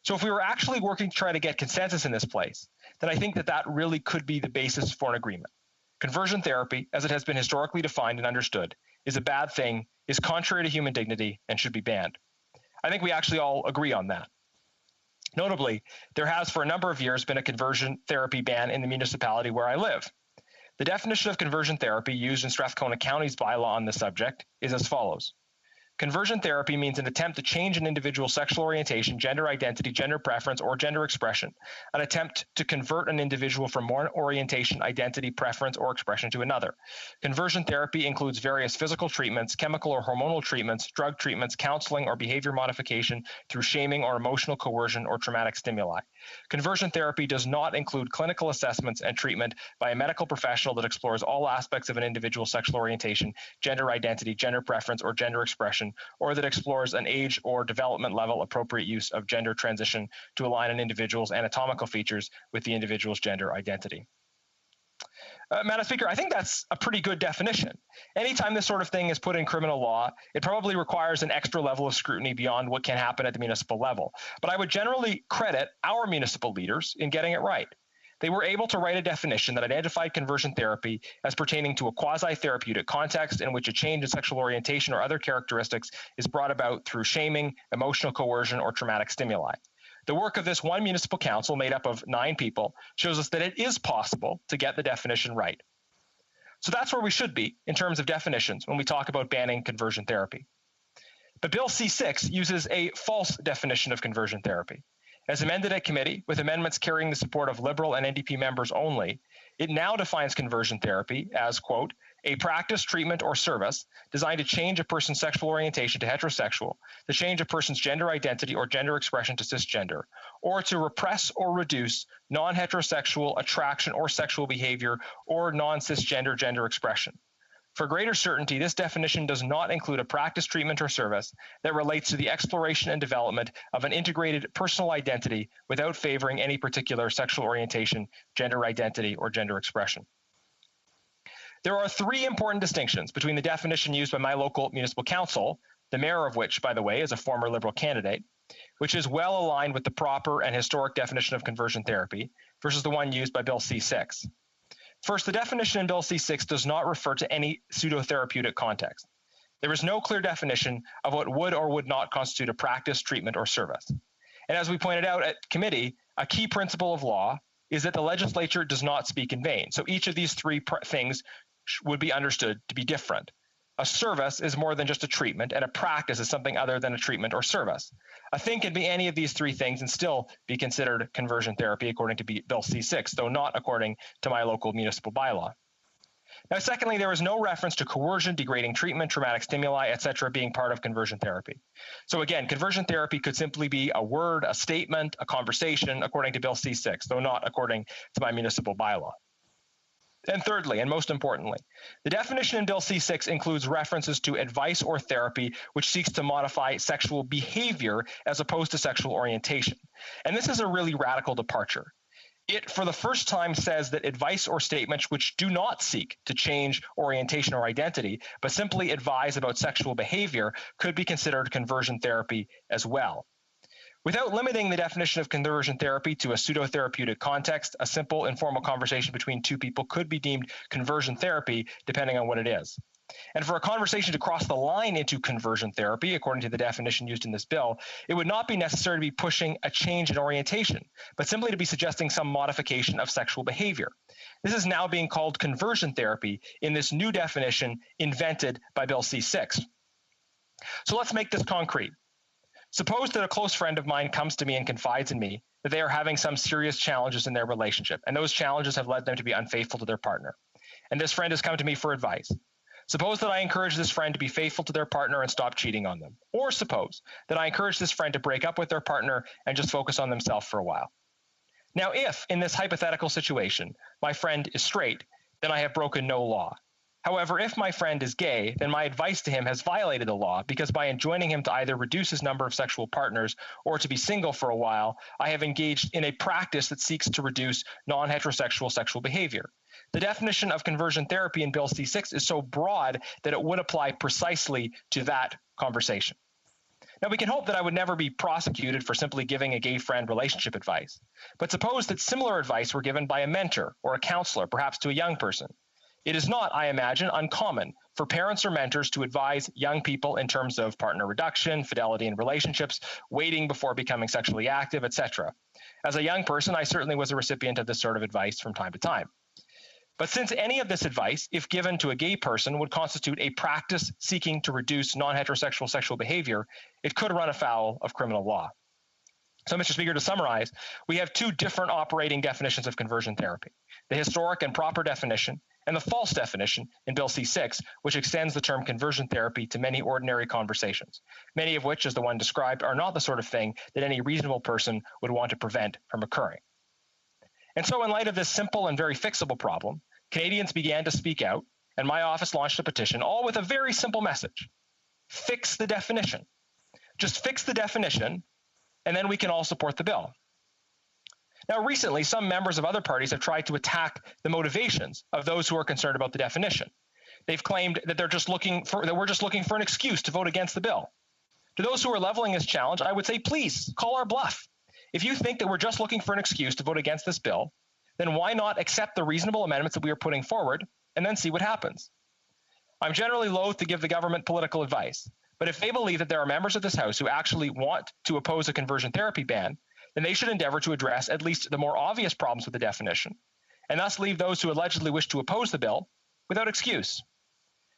So if we were actually working to try to get consensus in this place, then I think that really could be the basis for an agreement. Conversion therapy, as it has been historically defined and understood, is a bad thing, is contrary to human dignity, and should be banned. I think we actually all agree on that. Notably, there has for a number of years been a conversion therapy ban in the municipality where I live. The definition of conversion therapy used in Strathcona County's bylaw on this subject is as follows. Conversion therapy means an attempt to change an individual's sexual orientation, gender identity, gender preference, or gender expression, an attempt to convert an individual from one orientation, identity, preference, or expression to another. Conversion therapy includes various physical treatments, chemical or hormonal treatments, drug treatments, counseling or behavior modification through shaming or emotional coercion or traumatic stimuli. Conversion therapy does not include clinical assessments and treatment by a medical professional that explores all aspects of an individual's sexual orientation, gender identity, gender preference, or gender expression, or that explores an age or development level appropriate use of gender transition to align an individual's anatomical features with the individual's gender identity. Madam Speaker, I think that's a pretty good definition. Anytime this sort of thing is put in criminal law, it probably requires an extra level of scrutiny beyond what can happen at the municipal level. But I would generally credit our municipal leaders in getting it right. They were able to write a definition that identified conversion therapy as pertaining to a quasi-therapeutic context in which a change in sexual orientation or other characteristics is brought about through shaming, emotional coercion, or traumatic stimuli. The work of this one municipal council made up of 9 people shows us that it is possible to get the definition right. So that's where we should be in terms of definitions when we talk about banning conversion therapy. But Bill C-6 uses a false definition of conversion therapy. As amended at committee, with amendments carrying the support of Liberal and NDP members only, it now defines conversion therapy as, quote, a practice, treatment, or service designed to change a person's sexual orientation to heterosexual, to change a person's gender identity or gender expression to cisgender, or to repress or reduce non-heterosexual attraction or sexual behavior or non-cisgender gender expression. For greater certainty, this definition does not include a practice, treatment, or service that relates to the exploration and development of an integrated personal identity without favoring any particular sexual orientation, gender identity, or gender expression. There are 3 important distinctions between the definition used by my local municipal council, the mayor of which, by the way, is a former Liberal candidate, which is well aligned with the proper and historic definition of conversion therapy, versus the one used by Bill C-6. First, the definition in Bill C-6 does not refer to any pseudotherapeutic context. There is no clear definition of what would or would not constitute a practice, treatment, or service. And as we pointed out at committee, a key principle of law is that the legislature does not speak in vain. So each of these 3 things would be understood to be different. A service is more than just a treatment, and a practice is something other than a treatment or service. A thing can be any of these 3 things and still be considered conversion therapy according to Bill C-6, though not according to my local municipal bylaw. Now, secondly, there is no reference to coercion, degrading treatment, traumatic stimuli, etc. being part of conversion therapy. So again, conversion therapy could simply be a word, a statement, a conversation according to Bill C-6, though not according to my municipal bylaw. And thirdly, and most importantly, the definition in Bill C-6 includes references to advice or therapy which seeks to modify sexual behavior as opposed to sexual orientation. And this is a really radical departure. It, for the first time, says that advice or statements which do not seek to change orientation or identity, but simply advise about sexual behavior could be considered conversion therapy as well. Without limiting the definition of conversion therapy to a pseudo-therapeutic context, a simple informal conversation between two people could be deemed conversion therapy, depending on what it is. And for a conversation to cross the line into conversion therapy, according to the definition used in this bill, it would not be necessary to be pushing a change in orientation, but simply to be suggesting some modification of sexual behavior. This is now being called conversion therapy in this new definition invented by Bill C-6. So let's make this concrete. Suppose that a close friend of mine comes to me and confides in me that they are having some serious challenges in their relationship, and those challenges have led them to be unfaithful to their partner. And this friend has come to me for advice. Suppose that I encourage this friend to be faithful to their partner and stop cheating on them. Or suppose that I encourage this friend to break up with their partner and just focus on themselves for a while. Now, if in this hypothetical situation, my friend is straight, then I have broken no law. However, if my friend is gay, then my advice to him has violated the law because by enjoining him to either reduce his number of sexual partners or to be single for a while, I have engaged in a practice that seeks to reduce non-heterosexual sexual behavior. The definition of conversion therapy in Bill C-6 is so broad that it would apply precisely to that conversation. Now, we can hope that I would never be prosecuted for simply giving a gay friend relationship advice. But suppose that similar advice were given by a mentor or a counselor, perhaps to a young person. It is not, I imagine, uncommon for parents or mentors to advise young people in terms of partner reduction, fidelity in relationships, waiting before becoming sexually active, etc. As a young person, I certainly was a recipient of this sort of advice from time to time. But since any of this advice, if given to a gay person, would constitute a practice seeking to reduce non-heterosexual sexual behavior, it could run afoul of criminal law. So, Mr. Speaker, to summarize, we have two different operating definitions of conversion therapy: the historic and proper definition and the false definition in Bill C-6, which extends the term conversion therapy to many ordinary conversations, many of which, as the one described, are not the sort of thing that any reasonable person would want to prevent from occurring. And so in light of this simple and very fixable problem, Canadians began to speak out, and my office launched a petition, all with a very simple message: fix the definition. Just fix the definition, and then we can all support the bill. Now, recently, some members of other parties have tried to attack the motivations of those who are concerned about the definition. They've claimed that we're just looking for an excuse to vote against the bill. To those who are leveling this challenge, I would say, please call our bluff. If you think that we're just looking for an excuse to vote against this bill, then why not accept the reasonable amendments that we are putting forward and then see what happens? I'm generally loath to give the government political advice, but if they believe that there are members of this House who actually want to oppose a conversion therapy ban, then they should endeavor to address at least the more obvious problems with the definition, and thus leave those who allegedly wish to oppose the bill without excuse.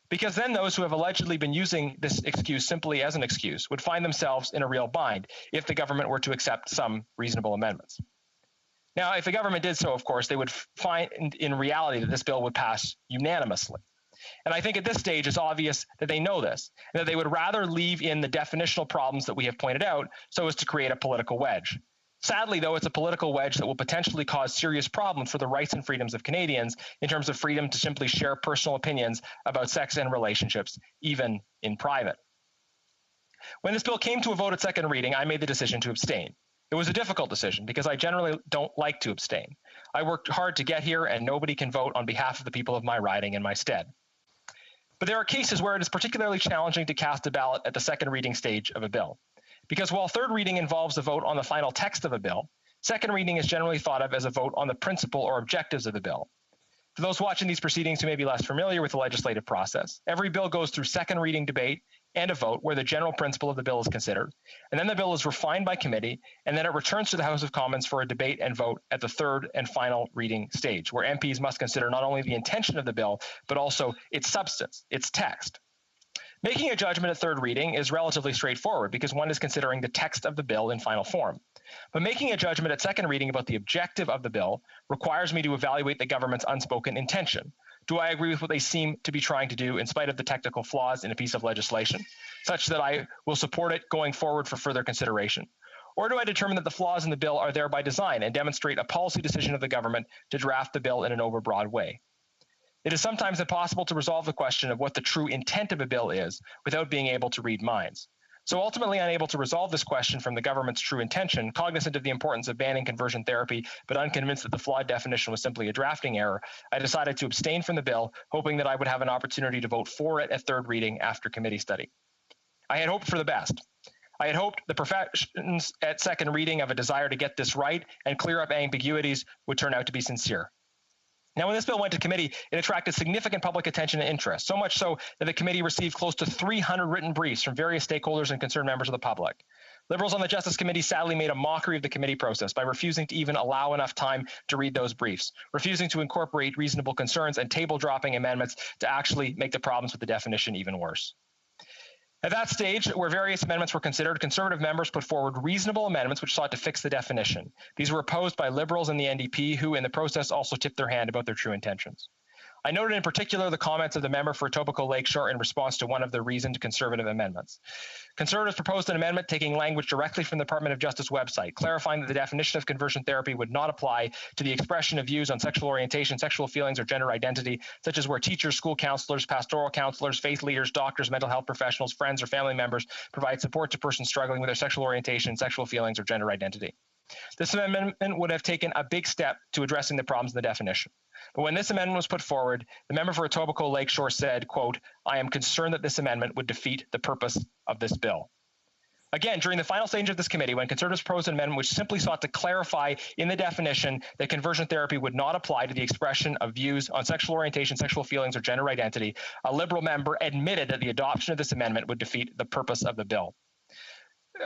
Because then those who have allegedly been using this excuse simply as an excuse would find themselves in a real bind if the government were to accept some reasonable amendments. Now, if the government did so, of course, they would find in reality that this bill would pass unanimously. And I think at this stage it's obvious that they know this, and that they would rather leave in the definitional problems that we have pointed out so as to create a political wedge. Sadly, though, it's a political wedge that will potentially cause serious problems for the rights and freedoms of Canadians in terms of freedom to simply share personal opinions about sex and relationships, even in private. When this bill came to a vote at second reading, I made the decision to abstain. It was a difficult decision because I generally don't like to abstain. I worked hard to get here, and nobody can vote on behalf of the people of my riding in my stead. But there are cases where it is particularly challenging to cast a ballot at the second reading stage of a bill. Because while third reading involves a vote on the final text of a bill, second reading is generally thought of as a vote on the principle or objectives of the bill. For those watching these proceedings who may be less familiar with the legislative process, every bill goes through second reading debate and a vote where the general principle of the bill is considered, and then the bill is refined by committee, and then it returns to the House of Commons for a debate and vote at the third and final reading stage, where MPs must consider not only the intention of the bill, but also its substance, its text. Making a judgment at third reading is relatively straightforward because one is considering the text of the bill in final form. But making a judgment at second reading about the objective of the bill requires me to evaluate the government's unspoken intention. Do I agree with what they seem to be trying to do in spite of the technical flaws in a piece of legislation, such that I will support it going forward for further consideration? Or do I determine that the flaws in the bill are there by design and demonstrate a policy decision of the government to draft the bill in an overbroad way? It is sometimes impossible to resolve the question of what the true intent of a bill is without being able to read minds. So ultimately unable to resolve this question from the government's true intention, cognizant of the importance of banning conversion therapy, but unconvinced that the flawed definition was simply a drafting error, I decided to abstain from the bill, hoping that I would have an opportunity to vote for it at third reading after committee study. I had hoped for the best. I had hoped the professions at second reading of a desire to get this right and clear up ambiguities would turn out to be sincere. Now, when this bill went to committee, it attracted significant public attention and interest, so much so that the committee received close to 300 written briefs from various stakeholders and concerned members of the public. Liberals on the Justice Committee sadly made a mockery of the committee process by refusing to even allow enough time to read those briefs, refusing to incorporate reasonable concerns, and table-dropping amendments to actually make the problems with the definition even worse. At that stage, where various amendments were considered, Conservative members put forward reasonable amendments which sought to fix the definition. These were opposed by Liberals and the NDP, who in the process also tipped their hand about their true intentions. I noted in particular the comments of the member for Etobicoke Lakeshore in response to one of the reasoned Conservative amendments. Conservatives proposed an amendment taking language directly from the Department of Justice website, clarifying that the definition of conversion therapy would not apply to the expression of views on sexual orientation, sexual feelings, or gender identity, such as where teachers, school counselors, pastoral counselors, faith leaders, doctors, mental health professionals, friends, or family members provide support to persons struggling with their sexual orientation, sexual feelings, or gender identity. This amendment would have taken a big step to addressing the problems in the definition. But when this amendment was put forward, the member for Etobicoke Lakeshore said, quote, "I am concerned that this amendment would defeat the purpose of this bill." Again, during the final stage of this committee, when Conservatives proposed an amendment which simply sought to clarify in the definition that conversion therapy would not apply to the expression of views on sexual orientation, sexual feelings, or gender identity, a Liberal member admitted that the adoption of this amendment would defeat the purpose of the bill.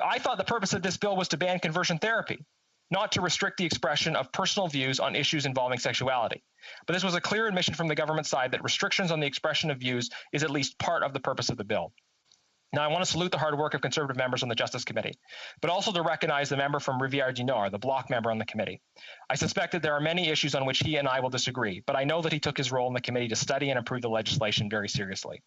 I thought the purpose of this bill was to ban conversion therapy, not to restrict the expression of personal views on issues involving sexuality. But this was a clear admission from the government side that restrictions on the expression of views is at least part of the purpose of the bill. Now, I want to salute the hard work of Conservative members on the Justice Committee, but also to recognize the member from Rivière-du-Nord, the Bloc member on the committee. I suspect that there are many issues on which he and I will disagree, but I know that he took his role in the committee to study and improve the legislation very seriously.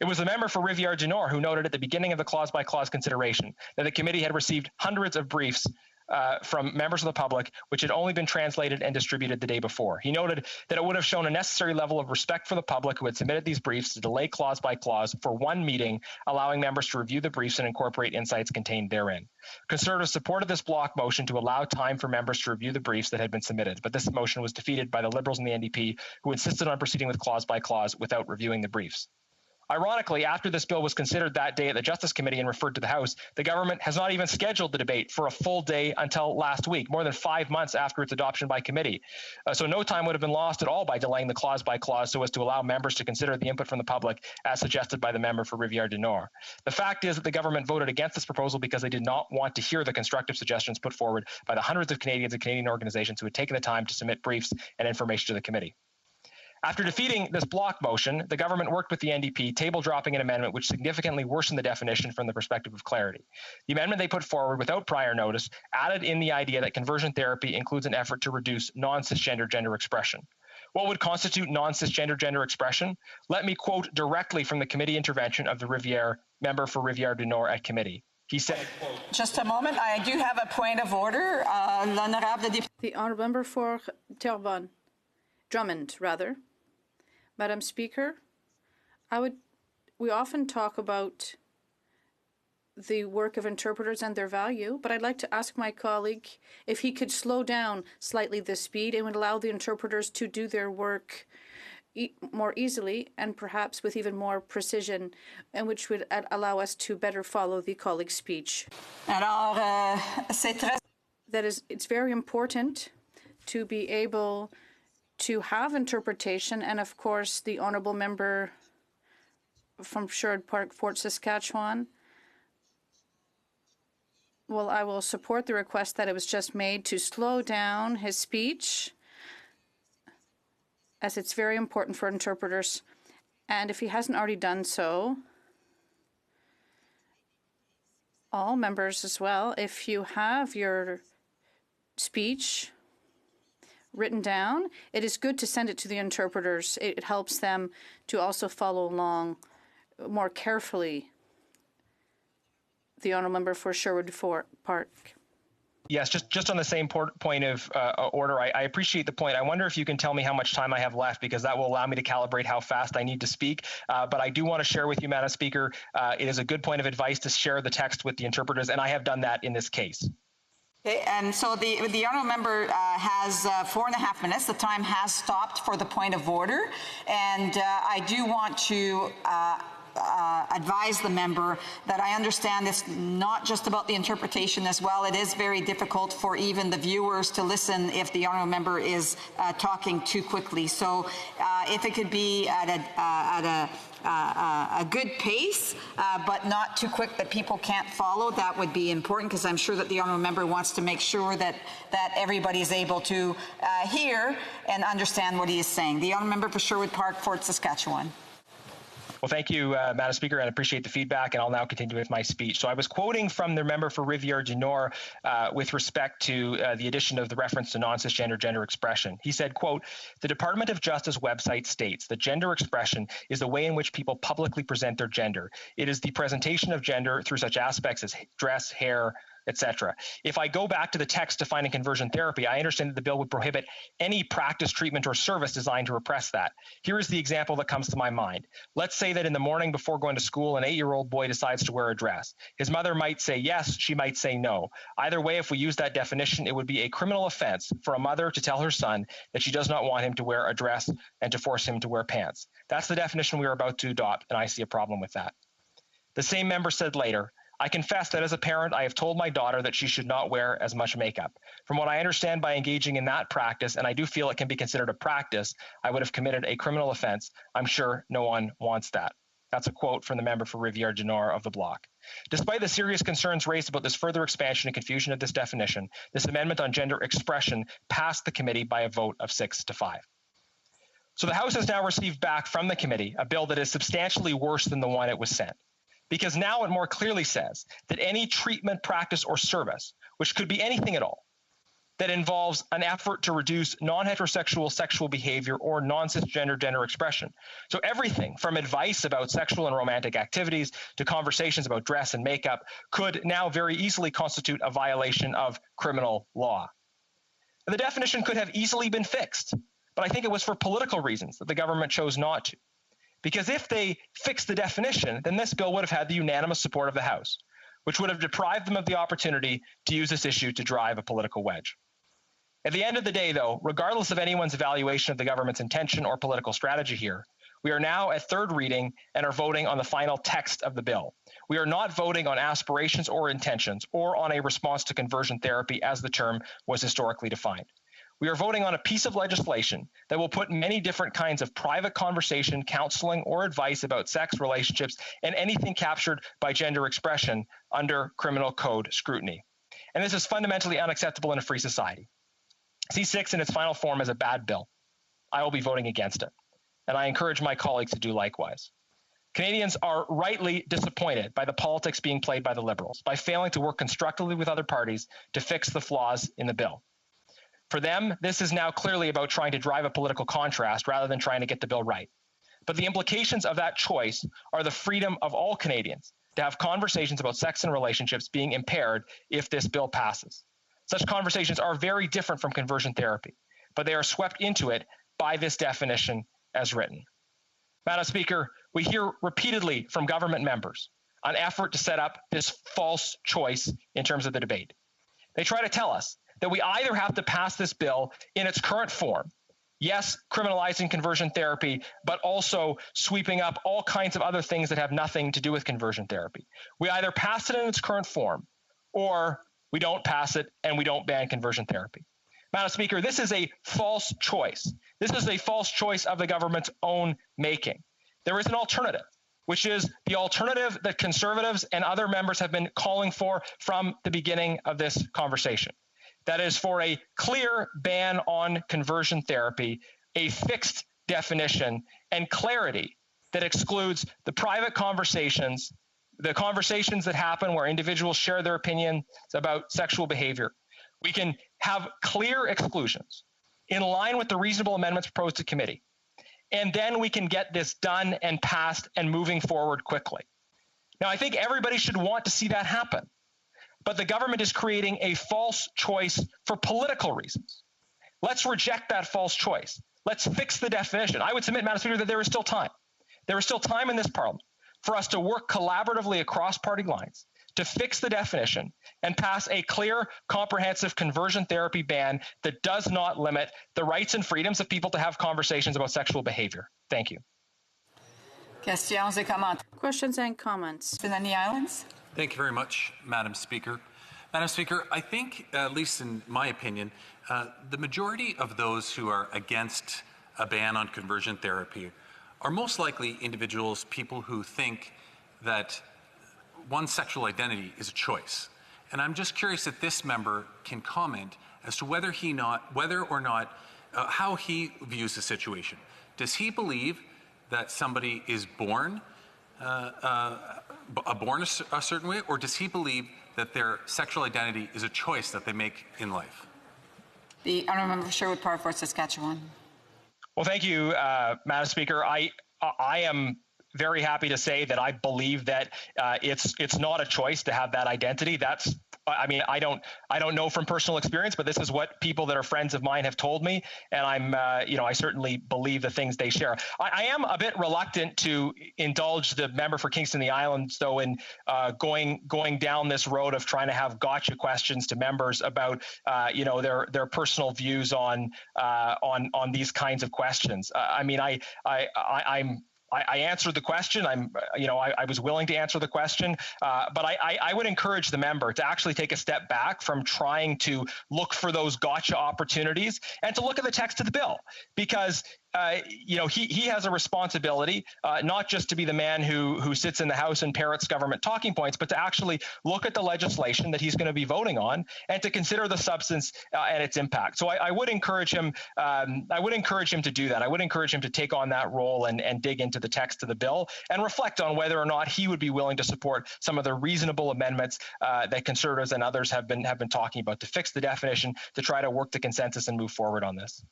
It was the member for Rivière-du-Nord who noted at the beginning of the clause-by-clause consideration that the committee had received hundreds of briefs from members of the public, which had only been translated and distributed the day before. He noted that it would have shown a necessary level of respect for the public who had submitted these briefs to delay clause by clause for one meeting, allowing members to review the briefs and incorporate insights contained therein. Conservatives supported this block motion to allow time for members to review the briefs that had been submitted, but this motion was defeated by the Liberals and the NDP, who insisted on proceeding with clause by clause without reviewing the briefs. Ironically, after this bill was considered that day at the Justice Committee and referred to the House, the government has not even scheduled the debate for a full day until last week, more than 5 months after its adoption by committee. So no time would have been lost at all by delaying the clause by clause so as to allow members to consider the input from the public as suggested by the member for Rivière-du-Nord. The fact is that the government voted against this proposal because they did not want to hear the constructive suggestions put forward by the hundreds of Canadians and Canadian organizations who had taken the time to submit briefs and information to the committee. After defeating this block motion, the government worked with the NDP, table dropping an amendment which significantly worsened the definition from the perspective of clarity. The amendment they put forward without prior notice added in the idea that conversion therapy includes an effort to reduce non-cisgender gender expression. What would constitute non-cisgender gender expression? Let me quote directly from the committee intervention of the member for Rivière-du-Nord at committee. He said, quote, "Just a moment, I do have a point of order. The honourable member for Drummond, rather. Madam Speaker, we often talk about the work of interpreters and their value, but I'd like to ask my colleague if he could slow down slightly the speed and would allow the interpreters to do their work more easily and perhaps with even more precision, and which would allow us to better follow the colleague's speech. It's very important to be able to have interpretation, and of course the honourable member from Sherwood Park, Fort Saskatchewan. Well, I will support the request that it was just made to slow down his speech, as it's very important for interpreters. And if he hasn't already done so, all members as well, if you have your speech written down, it is good to send it to the interpreters. It helps them to also follow along more carefully. The honourable member for Sherwood Park. Yes, just on the same point of order, I appreciate the point. I wonder if you can tell me how much time I have left, because that will allow me to calibrate how fast I need to speak. But I do want to share with you, Madam Speaker, it is a good point of advice to share the text with the interpreters, and I have done that in this case. Okay, and so the honourable member has 4.5 minutes. The time has stopped for the point of order, and I do want to advise the member that I understand this not just about the interpretation as well. It is very difficult for even the viewers to listen if the honourable member is talking too quickly. So if it could be at a good pace, but not too quick that people can't follow, that would be important, because I'm sure that the honourable member wants to make sure that everybody is able to hear and understand what he is saying. The honourable member for Sherwood Park, Fort Saskatchewan. Well, thank you, Madam Speaker, and I appreciate the feedback, and I'll now continue with my speech. So I was quoting from the member for Rivière-du-Nord with respect to the addition of the reference to non-cisgender gender expression. He said, quote, "The Department of Justice website states that gender expression is the way in which people publicly present their gender. It is the presentation of gender through such aspects as dress, hair, etc. If I go back to the text defining conversion therapy, I understand that the bill would prohibit any practice, treatment, or service designed to repress that. Here is the example that comes to my mind. Let's say that in the morning before going to school, an 8-year-old boy decides to wear a dress. His mother might say yes, she might say no. Either way, if we use that definition, it would be a criminal offense for a mother to tell her son that she does not want him to wear a dress and to force him to wear pants. That's the definition we are about to adopt, and I see a problem with that." The same member said later, "I confess that as a parent, I have told my daughter that she should not wear as much makeup. From what I understand, by engaging in that practice, and I do feel it can be considered a practice, I would have committed a criminal offense. I'm sure no one wants that." That's a quote from the member for Rivière-du-Nord of the Bloc. Despite the serious concerns raised about this further expansion and confusion of this definition, this amendment on gender expression passed the committee by a vote of 6-5. So the House has now received back from the committee a bill that is substantially worse than the one it was sent, because now it more clearly says that any treatment, practice, or service, which could be anything at all, that involves an effort to reduce non-heterosexual sexual behavior or non-cisgender gender expression. So everything from advice about sexual and romantic activities to conversations about dress and makeup could now very easily constitute a violation of criminal law. The definition could have easily been fixed, but I think it was for political reasons that the government chose not to. Because if they fixed the definition, then this bill would have had the unanimous support of the House, which would have deprived them of the opportunity to use this issue to drive a political wedge. At the end of the day, though, regardless of anyone's evaluation of the government's intention or political strategy here, we are now at third reading and are voting on the final text of the bill. We are not voting on aspirations or intentions or on a response to conversion therapy as the term was historically defined. We are voting on a piece of legislation that will put many different kinds of private conversation, counseling, or advice about sex, relationships, and anything captured by gender expression under criminal code scrutiny. And this is fundamentally unacceptable in a free society. C6 in its final form is a bad bill. I will be voting against it, and I encourage my colleagues to do likewise. Canadians are rightly disappointed by the politics being played by the Liberals, by failing to work constructively with other parties to fix the flaws in the bill. For them, this is now clearly about trying to drive a political contrast rather than trying to get the bill right. But the implications of that choice are the freedom of all Canadians to have conversations about sex and relationships being impaired if this bill passes. Such conversations are very different from conversion therapy, but they are swept into it by this definition as written. Madam Speaker, we hear repeatedly from government members an effort to set up this false choice in terms of the debate. They try to tell us that we either have to pass this bill in its current form, yes, criminalizing conversion therapy, but also sweeping up all kinds of other things that have nothing to do with conversion therapy. We either pass it in its current form, or we don't pass it and we don't ban conversion therapy. Madam Speaker, this is a false choice. This is a false choice of the government's own making. There is an alternative, which is the alternative that Conservatives and other members have been calling for from the beginning of this conversation. That is for a clear ban on conversion therapy, a fixed definition, and clarity that excludes the private conversations, the conversations that happen where individuals share their opinions about sexual behavior. We can have clear exclusions in line with the reasonable amendments proposed to committee. And then we can get this done and passed and moving forward quickly. Now, I think everybody should want to see that happen. but the government is creating a false choice for political reasons. Let's reject that false choice. Let's fix the definition. I would submit, Madam Speaker, that there is still time. There is still time in this Parliament for us to work collaboratively across party lines to fix the definition and pass a clear, comprehensive conversion therapy ban that does not limit the rights and freedoms of people to have conversations about sexual behavior. Thank you. Questions and comments. Denis Islands. Thank you very much, Madam Speaker. Madam Speaker, I think, at least in my opinion, the majority of those who are against a ban on conversion therapy are most likely individuals, people who think that one's sexual identity is a choice. And I'm just curious if this member can comment as to whether or not, how he views the situation. Does he believe that somebody is born a certain way, or does he believe that their sexual identity is a choice that they make in life? The honourable member for Sherwood Park, Fort Saskatchewan. Well, thank you, Madam Speaker. I am very happy to say that I believe that it's not a choice to have that identity. That's, I mean, I don't know from personal experience, but this is what people that are friends of mine have told me, and I'm, I certainly believe the things they share. I am a bit reluctant to indulge the member for Kingston the Islands, though, in going down this road of trying to have gotcha questions to members about, their personal views on these kinds of questions. I answered the question. I was willing to answer the question, but I would encourage the member to actually take a step back from trying to look for those gotcha opportunities and to look at the text of the bill, because he has a responsibility not just to be the man who sits in the House and parrots government talking points, but to actually look at the legislation that he's going to be voting on and to consider the substance and its impact. So I would encourage him. I would encourage him to do that. I would encourage him to take on that role and dig into the text of the bill and reflect on whether or not he would be willing to support some of the reasonable amendments that Conservatives and others have been talking about to fix the definition, to try to work to consensus and move forward on this.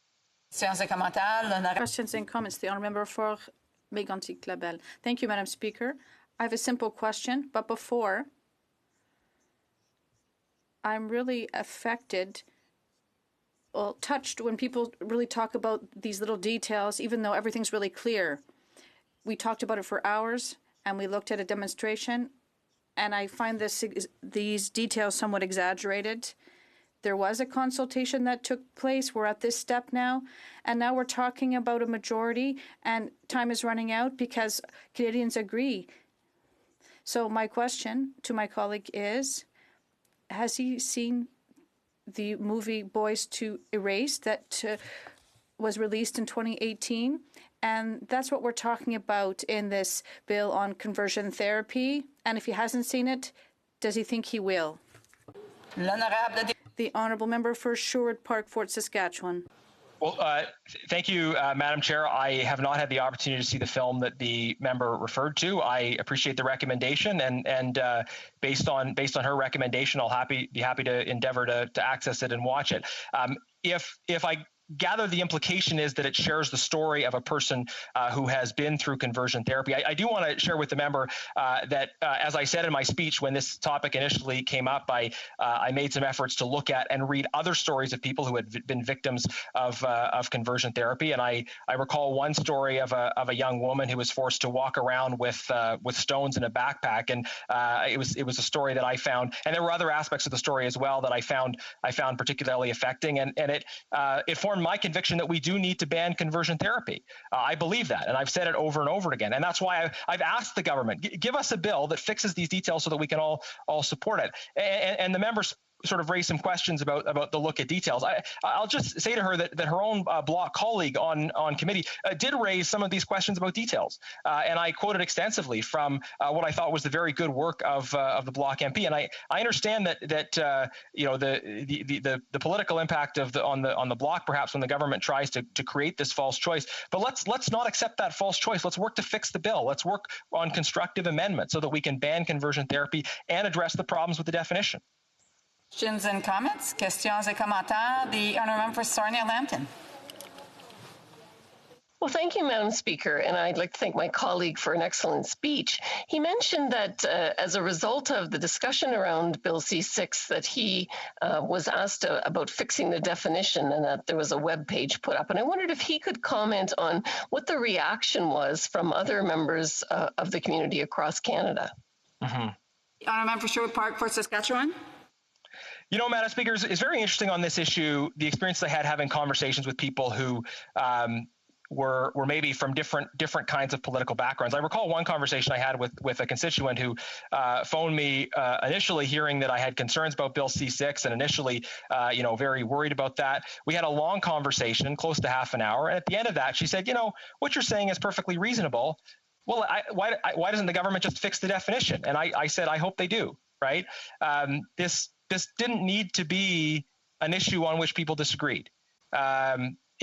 Questions and comments. The honourable member for Mégantic-Labelle. Thank you, Madam Speaker. I have a simple question, but before, I'm really touched when people really talk about these little details, even though everything's really clear. We talked about it for hours, and we looked at a demonstration, and I find these details somewhat exaggerated. There was a consultation that took place. We're at this step now, and now we're talking about a majority, and time is running out because Canadians agree. So my question to my colleague is, has he seen the movie Boys to Erase that was released in 2018? And that's what we're talking about in this bill on conversion therapy. And if he hasn't seen it, does he think he will? The honourable member for Sherwood Park, Fort Saskatchewan. Well, thank you, Madam Chair. I have not had the opportunity to see the film that the member referred to. I appreciate the recommendation, and based on her recommendation, I'll be happy to endeavour to access it and watch it. If I gather the implication is that it shares the story of a person who has been through conversion therapy. I do want to share with the member that, as I said in my speech when this topic initially came up, I made some efforts to look at and read other stories of people who had been victims of conversion therapy. And I recall one story of a young woman who was forced to walk around with stones in a backpack, and it was a story that I found, and there were other aspects of the story as well that I found particularly affecting, and it formed my conviction that we do need to ban conversion therapy. I believe that, and I've said it over and over again, and that's why I've asked the government, give us a bill that fixes these details so that we can all support it. And the members sort of raised some questions about the look at details. I'll just say to her that her own Bloc colleague on committee did raise some of these questions about details, and I quoted extensively from what I thought was the very good work of the Bloc MP. And I understand that the political impact on the Bloc perhaps when the government tries to create this false choice. But let's not accept that false choice. Let's work to fix the bill. Let's work on constructive amendments so that we can ban conversion therapy and address the problems with the definition. Questions and comments? Questions et commentaires. The honourable member for Sarnia-Lambton. Well, thank you, Madam Speaker, and I'd like to thank my colleague for an excellent speech. He mentioned that as a result of the discussion around Bill C6, that he was asked about fixing the definition and that there was a web page put up. And I wondered if he could comment on what the reaction was from other members of the community across Canada. Honourable Member for Sherwood Park, Fort Saskatchewan. You know, Madam Speaker, it's very interesting on this issue, the experience I had having conversations with people who were maybe from different kinds of political backgrounds. I recall one conversation I had with a constituent who phoned me initially hearing that I had concerns about Bill C6 and initially, very worried about that. We had a long conversation, close to half an hour. And at the end of that, she said, what you're saying is perfectly reasonable. Well, why doesn't the government just fix the definition? And I said, I hope they do, right? This didn't need to be an issue on which people disagreed.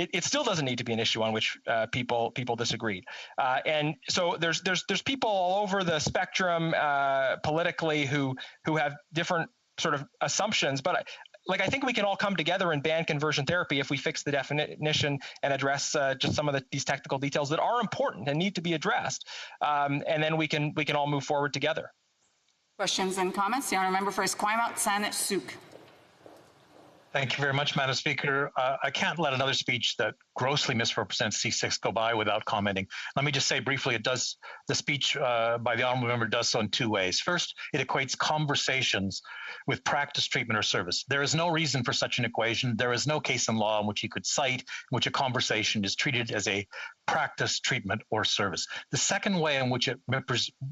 It still doesn't need to be an issue on which people disagreed. And so there's people all over the spectrum politically who have different sort of assumptions, but I think we can all come together and ban conversion therapy if we fix the definition and address just some of these technical details that are important and need to be addressed. And then we can all move forward together. Questions and comments? The Honourable Member for Esquimalt, Saanich-Sooke. Thank you very much, Madam Speaker. I can't let another speech that grossly misrepresents C6 go by without commenting. Let me just say briefly, the speech by the Honourable Member does so in two ways. First, it equates conversations with practice, treatment, or service. There is no reason for such an equation. There is no case in law in which you could cite in which a conversation is treated as a practice, treatment, or service. The second way in which it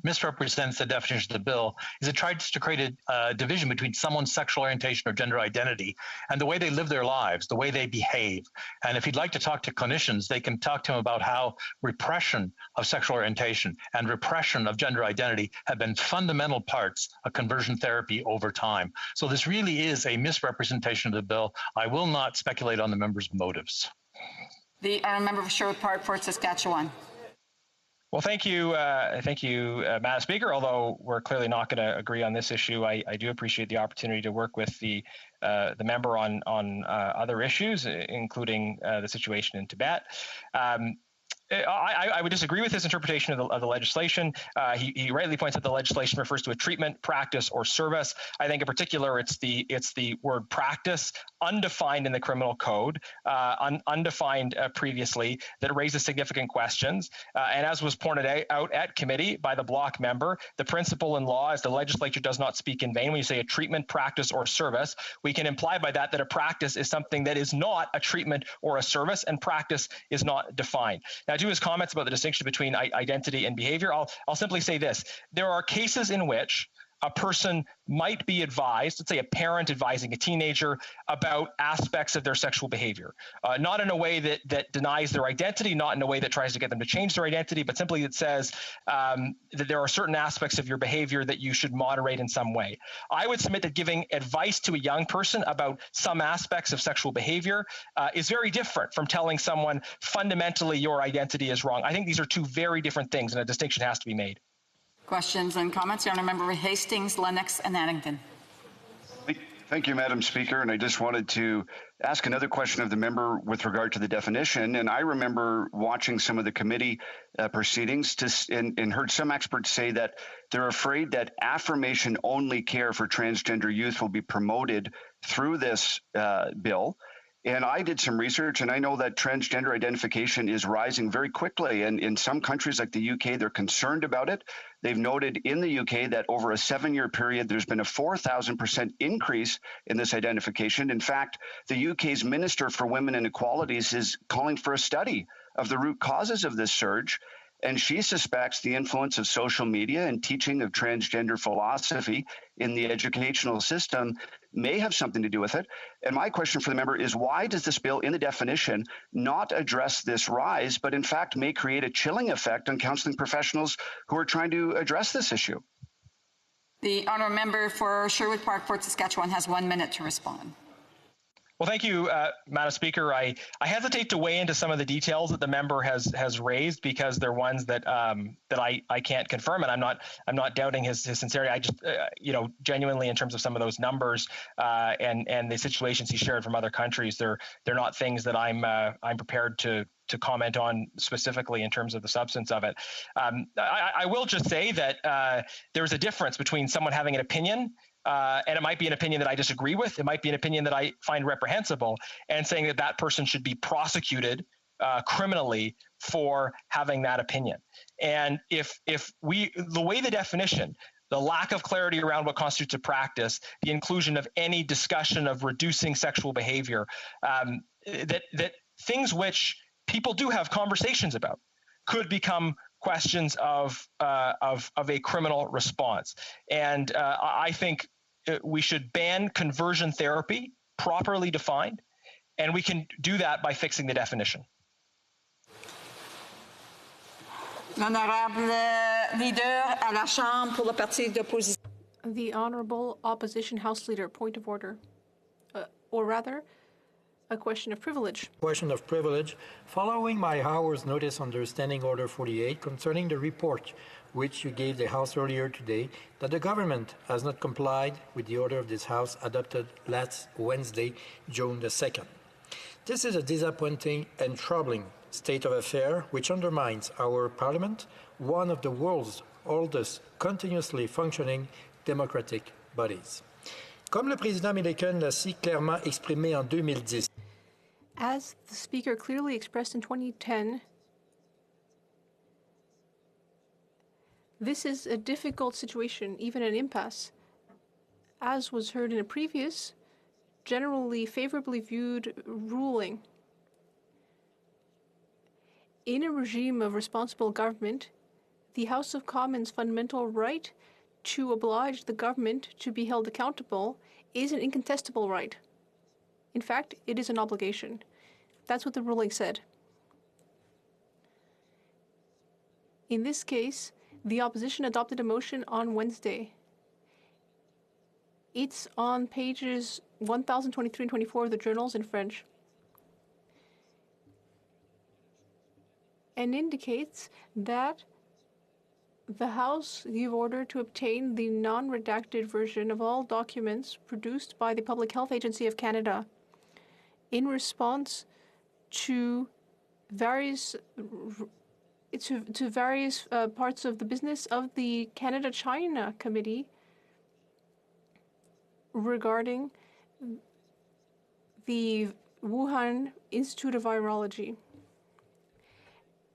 misrepresents the definition of the bill is it tries to create a division between someone's sexual orientation or gender identity and the way they live their lives, the way they behave. And if you'd like to talk to clinicians, they can talk to them about how repression of sexual orientation and repression of gender identity have been fundamental parts of conversion therapy over time. So this really is a misrepresentation of the bill. I will not speculate on the member's motives. The Honourable Member for Sherwood Park, Fort Saskatchewan. Well, thank you, Madam Speaker. Although we're clearly not going to agree on this issue, I do appreciate the opportunity to work with the member on other issues, including the situation in Tibet. I would disagree with his interpretation of the legislation. He rightly points out the legislation refers to a treatment, practice, or service. I think in particular it's the word practice, undefined in the criminal code, undefined previously, that raises significant questions. And as was pointed out at committee by the block member, the principle in law is the legislature does not speak in vain. When you say a treatment, practice, or service, we can imply by that a practice is something that is not a treatment or a service, and practice is not defined. Now, to his comments about the distinction between identity and behavior, I'll simply say this. There are cases in which a person might be advised, let's say a parent advising a teenager about aspects of their sexual behavior, not in a way that denies their identity, not in a way that tries to get them to change their identity, but simply that says that there are certain aspects of your behavior that you should moderate in some way. I would submit that giving advice to a young person about some aspects of sexual behavior is very different from telling someone fundamentally your identity is wrong. I think these are two very different things, and a distinction has to be made. Questions and comments? The Honourable Member for Hastings, Lennox and Addington. Thank you, Madam Speaker. And I just wanted to ask another question of the member with regard to the definition. And I remember watching some of the committee proceedings and heard some experts say that they're afraid that affirmation-only care for transgender youth will be promoted through this bill. And I did some research, and I know that transgender identification is rising very quickly. And in some countries like the UK, they're concerned about it. They've noted in the UK that over a 7-year period, there's been a 4,000% increase in this identification. In fact, the UK's Minister for Women and Equalities is calling for a study of the root causes of this surge. And she suspects the influence of social media and teaching of transgender philosophy in the educational system may have something to do with it. And my question for the member is, why does this bill in the definition not address this rise, but in fact may create a chilling effect on counseling professionals who are trying to address this issue? The Honourable Member for Sherwood Park, Fort Saskatchewan has 1 minute to respond. Well, thank you, Madam Speaker. I hesitate to weigh into some of the details that the member has raised because they're ones that that I can't confirm, and I'm not doubting his sincerity. I just genuinely, in terms of some of those numbers and the situations he shared from other countries, they're not things that I'm prepared to comment on specifically in terms of the substance of it. I will just say that there's a difference between someone having an opinion. And it might be an opinion that I disagree with. It might be an opinion that I find reprehensible, and saying that that person should be prosecuted criminally for having that opinion. And if the way the definition, the lack of clarity around what constitutes a practice, the inclusion of any discussion of reducing sexual behavior, that things which people do have conversations about could become questions of a criminal response. And I think we should ban conversion therapy, properly defined, and we can do that by fixing the definition. The Honourable Opposition House Leader, point of order. Or rather, a question of privilege. Question of privilege. Following my hour's notice under Standing Order 48 concerning the report which you gave the House earlier today, that the government has not complied with the order of this House adopted last Wednesday, June the 2nd. This is a disappointing and troubling state of affairs which undermines our Parliament, one of the world's oldest continuously functioning democratic bodies. Comme le président Milliken l'a si clairement exprimé en 2010. As the Speaker clearly expressed in 2010, this is a difficult situation, even an impasse, as was heard in a previous, generally favorably viewed ruling. In a regime of responsible government, the House of Commons' fundamental right to oblige the government to be held accountable is an incontestable right. In fact, it is an obligation. That's what the ruling said. In this case, the opposition adopted a motion on Wednesday. It's on pages 1023 and 24 of the journals in French, and indicates that the House gave order to obtain the non-redacted version of all documents produced by the Public Health Agency of Canada in response to various parts of the business of the Canada-China Committee regarding the Wuhan Institute of Virology,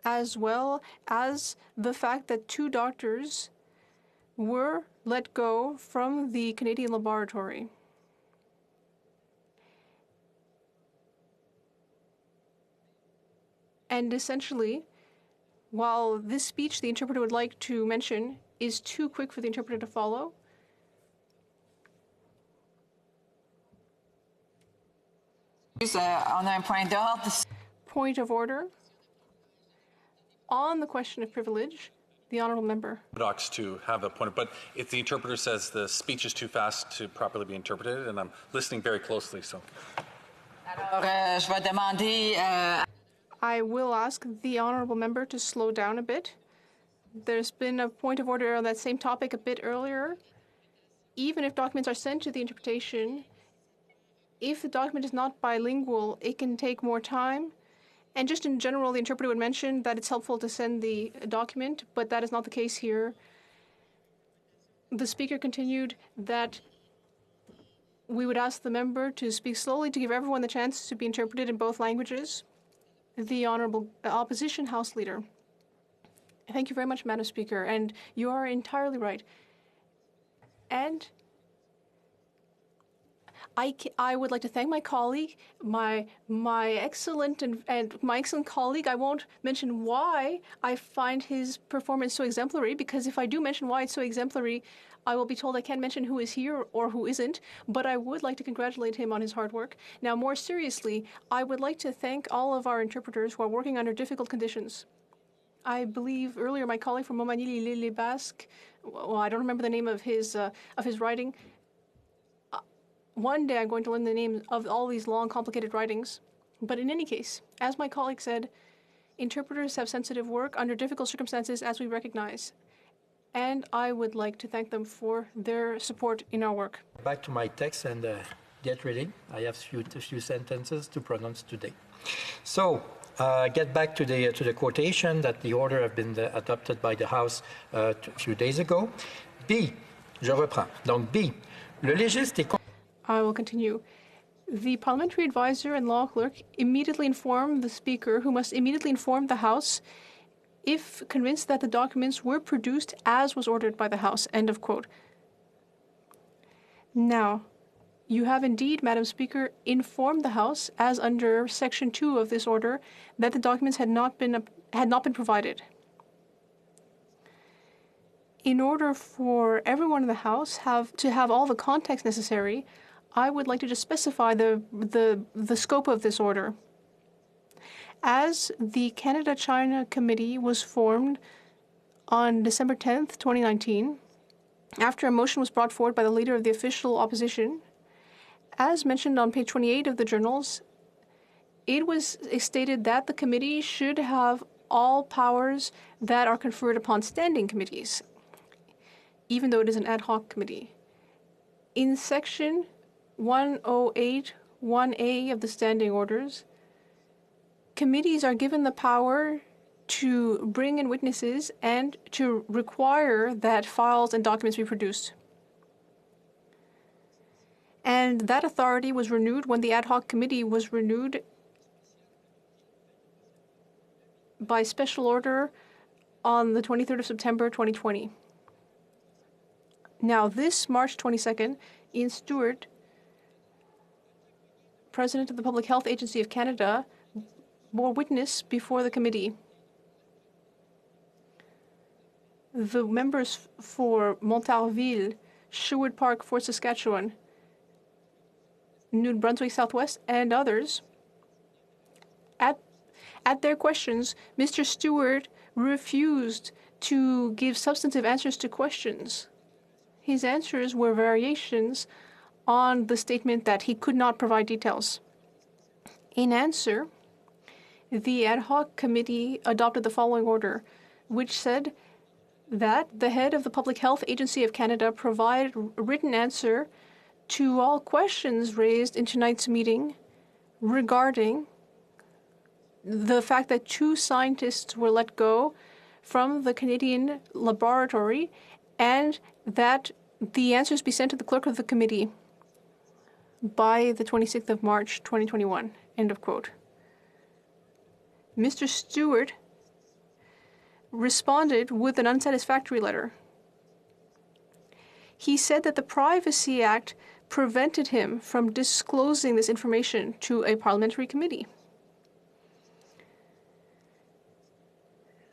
as well as the fact that 2 doctors were let go from the Canadian laboratory. And essentially, while this speech the interpreter would like to mention is too quick for the interpreter to follow, point of order. On the question of privilege, the honourable member. Docs to have a point, but if the interpreter says the speech is too fast to properly be interpreted, and I'm listening very closely, so. I will ask the honourable member to slow down a bit. There's been a point of order on that same topic a bit earlier. Even if documents are sent to the interpretation, if the document is not bilingual, it can take more time. And just in general, the interpreter would mention that it's helpful to send the document, but that is not the case here. The speaker continued that we would ask the member to speak slowly to give everyone the chance to be interpreted in both languages. The Honourable Opposition House Leader. Thank you very much, Madam Speaker, and you are entirely right. And I would like to thank my colleague, my excellent colleague. I won't mention why I find his performance so exemplary, because if I do mention why it's so exemplary, I will be told I can't mention who is here or who isn't, but I would like to congratulate him on his hard work. Now, more seriously, I would like to thank all of our interpreters who are working under difficult conditions. I believe earlier my colleague from Montmagny-les-Basques, well, I don't remember the name of his writing, one day I'm going to learn the names of all these long, complicated writings. But in any case, as my colleague said, interpreters have sensitive work under difficult circumstances, as we recognize. And I would like to thank them for their support in our work. Back to my text and get ready. I have a few sentences to pronounce today. So, get back to the quotation that the order have been adopted by the House a few days ago. B, je reprends. Donc B, le légiste est... I will continue. The parliamentary advisor and law clerk immediately inform the Speaker, who must immediately inform the House if convinced that the documents were produced as was ordered by the House. End of quote. Now, you have indeed, Madam Speaker, informed the House, as under Section 2 of this order, that the documents had not been provided. In order for everyone in the House to have all the context necessary, I would like to just specify the scope of this order. As the Canada-China Committee was formed on December 10th, 2019, after a motion was brought forward by the leader of the official opposition, as mentioned on page 28 of the journals, it was stated that the committee should have all powers that are conferred upon standing committees, even though it is an ad hoc committee. In section 108(1)(a) of the standing orders, committees are given the power to bring in witnesses and to require that files and documents be produced. And that authority was renewed when the ad hoc committee was renewed by special order on the 23rd of September 2020. Now, this March 22nd, Ian Stewart, President of the Public Health Agency of Canada, bore witness before the committee. The members for Montarville, Sherwood Park, Fort Saskatchewan, New Brunswick Southwest, and others, at their questions, Mr. Stewart refused to give substantive answers to questions. His answers were variations on the statement that he could not provide details. In answer, the ad hoc committee adopted the following order, which said that the head of the Public Health Agency of Canada provide a written answer to all questions raised in tonight's meeting regarding the fact that 2 scientists were let go from the Canadian laboratory and that the answers be sent to the clerk of the committee by the 26th of March, 2021. End of quote. Mr. Stewart responded with an unsatisfactory letter. He said that the Privacy Act prevented him from disclosing this information to a parliamentary committee.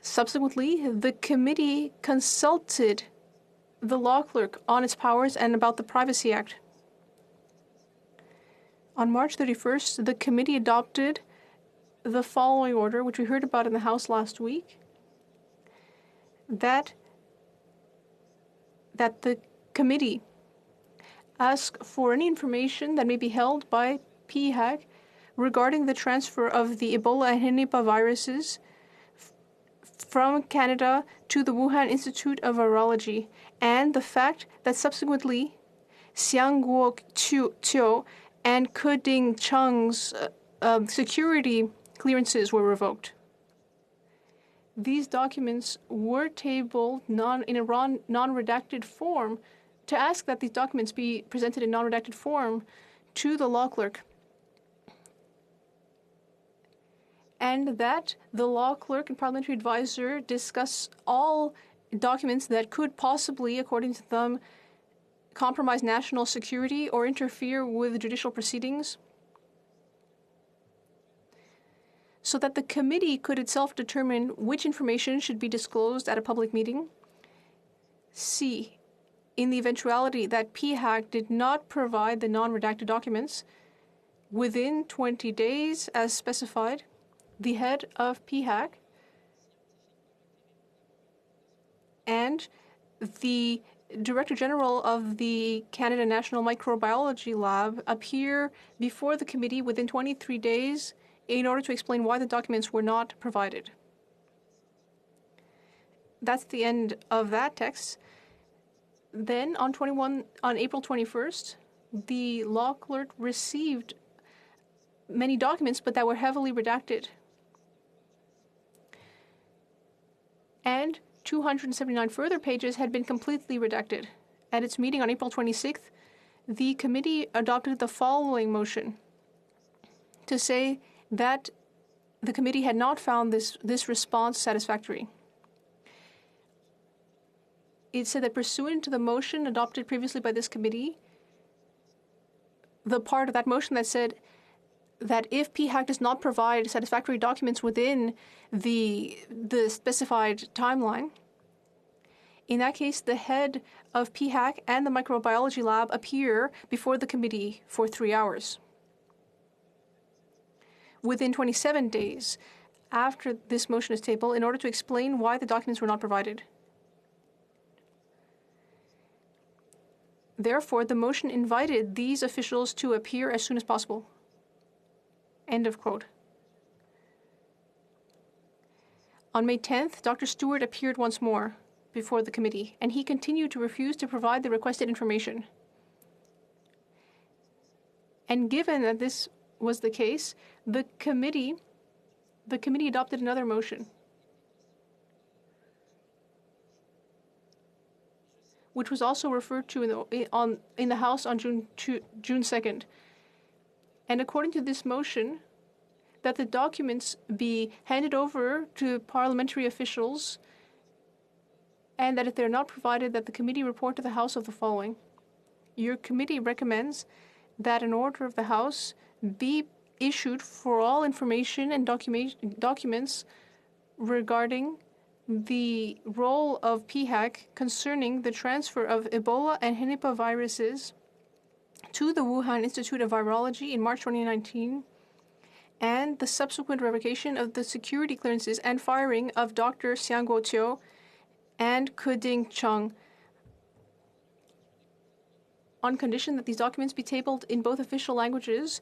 Subsequently, the committee consulted the law clerk on its powers and about the Privacy Act. On March 31st, the committee adopted the following order, which we heard about in the House last week, that the committee ask for any information that may be held by PHAC regarding the transfer of the Ebola and Nipah viruses from Canada to the Wuhan Institute of Virology, and the fact that subsequently Xiang Guo and Ke Ding Cheng's security clearances were revoked. These documents were tabled in a non-redacted form to ask that these documents be presented in non-redacted form to the law clerk, and that the law clerk and parliamentary advisor discuss all documents that could possibly, according to them, compromise national security or interfere with judicial proceedings, so that the committee could itself determine which information should be disclosed at a public meeting. C, in the eventuality that PHAC did not provide the non-redacted documents within 20 days as specified, the head of PHAC and the Director General of the Canada National Microbiology Lab appear before the committee within 23 days in order to explain why the documents were not provided. That's the end of that text. Then on April 21st, the law clerk received many documents, but that were heavily redacted. And 279 further pages had been completely redacted. At its meeting on April 26th, the committee adopted the following motion to say that the committee had not found this response satisfactory. It said that pursuant to the motion adopted previously by this committee, the part of that motion that said that if PHAC does not provide satisfactory documents within the specified timeline, in that case, the head of PHAC and the microbiology lab appear before the committee for 3 hours. Within 27 days after this motion is tabled, in order to explain why the documents were not provided. Therefore, the motion invited these officials to appear as soon as possible. End of quote. On May 10th, Dr. Stewart appeared once more before the committee, and he continued to refuse to provide the requested information. And given that this was the case, the committee adopted another motion, which was also referred to in the House on June 2nd. And according to this motion, that the documents be handed over to parliamentary officials, and that if they're not provided, that the committee report to the House of the following. Your committee recommends that an order of the House be issued for all information and documents regarding the role of PHAC concerning the transfer of Ebola and Henipa viruses to the Wuhan Institute of Virology in March 2019, and the subsequent revocation of the security clearances and firing of Dr. Xiang Guoqiu and Kuding Cheng, on condition that these documents be tabled in both official languages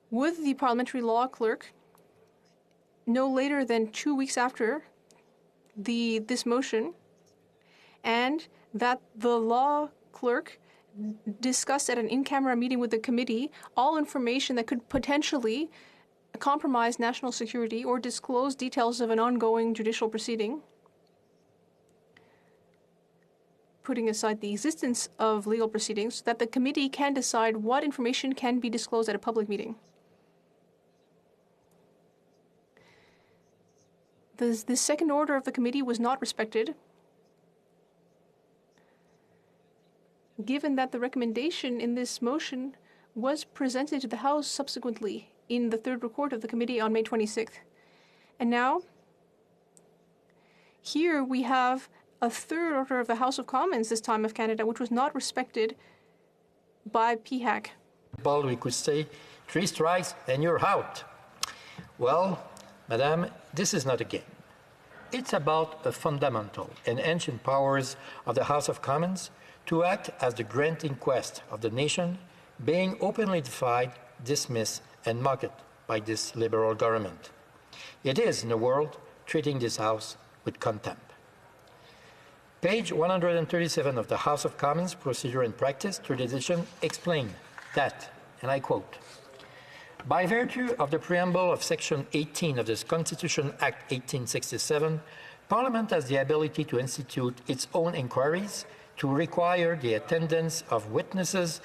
with the parliamentary law clerk no later than 2 weeks after this motion, and that the law clerk discussed at an in-camera meeting with the committee all information that could potentially compromise national security or disclose details of an ongoing judicial proceeding, putting aside the existence of legal proceedings, that the committee can decide what information can be disclosed at a public meeting. The second order of the committee was not respected, given that the recommendation in this motion was presented to the House subsequently in the third report of the committee on May 26th. And now, here we have a third order of the House of Commons this time of Canada, which was not respected by PHAC. Well, we could say 3 strikes and you're out. Well, Madame, this is not a game. It's about the fundamental and ancient powers of the House of Commons to act as the grand inquest of the nation, being openly defied, dismissed, and mocked by this Liberal government. It is, in a world, treating this House with contempt. Page 137 of the House of Commons Procedure and Practice, 3rd edition, explain that, and I quote, by virtue of the preamble of Section 18 of the Constitution Act 1867, Parliament has the ability to institute its own inquiries, to require the attendance of witnesses,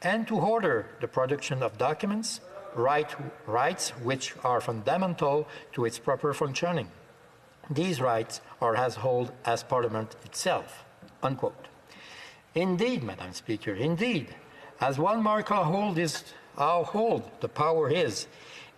and to order the production of documents, rights which are fundamental to its proper functioning. These rights are as old as Parliament itself." Unquote. Indeed, Madam Speaker, indeed, as one mark how old the power is,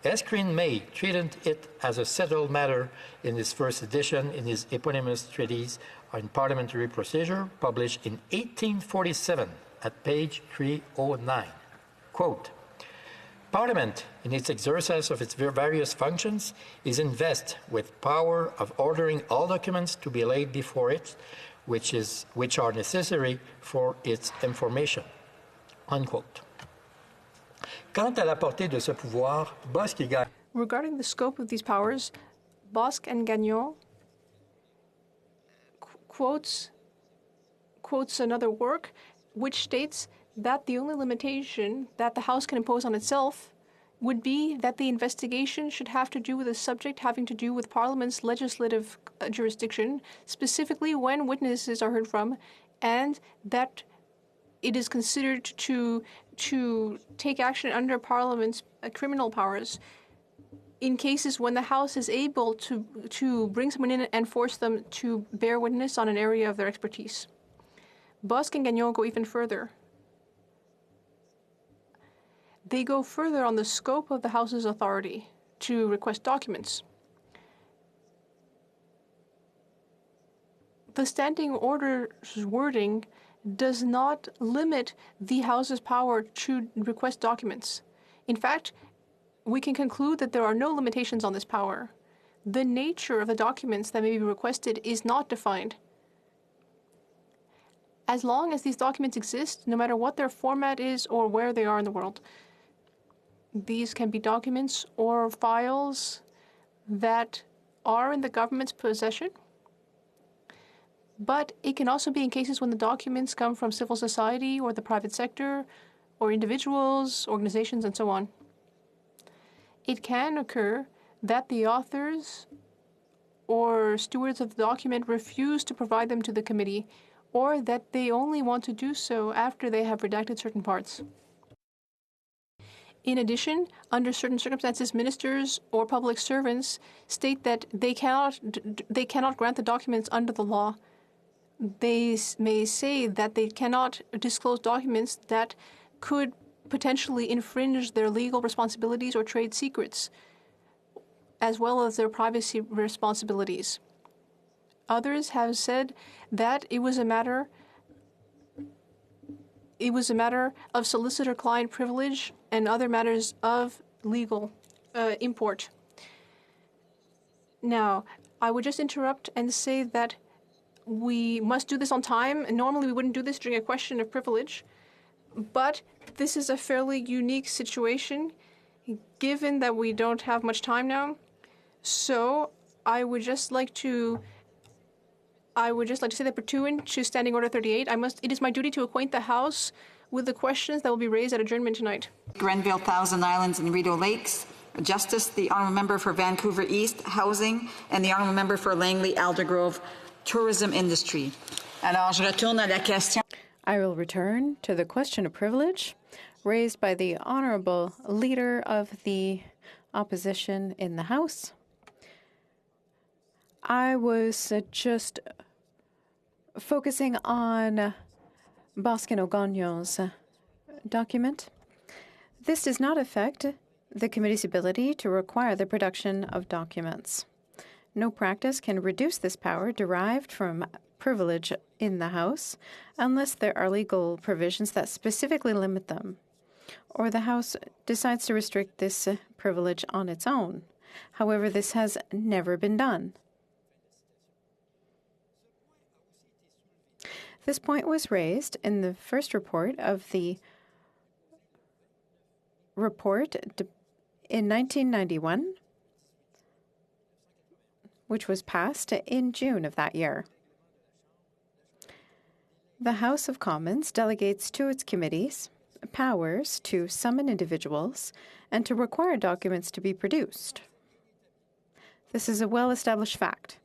Escrin May treated it as a settled matter in his first edition in his eponymous treatise on parliamentary procedure, published in 1847 at page 309. Quote, Parliament, in its exercise of its various functions, is invested with power of ordering all documents to be laid before it, which are necessary for its information. Unquote. Quant à la portée de ce pouvoir, Bosque et Gagnon. Regarding the scope of these powers, Bosque and Gagnon quotes another work which states that the only limitation that the House can impose on itself would be that the investigation should have to do with a subject having to do with Parliament's legislative jurisdiction, specifically when witnesses are heard from, and that it is considered to take action under Parliament's criminal powers in cases when the House is able to bring someone in and force them to bear witness on an area of their expertise. Bosque and Gagnon go even further. They go further on the scope of the House's authority to request documents. The standing order's wording does not limit the House's power to request documents. In fact, we can conclude that there are no limitations on this power. The nature of the documents that may be requested is not defined. As long as these documents exist, no matter what their format is or where they are in the world, these can be documents or files that are in the government's possession, but it can also be in cases when the documents come from civil society or the private sector or individuals, organizations, and so on. It can occur that the authors or stewards of the document refuse to provide them to the committee, or that they only want to do so after they have redacted certain parts. In addition, under certain circumstances, ministers or public servants state that they cannot grant the documents under the law. They may say that they cannot disclose documents that could potentially infringe their legal responsibilities or trade secrets, as well as their privacy responsibilities. Others have said that it was a matter of solicitor-client privilege and other matters of legal import. Now, I would just interrupt and say that we must do this on time. Normally, we wouldn't do this during a question of privilege, but this is a fairly unique situation, given that we don't have much time now. So I would just like to say that pursuant to Standing Order 38, it is my duty to acquaint the House with the questions that will be raised at adjournment tonight. Grenville, Thousand Islands, and Rideau Lakes. Justice, the Honourable Member for Vancouver East, Housing, and the Honourable Member for Langley, Aldergrove, Tourism Industry. Alors, je retourne à la question. I will return to the question of privilege raised by the Honourable Leader of the Opposition in the House. I was just focusing on Bosque and Gagnon's document. This does not affect the committee's ability to require the production of documents. No practice can reduce this power derived from privilege in the House unless there are legal provisions that specifically limit them, or the House decides to restrict this privilege on its own. However, this has never been done. This point was raised in the first report of the report in 1991, which was passed in June of that year. The House of Commons delegates to its committees powers to summon individuals and to require documents to be produced. This is a well-established fact.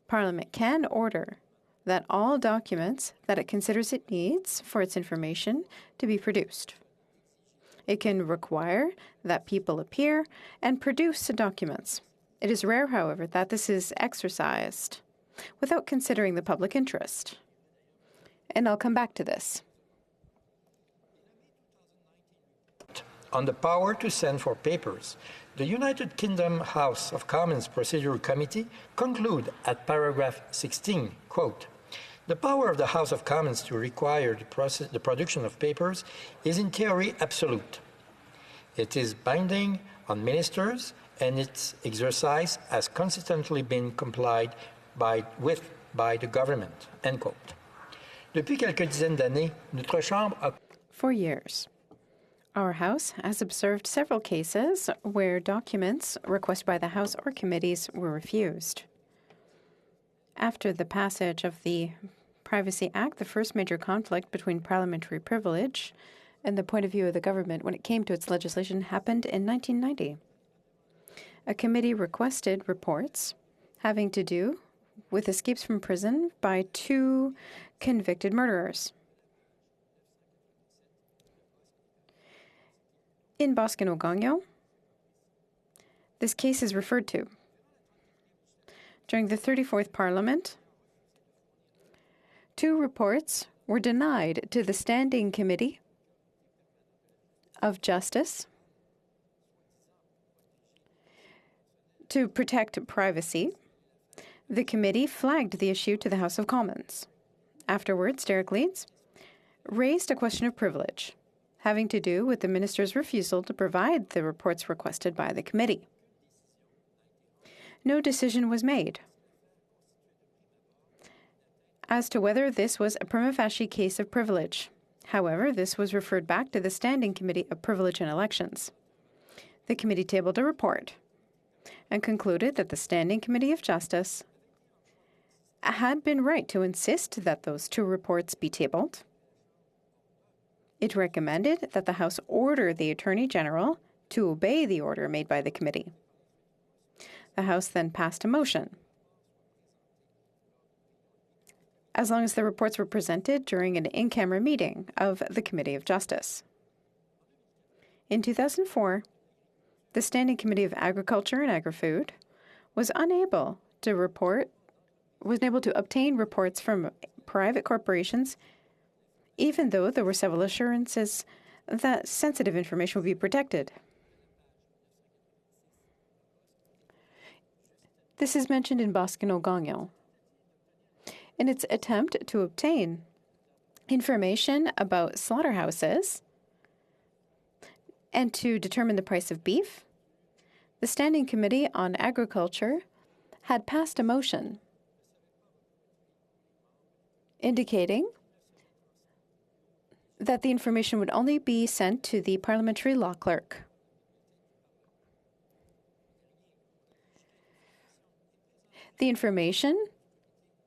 Parliament can order that all documents that it considers it needs for its information to be produced. It can require that people appear and produce documents. It is rare, however, that this is exercised without considering the public interest. And I'll come back to this. On the power to send for papers, the United Kingdom House of Commons Procedure Committee conclude at paragraph 16, quote, "The power of the House of Commons to require the production of papers is in theory absolute. It is binding on ministers, and its exercise has consistently been complied with by the government, end quote. Depuis quelques dizaines d'années, notre Chambre a... For years, our House has observed several cases where documents requested by the House or committees were refused. After the passage of the Privacy Act, the first major conflict between parliamentary privilege and the point of view of the government when it came to its legislation happened in 1990. A committee requested reports having to do with escapes from prison by 2 convicted murderers. In Boston-Ogonyo, this case is referred to. During the 34th Parliament, 2 reports were denied to the Standing Committee of Justice to protect privacy. The committee flagged the issue to the House of Commons. Afterwards, Derek Leeds raised a question of privilege having to do with the minister's refusal to provide the reports requested by the committee. No decision was made as to whether this was a prima facie case of privilege. However, this was referred back to the Standing Committee of Privilege and Elections. The committee tabled a report and concluded that the Standing Committee of Justice had been right to insist that those 2 reports be tabled. It recommended that the House order the Attorney General to obey the order made by the committee. The House then passed a motion. As long as the reports were presented during an in-camera meeting of the Committee of Justice. In 2004, the Standing Committee of Agriculture and Agri-Food was unable to obtain reports from private corporations, even though there were several assurances that sensitive information would be protected. This is mentioned in Boston-Ogonyo. In its attempt to obtain information about slaughterhouses and to determine the price of beef, the Standing Committee on Agriculture had passed a motion indicating that the information would only be sent to the parliamentary law clerk. The information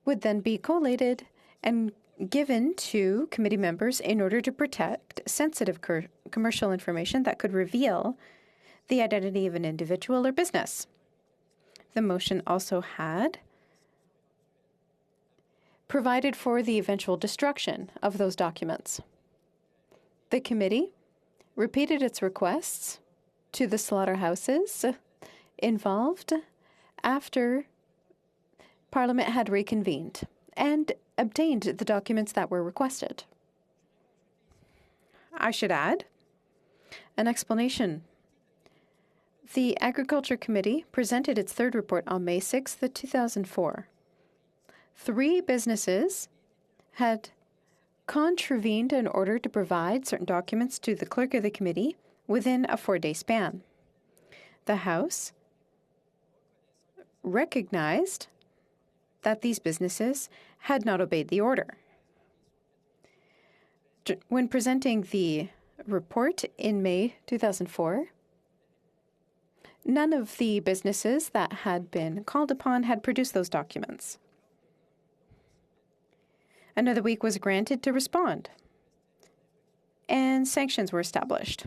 would then be collated and given to committee members in order to protect sensitive commercial information that could reveal the identity of an individual or business. The motion also had provided for the eventual destruction of those documents. The committee repeated its requests to the slaughterhouses involved after Parliament had reconvened and obtained the documents that were requested. I should add an explanation. The Agriculture Committee presented its 3rd report on May 6, 2004. 3 businesses had contravened an order to provide certain documents to the clerk of the committee within a 4-day span. The House recognized that these businesses had not obeyed the order. When presenting the report in May 2004, none of the businesses that had been called upon had produced those documents. Another week was granted to respond, and sanctions were established.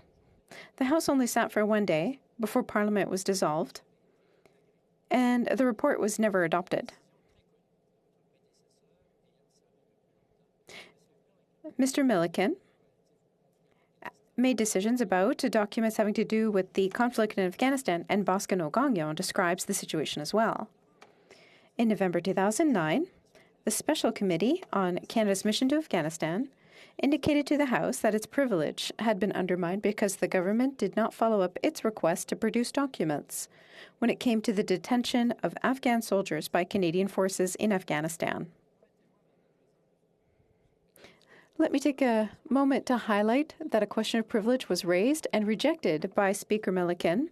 The House only sat for 1 day before Parliament was dissolved, and the report was never adopted. Mr. Milliken made decisions about documents having to do with the conflict in Afghanistan, and Boston-Ogonyo describes the situation as well. In November 2009, the Special Committee on Canada's mission to Afghanistan indicated to the House that its privilege had been undermined because the government did not follow up its request to produce documents when it came to the detention of Afghan soldiers by Canadian forces in Afghanistan. Let me take a moment to highlight that a question of privilege was raised and rejected by Speaker Milliken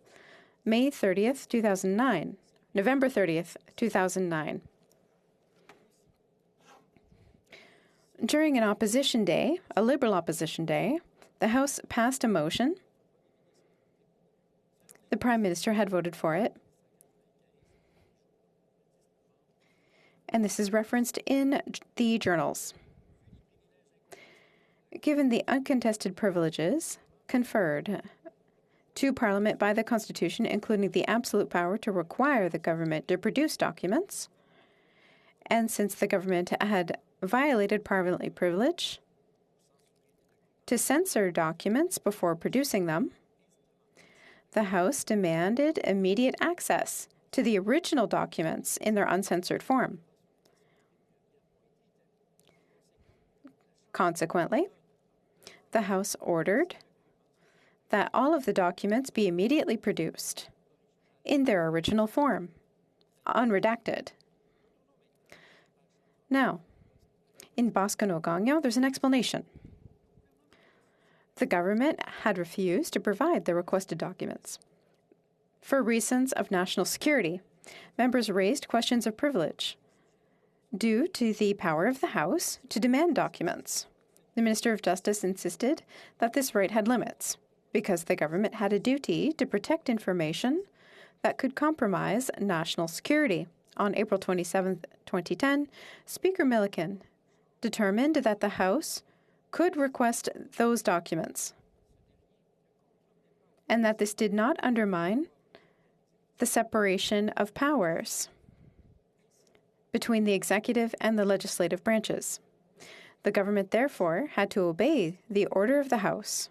May 30th, 2009, November 30th, 2009. During an opposition day, a Liberal opposition day, the House passed a motion. The Prime Minister had voted for it. And this is referenced in the journals. Given the uncontested privileges conferred to Parliament by the Constitution, including the absolute power to require the government to produce documents, and since the government had violated parliamentary privilege to censor documents before producing them, the House demanded immediate access to the original documents in their uncensored form. Consequently, the House ordered that all of the documents be immediately produced in their original form, unredacted. Now, in Boston-Gagnon, there's an explanation. The government had refused to provide the requested documents. For reasons of national security, members raised questions of privilege due to the power of the House to demand documents. The Minister of Justice insisted that this right had limits because the government had a duty to protect information that could compromise national security. On April 27, 2010, Speaker Milliken determined that the House could request those documents and that this did not undermine the separation of powers between the executive and the legislative branches. The government, therefore, had to obey the order of the House.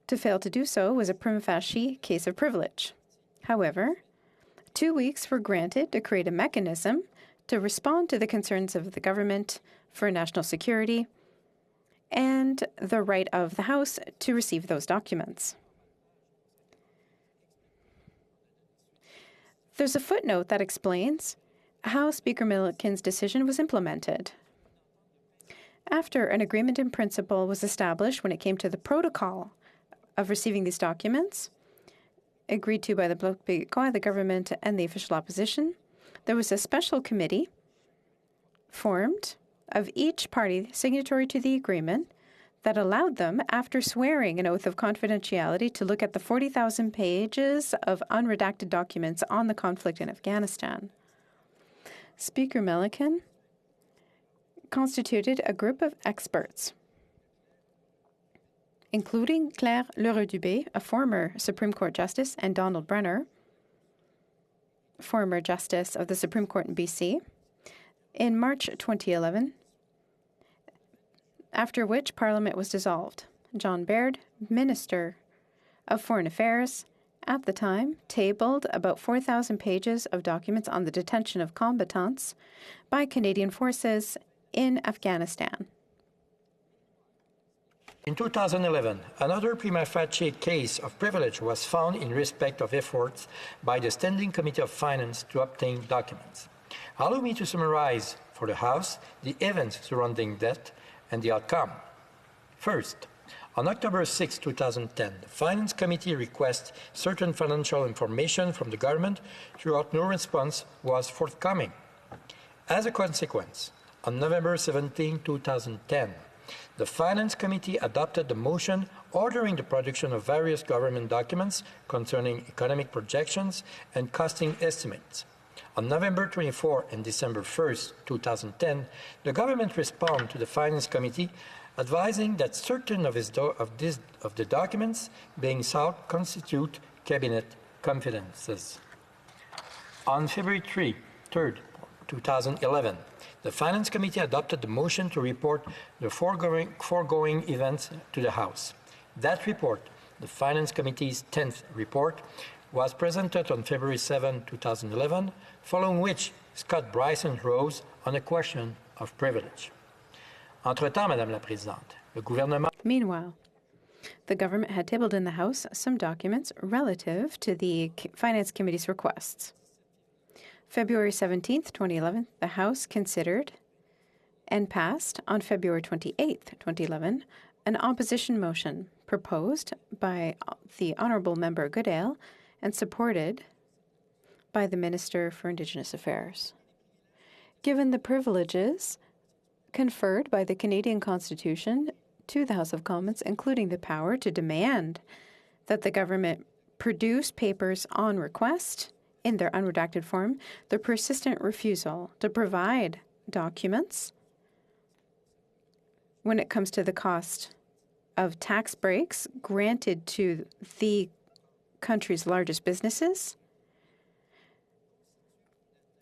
To fail to do so was a prima facie case of privilege. However, 2 weeks were granted to create a mechanism to respond to the concerns of the government for national security and the right of the House to receive those documents. There's a footnote that explains how Speaker Milliken's decision was implemented. After an agreement in principle was established when it came to the protocol of receiving these documents, agreed to by the Bloc Québécois, the government, and the official opposition, there was a special committee formed of each party signatory to the agreement that allowed them, after swearing an oath of confidentiality, to look at the 40,000 pages of unredacted documents on the conflict in Afghanistan. Speaker Milliken constituted a group of experts, including Claire L'Heureux-Dubé, a former Supreme Court Justice, and Donald Brenner, former Justice of the Supreme Court in BC, in March 2011, after which Parliament was dissolved. John Baird, Minister of Foreign Affairs, at the time, tabled about 4,000 pages of documents on the detention of combatants by Canadian forces in Afghanistan. In 2011, another prima facie case of privilege was found in respect of efforts by the Standing Committee of Finance to obtain documents. Allow me to summarize for the House the events surrounding that and the outcome. First, on October 6, 2010, the Finance Committee requested certain financial information from the government, throughout no response was forthcoming. As a consequence, on November 17, 2010, the Finance Committee adopted the motion ordering the production of various government documents concerning economic projections and costing estimates. On November 24 and December 1, 2010, the government responded to the Finance Committee advising that certain of the documents being sought constitute cabinet confidences. On February 3, 2011, the Finance Committee adopted the motion to report the foregoing events to the House. That report, the Finance Committee's 10th report, was presented on February 7, 2011, following which Scott Bryson rose on a question of privilege. Entre-temps, Madame la Présidente, le gouvernement... Meanwhile, the government had tabled in the House some documents relative to the Finance Committee's requests. February 17, 2011, the House considered and passed on February 28, 2011, an opposition motion proposed by the Honourable Member Goodale and supported by the Minister for Indigenous Affairs. Given the privileges conferred by the Canadian Constitution to the House of Commons, including the power to demand that the government produce papers on request in their unredacted form, the persistent refusal to provide documents when it comes to the cost of tax breaks granted to the country's largest businesses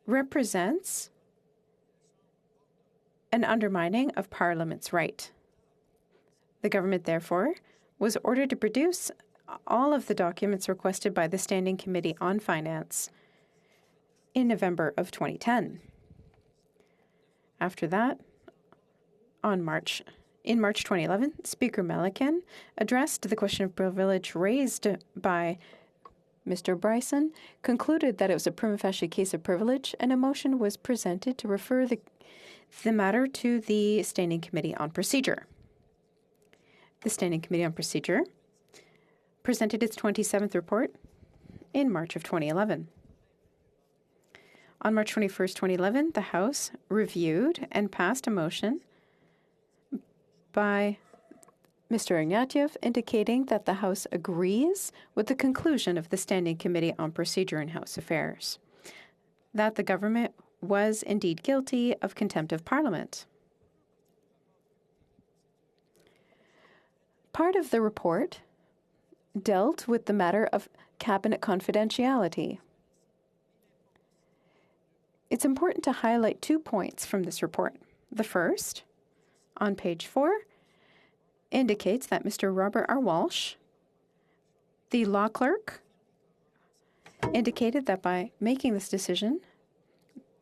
represents an undermining of Parliament's right. The government, therefore, was ordered to produce all of the documents requested by the Standing Committee on Finance in November of 2010. After that, in March 2011, Speaker Melican addressed the question of privilege raised by Mr. Bryson, concluded that it was a prima facie case of privilege, and a motion was presented to refer the matter to the Standing Committee on Procedure. The Standing Committee on Procedure presented its 27th report in March of 2011. On March 21st, 2011, the House reviewed and passed a motion by Mr. Ignatieff indicating that the House agrees with the conclusion of the Standing Committee on Procedure and House Affairs, that the government was indeed guilty of contempt of Parliament. Part of the report dealt with the matter of cabinet confidentiality. It's important to highlight 2 points from this report. The first, on page 4, indicates that Mr. Robert R. Walsh, the law clerk, indicated that by making this decision,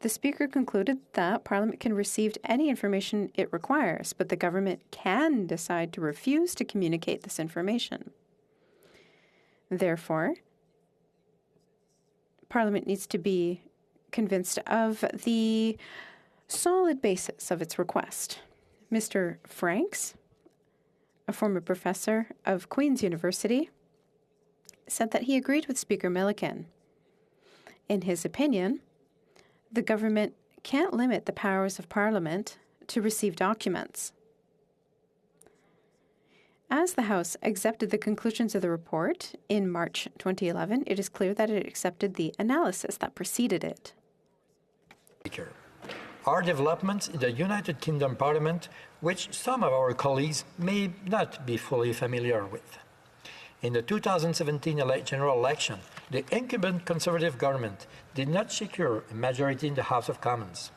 the Speaker concluded that Parliament can receive any information it requires, but the government can decide to refuse to communicate this information. Therefore, Parliament needs to be convinced of the solid basis of its request. Mr. Franks, a former professor of Queen's University, said that he agreed with Speaker Milliken. In his opinion, the government can't limit the powers of Parliament to receive documents. As the House accepted the conclusions of the report in March 2011, it is clear that it accepted the analysis that preceded it. Are developments in the United Kingdom Parliament which some of our colleagues may not be fully familiar with. In the 2017 general election, the incumbent Conservative government did not secure a majority in the House of Commons.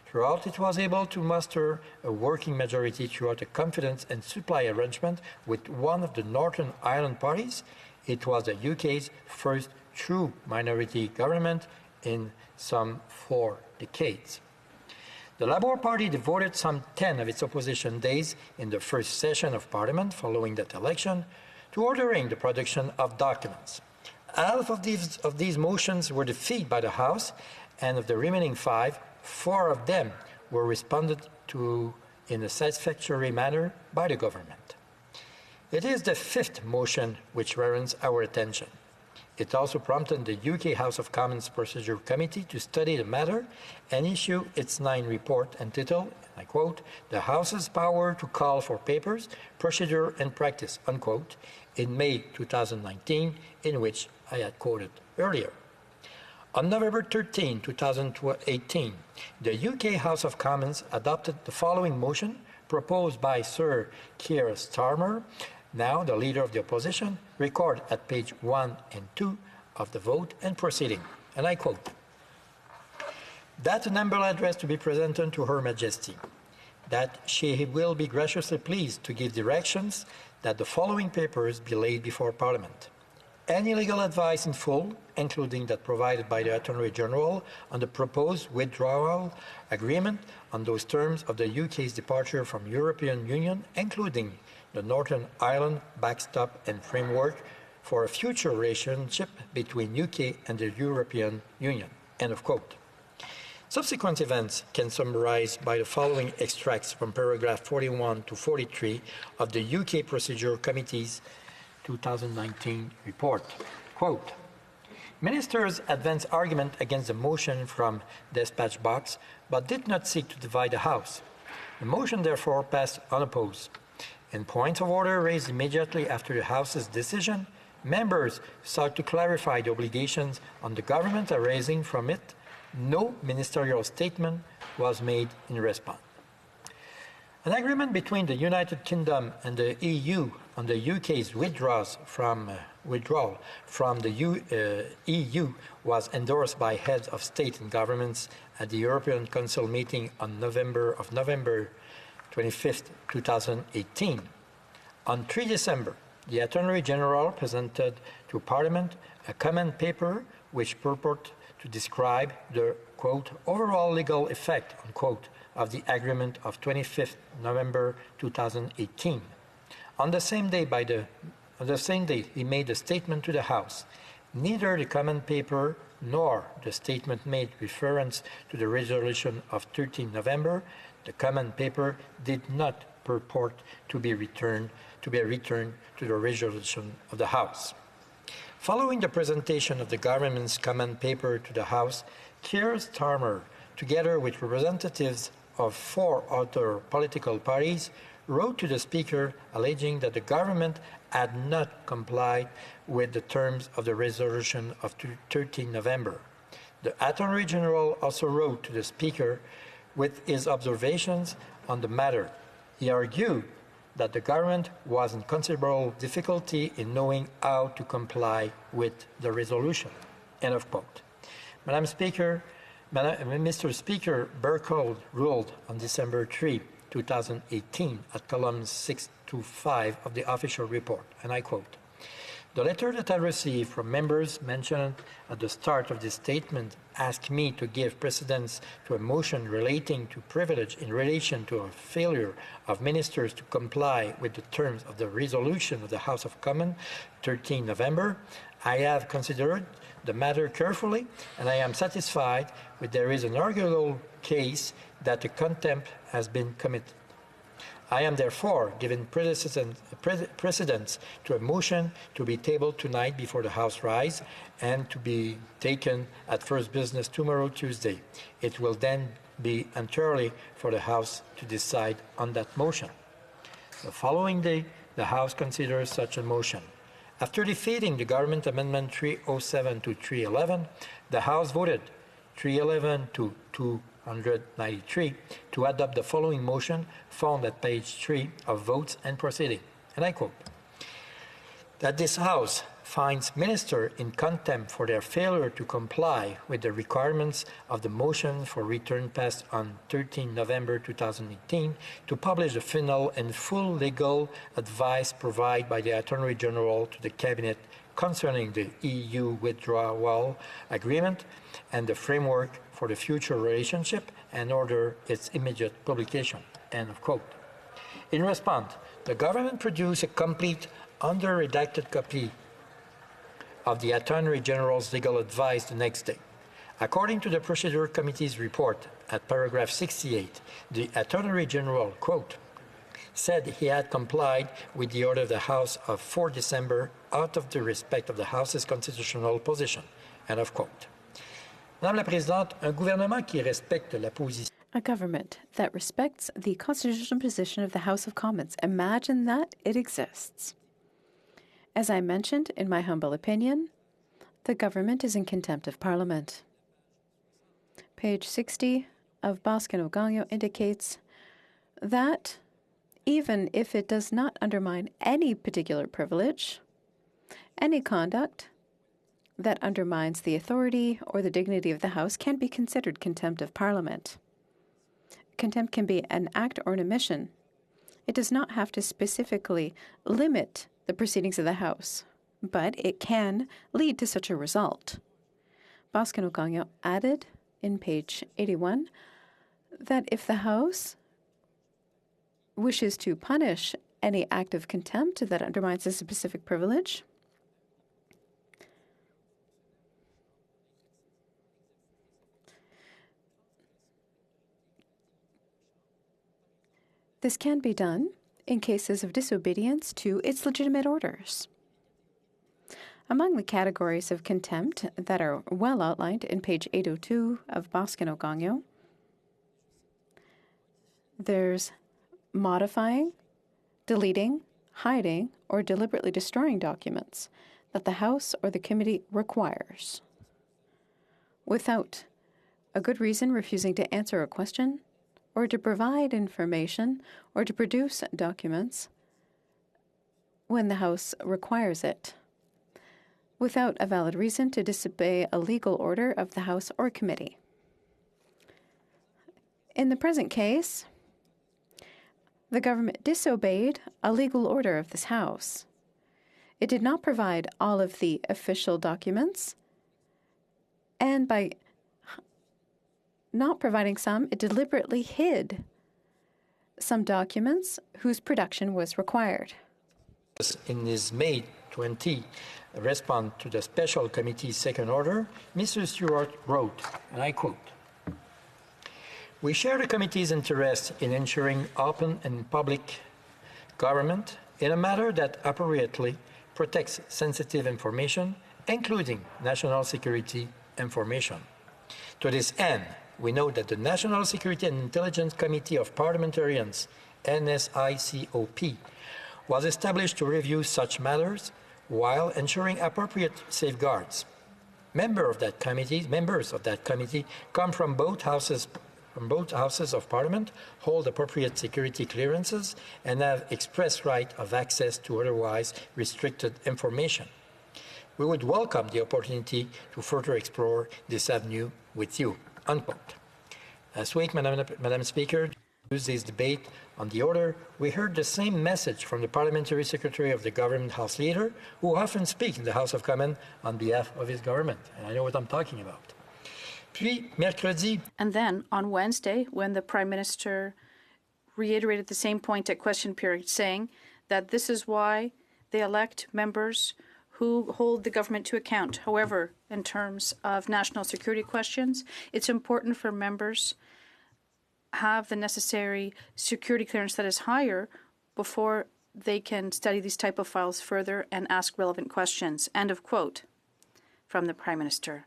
Throughout, it was able to muster a working majority throughout a confidence and supply arrangement with one of the Northern Ireland parties. It was the UK's first true minority government in some 4 decades. The Labour Party devoted some 10 of its opposition days in the first session of Parliament following that election to ordering the production of documents. Half of these motions were defeated by the House, and of the remaining 5, 4 of them were responded to in a satisfactory manner by the government. It is the 5th motion which warrants our attention. It also prompted the UK House of Commons Procedure Committee to study the matter and issue its 9th report entitled, and I quote, "The House's Power to Call for Papers, Procedure and Practice," unquote, in May 2019, in which I had quoted earlier. On November 13, 2018, the UK House of Commons adopted the following motion proposed by Sir Keir Starmer, now the leader of the opposition, record at page 1 and 2 of the vote and proceeding, and I quote, "That an humble address to be presented to Her Majesty, that she will be graciously pleased to give directions that the following papers be laid before Parliament. Any legal advice in full, including that provided by the Attorney General on the proposed withdrawal agreement on those terms of the UK's departure from European Union, including the Northern Ireland backstop and framework for a future relationship between UK and the European Union." End of quote. Subsequent events can summarize by the following extracts from paragraph 41 to 43 of the UK Procedure Committee's 2019 report. Quote, "Ministers advanced argument against the motion from dispatch box, but did not seek to divide the House. The motion therefore passed unopposed. In points of order raised immediately after the House's decision, members sought to clarify the obligations on the government arising from it. No ministerial statement was made in response. An agreement between the United Kingdom and the EU on the UK's withdrawal from the EU was endorsed by heads of state and governments at the European Council meeting on November 25, 2018. On 3 December, the Attorney General presented to Parliament a comment paper which purported to describe the, quote, overall legal effect, unquote, of the agreement of 25th November 2018. On the same day, he made a statement to the House. Neither the comment paper nor the statement made reference to the resolution of 13 November, the comment paper did not purport to be returned to the resolution of the House. Following the presentation of the government's comment paper to the House, Keir Starmer, together with representatives of 4 other political parties, wrote to the Speaker alleging that the government had not complied with the terms of the resolution of 13 November. The Attorney General also wrote to the Speaker with his observations on the matter. He argued that the government was in considerable difficulty in knowing how to comply with the resolution. End of quote. Mr. Speaker, Bercow ruled on December 3, 2018 at columns 6 to 5 of the official report, and I quote, "The letter that I received from members mentioned at the start of this statement asked me to give precedence to a motion relating to privilege in relation to a failure of ministers to comply with the terms of the resolution of the House of Commons 13 November. I have considered the matter carefully, and I am satisfied that there is an arguable case that the contempt has been committed. I am therefore giving precedence to a motion to be tabled tonight before the House rise and to be taken at first business tomorrow, Tuesday. It will then be entirely for the House to decide on that motion. The following day, the House considers such a motion. After defeating the Government Amendment 307 to 311, the House voted 311 to 293 to adopt the following motion found at page 3 of Votes and Proceeding. And I quote, "That this House finds minister in contempt for their failure to comply with the requirements of the motion for return passed on 13 November 2018 to publish the final and full legal advice provided by the Attorney General to the Cabinet concerning the EU withdrawal agreement and the framework for the future relationship and order its immediate publication." End of quote. In response, the government produced a complete, under-redacted copy of the Attorney General's legal advice the next day. According to the Procedure Committee's report at paragraph 68, the Attorney General, quote, said he had complied with the order of the House of 4 December out of the respect of the House's constitutional position. End of quote. Madame la Présidente, un gouvernement qui respecte la position. A government that respects the constitutional position of the House of Commons. Imagine that it exists. As I mentioned, in my humble opinion, the government is in contempt of Parliament. Page 60 of Boskin-Ogallio indicates that even if it does not undermine any particular privilege, any conduct that undermines the authority or the dignity of the House can be considered contempt of Parliament. Contempt can be an act or an omission. It does not have to specifically limit the proceedings of the House, but it can lead to such a result. Boskin-Ogallio added in page 81 that if the House wishes to punish any act of contempt that undermines a specific privilege, this can be done in cases of disobedience to its legitimate orders. Among the categories of contempt that are well outlined in page 802 of Boskin-Ogallio, There's modifying, deleting, hiding, or deliberately destroying documents that the House or the committee requires without a good reason refusing to answer a question or to provide information or to produce documents when the House requires it, without a valid reason to disobey a legal order of the House or committee. In the present case, the government disobeyed a legal order of this House. It did not provide all of the official documents, and by not providing some, it deliberately hid some documents whose production was required. In his May 20 response to the Special Committee's second order, Mr. Stewart wrote, and I quote, "We share the committee's interest in ensuring open and public government in a manner that appropriately protects sensitive information, including national security information. To this end, we note that the National Security and Intelligence Committee of Parliamentarians, NSICOP, was established to review such matters while ensuring appropriate safeguards. Members of that committee come from both houses of Parliament, hold appropriate security clearances, and have express right of access to otherwise restricted information. We would welcome the opportunity to further explore this avenue with you." Unquote. Last week, Madam Speaker, Tuesday's debate on the order, we heard the same message from the Parliamentary Secretary of the Government House Leader, who often speaks in the House of Commons on behalf of his government. And I know what I'm talking about. Puis, mercredi. And then, on Wednesday, when the Prime Minister reiterated the same point at question period, saying that this is why they elect members who hold the government to account. However, in terms of national security questions, it's important for members have the necessary security clearance that is higher before they can study these type of files further and ask relevant questions. End of quote from the Prime Minister.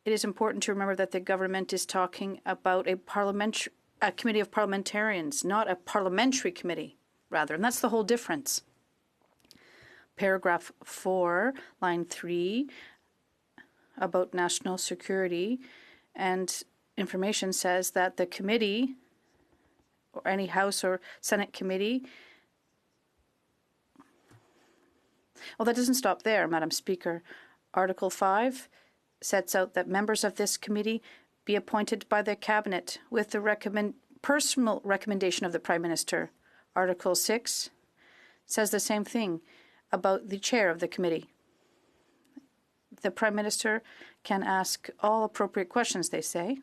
It is important to remember that the government is talking about a committee of parliamentarians, not a parliamentary committee, rather, and that's the whole difference. Paragraph 4, line 3, about national security and information says that the committee or any House or Senate committee, well, that doesn't stop there, Madam Speaker. Article 5 sets out that members of this committee be appointed by the Cabinet with the personal recommendation of the Prime Minister. Article 6 says the same thing about the chair of the committee. The Prime Minister can ask all appropriate questions, they say.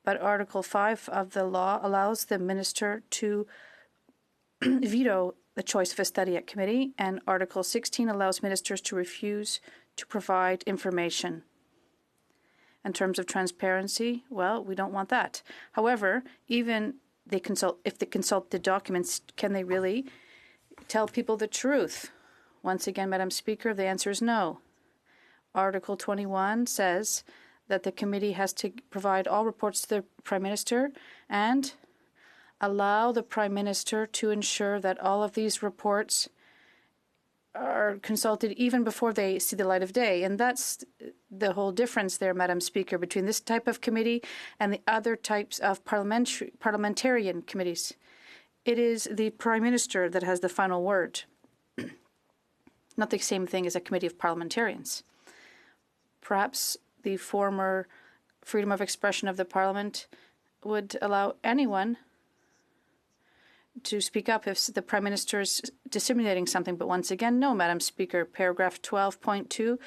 But Article 5 of the law allows the minister to veto the choice of a study at committee, and Article 16 allows ministers to refuse to provide information. In terms of transparency, well, we don't want that. However, even if they consult the documents, can they really tell people the truth? Once again, Madam Speaker, the answer is no. Article 21 says that the committee has to provide all reports to the Prime Minister and allow the Prime Minister to ensure that all of these reports are consulted even before they see the light of day. And that's the whole difference there, Madam Speaker, between this type of committee and the other types of parliamentarian committees. It is the Prime Minister that has the final word, not the same thing as a committee of parliamentarians. Perhaps the former freedom of expression of the Parliament would allow anyone to speak up if the Prime Minister is disseminating something. But once again, no, Madam Speaker. Paragraph 12.2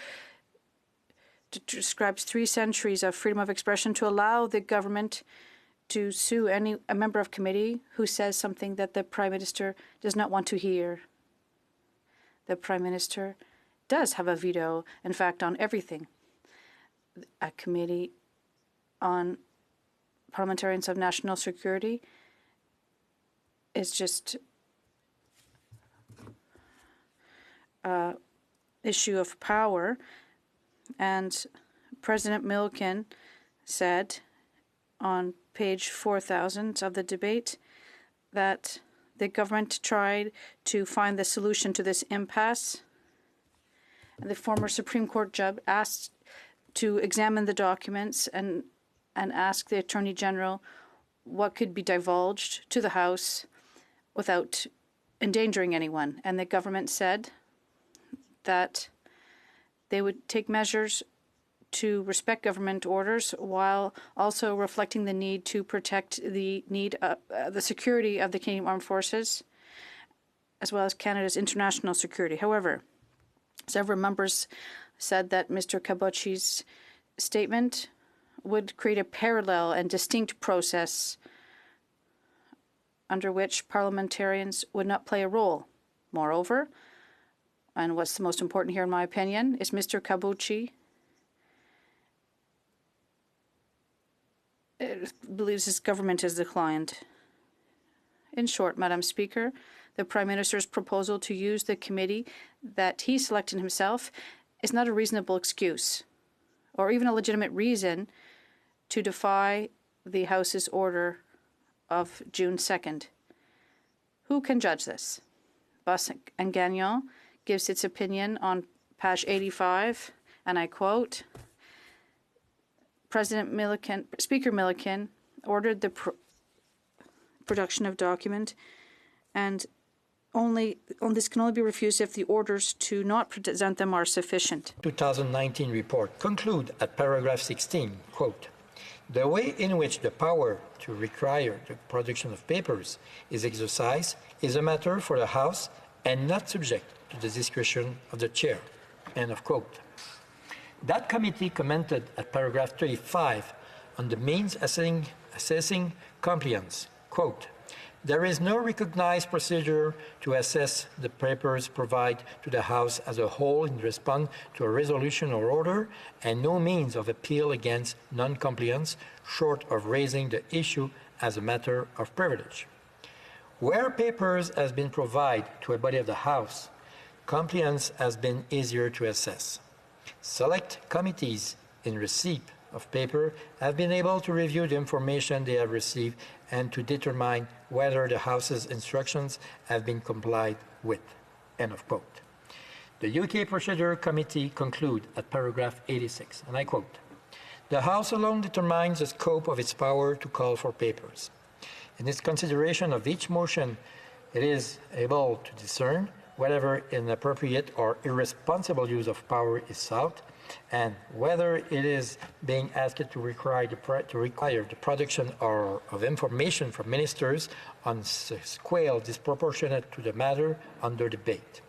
describes 3 centuries of freedom of expression to allow the government to sue a member of committee who says something that the Prime Minister does not want to hear. The Prime Minister does have a veto, in fact, on everything. A committee on parliamentarians of national security is just an issue of power. And President Milken said on page 4000 of the debate, that the government tried to find the solution to this impasse. And the former Supreme Court judge asked to examine the documents and ask the Attorney General what could be divulged to the House without endangering anyone. And the government said that they would take measures to respect government orders while also reflecting the need to protect the security of the Canadian Armed Forces as well as Canada's international security. However, several members said that Mr. Cabocci's statement would create a parallel and distinct process under which parliamentarians would not play a role. Moreover, and what's the most important here in my opinion, is Mr. Cabocci believes his government is declined. In short, Madam Speaker, the Prime Minister's proposal to use the committee that he selected himself is not a reasonable excuse or even a legitimate reason to defy the House's order of June 2nd. Who can judge this? Boss and Gagnon gives its opinion on page 85, and I quote, Speaker Milliken ordered the production of document, and this can only be refused if the orders to not present them are sufficient. 2019 report conclude at paragraph 16, quote, the way in which the power to require the production of papers is exercised is a matter for the House and not subject to the discretion of the chair, end of quote. That committee commented at paragraph 35 on the means assessing compliance. Quote, there is no recognized procedure to assess the papers provided to the House as a whole in response to a resolution or order, and no means of appeal against non-compliance short of raising the issue as a matter of privilege. Where papers has been provided to a body of the House, compliance has been easier to assess. Select committees in receipt of paper have been able to review the information they have received and to determine whether the House's instructions have been complied with, end of quote. The UK Procedure Committee conclude at paragraph 86, and I quote, the House alone determines the scope of its power to call for papers. In its consideration of each motion, it is able to discern whether inappropriate or irresponsible use of power is sought, and whether it is being asked to require the production of information from ministers on a scale disproportionate to the matter under debate.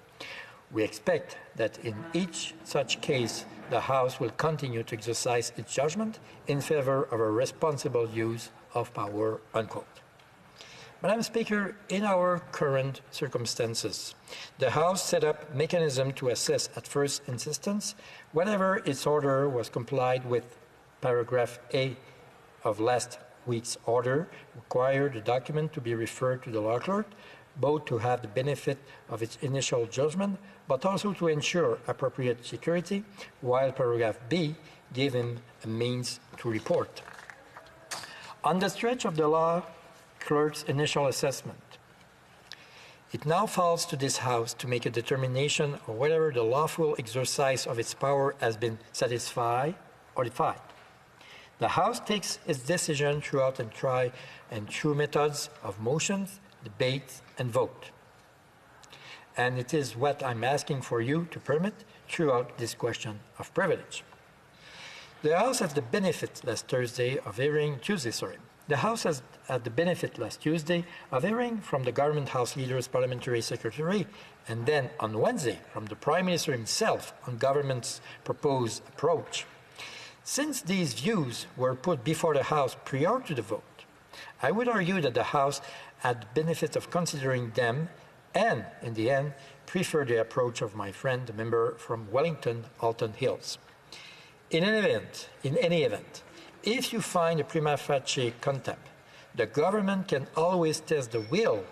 We expect that in each such case, the House will continue to exercise its judgment in favor of a responsible use of power, unquote. Madam Speaker, in our current circumstances, the House set up mechanism to assess at first instance whether its order was complied with. Paragraph A of last week's order required the document to be referred to the law clerk, both to have the benefit of its initial judgment, but also to ensure appropriate security, while paragraph B gave him a means to report. On the stretch of the law clerk's initial assessment, it now falls to this House to make a determination of whether the lawful exercise of its power has been satisfied or defied. The House takes its decision throughout and through methods of motions, debate, and vote. And it is what I'm asking for you to permit throughout this question of privilege. The House has the benefit The House has had the benefit last Tuesday of hearing from the Government House Leader's Parliamentary Secretary, and then on Wednesday from the Prime Minister himself on government's proposed approach. Since these views were put before the House prior to the vote, I would argue that the House had the benefit of considering them and, in the end, prefer the approach of my friend, the member from Wellington, Alton Hills. In any event, if you find a prima facie contempt, the government can always test the will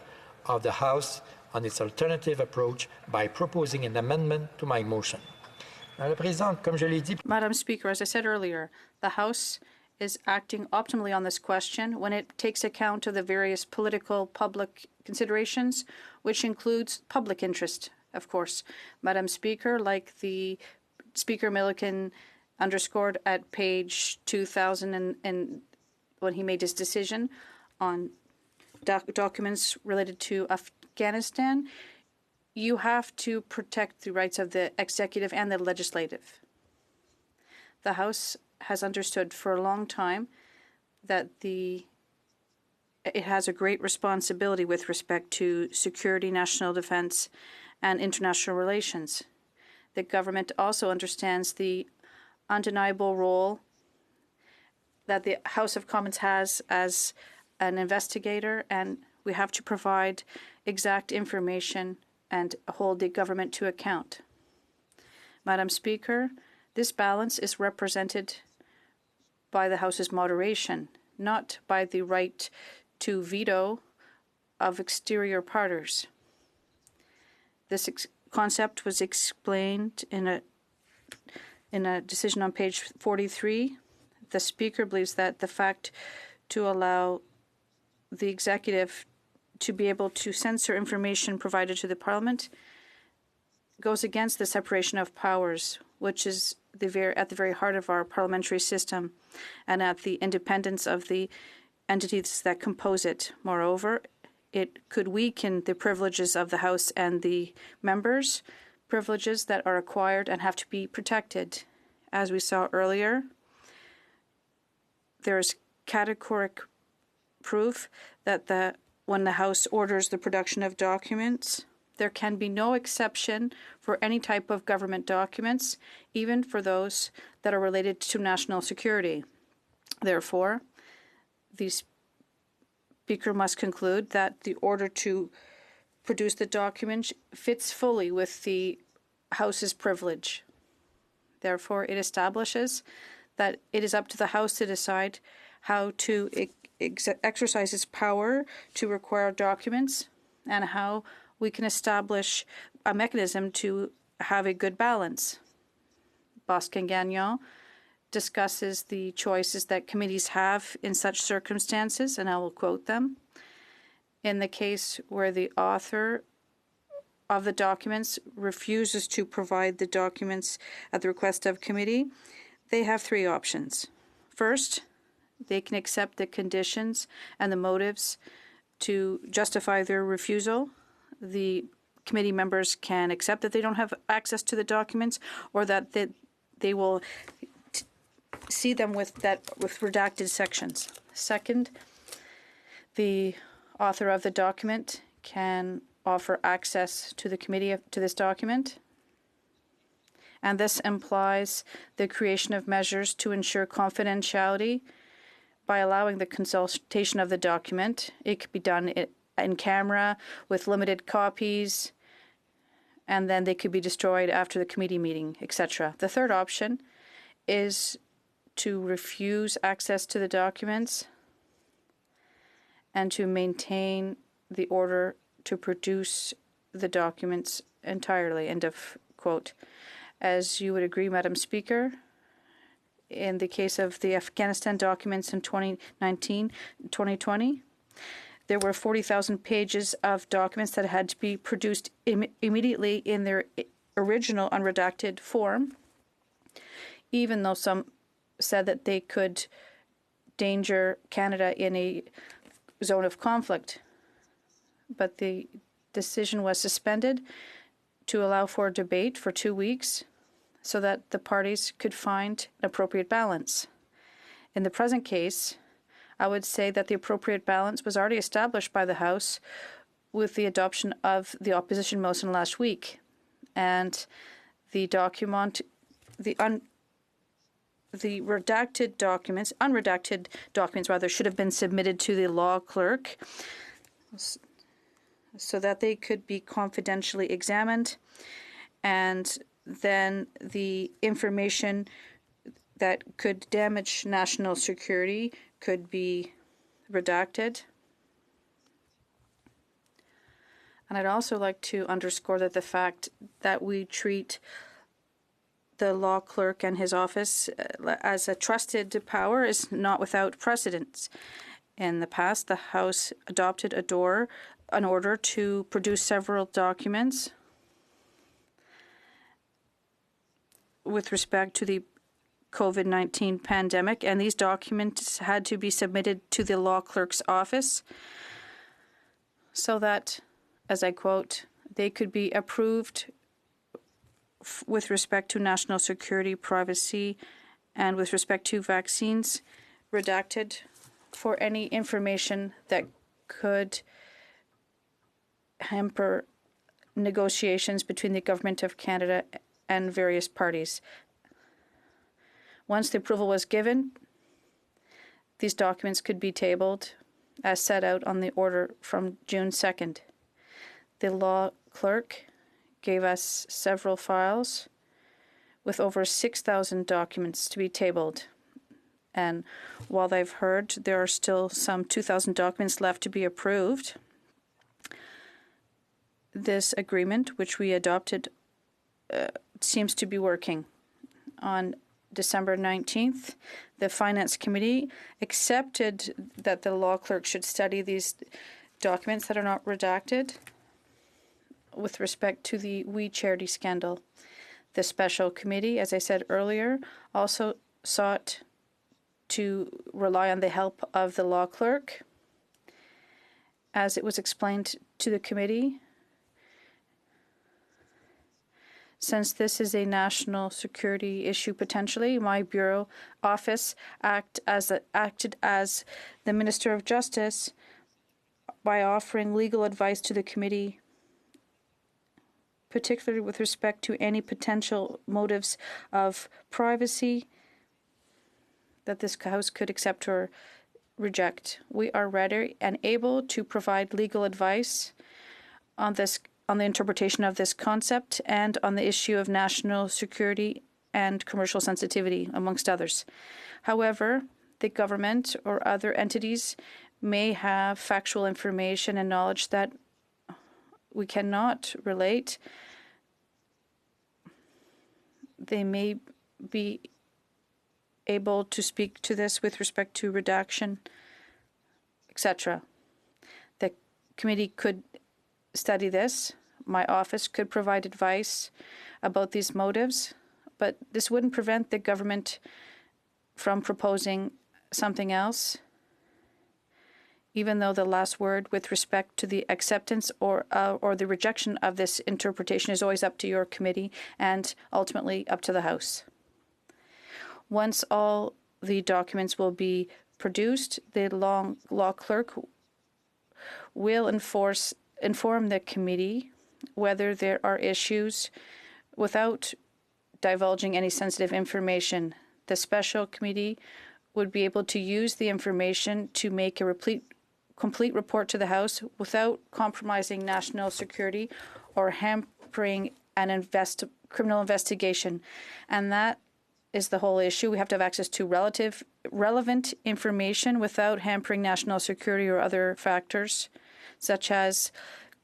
of the House on its alternative approach by proposing an amendment to my motion. Madam Speaker, as I said earlier, the House is acting optimally on this question when it takes account of the various political public considerations, which includes public interest, of course. Madam Speaker, like the Speaker Milliken underscored at page 2000 and when he made his decision on documents related to Afghanistan, you have to protect the rights of the executive and the legislative. The House has understood for a long time that it has a great responsibility with respect to security, national defense, and international relations. The government also understands the undeniable role that the House of Commons has as an investigator, and we have to provide exact information and hold the government to account. Madam Speaker, this balance is represented by the House's moderation, not by the right to veto of exterior partners. This concept was explained in a decision on page 43. The Speaker believes that the fact to allow the executive to be able to censor information provided to the Parliament goes against the separation of powers, which is at the very heart of our parliamentary system and at the independence of the entities that compose it. Moreover, it could weaken the privileges of the House and the members, privileges that are acquired and have to be protected. As we saw earlier, there's categoric proof that when the House orders the production of documents, there can be no exception for any type of government documents, even for those that are related to national security. Therefore, the Speaker must conclude that the order to produce the document fits fully with the House's privilege. Therefore, it establishes that it is up to the House to decide how to exercise its power to require documents and how we can establish a mechanism to have a good balance. Boscan-Gagnon discusses the choices that committees have in such circumstances, and I will quote them. In the case where the author of the documents refuses to provide the documents at the request of committee, they have three options. First, they can accept the conditions and the motives to justify their refusal. The committee members can accept that they don't have access to the documents or that they will see them with redacted sections. Second, the author of the document can offer access to the committee to this document, and this implies the creation of measures to ensure confidentiality by allowing the consultation of the document. It could be done in camera with limited copies, and then they could be destroyed after the committee meeting, etc. The third option is to refuse access to the documents and to maintain the order to produce the documents entirely. End of quote. As you would agree, Madam Speaker, in the case of the Afghanistan documents in 2019-2020, there were 40,000 pages of documents that had to be produced immediately in their original unredacted form, even though some said that they could danger Canada in a zone of conflict. But the decision was suspended to allow for debate for 2 weeks so that the parties could find an appropriate balance. In the present case, I would say that the appropriate balance was already established by the House with the adoption of the opposition motion last week. And the document, the unredacted documents rather, should have been submitted to the law clerk so that they could be confidentially examined, and then the information that could damage national security could be redacted. And I'd also like to underscore that the fact that we treat the law clerk and his office as a trusted power is not without precedence. In the past, the House adopted an order to produce several documents with respect to the COVID-19 pandemic, and these documents had to be submitted to the law clerk's office so that, as I quote, they could be approved with respect to national security, privacy, and with respect to vaccines, redacted for any information that could hamper negotiations between the Government of Canada and various parties. Once the approval was given, these documents could be tabled as set out on the order from June 2nd. The law clerk gave us several files with over 6,000 documents to be tabled. And while I've heard there are still some 2,000 documents left to be approved, this agreement, which we adopted, seems to be working. On December 19th, the Finance Committee accepted that the law clerk should study these documents that are not redacted with respect to the We Charity scandal. The special committee, as I said earlier, also sought to rely on the help of the law clerk. As it was explained to the committee, since this is a national security issue potentially, my bureau office acted as the Minister of Justice by offering legal advice to the committee, particularly with respect to any potential motives of privacy that this House could accept or reject. We are ready and able to provide legal advice on the interpretation of this concept and on the issue of national security and commercial sensitivity, amongst others. However, the government or other entities may have factual information and knowledge that we cannot relate. They may be able to speak to this with respect to redaction, etc. The committee could study this. My office could provide advice about these motives, but this wouldn't prevent the government from proposing something else, even though the last word with respect to the acceptance or the rejection of this interpretation is always up to your committee and ultimately up to the House. Once all the documents will be produced, the law clerk will inform the committee whether there are issues without divulging any sensitive information. The special committee would be able to use the information to make a complete report to the House without compromising national security or hampering an criminal investigation. And that is the whole issue. We have to have access to relevant information without hampering national security or other factors, such as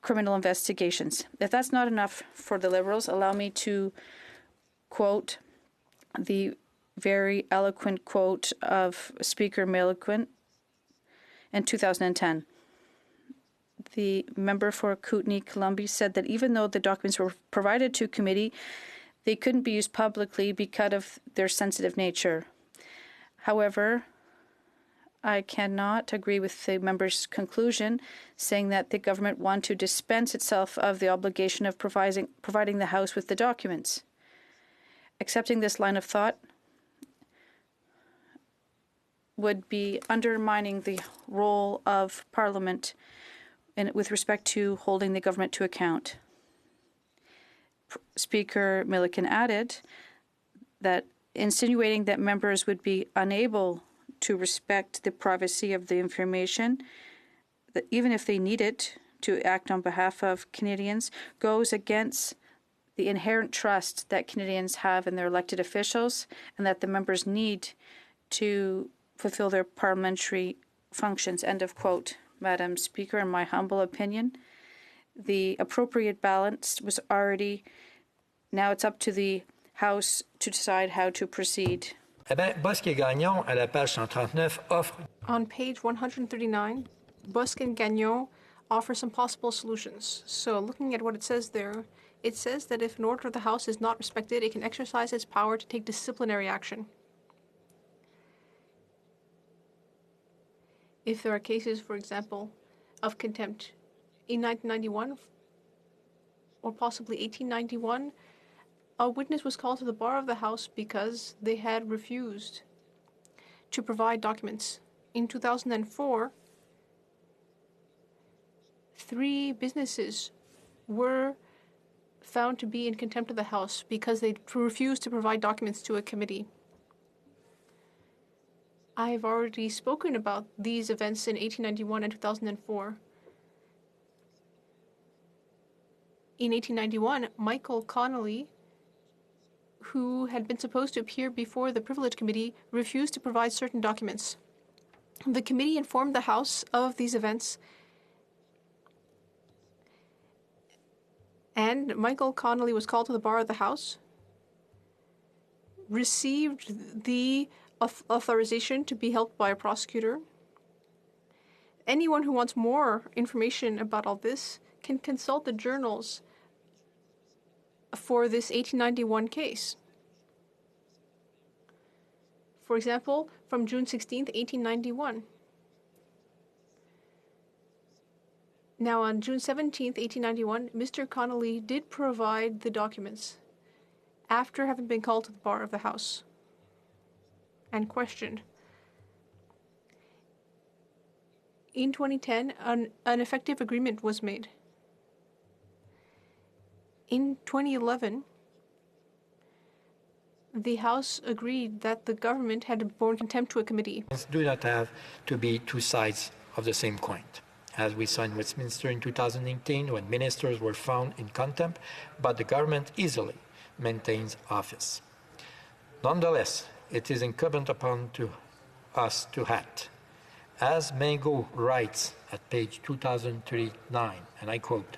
criminal investigations. If that's not enough for the Liberals, allow me to quote the very eloquent quote of Speaker Milliken in 2010. The member for Kootenay-Columbia said that even though the documents were provided to committee, they couldn't be used publicly because of their sensitive nature. However, I cannot agree with the member's conclusion, saying that the government want to dispense itself of the obligation of providing the House with the documents. Accepting this line of thought would be undermining the role of Parliament with respect to holding the government to account. Speaker Milliken added that insinuating that members would be unable to respect the privacy of the information, that even if they need it to act on behalf of Canadians, goes against the inherent trust that Canadians have in their elected officials and that the members need to fulfill their parliamentary functions. End of quote. Madam Speaker, in my humble opinion, the appropriate balance was already, now it's up to the House to decide how to proceed. Eh bien, Bosque-et-Gagnon, à la page 139, offre... On page 139, Bosque and Gagnon offer some possible solutions. So looking at what it says there, it says that if an order of the House is not respected, it can exercise its power to take disciplinary action. If there are cases, for example, of contempt in 1991 or possibly 1891, a witness was called to the bar of the House because they had refused to provide documents. In 2004, 3 businesses were found to be in contempt of the House because they refused to provide documents to a committee. I've already spoken about these events in 1891 and 2004. In 1891, Michael Connolly, who had been supposed to appear before the Privilege Committee, refused to provide certain documents. The committee informed the House of these events, and Michael Connolly was called to the bar of the House, received the authorization to be helped by a prosecutor. Anyone who wants more information about all this can consult the journals for this 1891 case. For example, from June 16th, 1891. Now, on June 17th, 1891, Mr. Connolly did provide the documents after having been called to the bar of the House and questioned. In 2010, an effective agreement was made. In 2011, the House agreed that the government had borne contempt to a committee. Do not have to be two sides of the same coin. As we saw in Westminster in 2018, when ministers were found in contempt, but the government easily maintains office. Nonetheless, it is incumbent upon us to act. As Mango writes at page 2039, and I quote,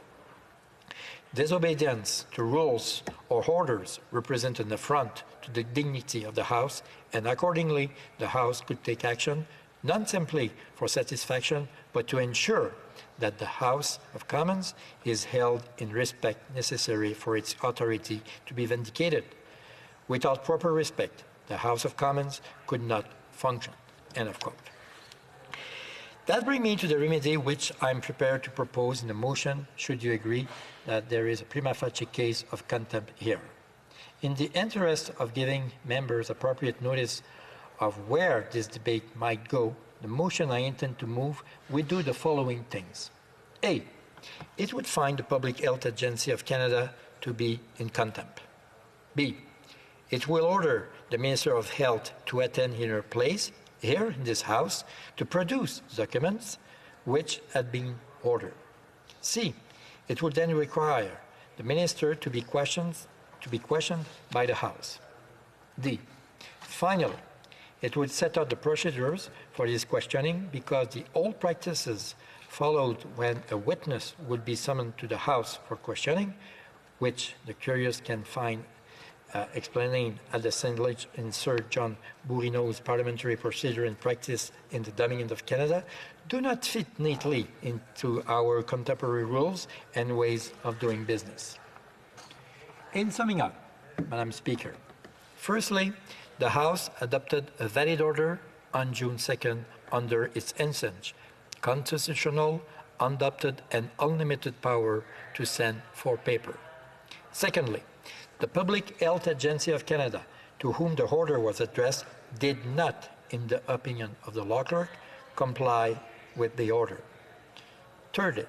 "Disobedience to rules or orders represent an affront to the dignity of the House, and accordingly the House could take action, not simply for satisfaction, but to ensure that the House of Commons is held in respect necessary for its authority to be vindicated. Without proper respect, the House of Commons could not function." End of quote. That brings me to the remedy which I'm prepared to propose in the motion, should you agree that there is a prima facie case of contempt here. In the interest of giving members appropriate notice of where this debate might go, the motion I intend to move would do the following things. A. It would find the Public Health Agency of Canada to be in contempt. B. It will order the Minister of Health to attend in her place, here in this House, to produce documents which had been ordered. C. It would then require the Minister to be questioned by the House. D. Finally, it would set out the procedures for this questioning, because the old practices followed when a witness would be summoned to the House for questioning, which the curious can find explaining at the assemblage in Sir John Bourrineau's Parliamentary Procedure and Practice in the Dominion of Canada, do not fit neatly into our contemporary rules and ways of doing business. In summing up, Madam Speaker, firstly, the House adopted a valid order on June 2nd under its ensign, constitutional, unadopted, and unlimited power to send for paper. Secondly, the Public Health Agency of Canada, to whom the order was addressed, did not, in the opinion of the law clerk, comply with the order. Thirdly,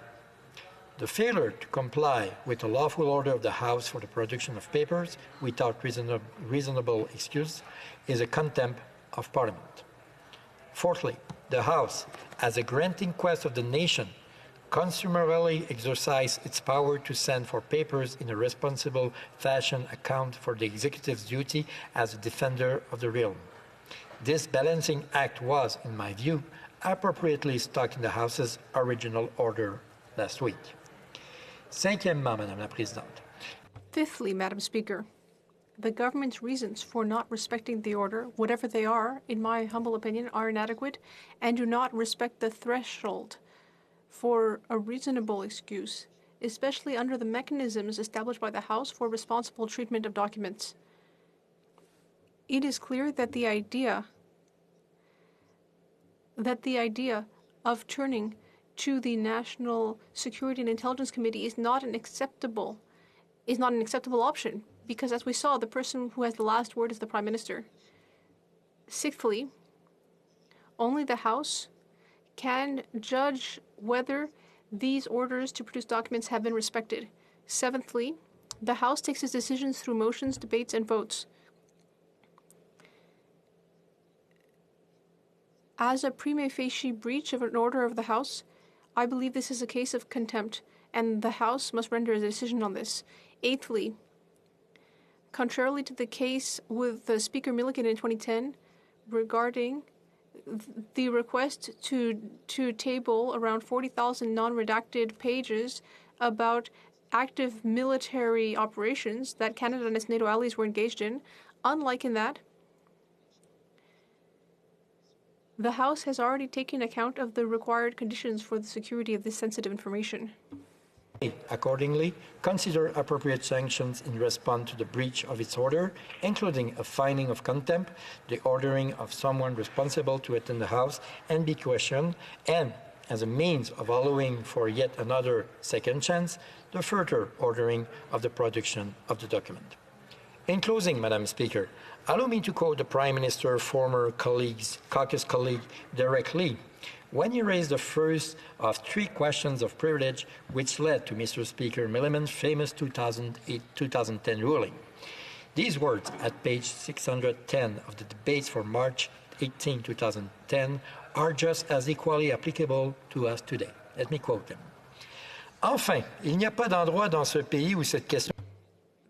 the failure to comply with the lawful order of the House for the production of papers without reasonable excuse is a contempt of Parliament. Fourthly, the House, as a grand inquest of the nation, consumarily exercise its power to send for papers in a responsible fashion account for the executive's duty as a defender of the realm. This balancing act was, in my view, appropriately stuck in the House's original order last week. Cinquièmement, Madame la Présidente. Fifthly, Madam Speaker, the government's reasons for not respecting the order, whatever they are, in my humble opinion, are inadequate and do not respect the threshold for a reasonable excuse, especially under the mechanisms established by the House for responsible treatment of documents. It is clear that the idea of turning to the National Security and Intelligence Committee is not an acceptable option, because as we saw, the person who has the last word is the Prime Minister. Sixthly, only the House can judge whether these orders to produce documents have been respected. Seventhly, the House takes its decisions through motions, debates, and votes. As a prima facie breach of an order of the House, I believe this is a case of contempt, and the House must render a decision on this. Eighthly, contrarily to the case with Speaker Milliken in 2010 regarding the request to table around 40,000 non-redacted pages about active military operations that Canada and its NATO allies were engaged in, unlike in that, the House has already taken account of the required conditions for the security of this sensitive information. Accordingly, consider appropriate sanctions in response to the breach of its order, including a fining of contempt, the ordering of someone responsible to attend the House and be questioned, and, as a means of allowing for yet another second chance, the further ordering of the production of the document. In closing, Madam Speaker, allow me to quote the Prime Minister's former caucus colleague, Derek Lee, when he raised the first of three questions of privilege which led to Mr. Speaker Milliman's famous 2010 ruling. These words at page 610 of the debates for March 18, 2010 are just as equally applicable to us today. Let me quote them. Enfin, il n'y a pas d'endroit dans ce pays où cette question...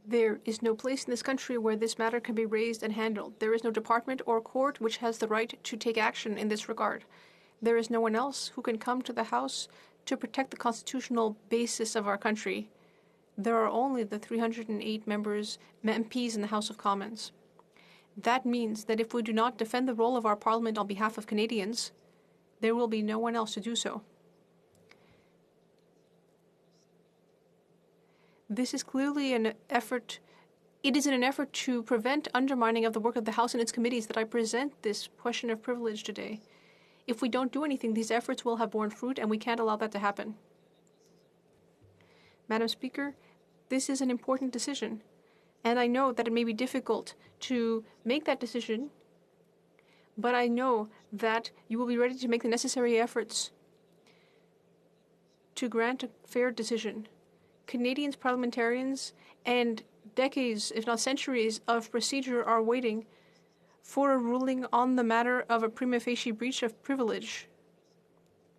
There is no place in this country where this matter can be raised and handled. There is no department or court which has the right to take action in this regard. There is no one else who can come to the House to protect the constitutional basis of our country. There are only the 308 MPs in the House of Commons. That means that if we do not defend the role of our Parliament on behalf of Canadians, there will be no one else to do so. This is clearly an effort. It is in an effort to prevent undermining of the work of the House and its committees that I present this question of privilege today. If we don't do anything, these efforts will have borne fruit, and we can't allow that to happen. Madam Speaker, this is an important decision, and I know that it may be difficult to make that decision, but I know that you will be ready to make the necessary efforts to grant a fair decision. Canadians, parliamentarians, and decades, if not centuries, of procedure are waiting for a ruling on the matter of a prima facie breach of privilege.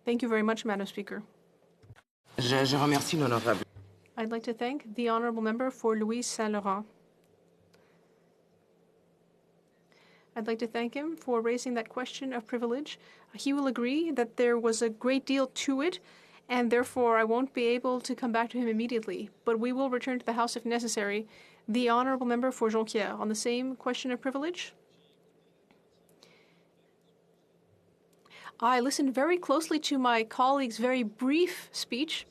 Thank you very much, Madam Speaker. I'd like to thank the honourable member for Louise Saint-Laurent. I'd like to thank him for raising that question of privilege. He will agree that there was a great deal to it, and therefore I won't be able to come back to him immediately, but we will return to the House if necessary. The honourable member for Jonquière, on the same question of privilege. I listened very closely to my colleague's very brief speech,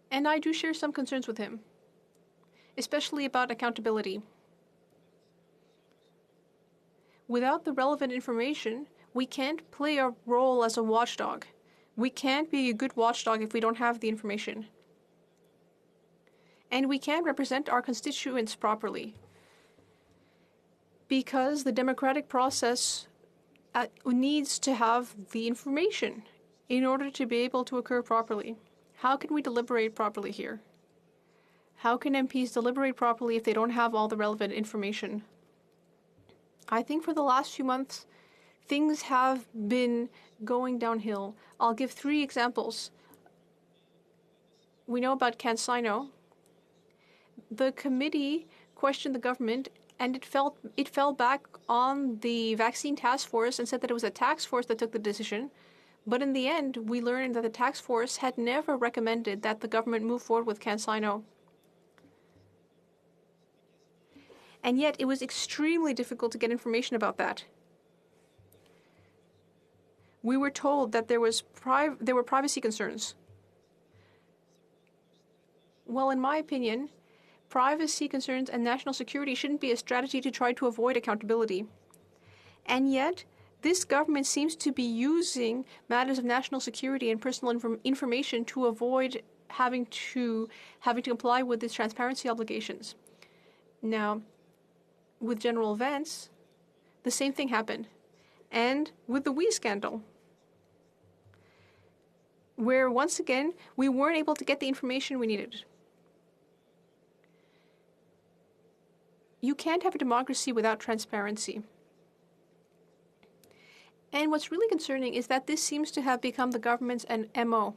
and I do share some concerns with him, especially about accountability. Without the relevant information, we can't play a role as a watchdog. We can't be a good watchdog if we don't have the information. And we can't represent our constituents properly, because the democratic process needs to have the information in order to be able to occur properly. How can we deliberate properly here? How can MPs deliberate properly if they don't have all the relevant information? I think for the last few months, things have been going downhill. I'll give 3 examples. We know about CanSino. The committee questioned the government, and it fell back on the vaccine task force and said that it was a task force that took the decision. But in the end, we learned that the task force had never recommended that the government move forward with CanSino. And yet it was extremely difficult to get information about that. We were told that there were privacy concerns. Well, in my opinion, privacy concerns and national security shouldn't be a strategy to try to avoid accountability. And yet, this government seems to be using matters of national security and personal information to avoid having to comply with its transparency obligations. Now, with general events, the same thing happened. And with the WE scandal, where once again, we weren't able to get the information we needed. You can't have a democracy without transparency. And what's really concerning is that this seems to have become the government's MO.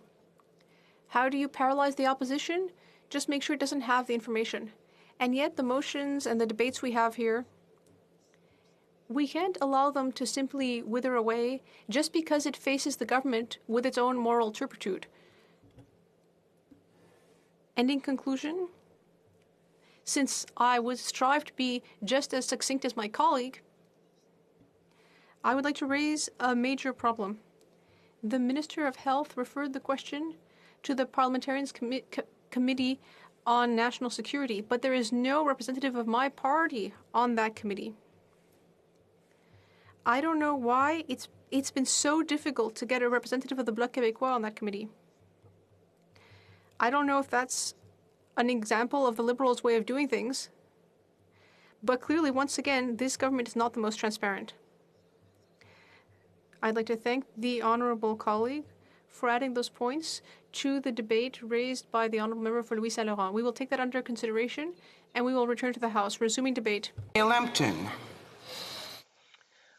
How do you paralyze the opposition? Just make sure it doesn't have the information. And yet the motions and the debates we have here, we can't allow them to simply wither away just because it faces the government with its own moral turpitude. And in conclusion, since I would strive to be just as succinct as my colleague, I would like to raise a major problem. The Minister of Health referred the question to the Parliamentarians' Committee on National Security, but there is no representative of my party on that committee. I don't know why it's been so difficult to get a representative of the Bloc Québécois on that committee. I don't know if that's an example of the Liberals' way of doing things, but clearly, once again, this government is not the most transparent. I'd like to thank the honourable colleague for adding those points to the debate raised by the honourable member for Louis Saint Laurent. We will take that under consideration, and we will return to the House. Resuming debate. Lambton.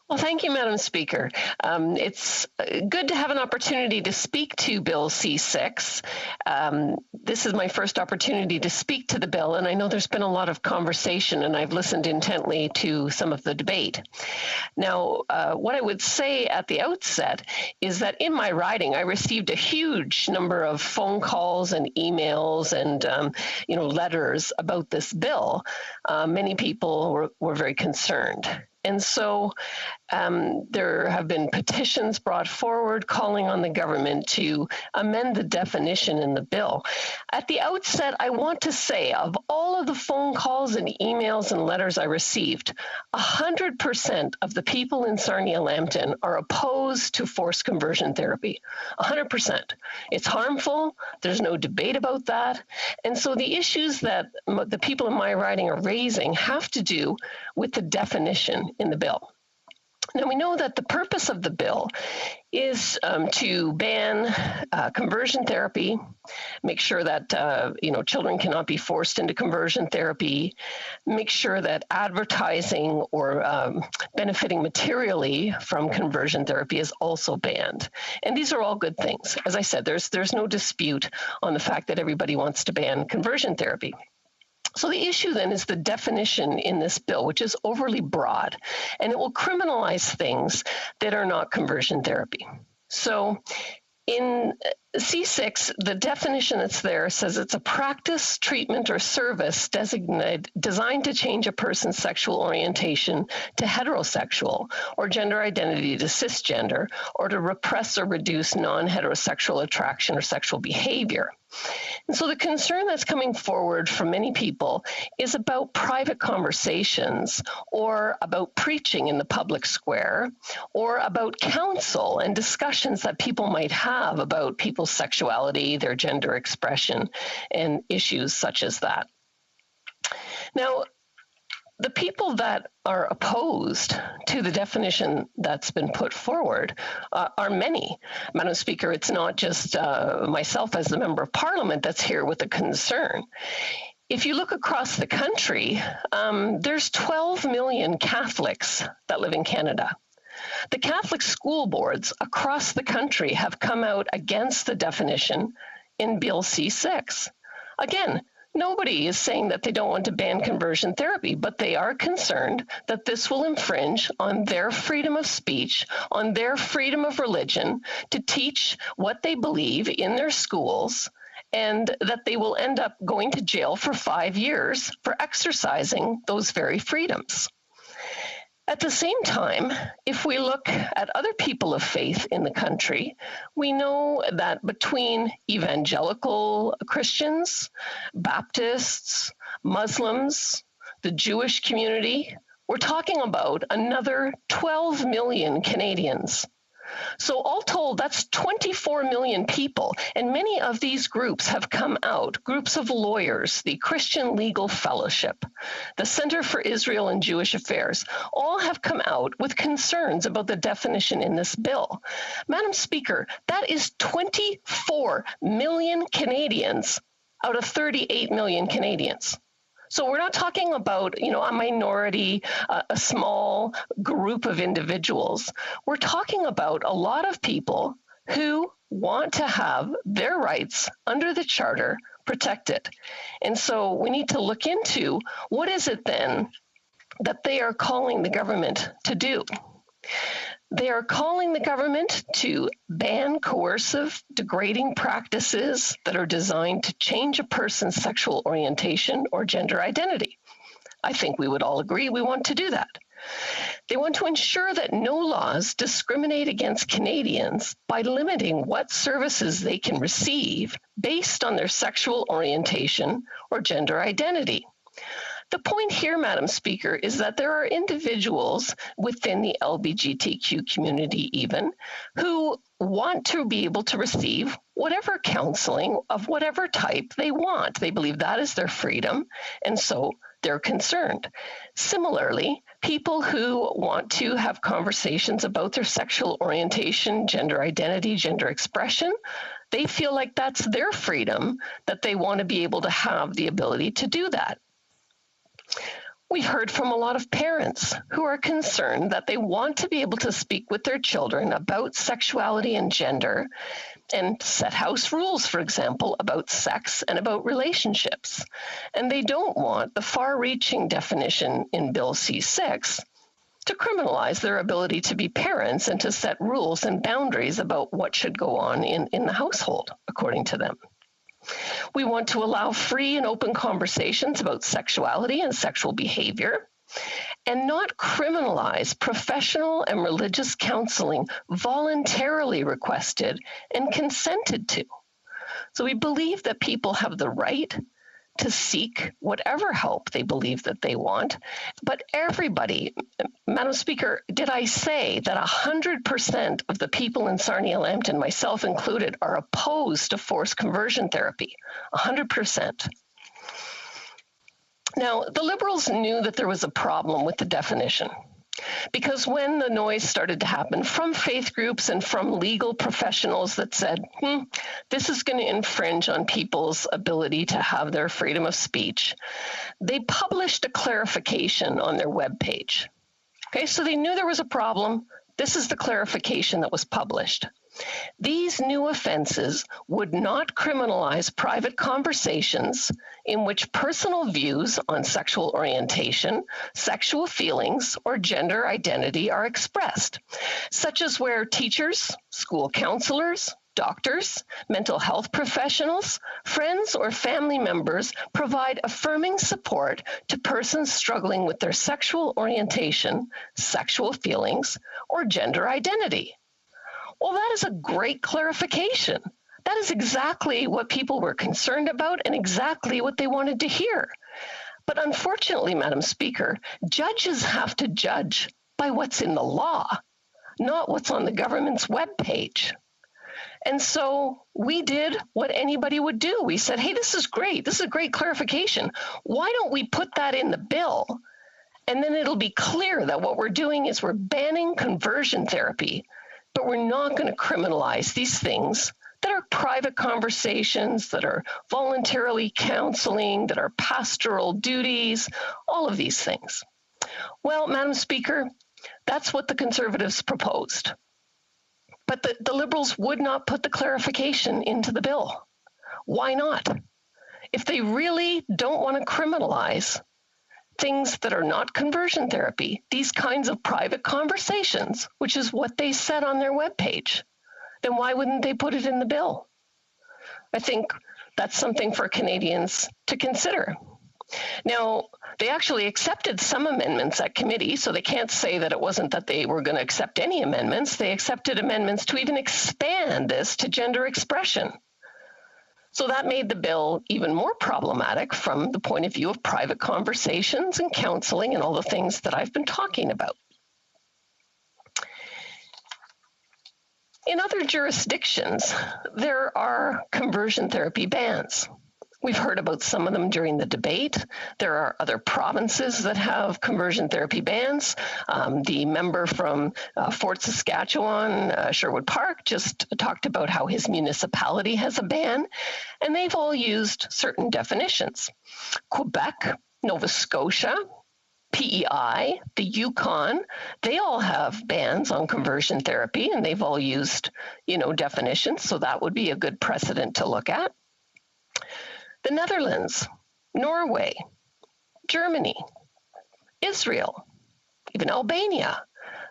Well, thank you, Madam Speaker. It's good to have an opportunity to speak to Bill C6. This is my first opportunity to speak to the bill, and I know there's been a lot of conversation, and I've listened intently to some of the debate. Now, what I would say at the outset is that in my riding, I received a huge number of phone calls and emails and letters about this bill. Many people were very concerned. And so there have been petitions brought forward calling on the government to amend the definition in the bill. At the outset, I want to say of all of the phone calls and emails and letters I received, 100% of the people in Sarnia-Lambton are opposed to forced conversion therapy. 100%. It's harmful. There's no debate about that. And so the issues that the people in my riding are raising have to do with the definition in the bill. Now, we know that the purpose of the bill is to ban conversion therapy, make sure that children cannot be forced into conversion therapy, make sure that advertising or benefiting materially from conversion therapy is also banned. And these are all good things. As I said, there's no dispute on the fact that everybody wants to ban conversion therapy. So the issue then is the definition in this bill, which is overly broad, and it will criminalize things that are not conversion therapy. So in C6, the definition that's there says it's a practice, treatment, or service designed to change a person's sexual orientation to heterosexual or gender identity to cisgender, or to repress or reduce non-heterosexual attraction or sexual behavior. And so the concern that's coming forward from many people is about private conversations or about preaching in the public square or about counsel and discussions that people might have about people's sexuality, their gender expression, and issues such as that. Now, the people that are opposed to the definition that's been put forward are many. Madam Speaker, it's not just myself as the Member of Parliament that's here with a concern. If you look across the country, there's 12 million Catholics that live in Canada. The Catholic school boards across the country have come out against the definition in Bill C6. Again, nobody is saying that they don't want to ban conversion therapy, but they are concerned that this will infringe on their freedom of speech, on their freedom of religion to teach what they believe in their schools and that they will end up going to jail for 5 years for exercising those very freedoms. At the same time, if we look at other people of faith in the country, we know that between evangelical Christians, Baptists, Muslims, the Jewish community, we're talking about another 12 million Canadians. So all told, that's 24 million people, and many of these groups have come out, groups of lawyers, the Christian Legal Fellowship, the Center for Israel and Jewish Affairs, all have come out with concerns about the definition in this bill. Madam Speaker, that is 24 million Canadians out of 38 million Canadians. So we're not talking about, a minority, a small group of individuals. We're talking about a lot of people who want to have their rights under the Charter protected. And so we need to look into what is it then that they are calling the government to do. They are calling the government to ban coercive, degrading practices that are designed to change a person's sexual orientation or gender identity. I think we would all agree we want to do that. They want to ensure that no laws discriminate against Canadians by limiting what services they can receive based on their sexual orientation or gender identity. The point here, Madam Speaker, is that there are individuals within the LGBTQ community even who want to be able to receive whatever counseling of whatever type they want. They believe that is their freedom, and so they're concerned. Similarly, people who want to have conversations about their sexual orientation, gender identity, gender expression, they feel like that's their freedom, that they want to be able to have the ability to do that. We've heard from a lot of parents who are concerned that they want to be able to speak with their children about sexuality and gender and set house rules, for example, about sex and about relationships. And they don't want the far-reaching definition in Bill C-6 to criminalize their ability to be parents and to set rules and boundaries about what should go on in the household, according to them. We want to allow free and open conversations about sexuality and sexual behavior, and not criminalize professional and religious counseling voluntarily requested and consented to. So we believe that people have the right to seek whatever help they believe that they want. But everybody, Madam Speaker, did I say that 100% of the people in Sarnia-Lambton, myself included, are opposed to forced conversion therapy? 100%. Now, the Liberals knew that there was a problem with the definition, because when the noise started to happen from faith groups and from legal professionals that said, this is going to infringe on people's ability to have their freedom of speech, they published a clarification on their webpage. Okay, so they knew there was a problem. This is the clarification that was published. These new offenses would not criminalize private conversations in which personal views on sexual orientation, sexual feelings, or gender identity are expressed, such as where teachers, school counselors, doctors, mental health professionals, friends, or family members provide affirming support to persons struggling with their sexual orientation, sexual feelings, or gender identity. Well, that is a great clarification. That is exactly what people were concerned about and exactly what they wanted to hear. But unfortunately, Madam Speaker, judges have to judge by what's in the law, not what's on the government's webpage. And so we did what anybody would do. We said, hey, this is great. This is a great clarification. Why don't we put that in the bill? And then it'll be clear that what we're doing is we're banning conversion therapy, but we're not going to criminalize these things that are private conversations, that are voluntarily counseling, that are pastoral duties, all of these things. Well, Madam Speaker, that's what the Conservatives proposed. But the Liberals would not put the clarification into the bill. Why not? If they really don't want to criminalize things that are not conversion therapy, these kinds of private conversations, which is what they said on their webpage, then why wouldn't they put it in the bill? I think That's something for Canadians to consider. Now, they actually accepted some amendments at committee, so they can't say that it wasn't that they were going to accept any amendments. They accepted amendments to even expand this to gender expression. So that made the bill even more problematic from the point of view of private conversations and counseling and all the things that I've been talking about. In other jurisdictions, there are conversion therapy bans. We've heard about some of them during the debate. There are other provinces that have conversion therapy bans. The member from Fort Saskatchewan, Sherwood Park, just talked about how his municipality has a ban, and they've all used certain definitions. Quebec, Nova Scotia, PEI, the Yukon, they all have bans on conversion therapy, and they've all used, definitions, so that would be a good precedent to look at. The Netherlands, Norway, Germany, Israel, even Albania,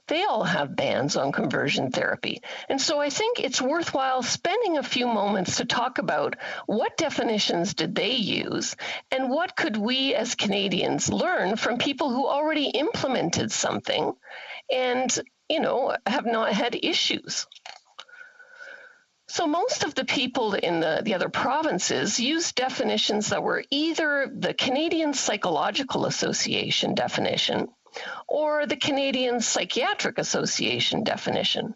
they all have bans on conversion therapy. And so I think it's worthwhile spending a few moments to talk about what definitions did they use and what could we as Canadians learn from people who already implemented something and, have not had issues. So most of the people in the other provinces used definitions that were either the Canadian Psychological Association definition or the Canadian Psychiatric Association definition,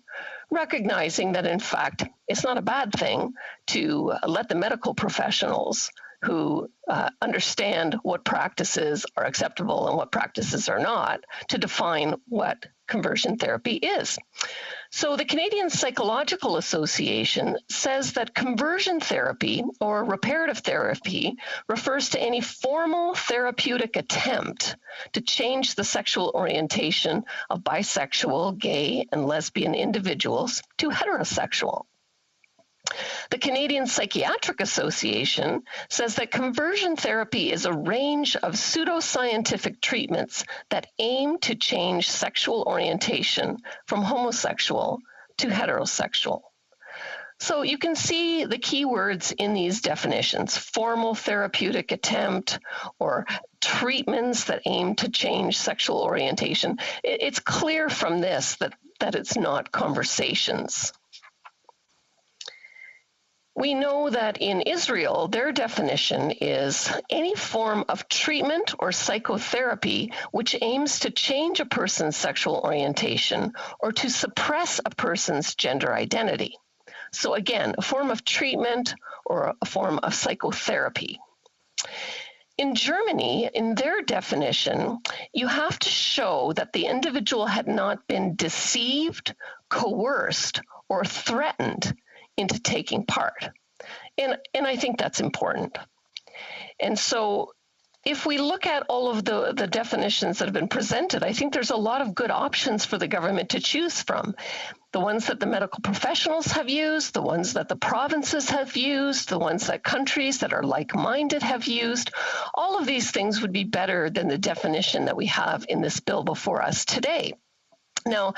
recognizing that, in fact, it's not a bad thing to let the medical professionals who understand what practices are acceptable and what practices are not to define what conversion therapy is. So the Canadian Psychological Association says that conversion therapy or reparative therapy refers to any formal therapeutic attempt to change the sexual orientation of bisexual, gay, and lesbian individuals to heterosexual. The Canadian Psychiatric Association says that conversion therapy is a range of pseudoscientific treatments that aim to change sexual orientation from homosexual to heterosexual. So you can see the key words in these definitions: formal therapeutic attempt or treatments that aim to change sexual orientation. It's clear from this that it's not conversations. We know that in Israel, their definition is any form of treatment or psychotherapy which aims to change a person's sexual orientation or to suppress a person's gender identity. So again, a form of treatment or a form of psychotherapy. In Germany, in their definition, you have to show that the individual had not been deceived, coerced, or threatened into taking part. And I think that's important. And so if we look at all of the definitions that have been presented, I think there's a lot of good options for the government to choose from. The ones that the medical professionals have used, the ones that the provinces have used, the ones that countries that are like-minded have used. All of these things would be better than the definition that we have in this bill before us today. Now,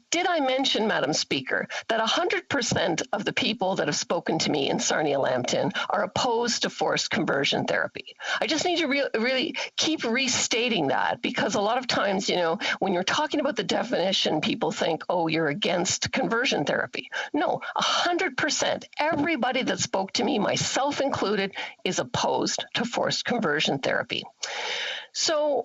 did I mention, Madam Speaker, that 100% of the people that have spoken to me in Sarnia-Lambton are opposed to forced conversion therapy? I just need to really keep restating that, because a lot of times, when you're talking about the definition, people think, oh, you're against conversion therapy. No, 100%, everybody that spoke to me, myself included, is opposed to forced conversion therapy. So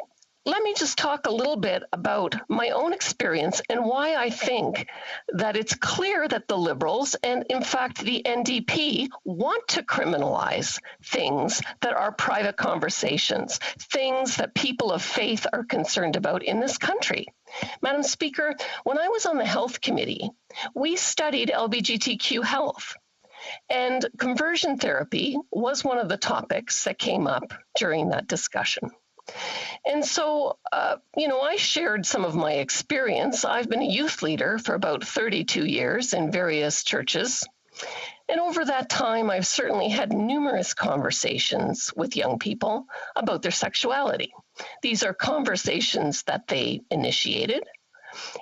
let me just talk a little bit about my own experience and why I think that it's clear that the Liberals and, in fact, the NDP want to criminalize things that are private conversations, things that people of faith are concerned about in this country. Madam Speaker, when I was on the Health Committee, we studied LGBTQ health. And conversion therapy was one of the topics that came up during that discussion. And so, I shared some of my experience. I've been a youth leader for about 32 years in various churches. And over that time, I've certainly had numerous conversations with young people about their sexuality. These are conversations that they initiated,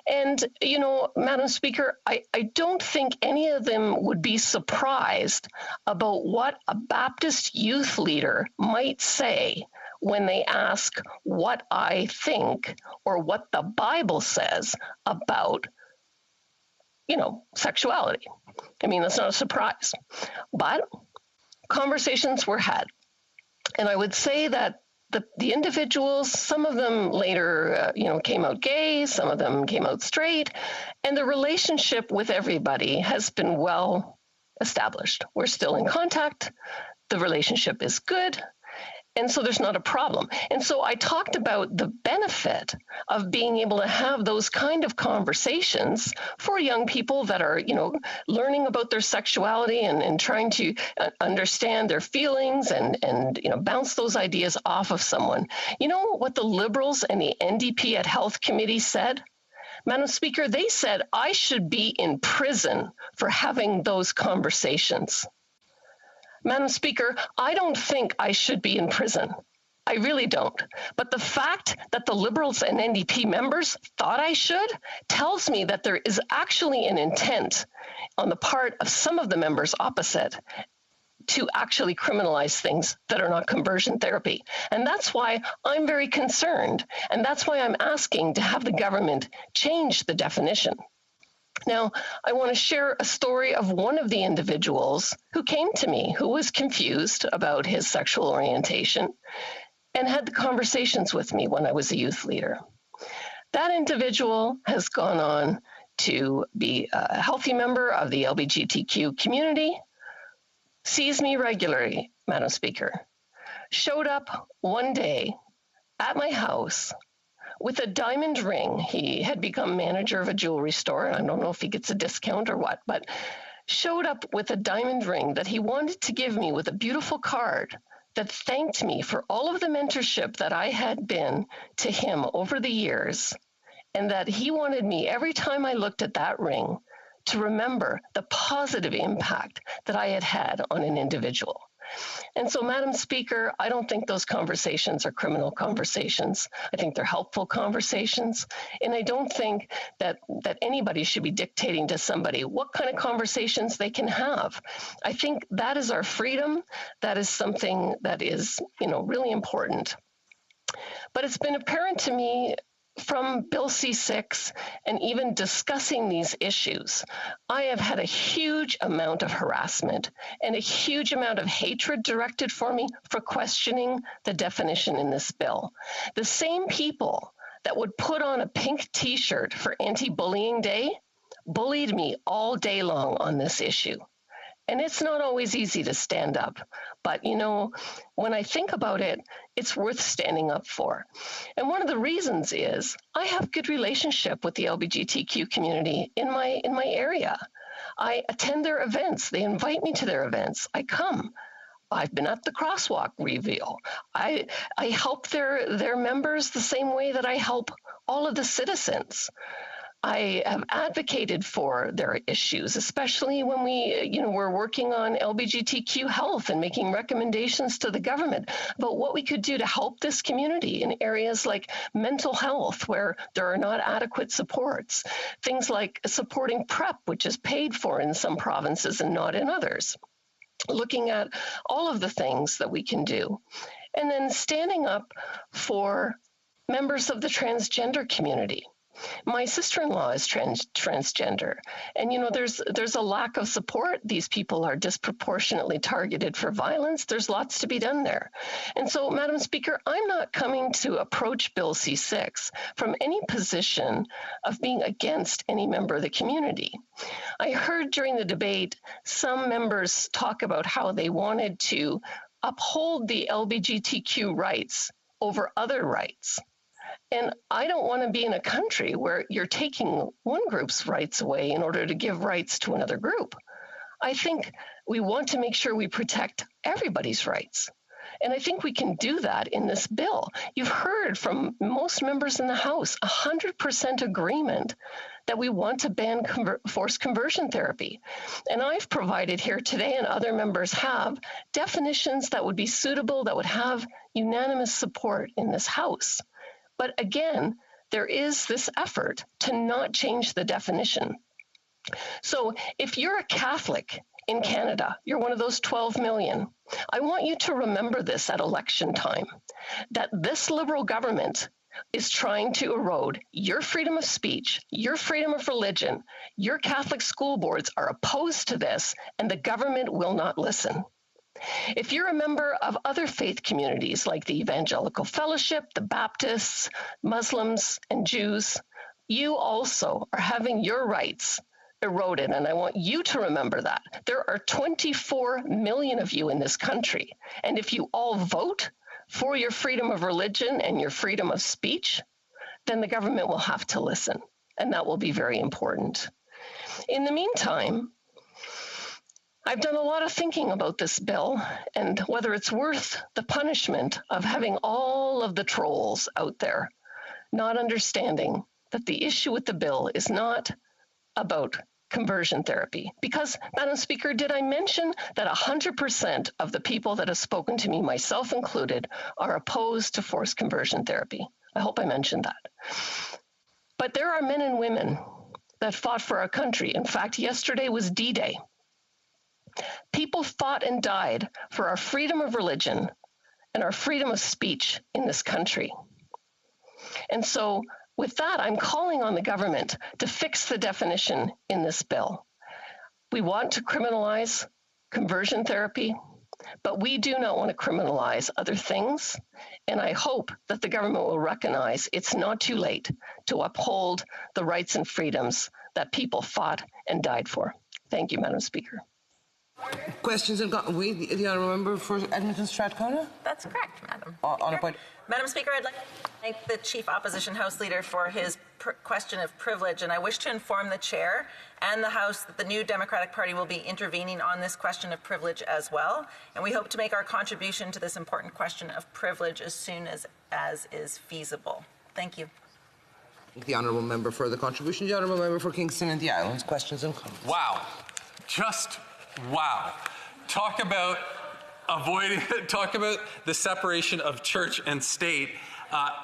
And, you know, Madam Speaker, I don't think any of them would be surprised about what a Baptist youth leader might say when they ask what I think or what the Bible says about, you know, sexuality. I mean, that's not a surprise. But conversations were had. And I would say that the individuals, some of them later, you know, came out gay, some of them came out straight, and the relationship with everybody has been well established. We're still in contact. The relationship is good. And so there's not a problem. And so I talked about the benefit of being able to have those kind of conversations for young people that are, you know, learning about their sexuality and trying to understand their feelings and, you know, bounce those ideas off of someone. You know what the Liberals and the NDP at Health Committee said? Madam Speaker, they said I should be in prison for having those conversations. Madam Speaker, I don't think I should be in prison. I really don't. But the fact that the Liberals and NDP members thought I should tells me that there is actually an intent on the part of some of the members opposite to actually criminalize things that are not conversion therapy. And that's why I'm very concerned. And that's why I'm asking to have the government change the definition. Now, I want to share a story of one of the individuals who came to me, who was confused about his sexual orientation and had the conversations with me when I was a youth leader. That individual has gone on to be a healthy member of the LGBTQ community, sees me regularly, Madam Speaker, showed up one day at my house with a diamond ring. He had become manager of a jewelry store. I don't know if he gets a discount or what, but showed up with a diamond ring that he wanted to give me with a beautiful card that thanked me for all of the mentorship that I had been to him over the years, and that he wanted me, every time I looked at that ring, to remember the positive impact that I had had on an individual. And so, Madam Speaker, I don't think those conversations are criminal conversations. I think they're helpful conversations. And I don't think that anybody should be dictating to somebody what kind of conversations they can have. I think that is our freedom. That is something that is, you know, really important. But it's been apparent to me from Bill C-6 and even discussing these issues, I have had a huge amount of harassment and a huge amount of hatred directed for me for questioning the definition in this bill. The same people that would put on a pink T-shirt for Anti-Bullying Day bullied me all day long on this issue. And it's not always easy to stand up. But, you know, when I think about it, it's worth standing up for. And one of the reasons is I have good relationship with the LGBTQ community in my area. I attend their events. They invite me to their events. I come. I've been at the Crosswalk reveal. I help their members the same way that I help all of the citizens. I have advocated for their issues, especially when we're working on LGBTQ health and making recommendations to the government about what we could do to help this community in areas like mental health, where there are not adequate supports, things like supporting PrEP, which is paid for in some provinces and not in others, looking at all of the things that we can do, and then standing up for members of the transgender community. My sister-in-law is transgender, and, you know, there's a lack of support. These people are disproportionately targeted for violence. There's lots to be done there. And so, Madam Speaker, I'm not coming to approach Bill C-6 from any position of being against any member of the community. I heard during the debate some members talk about how they wanted to uphold the LGBTQ rights over other rights. And I don't want to be in a country where you're taking one group's rights away in order to give rights to another group. I think we want to make sure we protect everybody's rights. And I think we can do that in this bill. You've heard from most members in the House, 100% agreement that we want to ban forced conversion therapy. And I've provided here today, and other members have, definitions that would be suitable, that would have unanimous support in this House. But again, there is this effort to not change the definition. So if you're a Catholic in Canada, you're one of those 12 million, I want you to remember this at election time, that this Liberal government is trying to erode your freedom of speech, your freedom of religion. Your Catholic school boards are opposed to this, and the government will not listen. If you're a member of other faith communities like the Evangelical Fellowship, the Baptists, Muslims, and Jews, you also are having your rights eroded, and I want you to remember that. There are 24 million of you in this country, and if you all vote for your freedom of religion and your freedom of speech, then the government will have to listen, and that will be very important. In the meantime, I've done a lot of thinking about this bill and whether it's worth the punishment of having all of the trolls out there not understanding that the issue with the bill is not about conversion therapy. Because, Madam Speaker, did I mention that 100% of the people that have spoken to me, myself included, are opposed to forced conversion therapy? I hope I mentioned that. But there are men and women that fought for our country. In fact, yesterday was D-Day. People fought and died for our freedom of religion and our freedom of speech in this country. And so, with that, I'm calling on the government to fix the definition in this bill. We want to criminalize conversion therapy, but we do not want to criminalize other things. And I hope that the government will recognize it's not too late to uphold the rights and freedoms that people fought and died for. Thank you, Madam Speaker. Questions and the honourable member for Edmonton Strathcona? That's correct, Madam. On a point. Madam Speaker, I'd like to thank the Chief Opposition House Leader for his question of privilege, and I wish to inform the Chair and the House that the New Democratic Party will be intervening on this question of privilege as well, and we hope to make our contribution to this important question of privilege as soon as is feasible. Thank you. The honourable member for the contribution. The honourable member for Kingston and the Islands. Questions and comments. Wow. Just wow. Talk about the separation of church and state,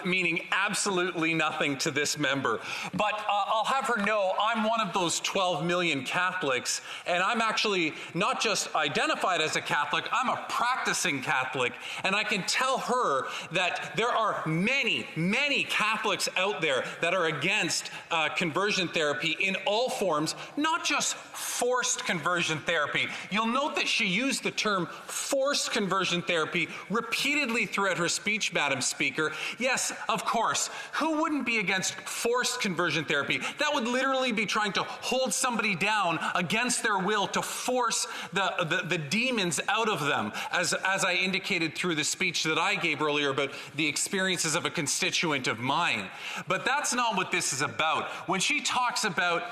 meaning absolutely nothing to this member. But I'll have her know I'm one of those 12 million Catholics, and I'm actually not just identified as a Catholic, I'm a practicing Catholic, and I can tell her that there are many, many Catholics out there that are against conversion therapy in all forms, not just forced conversion therapy. You'll note that she used the term forced conversion therapy repeatedly throughout her speech, Madam Speaker. Yes, of course. Who wouldn't be against forced conversion therapy? That would literally be trying to hold somebody down against their will to force the demons out of them, as I indicated through the speech that I gave earlier about the experiences of a constituent of mine. But that's not what this is about. When she talks about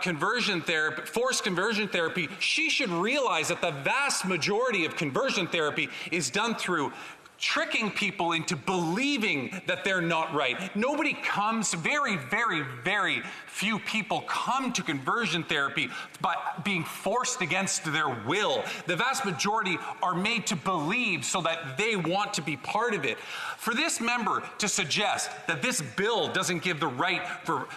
conversion therapy, forced conversion therapy, she should realize that the vast majority of conversion therapy is done through tricking people into believing that they're not right. Nobody comes, very, very, very few people come to conversion therapy by being forced against their will. The vast majority are made to believe so that they want to be part of it. For this member to suggest that this bill doesn't give the right for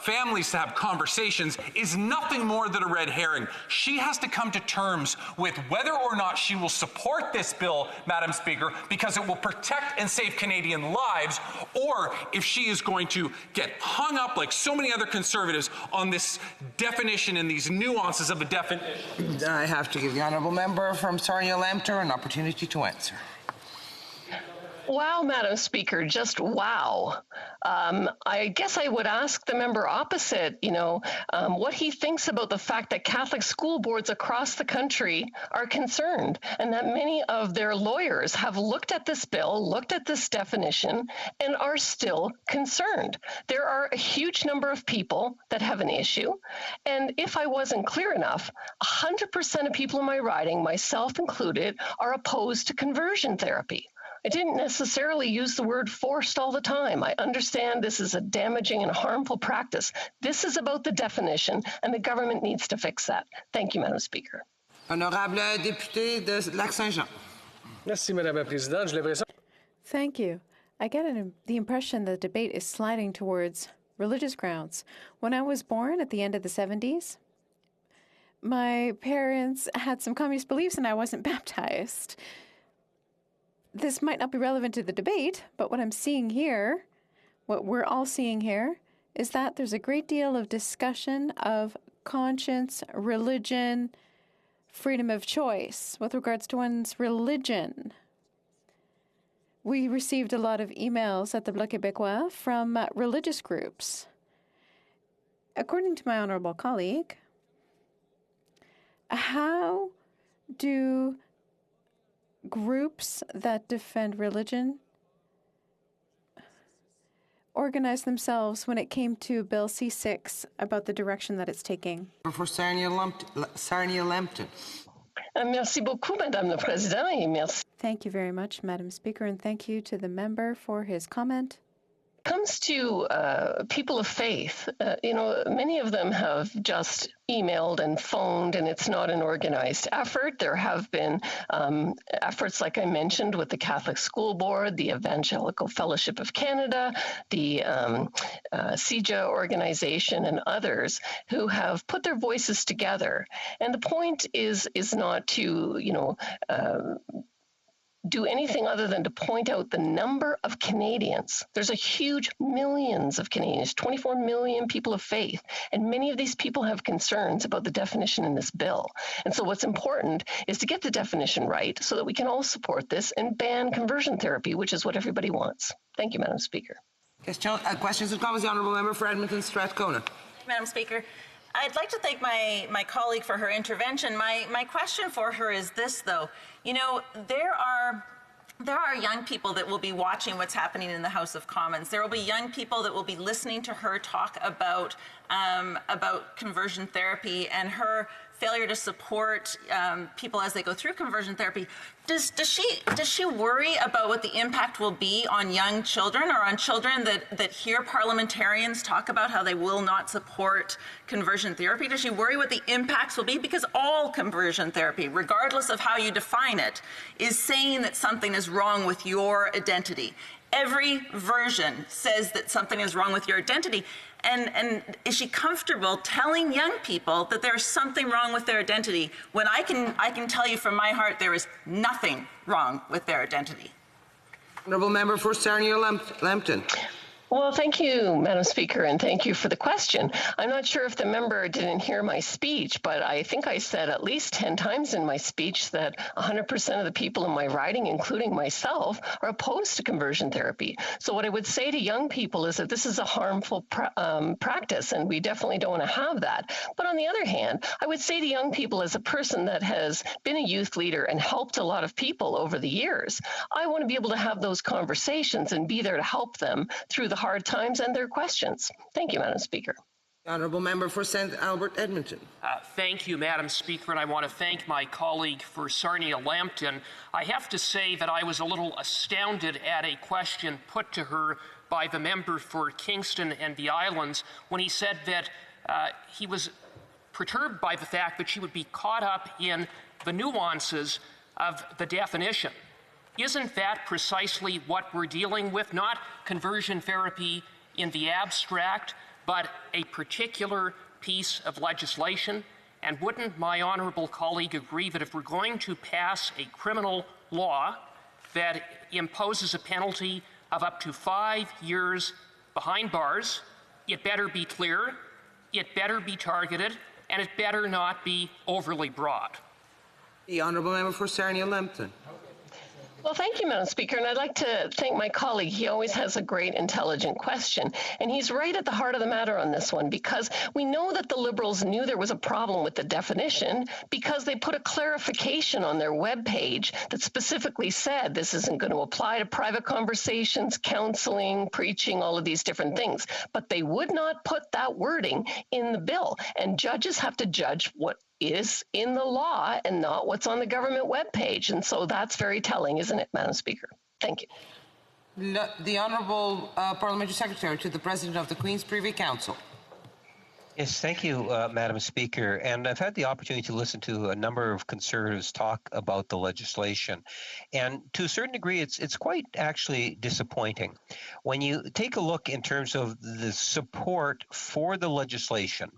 families to have conversations is nothing more than a red herring. She has to come to terms with whether or not she will support this bill, Madam Speaker, because it will protect and save Canadian lives, or if she is going to get hung up like so many other conservatives on this definition and these nuances of a definition. I have to give the honourable member from Sarnia-Lambton an opportunity to answer. Wow, Madam Speaker, just wow. I guess I would ask the member opposite, what he thinks about the fact that Catholic school boards across the country are concerned and that many of their lawyers have looked at this bill, looked at this definition, and are still concerned. There are a huge number of people that have an issue. And if I wasn't clear enough, 100% of people in my riding, myself included, are opposed to conversion therapy. I didn't necessarily use the word forced all the time. I understand this is a damaging and harmful practice. This is about the definition, and the government needs to fix that. Thank you, Madam Speaker. Honorable député de Lac-Saint-Jean. Merci, Madame la Présidente. Thank you. I get the impression the debate is sliding towards religious grounds. When I was born at the end of the 70s, my parents had some communist beliefs and I wasn't baptized. This might not be relevant to the debate, but what I'm seeing here, what we're all seeing here, is that there's a great deal of discussion of conscience, religion, freedom of choice with regards to one's religion. We received a lot of emails at the Bloc Québécois from religious groups. According to my honourable colleague, how do groups that defend religion organize themselves when it came to Bill C6 about the direction that it's taking? For Sarnia Lambton. Merci beaucoup, Madame la Présidente, et merci. Thank you very much, Madam Speaker, and thank you to the member for his comment. Comes to people of faith, many of them have just emailed and phoned, and it's not an organized effort. There have been efforts, like I mentioned, with the Catholic School Board, the Evangelical Fellowship of Canada, the CEJA organization, and others who have put their voices together. And the point is not to, do anything other than to point out the number of Canadians. There's a huge millions of Canadians, 24 million people of faith, and many of these people have concerns about the definition in this bill. And so what's important is to get the definition right so that we can all support this and ban conversion therapy, which is what everybody wants. Thank you, Madam Speaker. Questions and comments, the Honourable Member for Edmonton Strathcona. Madam Speaker, I'd like to thank my colleague for her intervention. My question for her is this, though. There are young people that will be watching what's happening in the House of Commons. There will be young people that will be listening to her talk about conversion therapy and her failure to support people as they go through conversion therapy. Does she worry about what the impact will be on young children or on children that hear parliamentarians talk about how they will not support conversion therapy? Does she worry what the impacts will be? Because all conversion therapy, regardless of how you define it, is saying that something is wrong with your identity. Every version says that something is wrong with your identity. And is she comfortable telling young people that there's something wrong with their identity when I can tell you from my heart there is nothing wrong with their identity? Honourable Member for Sarnia Lambton. Well, thank you, Madam Speaker, and thank you for the question. I'm not sure if the member didn't hear my speech, but I think I said at least 10 times in my speech that 100% of the people in my riding, including myself, are opposed to conversion therapy. So what I would say to young people is that this is a harmful practice, and we definitely don't want to have that. But on the other hand, I would say to young people, as a person that has been a youth leader and helped a lot of people over the years, I want to be able to have those conversations and be there to help them through the hard times and their questions. Thank you, Madam Speaker. Honourable Member for St. Albert, Edmonton. Thank you, Madam Speaker, and I want to thank my colleague for Sarnia Lambton. I have to say that I was a little astounded at a question put to her by the member for Kingston and the Islands when he said that he was perturbed by the fact that she would be caught up in the nuances of the definition. Isn't that precisely what we're dealing with? Not conversion therapy in the abstract, but a particular piece of legislation? And wouldn't my honourable colleague agree that if we're going to pass a criminal law that imposes a penalty of up to 5 years behind bars, it better be clear, it better be targeted, and it better not be overly broad? The Honourable Member for Sarnia Lambton. Well, thank you, Madam Speaker, and I'd like to thank my colleague. He always has a great, intelligent question, and he's right at the heart of the matter on this one, because we know that the Liberals knew there was a problem with the definition because they put a clarification on their webpage that specifically said this isn't going to apply to private conversations, counseling, preaching, all of these different things, but they would not put that wording in the bill, and judges have to judge what is in the law and not what's on the government webpage. And so that's very telling, isn't it, Madam Speaker? Thank you. The Honourable Parliamentary Secretary to the President of the Queen's Privy Council. Yes, thank you, Madam Speaker. And I've had the opportunity to listen to a number of Conservatives talk about the legislation. And to a certain degree, it's quite actually disappointing. When you take a look in terms of the support for the legislation,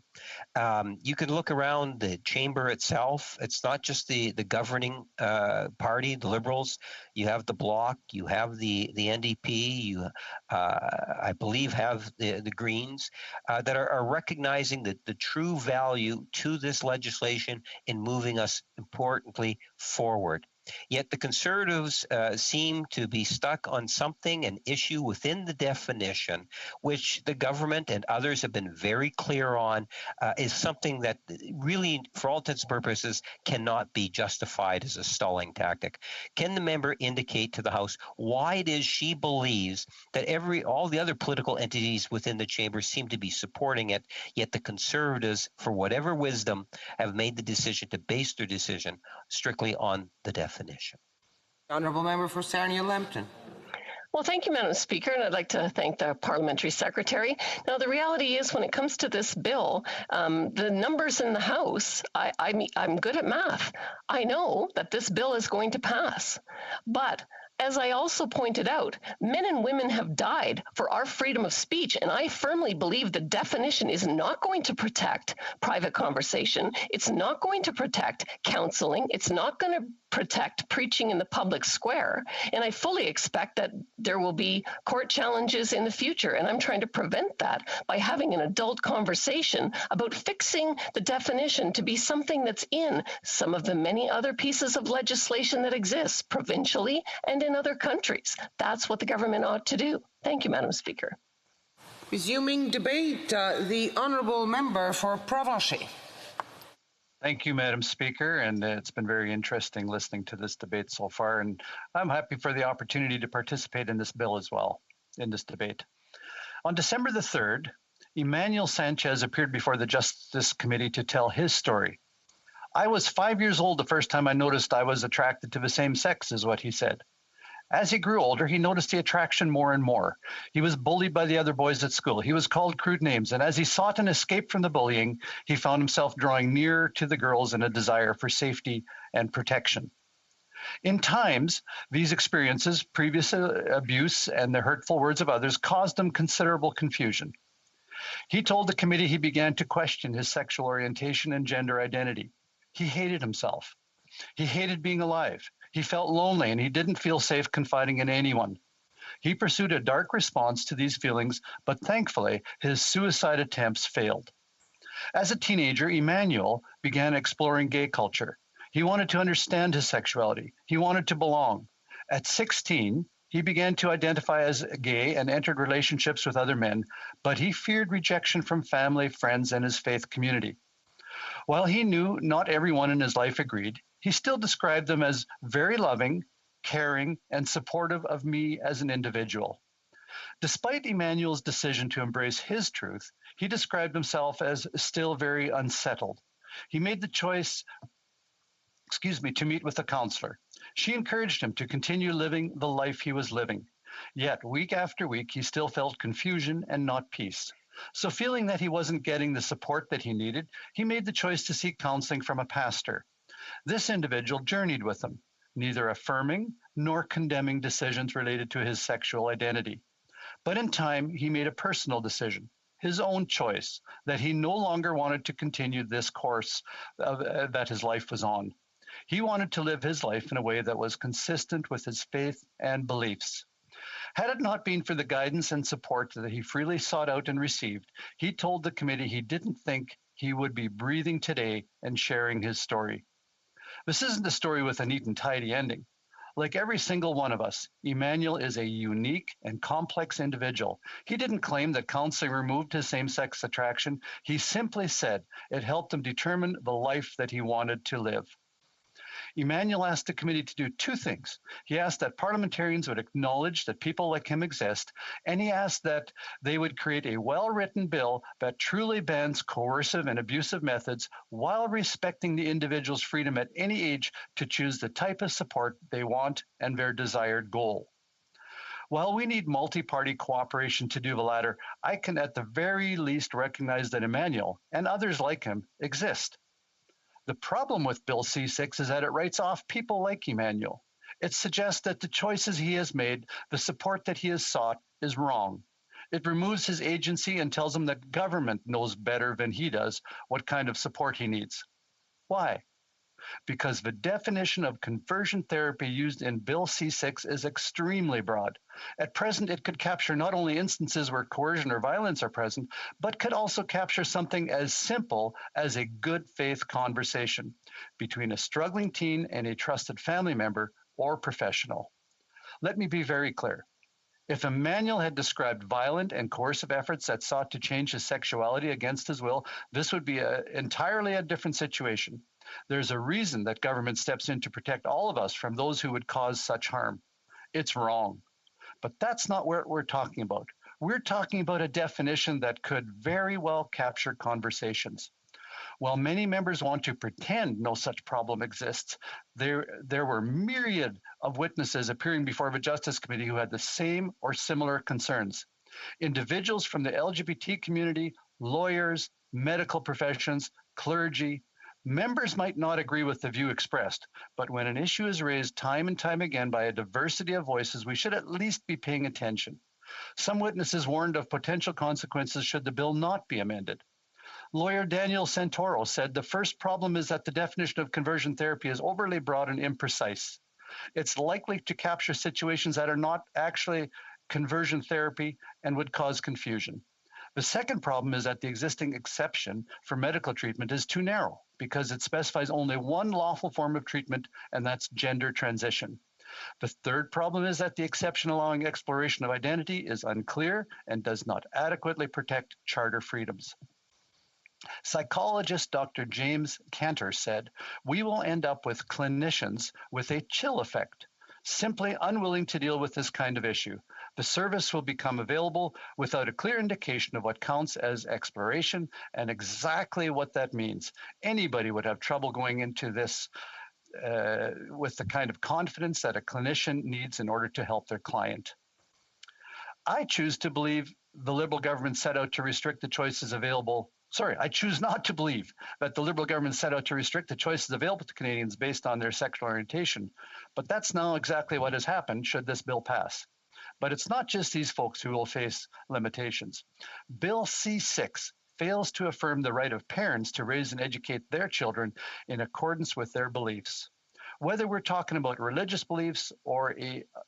you can look around the chamber itself. It's not just the governing party, the Liberals. You have the Bloc, you have the NDP, you, I believe, have the Greens that are recognizing the true value to this legislation in moving us importantly forward. Yet the Conservatives seem to be stuck on something, an issue within the definition, which the government and others have been very clear on, is something that really, for all intents and purposes, cannot be justified as a stalling tactic. Can the member indicate to the House why it is she believes that all the other political entities within the chamber seem to be supporting it, yet the Conservatives, for whatever wisdom, have made the decision to base their decision strictly on the definition? Honourable Member for Sarnia-Lambton. Well, thank you, Madam Speaker, and I'd like to thank the Parliamentary Secretary. Now, the reality is when it comes to this bill, the numbers in the House, I'm good at math. I know that this bill is going to pass, but as I also pointed out, men and women have died for our freedom of speech, and I firmly believe the definition is not going to protect private conversation. It's not going to protect counseling. It's not going to protect preaching in the public square. And I fully expect that there will be court challenges in the future, and I'm trying to prevent that by having an adult conversation about fixing the definition to be something that's in some of the many other pieces of legislation that exist provincially and in other countries. That's what the government ought to do. Thank you, Madam Speaker. Resuming debate, the Honourable Member for Provencher. Thank you, Madam Speaker, and it's been very interesting listening to this debate so far, and I'm happy for the opportunity to participate in this bill as well, in this debate. On December the 3rd, Emmanuel Sanchez appeared before the Justice Committee to tell his story. I was 5 years old the first time I noticed I was attracted to the same sex, is what he said. As he grew older, he noticed the attraction more and more. He was bullied by the other boys at school. He was called crude names, and as he sought an escape from the bullying, he found himself drawing nearer to the girls in a desire for safety and protection. In times, these experiences, previous abuse, and the hurtful words of others caused him considerable confusion. He told the committee he began to question his sexual orientation and gender identity. He hated himself. He hated being alive. He felt lonely and he didn't feel safe confiding in anyone. He pursued a dark response to these feelings, but thankfully, his suicide attempts failed. As a teenager, Emmanuel began exploring gay culture. He wanted to understand his sexuality. He wanted to belong. At 16, he began to identify as gay and entered relationships with other men, but he feared rejection from family, friends, and his faith community. While he knew not everyone in his life agreed, he still described them as very loving, caring, and supportive of me as an individual. Despite Emmanuel's decision to embrace his truth, he described himself as still very unsettled. He made the choice, to meet with a counselor. She encouraged him to continue living the life he was living. Yet, week after week, he still felt confusion and not peace. So feeling that he wasn't getting the support that he needed, he made the choice to seek counseling from a pastor. This individual journeyed with him, neither affirming nor condemning decisions related to his sexual identity. But in time, he made a personal decision, his own choice, that he no longer wanted to continue this course that his life was on. He wanted to live his life in a way that was consistent with his faith and beliefs. Had it not been for the guidance and support that he freely sought out and received, he told the committee he didn't think he would be breathing today and sharing his story. This isn't a story with a neat and tidy ending. Like every single one of us, Emmanuel is a unique and complex individual. He didn't claim that counseling removed his same-sex attraction. He simply said it helped him determine the life that he wanted to live. Emmanuel asked the committee to do two things. He asked that parliamentarians would acknowledge that people like him exist, and he asked that they would create a well-written bill that truly bans coercive and abusive methods while respecting the individual's freedom at any age to choose the type of support they want and their desired goal. While we need multi-party cooperation to do the latter, I can at the very least recognize that Emmanuel, and others like him, exist. The problem with Bill C-6 is that it writes off people like Emmanuel. It suggests that the choices he has made, the support that he has sought, is wrong. It removes his agency and tells him that government knows better than he does what kind of support he needs. Why? Because the definition of conversion therapy used in Bill C-6 is extremely broad. At present, it could capture not only instances where coercion or violence are present, but could also capture something as simple as a good faith conversation between a struggling teen and a trusted family member or professional. Let me be very clear. If Emmanuel had described violent and coercive efforts that sought to change his sexuality against his will, this would be entirely a different situation. There's a reason that government steps in to protect all of us from those who would cause such harm. It's wrong. But that's not what we're talking about. We're talking about a definition that could very well capture conversations. While many members want to pretend no such problem exists, there were myriad of witnesses appearing before the Justice Committee who had the same or similar concerns. Individuals from the LGBT community, lawyers, medical professions, clergy. Members might not agree with the view expressed, but when an issue is raised time and time again by a diversity of voices, we should at least be paying attention. Some witnesses warned of potential consequences should the bill not be amended. Lawyer Daniel Santoro said the first problem is that the definition of conversion therapy is overly broad and imprecise. It's likely to capture situations that are not actually conversion therapy and would cause confusion. The second problem is that the existing exception for medical treatment is too narrow because it specifies only one lawful form of treatment, and that's gender transition. The third problem is that the exception allowing exploration of identity is unclear and does not adequately protect charter freedoms. Psychologist Dr. James Cantor said, "We will end up with clinicians with a chill effect, simply unwilling to deal with this kind of issue. The service will become available without a clear indication of what counts as exploration and exactly what that means. Anybody would have trouble going into this with the kind of confidence that a clinician needs in order to help their client." I choose to believe the Liberal government set out to restrict the choices available. I choose not to believe that the Liberal government set out to restrict the choices available to Canadians based on their sexual orientation. But that's now exactly what has happened should this bill pass. But it's not just these folks who will face limitations. Bill C-6 fails to affirm the right of parents to raise and educate their children in accordance with their beliefs. Whether we're talking about religious beliefs or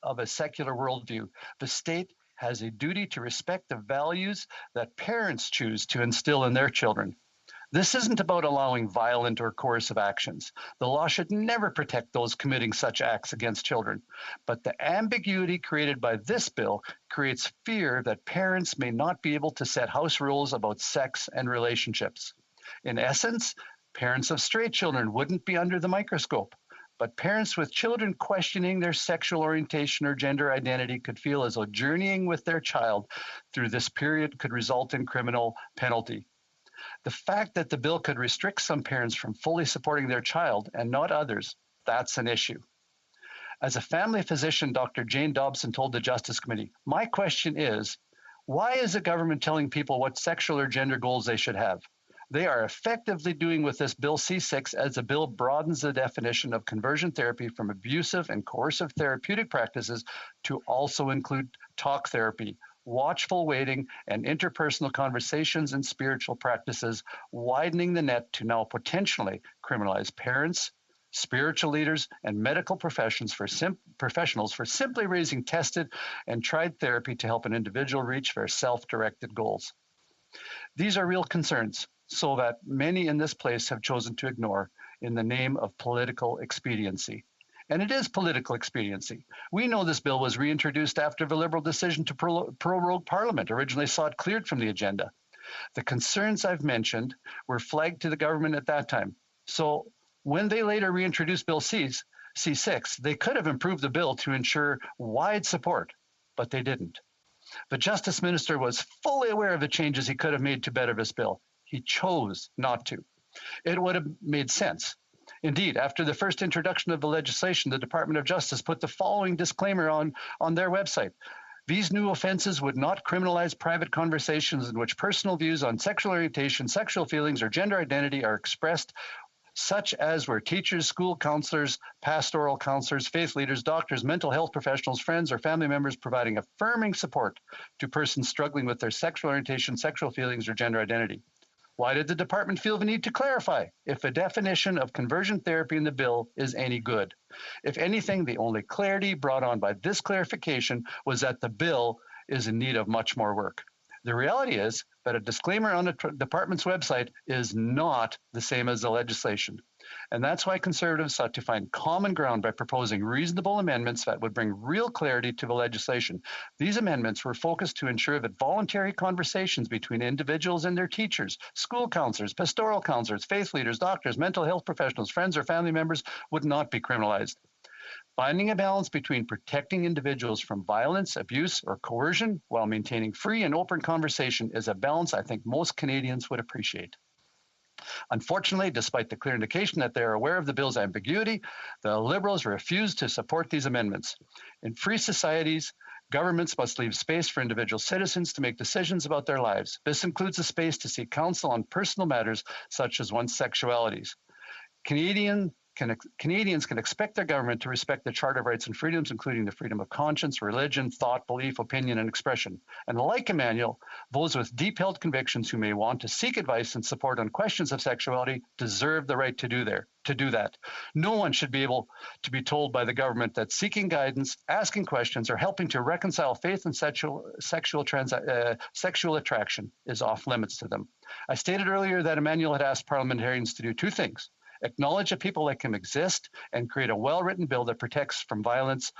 of a secular worldview, the state has a duty to respect the values that parents choose to instill in their children. This isn't about allowing violent or coercive actions. The law should never protect those committing such acts against children. But the ambiguity created by this bill creates fear that parents may not be able to set house rules about sex and relationships. In essence, parents of straight children wouldn't be under the microscope. But parents with children questioning their sexual orientation or gender identity could feel as though journeying with their child through this period could result in criminal penalty. The fact that the bill could restrict some parents from fully supporting their child and not others, that's an issue. As a family physician, Dr. Jane Dobson told the Justice Committee, "My question is, why is the government telling people what sexual or gender goals they should have? They are effectively doing with this Bill C-6 as the bill broadens the definition of conversion therapy from abusive and coercive therapeutic practices to also include talk therapy, watchful waiting, and interpersonal conversations and spiritual practices, widening the net to now potentially criminalize parents, spiritual leaders, and medical professionals for simply raising tested and tried therapy to help an individual reach their self-directed goals." These are real concerns, so that many in this place have chosen to ignore in the name of political expediency. And it is political expediency. We know this bill was reintroduced after the Liberal decision to prorogue Parliament originally saw it cleared from the agenda. The concerns I've mentioned were flagged to the government at that time. So when they later reintroduced Bill C-6, they could have improved the bill to ensure wide support, but they didn't. The Justice Minister was fully aware of the changes he could have made to better this bill. He chose not to. It would have made sense. Indeed, after the first introduction of the legislation, the Department of Justice put the following disclaimer on their website. These new offenses would not criminalize private conversations in which personal views on sexual orientation, sexual feelings, or gender identity are expressed, such as where teachers, school counselors, pastoral counselors, faith leaders, doctors, mental health professionals, friends, or family members providing affirming support to persons struggling with their sexual orientation, sexual feelings, or gender identity. Why did the department feel the need to clarify if a definition of conversion therapy in the bill is any good? If anything, the only clarity brought on by this clarification was that the bill is in need of much more work. The reality is that a disclaimer on the department's website is not the same as the legislation. And that's why conservatives sought to find common ground by proposing reasonable amendments that would bring real clarity to the legislation. These amendments were focused to ensure that voluntary conversations between individuals and their teachers, school counselors, pastoral counselors, faith leaders, doctors, mental health professionals, friends, or family members would not be criminalized. Finding a balance between protecting individuals from violence, abuse, or coercion while maintaining free and open conversation is a balance I think most Canadians would appreciate. Unfortunately, despite the clear indication that they are aware of the bill's ambiguity, the Liberals refuse to support these amendments. In free societies, governments must leave space for individual citizens to make decisions about their lives. This includes a space to seek counsel on personal matters such as one's sexualities. Canadians can expect their government to respect the Charter of Rights and Freedoms, including the freedom of conscience, religion, thought, belief, opinion, and expression. And like Emmanuel, those with deep-held convictions who may want to seek advice and support on questions of sexuality deserve the right to do that. No one should be able to be told by the government that seeking guidance, asking questions, or helping to reconcile faith and sexual attraction is off limits to them. I stated earlier that Emmanuel had asked parliamentarians to do two things: acknowledge that people like him exist and create a well-written bill that protects from violence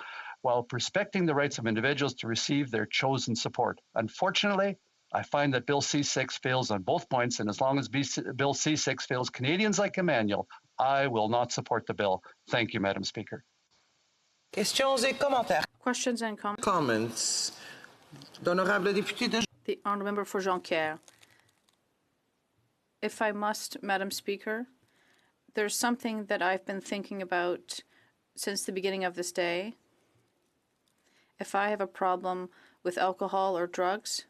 while respecting the rights of individuals to receive their chosen support. Unfortunately, I find that Bill C6 fails on both points, and as long as Bill C6 fails Canadians like Emmanuel, I will not support the bill. Thank you, Madam Speaker. Questions et commentaires. Questions and comments. Comments. L'honorable député de... The honourable member for Jonquière. If I must, Madam Speaker, there's something that I've been thinking about since the beginning of this day. If I have a problem with alcohol or drugs,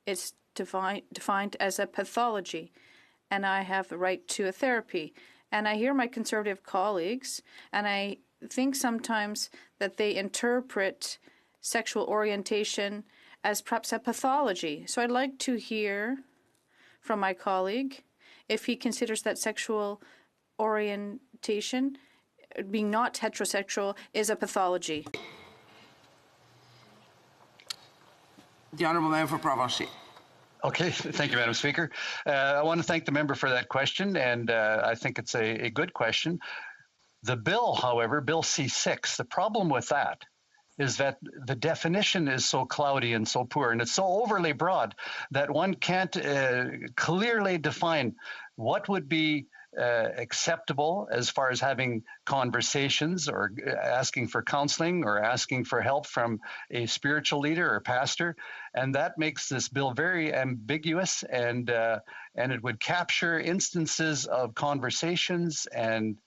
it's defined as a pathology, and I have the right to a therapy. And I hear my Conservative colleagues, and I think sometimes that they interpret sexual orientation as perhaps a pathology. So I'd like to hear from my colleague if he considers that sexual orientation, being not heterosexual, is a pathology. The Honourable Member for Provencher. Okay, thank you, Madam Speaker. I want to thank the member for that question, and I think it's a good question. The bill, however, Bill C6, the problem with that is that the definition is so cloudy and so poor, and it's so overly broad that one can't clearly define what would be acceptable as far as having conversations or asking for counseling or asking for help from a spiritual leader or pastor. And that makes this bill very ambiguous, and it would capture instances of conversations and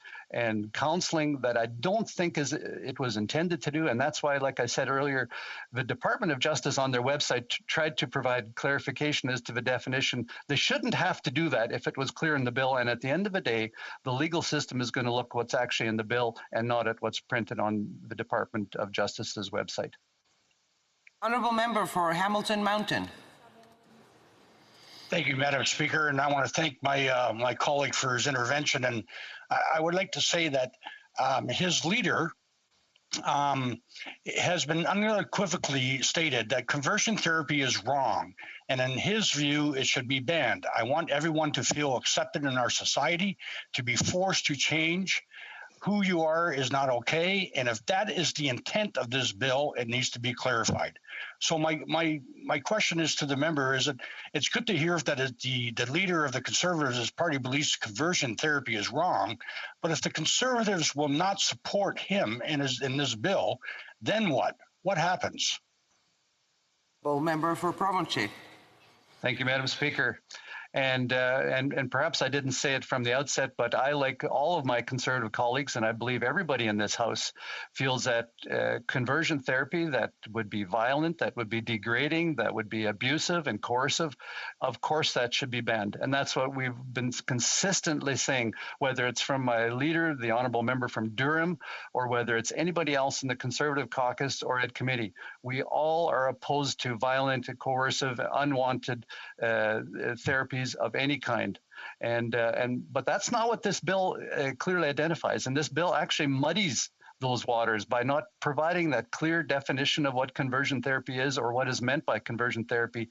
counseling that I don't think it was intended to do. And that's why, like I said earlier, the Department of Justice on their website tried to provide clarification as to the definition. They shouldn't have to do that if it was clear in the bill. And at the end of the day, the legal system is going to look what's actually in the bill and not at what's printed on the Department of Justice's website. Honourable Member for Hamilton Mountain. Thank you, Madam Speaker, and I want to thank my colleague for his intervention. And I would like to say that his leader has been unequivocally stated that conversion therapy is wrong, and in his view, it should be banned. I want everyone to feel accepted in our society. To be forced to change who you are is not okay, and if that is the intent of this bill, it needs to be clarified. So my question is to the member: is that it's good to hear that the leader of the Conservatives' party believes conversion therapy is wrong, but if the Conservatives will not support him in this bill, then what? What happens? Member for Provencher. Thank you, Madam Speaker. And perhaps I didn't say it from the outset, but I, like all of my Conservative colleagues, and I believe everybody in this House, feels that conversion therapy that would be violent, that would be degrading, that would be abusive and coercive, of course that should be banned. And that's what we've been consistently saying, whether it's from my leader, the honourable member from Durham, or whether it's anybody else in the Conservative caucus or at committee. We all are opposed to violent, coercive, unwanted therapies of any kind. But that's not what this bill clearly identifies. And this bill actually muddies those waters by not providing that clear definition of what conversion therapy is or what is meant by conversion therapy.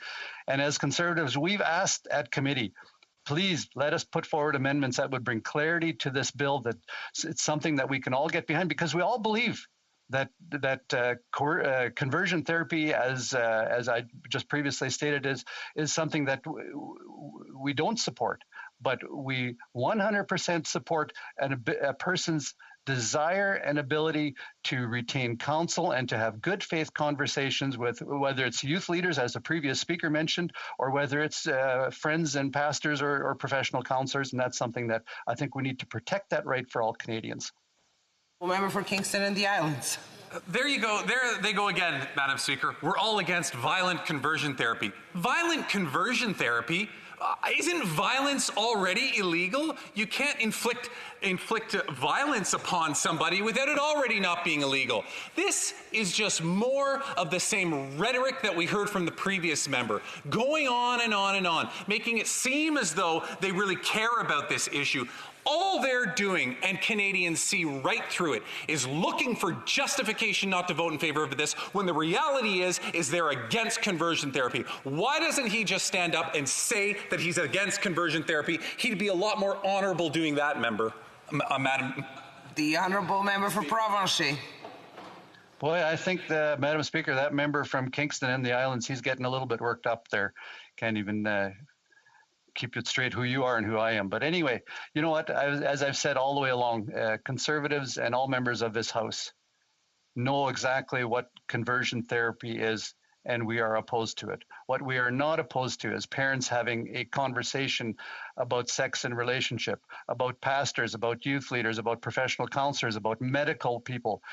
And as Conservatives, we've asked at committee, please let us put forward amendments that would bring clarity to this bill, that it's something that we can all get behind, because we all believe that conversion therapy, as I just previously stated, is something that we don't support, but we 100% support a person's desire and ability to retain counsel and to have good faith conversations with, whether it's youth leaders, as the previous speaker mentioned, or whether it's friends and pastors or professional counselors. And that's something that I think we need to protect that right for all Canadians. Member for Kingston and the Islands. There you go. There they go again, Madam Speaker. We're all against violent conversion therapy. Violent conversion therapy? Isn't violence already illegal? You can't inflict violence upon somebody without it already not being illegal. This is just more of the same rhetoric that we heard from the previous member, going on and on and on, making it seem as though they really care about this issue. All they're doing, and Canadians see right through it, is looking for justification not to vote in favor of this, when the reality is they're against conversion therapy. Why doesn't he just stand up and say that he's against conversion therapy? He'd be a lot more honorable doing that, Madam. The honourable member for Provencher. Boy, I think, Madam Speaker, that member from Kingston and the Islands, he's getting a little bit worked up there. Can't even keep it straight who you are and who I am. But anyway, you know what? As I've said all the way along, Conservatives and all members of this House know exactly what conversion therapy is, and we are opposed to it. What we are not opposed to is parents having a conversation about sex and relationship, about pastors, about youth leaders, about professional counselors, about medical people,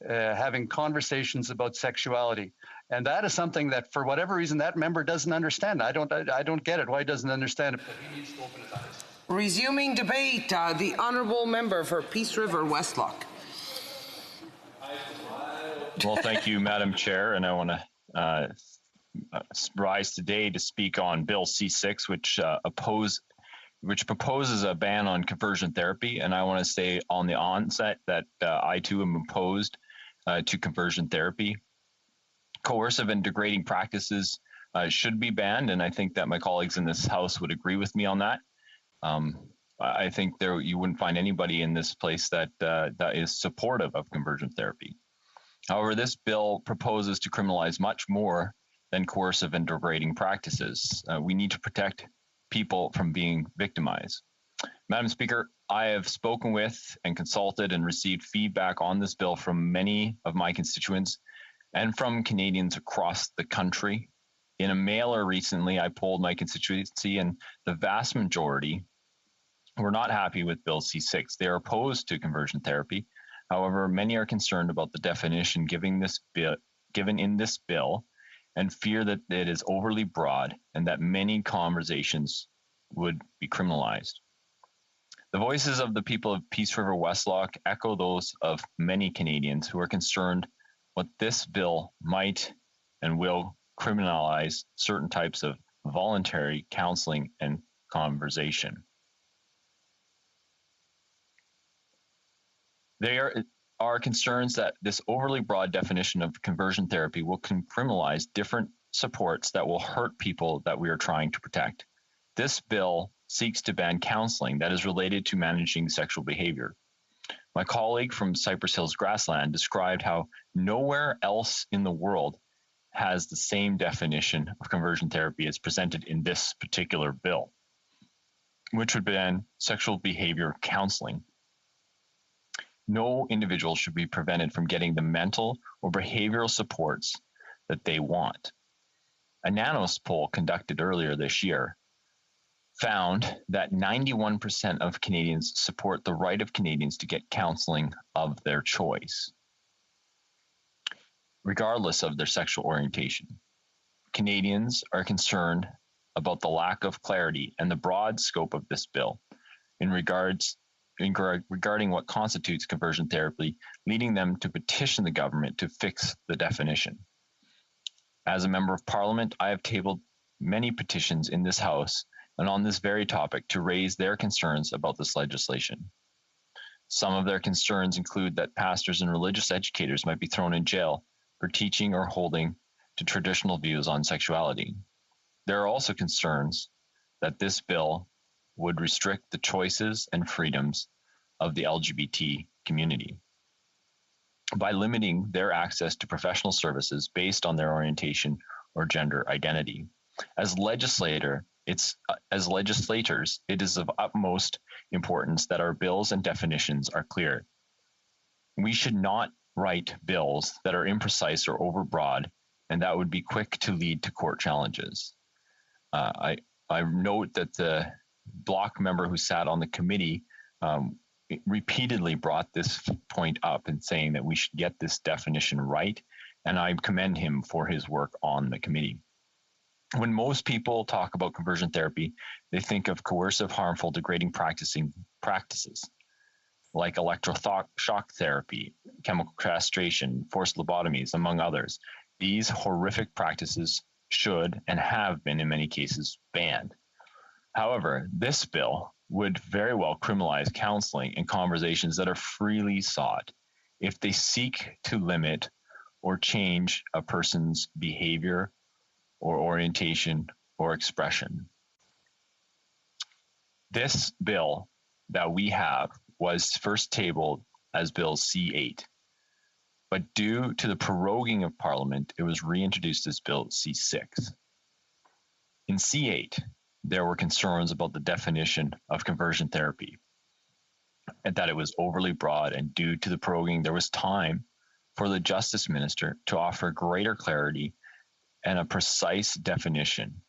having conversations about sexuality. And that is something that, for whatever reason, that member doesn't understand. I don't get it, why he doesn't understand it. But he needs to open his eyes. Resuming debate, the honourable member for Peace River Westlock. Well, thank you, Madam Chair, and I want to rise today to speak on Bill C6, which proposes a ban on conversion therapy. And I want to say on the onset that I too am opposed to conversion therapy. Coercive and degrading practices should be banned, and I think that my colleagues in this House would agree with me on that. I think you wouldn't find anybody in this place that is supportive of conversion therapy. However, this bill proposes to criminalize much more than coercive and degrading practices. We need to protect people from being victimized. Madam Speaker, I have spoken with and consulted and received feedback on this bill from many of my constituents and from Canadians across the country. In a mailer recently, I polled my constituency, and the vast majority were not happy with Bill C6. They are opposed to conversion therapy. However, many are concerned about the definition given in this bill and fear that it is overly broad and that many conversations would be criminalized. The voices of the people of Peace River Westlock echo those of many Canadians who are concerned what this bill might and will criminalize certain types of voluntary counseling and conversation. There are concerns that this overly broad definition of conversion therapy will criminalize different supports that will hurt people that we are trying to protect. This bill seeks to ban counseling that is related to managing sexual behavior. My colleague from Cypress Hills Grassland described how nowhere else in the world has the same definition of conversion therapy as presented in this particular bill, which would ban sexual behavior counseling. No individual should be prevented from getting the mental or behavioral supports that they want. A Nanos poll conducted earlier this year found that 91% of Canadians support the right of Canadians to get counseling of their choice, regardless of their sexual orientation. Canadians are concerned about the lack of clarity and the broad scope of this bill regarding what constitutes conversion therapy, leading them to petition the government to fix the definition. As a member of Parliament, I have tabled many petitions in this House and on this very topic to raise their concerns about this legislation. Some of their concerns include that pastors and religious educators might be thrown in jail for teaching or holding to traditional views on sexuality. There are also concerns that this bill would restrict the choices and freedoms of the LGBT community by limiting their access to professional services based on their orientation or gender identity. As legislators, it is of utmost importance that our bills and definitions are clear. We should not write bills that are imprecise or overbroad, and that would be quick to lead to court challenges. I note that the Bloc member who sat on the committee repeatedly brought this point up and saying that we should get this definition right, and I commend him for his work on the committee. When most people talk about conversion therapy, they think of coercive, harmful, degrading practices like electroshock therapy, chemical castration, forced lobotomies, among others. These horrific practices should and have been in many cases banned. However, this bill would very well criminalize counseling and conversations that are freely sought if they seek to limit or change a person's behavior or orientation or expression. This bill that we have was first tabled as Bill C8, but due to the proroguing of Parliament, it was reintroduced as Bill C6. In C8, there were concerns about the definition of conversion therapy and that it was overly broad, and due to the proroguing, there was time for the Justice Minister to offer greater clarity and a precise definition.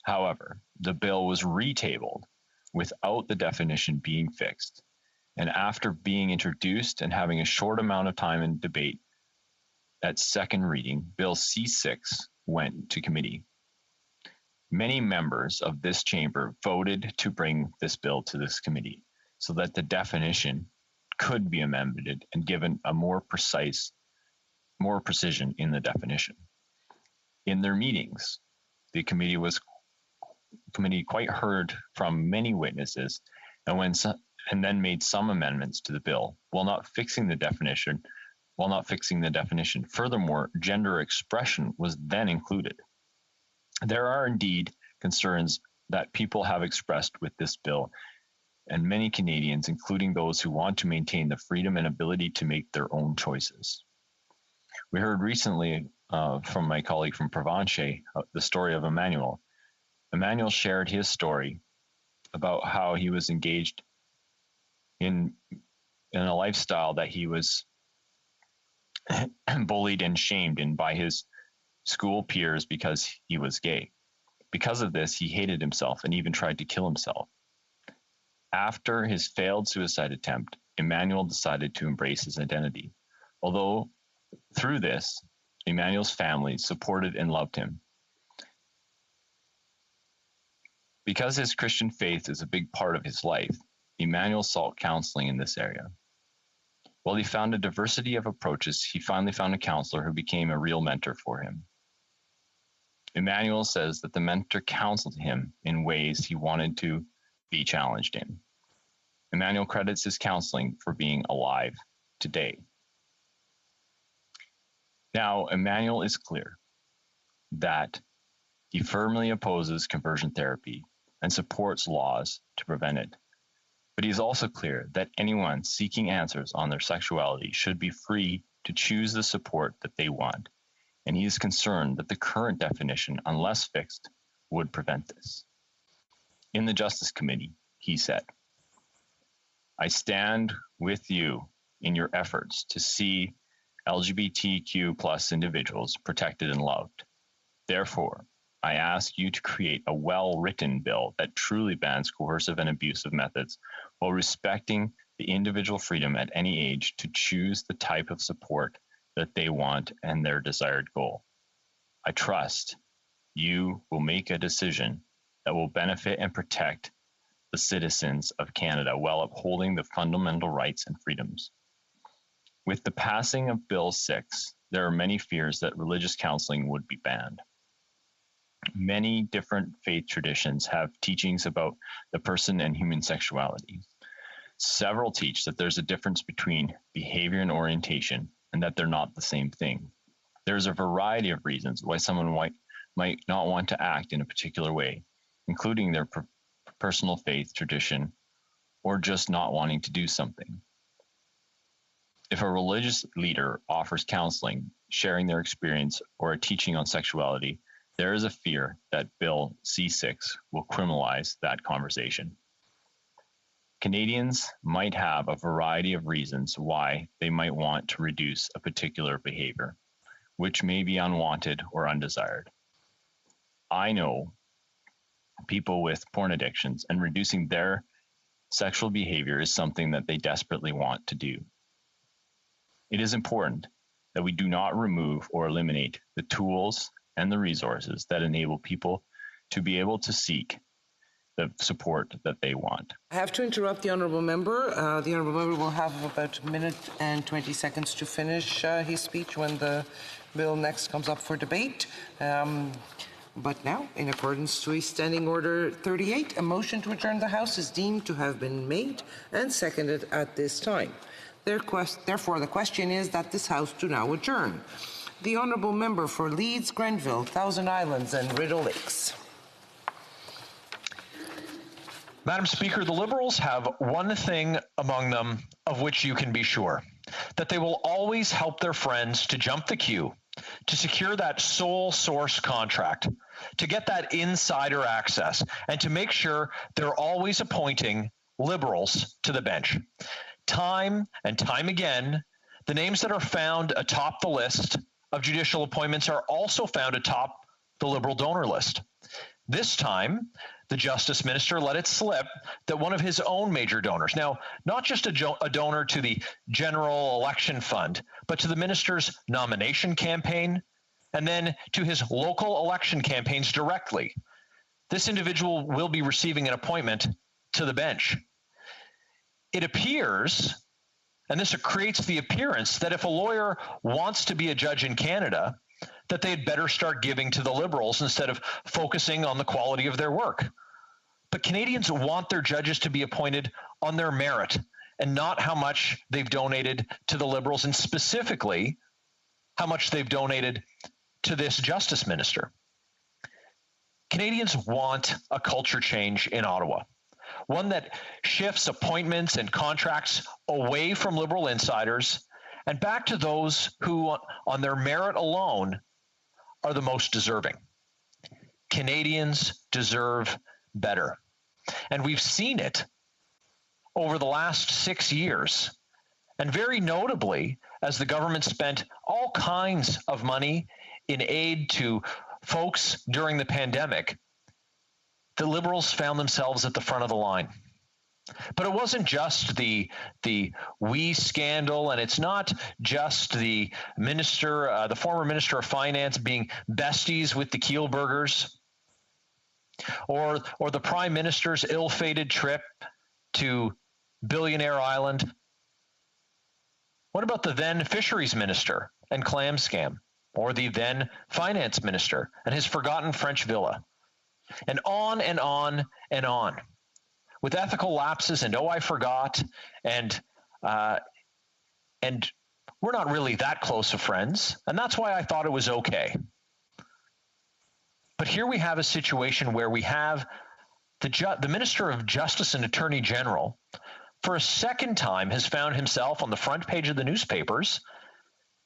However, the bill was retabled without the definition being fixed, and after being introduced and having a short amount of time in debate at second reading, Bill C6 went to committee. Many members of this chamber voted to bring this bill to this committee so that the definition could be amended and given a more precision in the definition. In their meetings, the committee quite heard from many witnesses and then made some amendments to the bill while not fixing the definition. Furthermore, gender expression was then included. There are indeed concerns that people have expressed with this bill, and many Canadians, including those who want to maintain the freedom and ability to make their own choices. We heard recently from my colleague from Provencher the story of Emmanuel. Emmanuel shared his story about how he was engaged in a lifestyle that he was bullied and shamed in by his school peers because he was gay. Because of this, he hated himself and even tried to kill himself. After his failed suicide attempt, Emmanuel decided to embrace his identity. Although through this, Emmanuel's family supported and loved him. Because his Christian faith is a big part of his life, Emmanuel sought counseling in this area. While he found a diversity of approaches, he finally found a counselor who became a real mentor for him. Emmanuel says that the mentor counseled him in ways he wanted to be challenged in. Emmanuel credits his counseling for being alive today. Now, Emmanuel is clear that he firmly opposes conversion therapy and supports laws to prevent it. But he is also clear that anyone seeking answers on their sexuality should be free to choose the support that they want. And he is concerned that the current definition, unless fixed, would prevent this. In the Justice Committee, he said, "I stand with you in your efforts to see LGBTQ+ individuals protected and loved. Therefore, I ask you to create a well-written bill that truly bans coercive and abusive methods while respecting the individual freedom at any age to choose the type of support that they want and their desired goal. I trust you will make a decision that will benefit and protect the citizens of Canada while upholding the fundamental rights and freedoms. With the passing of Bill 6, there are many fears that religious counseling would be banned. Many different faith traditions have teachings about the person and human sexuality. Several teach that there's a difference between behavior and orientation and that they're not the same thing. There's a variety of reasons why someone might not want to act in a particular way, including their personal faith tradition or just not wanting to do something. If a religious leader offers counseling, sharing their experience, or a teaching on sexuality, there is a fear that Bill C6 will criminalize that conversation. Canadians might have a variety of reasons why they might want to reduce a particular behavior, which may be unwanted or undesired. I know people with porn addictions, and reducing their sexual behavior is something that they desperately want to do. It is important that we do not remove or eliminate the tools and the resources that enable people to be able to seek the support that they want. I have to interrupt the honourable member. The honourable member will have about a minute and 20 seconds to finish his speech when the bill next comes up for debate. But now, in accordance with Standing Order 38, a motion to adjourn the House is deemed to have been made and seconded at this time. Therefore, the question is that this House do now adjourn. The honourable member for Leeds, Grenville, Thousand Islands and Rideau Lakes. Madam Speaker, the Liberals have one thing among them of which you can be sure, that they will always help their friends to jump the queue, to secure that sole source contract, to get that insider access, and to make sure they're always appointing Liberals to the bench. Time and time again, the names that are found atop the list of judicial appointments are also found atop the Liberal donor list. This time, the Justice Minister let it slip that one of his own major donors, now not just a donor to the General Election Fund, but to the minister's nomination campaign, and then to his local election campaigns directly. This individual will be receiving an appointment to the bench. It appears, and this creates the appearance, that if a lawyer wants to be a judge in Canada, that they'd better start giving to the Liberals instead of focusing on the quality of their work. But Canadians want their judges to be appointed on their merit and not how much they've donated to the Liberals, and specifically how much they've donated to this Justice Minister. Canadians want a culture change in Ottawa, one that shifts appointments and contracts away from Liberal insiders and back to those who, on their merit alone, are the most deserving. Canadians deserve better. And we've seen it over the last 6 years. And very notably, as the government spent all kinds of money in aid to folks during the pandemic, the Liberals found themselves at the front of the line. But it wasn't just the WE scandal, and it's not just the minister, the former Minister of Finance being besties with the Kielburgers, or the Prime Minister's ill-fated trip to Billionaire Island. What about the then Fisheries Minister and clam scam, or the then Finance Minister and his forgotten French villa? And on and on and on, with ethical lapses and oh, I forgot, and we're not really that close of friends, and that's why I thought it was okay. But here we have a situation where we have the Minister of Justice and Attorney General, for a second time, has found himself on the front page of the newspapers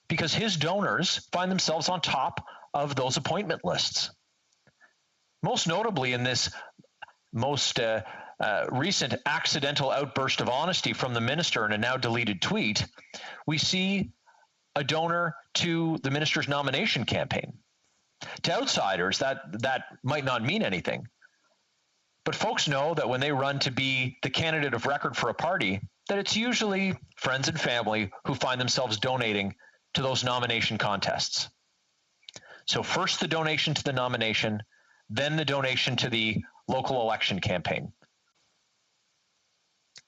because his donors find themselves on top of those appointment lists. Most notably in this most recent accidental outburst of honesty from the minister in a now deleted tweet, we see a donor to the minister's nomination campaign. To outsiders, that might not mean anything. But folks know that when they run to be the candidate of record for a party, that it's usually friends and family who find themselves donating to those nomination contests. So first the donation to the nomination, then the donation to the local election campaign.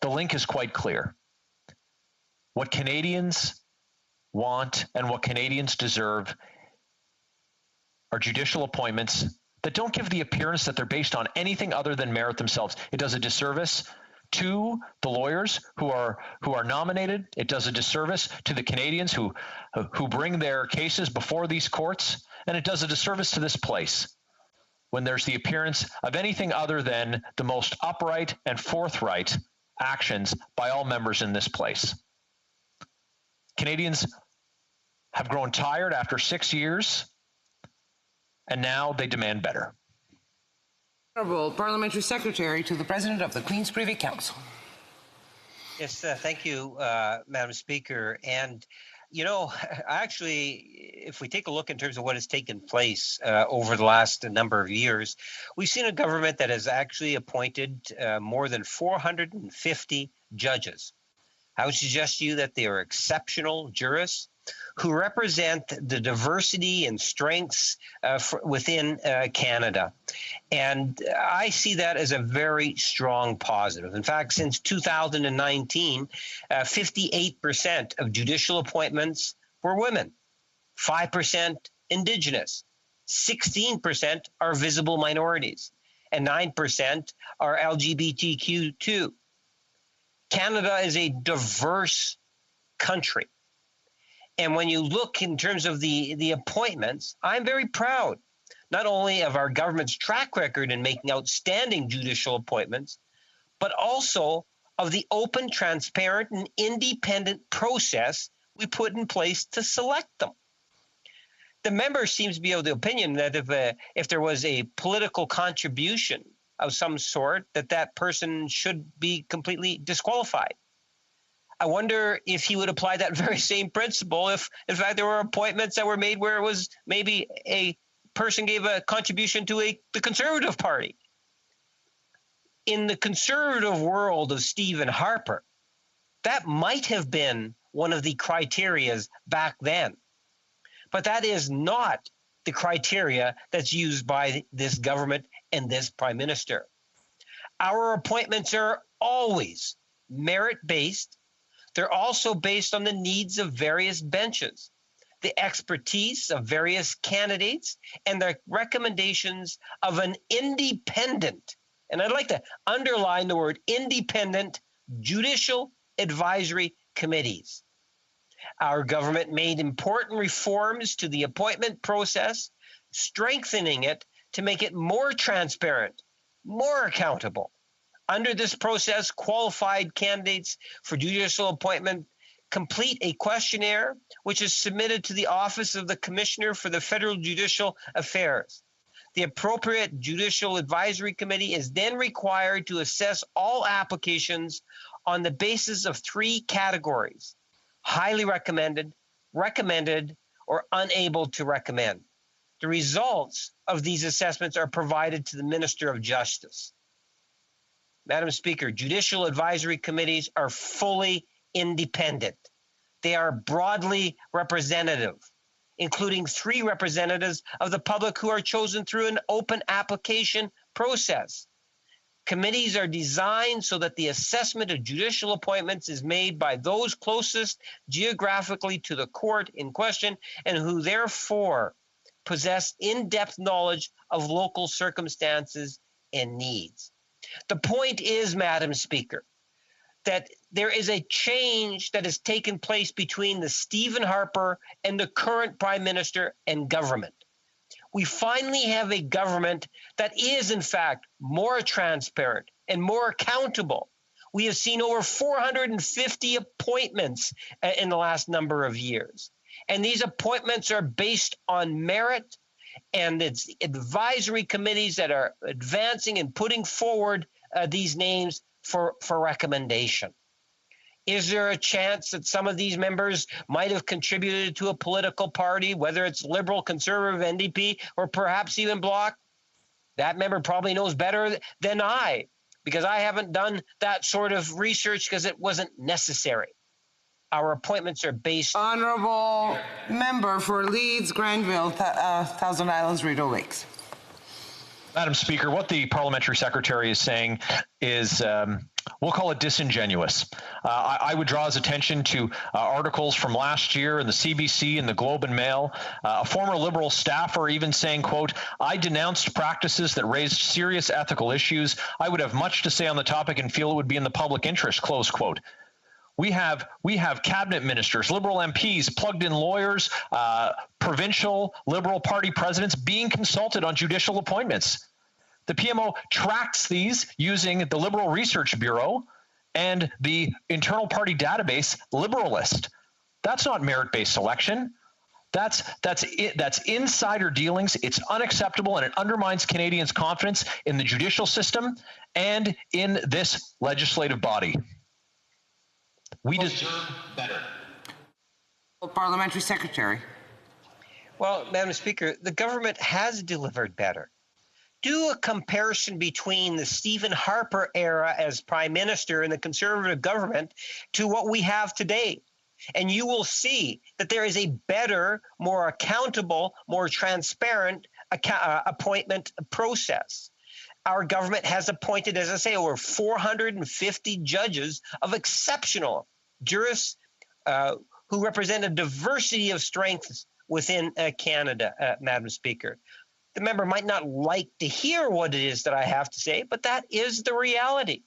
The link is quite clear. What Canadians want and what Canadians deserve are judicial appointments that don't give the appearance that they're based on anything other than merit themselves. It does a disservice to the lawyers who are nominated. It does a disservice to the Canadians who bring their cases before these courts, and it does a disservice to this place when there's the appearance of anything other than the most upright and forthright actions by all members in this place. Canadians have grown tired after 6 years, and now they demand better. Honourable Parliamentary Secretary to the President of the Queen's Privy Council. Yes, thank you, Madam Speaker. And, you know, actually, if we take a look in terms of what has taken place over the last number of years, we've seen a government that has actually appointed more than 450 judges. I would suggest to you that they are exceptional jurists who represent the diversity and strengths within Canada. And I see that as a very strong positive. In fact, since 2019, 58% of judicial appointments were women, 5% Indigenous, 16% are visible minorities, and 9% are LGBTQ2. Canada is a diverse country. And when you look in terms of the appointments, I'm very proud, not only of our government's track record in making outstanding judicial appointments, but also of the open, transparent, and independent process we put in place to select them. The member seems to be of the opinion that if there was a political contribution of some sort, that person should be completely disqualified. I wonder if he would apply that very same principle if, in fact, there were appointments that were made where it was maybe a person gave a contribution to the Conservative Party. In the conservative world of Stephen Harper, that might have been one of the criterias back then. But that is not the criteria that's used by this government and this Prime Minister. Our appointments are always merit-based. They're also based on the needs of various benches, the expertise of various candidates, and the recommendations of an independent, and I'd like to underline the word independent, judicial advisory committees. Our government made important reforms to the appointment process, strengthening it to make it more transparent, more accountable. Under this process, qualified candidates for judicial appointment complete a questionnaire which is submitted to the Office of the Commissioner for the Federal Judicial Affairs. The appropriate Judicial Advisory Committee is then required to assess all applications on the basis of 3 categories: highly recommended, recommended, or unable to recommend. The results of these assessments are provided to the Minister of Justice. Madam Speaker, judicial advisory committees are fully independent. They are broadly representative, including 3 representatives of the public who are chosen through an open application process. Committees are designed so that the assessment of judicial appointments is made by those closest geographically to the court in question and who therefore possess in-depth knowledge of local circumstances and needs. The point is, Madam Speaker, that there is a change that has taken place between the Stephen Harper and the current Prime Minister and government. We finally have a government that is, in fact, more transparent and more accountable. We have seen over 450 appointments in the last number of years. And these appointments are based on merit, and it's advisory committees that are advancing and putting forward these names for recommendation. Is there a chance that some of these members might have contributed to a political party, whether it's Liberal, Conservative, NDP, or perhaps even Bloc? That member probably knows better than I, because I haven't done that sort of research because it wasn't necessary. Our appointments are based... Honourable member for Leeds, Granville, Thousand Islands, Rideau Lakes. Madam Speaker, what the parliamentary secretary is saying is, we'll call it disingenuous. I would draw his attention to articles from last year in the CBC and the Globe and Mail. A former Liberal staffer even saying, quote, I denounced practices that raised serious ethical issues. I would have much to say on the topic and feel it would be in the public interest, close quote. We have cabinet ministers, Liberal MPs, plugged-in lawyers, provincial Liberal Party presidents being consulted on judicial appointments. The PMO tracks these using the Liberal Research Bureau and the internal party database Liberalist. That's not merit-based selection. That's insider dealings. It's unacceptable, and it undermines Canadians' confidence in the judicial system and in this legislative body. We deserve better. Parliamentary Secretary. Well, Madam Speaker, the government has delivered better. Do a comparison between the Stephen Harper era as Prime Minister and the Conservative government to what we have today. And you will see that there is a better, more accountable, more transparent appointment process. Our government has appointed, as I say, over 450 judges of exceptional jurists who represent a diversity of strengths within Canada, Madam Speaker. The member might not like to hear what it is that I have to say, but that is the reality.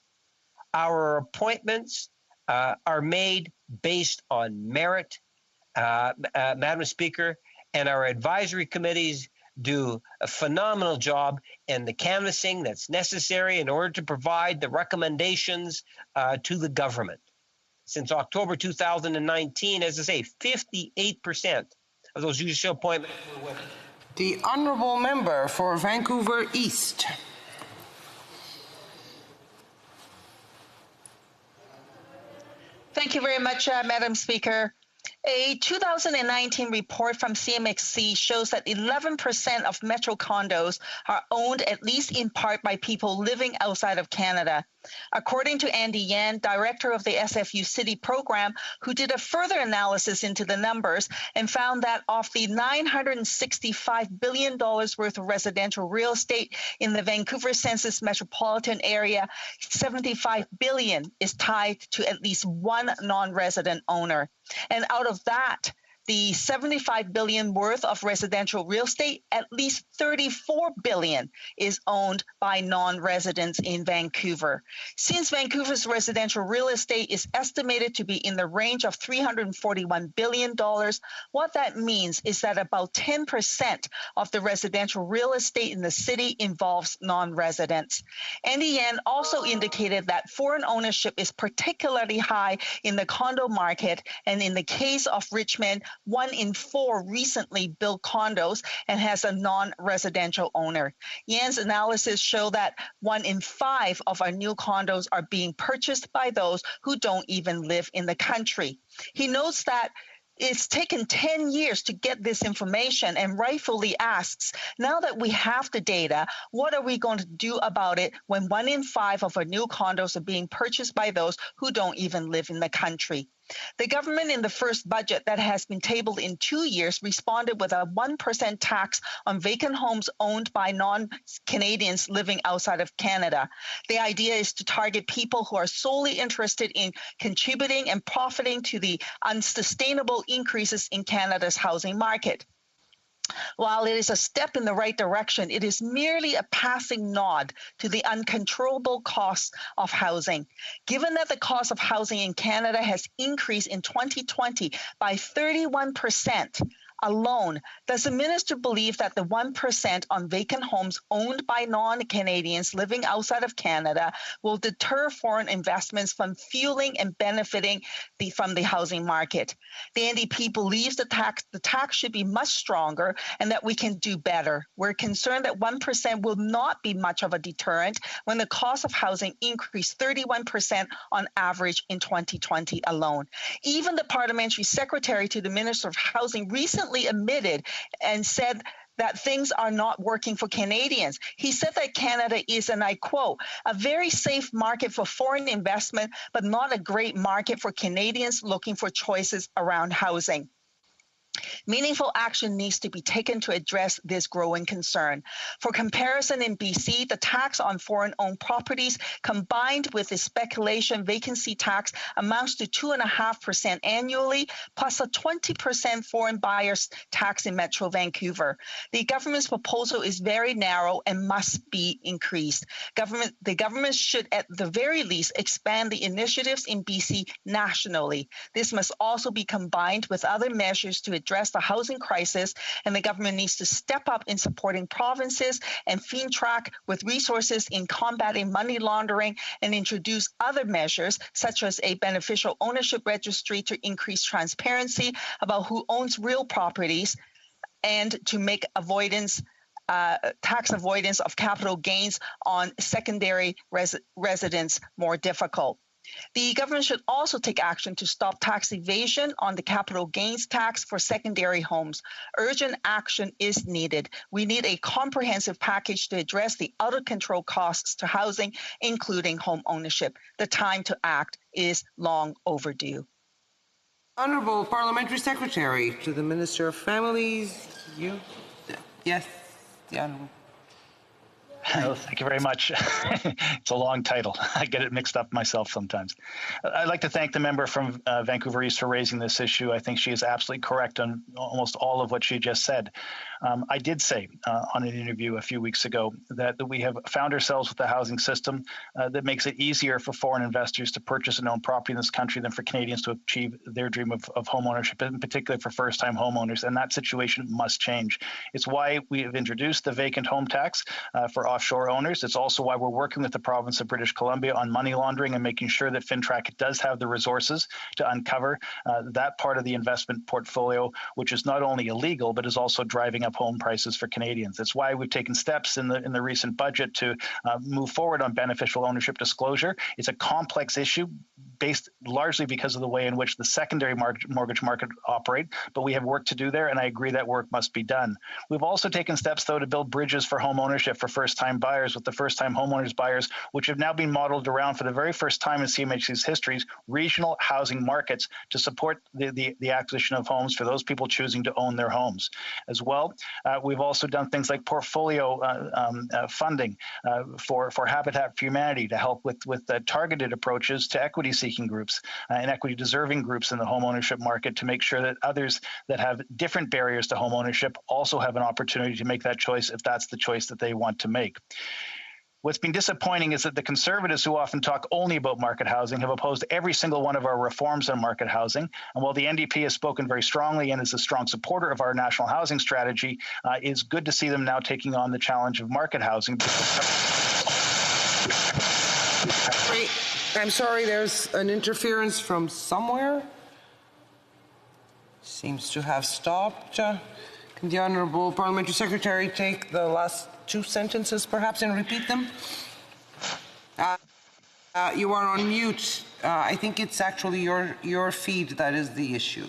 Our appointments are made based on merit, Madam Speaker, and our advisory committees do a phenomenal job in the canvassing that's necessary in order to provide the recommendations to the government. Since October 2019, as I say, 58% of those judicial appointments were women. The honourable member for Vancouver East. Thank you very much, Madam Speaker. A 2019 report from CMHC shows that 11% of metro condos are owned at least in part by people living outside of Canada. According to Andy Yan, director of the SFU City program, who did a further analysis into the numbers and found that of the $965 billion worth of residential real estate in the Vancouver Census metropolitan area, $75 billion is tied to at least one non-resident owner. And out of that, the $75 billion worth of residential real estate, at least $34 billion is owned by non-residents in Vancouver. Since Vancouver's residential real estate is estimated to be in the range of $341 billion, what that means is that about 10% of the residential real estate in the city involves non-residents. Andy Yan also indicated that foreign ownership is particularly high in the condo market, and in the case of Richmond, 1 in 4 recently built condos and has a non-residential owner. Yan's analysis show that 1 in 5 of our new condos are being purchased by those who don't even live in the country. He notes that it's taken 10 years to get this information and rightfully asks, now that we have the data, what are we going to do about it when 1 in 5 of our new condos are being purchased by those who don't even live in the country? The government in the first budget that has been tabled in 2 years responded with a 1% tax on vacant homes owned by non-Canadians living outside of Canada. The idea is to target people who are solely interested in contributing and profiting to the unsustainable increases in Canada's housing market. While it is a step in the right direction, it is merely a passing nod to the uncontrollable cost of housing. Given that the cost of housing in Canada has increased in 2020 by 31%, alone, does the minister believe that the 1% on vacant homes owned by non-Canadians living outside of Canada will deter foreign investments from fueling and benefiting from the housing market? The NDP believes the tax should be much stronger and that we can do better. We're concerned that 1% will not be much of a deterrent when the cost of housing increased 31% on average in 2020 alone. Even the parliamentary secretary to the Minister of Housing recently admitted and said that things are not working for Canadians. He said that Canada is, and I quote, a very safe market for foreign investment, but not a great market for Canadians looking for choices around housing. Meaningful action needs to be taken to address this growing concern. For comparison, in BC, the tax on foreign-owned properties combined with the speculation vacancy tax amounts to 2.5% annually, plus a 20% foreign buyers tax in Metro Vancouver. The government's proposal is very narrow and must be increased. The government should at the very least expand the initiatives in BC nationally. This must also be combined with other measures to address the housing crisis, and the government needs to step up in supporting provinces and FINTRAC with resources in combating money laundering and introduce other measures such as a beneficial ownership registry to increase transparency about who owns real properties and to make tax avoidance of capital gains on secondary residents more difficult. The government should also take action to stop tax evasion on the capital gains tax for secondary homes. Urgent action is needed. We need a comprehensive package to address the out-of-control costs to housing, including home ownership. The time to act is long overdue. Honourable Parliamentary Secretary to the Minister of Families. Yes, the Honourable. Oh, thank you very much. It's a long title. I get it mixed up myself sometimes. I'd like to thank the member from Vancouver East for raising this issue. I think she is absolutely correct on almost all of what she just said. I did say on an interview a few weeks ago that we have found ourselves with a housing system that makes it easier for foreign investors to purchase and own property in this country than for Canadians to achieve their dream of home ownership, in particular for first-time homeowners, and that situation must change. It's why we have introduced the vacant home tax for offshore owners. It's also why we're working with the province of British Columbia on money laundering and making sure that FINTRAC does have the resources to uncover that part of the investment portfolio, which is not only illegal, but is also driving up home prices for Canadians. That's why we've taken steps in the recent budget to move forward on beneficial ownership disclosure. It's a complex issue based largely because of the way in which the secondary mortgage market operate, but we have work to do there, and I agree that work must be done. We've also taken steps, though, to build bridges for home ownership for first-time buyers with the first-time homeowners buyers, which have now been modeled around for the very first time in CMHC's histories, regional housing markets to support the acquisition of homes for those people choosing to own their homes. As well, we've also done things like portfolio funding for Habitat for Humanity to help with targeted approaches to equity-seeking groups and equity-deserving groups in the home ownership market to make sure that others that have different barriers to home ownership also have an opportunity to make that choice if that's the choice that they want to make. What's been disappointing is that the Conservatives, who often talk only about market housing, have opposed every single one of our reforms on market housing. And while the NDP has spoken very strongly and is a strong supporter of our national housing strategy, it's good to see them now taking on the challenge of market housing. I'm sorry, there's an interference from somewhere. Seems to have stopped. Can the Honourable Parliamentary Secretary take the last two sentences perhaps and repeat them? You are on mute. I think it's actually your feed that is the issue.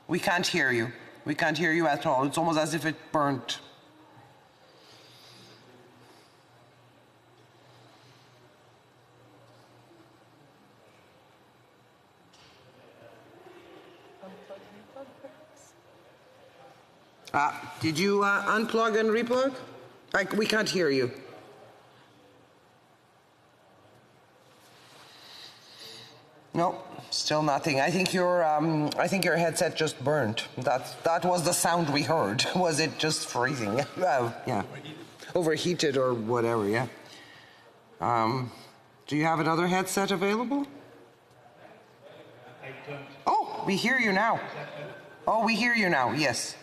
We can't hear you. We can't hear you at all. It's almost as if it burnt. Did you unplug and replug? We can't hear you. No, still nothing. I think your headset just burned. That was the sound we heard. Was it just freezing? Yeah, overheated or whatever. Yeah. Do you have another headset available? I don't. Oh. we hear you now. Oh, we hear you now, yes.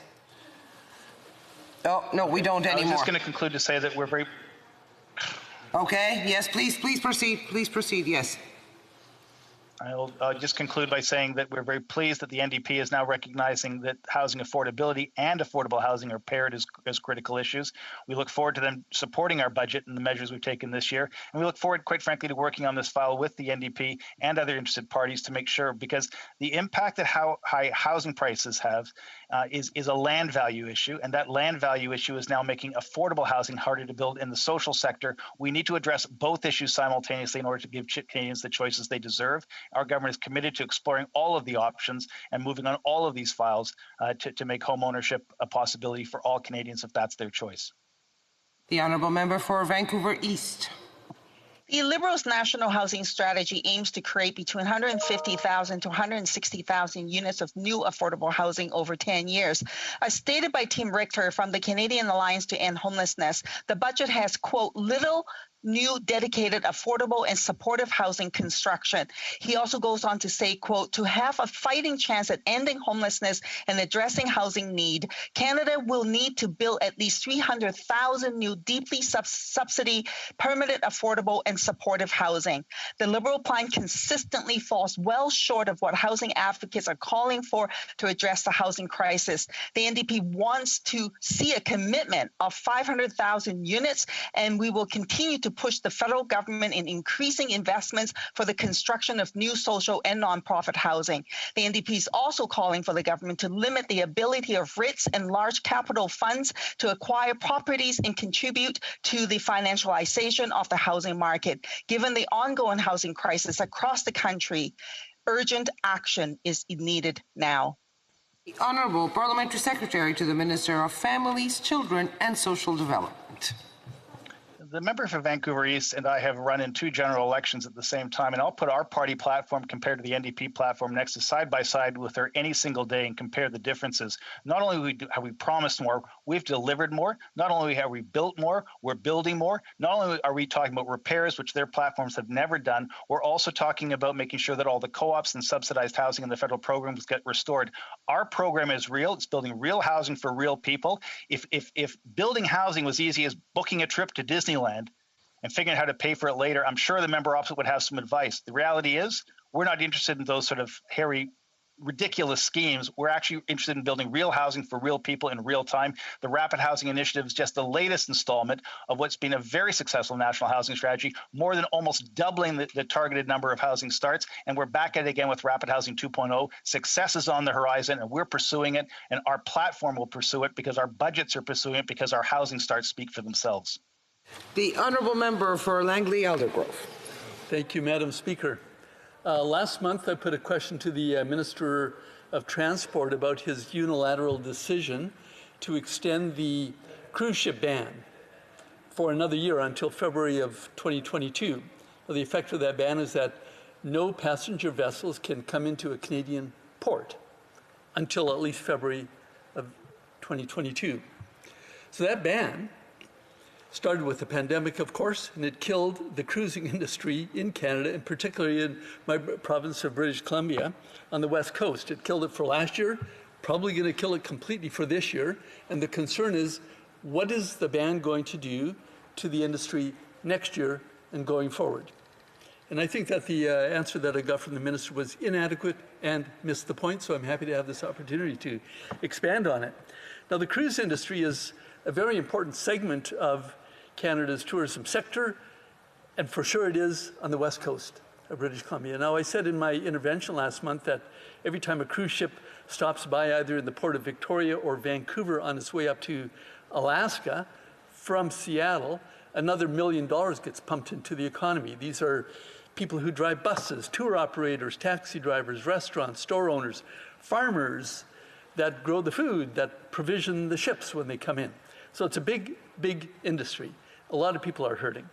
Oh, no, we don't anymore. I was just going to conclude to say that we're very... Okay, yes, please proceed. Please proceed, yes. I'll just conclude by saying that we're very pleased that the NDP is now recognizing that housing affordability and affordable housing are paired as critical issues. We look forward to them supporting our budget and the measures we've taken this year. And we look forward, quite frankly, to working on this file with the NDP and other interested parties to make sure, because the impact that high housing prices have is a land value issue. And that land value issue is now making affordable housing harder to build in the social sector. We need to address both issues simultaneously in order to give Canadians the choices they deserve. Our government is committed to exploring all of the options and moving on all of these files to make home ownership a possibility for all Canadians if that's their choice. The honourable member for Vancouver East. The Liberals' national housing strategy aims to create between 150,000 to 160,000 units of new affordable housing over 10 years. As stated by Tim Richter from the Canadian Alliance to End Homelessness, the budget has, quote, little new dedicated affordable and supportive housing construction. He also goes on to say, quote, to have a fighting chance at ending homelessness and addressing housing need, Canada will need to build at least 300,000 new deeply subsidy, permanent, affordable and supportive housing. The Liberal plan consistently falls well short of what housing advocates are calling for to address the housing crisis. The NDP wants to see a commitment of 500,000 units, and we will continue to push the federal government in increasing investments for the construction of new social and nonprofit housing. The NDP is also calling for the government to limit the ability of REITs and large capital funds to acquire properties and contribute to the financialization of the housing market. Given the ongoing housing crisis across the country, urgent action is needed now. The Honourable Parliamentary Secretary to the Minister of Families, Children and Social Development. The member for Vancouver East and I have run in two general elections at the same time, and I'll put our party platform compared to the NDP platform next to side by side with her any single day and compare the differences. Not only have we promised more, we've delivered more. Not only have we built more, we're building more. Not only are we talking about repairs, which their platforms have never done, we're also talking about making sure that all the co-ops and subsidized housing in the federal programs get restored. Our program is real. It's building real housing for real people. If building housing was easy as booking a trip to Disneyland and figuring out how to pay for it later, I'm sure the member opposite would have some advice. The reality is we're not interested in those sort of hairy, ridiculous schemes. We're actually interested in building real housing for real people in real time. The Rapid Housing Initiative is just the latest installment of what's been a very successful national housing strategy, more than almost doubling the targeted number of housing starts. And we're back at it again with Rapid Housing 2.0. Success is on the horizon, and we're pursuing it, and our platform will pursue it because our budgets are pursuing it, because our housing starts speak for themselves. The Honourable Member for Langley Eldergrove. Thank you, Madam Speaker. Last month, I put a question to the Minister of Transport about his unilateral decision to extend the cruise ship ban for another year until February of 2022. Well, the effect of that ban is that no passenger vessels can come into a Canadian port until at least February of 2022. So that ban started with the pandemic, of course, and it killed the cruising industry in Canada, and particularly in my province of British Columbia on the West Coast. It killed it for last year, probably going to kill it completely for this year. And the concern is, what is the ban going to do to the industry next year and going forward? And I think that the answer that I got from the minister was inadequate and missed the point, so I'm happy to have this opportunity to expand on it. Now, the cruise industry is a very important segment of Canada's tourism sector, and for sure it is on the west coast of British Columbia. Now, I said in my intervention last month that every time a cruise ship stops by either in the Port of Victoria or Vancouver on its way up to Alaska from Seattle, another $1 million gets pumped into the economy. These are people who drive buses, tour operators, taxi drivers, restaurants, store owners, farmers that grow the food, that provision the ships when they come in. So it's a big, big industry. A lot of people are hurting.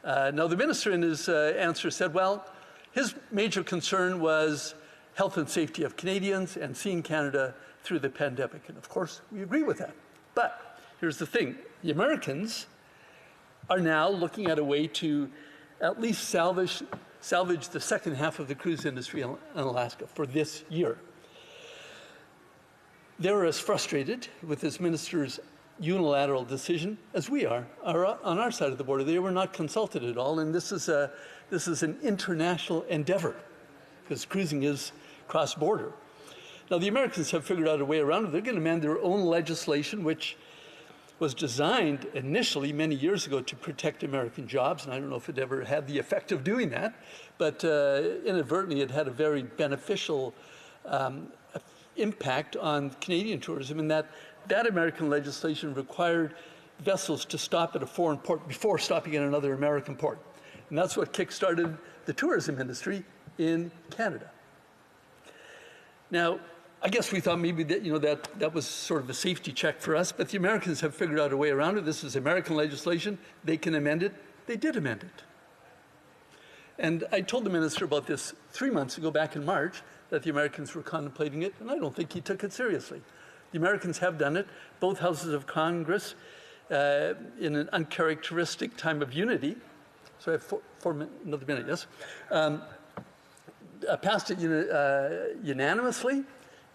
Now, the minister in his answer said, well, his major concern was health and safety of Canadians and seeing Canada through the pandemic. And of course, we agree with that. But here's the thing. The Americans are now looking at a way to at least salvage the second half of the cruise industry in Alaska for this year. they're as frustrated with this minister's unilateral decision as we are on our side of the border. They were not consulted at all, and this is an international endeavor because cruising is cross-border. Now, the Americans have figured out a way around it. They're going to amend their own legislation, which was designed initially many years ago to protect American jobs, and I don't know if it ever had the effect of doing that, but inadvertently it had a very beneficial impact on Canadian tourism in that American legislation required vessels to stop at a foreign port before stopping at another American port. And that's what kick-started the tourism industry in Canada. Now, I guess we thought maybe that, that was sort of a safety check for us, but the Americans have figured out a way around it. This is American legislation. They can amend it. They did amend it. And I told the minister about this 3 months ago, back in March, that the Americans were contemplating it, and I don't think he took it seriously. The Americans have done it. Both houses of Congress, in an uncharacteristic time of unity, so I have another minute, yes, passed it unanimously,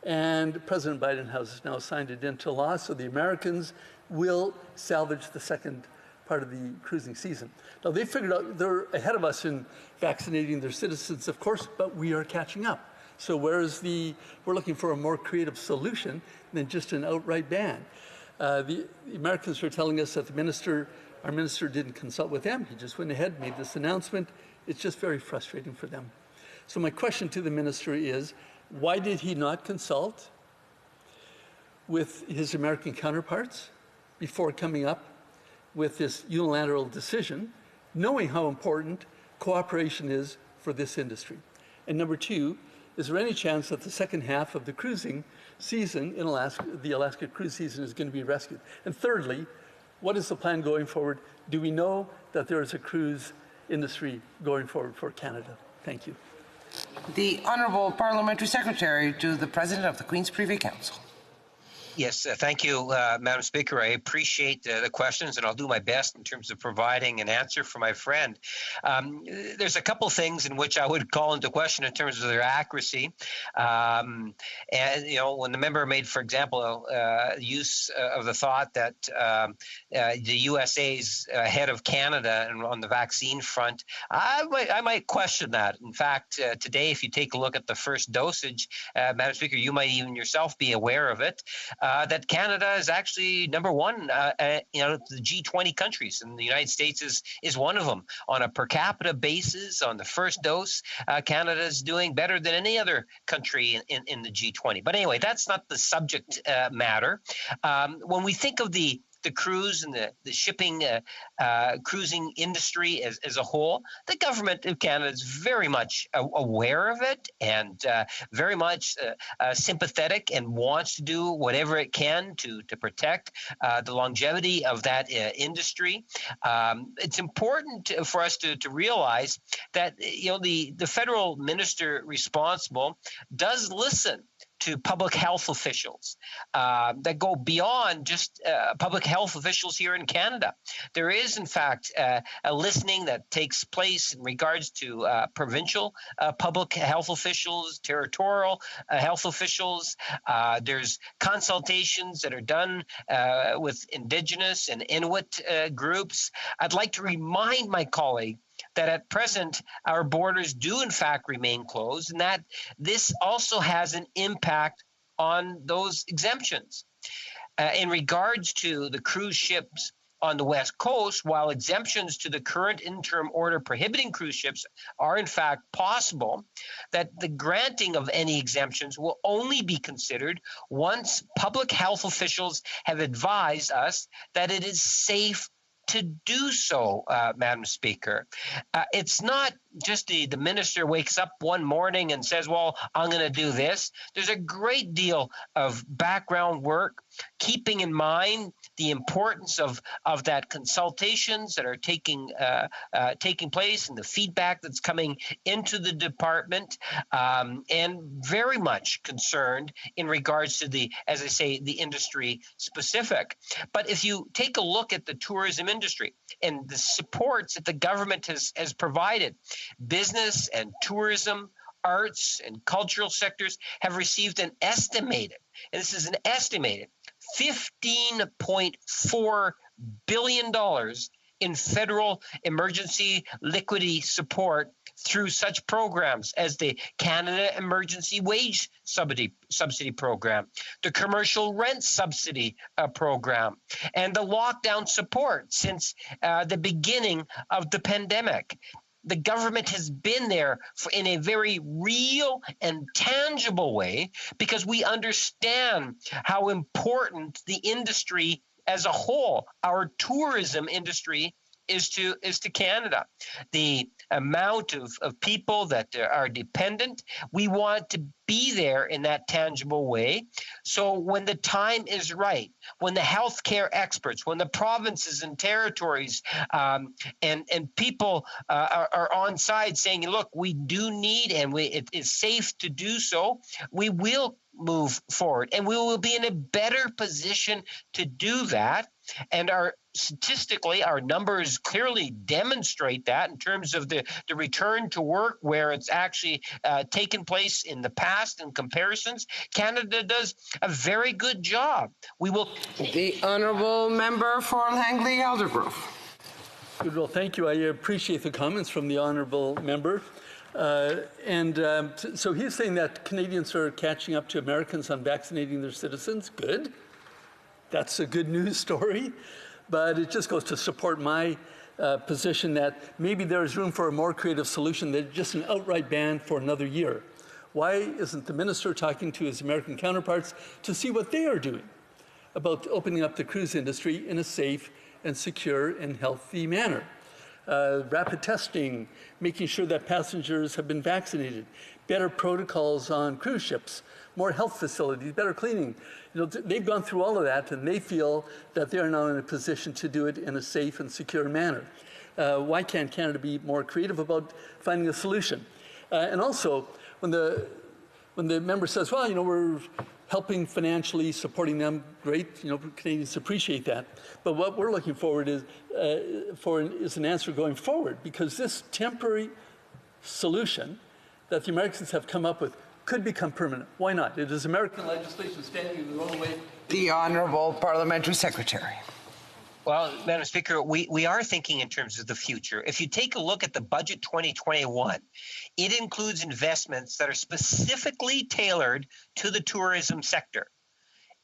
and President Biden has now signed it into law, so the Americans will salvage the second part of the cruising season. Now, they figured out they're ahead of us in vaccinating their citizens, of course, but we are catching up. So we're looking for a more creative solution than just an outright ban. The Americans are telling us that our minister didn't consult with them. He just went ahead, made this announcement. It's just very frustrating for them. So my question to the minister is, why did he not consult with his American counterparts before coming up with this unilateral decision, knowing how important cooperation is for this industry? And number two, is there any chance that the second half of the cruising season in Alaska, the Alaska cruise season, is going to be rescued? And thirdly, what is the plan going forward? Do we know that there is a cruise industry going forward for Canada? Thank you. The Honourable Parliamentary Secretary to the President of the Queen's Privy Council. Yes, thank you, Madam Speaker. I appreciate the questions, and I'll do my best in terms of providing an answer for my friend. There's a couple things in which I would call into question in terms of their accuracy. And, when the member made, for example, use of the thought that the USA's ahead of Canada on the vaccine front, I might question that. In fact, today, if you take a look at the first dosage, Madam Speaker, you might even yourself be aware of it. That Canada is actually number one, the G20 countries, and the United States is one of them. On a per capita basis, on the first dose, Canada is doing better than any other country in the G20. But anyway, that's not the subject matter. When we think of the cruise and the shipping cruising industry as a whole, the government of Canada is very much aware of it and very much sympathetic and wants to do whatever it can to protect the longevity of that industry. It's important for us to realize that the federal minister responsible does listen to public health officials that go beyond just public health officials here in Canada. There is, in fact, a listening that takes place in regards to provincial public health officials, territorial health officials. There's consultations that are done with Indigenous and Inuit groups. I'd like to remind my colleague that at present our borders do in fact remain closed, and that this also has an impact on those exemptions. In regards to the cruise ships on the West Coast, while exemptions to the current interim order prohibiting cruise ships are in fact possible, that the granting of any exemptions will only be considered once public health officials have advised us that it is safe to do so, Madam Speaker. It's not just the minister wakes up one morning and says, well, I'm going to do this. There's a great deal of background work, keeping in mind the importance of that consultations that are taking place and the feedback that's coming into the department, and very much concerned in regards to the industry specific. But if you take a look at the tourism industry and the supports that the government has provided, business and tourism arts, and cultural sectors have received an estimated, and this is an estimated, $15.4 billion in federal emergency liquidity support through such programs as the Canada Emergency Wage Subsidy Program, the Commercial Rent Subsidy Program, and the lockdown support since the beginning of the pandemic. The government has been there in a very real and tangible way because we understand how important the industry as a whole, our tourism industry, is to Canada. The amount of people that are dependent, we want to be there in that tangible way. So when the time is right, when the healthcare experts, when the provinces and territories and people are on side saying, look, we do need and it is safe to do so, we will move forward and we will be in a better position to do that. And statistically, our numbers clearly demonstrate that in terms of the return to work where it's actually taken place in the past and comparisons. Canada does a very good job. We will. The Honourable Member for Langley Aldergrove. Good. Well, thank you. I appreciate the comments from the Honourable Member. So he's saying that Canadians are catching up to Americans on vaccinating their citizens. Good. That's a good news story. But it just goes to support my position that maybe there is room for a more creative solution than just an outright ban for another year. Why isn't the minister talking to his American counterparts to see what they are doing about opening up the cruise industry in a safe and secure and healthy manner? Rapid testing, making sure that passengers have been vaccinated, better protocols on cruise ships, more health facilities, better cleaning. You know, they've gone through all of that, and they feel that they are now in a position to do it in a safe and secure manner. Why can't Canada be more creative about finding a solution? And also, when the member says, well, you know, we're helping financially, supporting them, great. You know, Canadians appreciate that. But what we're looking forward is an answer going forward, because this temporary solution that the Americans have come up with could become permanent. Why not? It is American legislation standing in the wrong way. The Honourable Parliamentary Secretary. Well, Madam Speaker, we are thinking in terms of the future. If you take a look at the budget 2021, it includes investments that are specifically tailored to the tourism sector.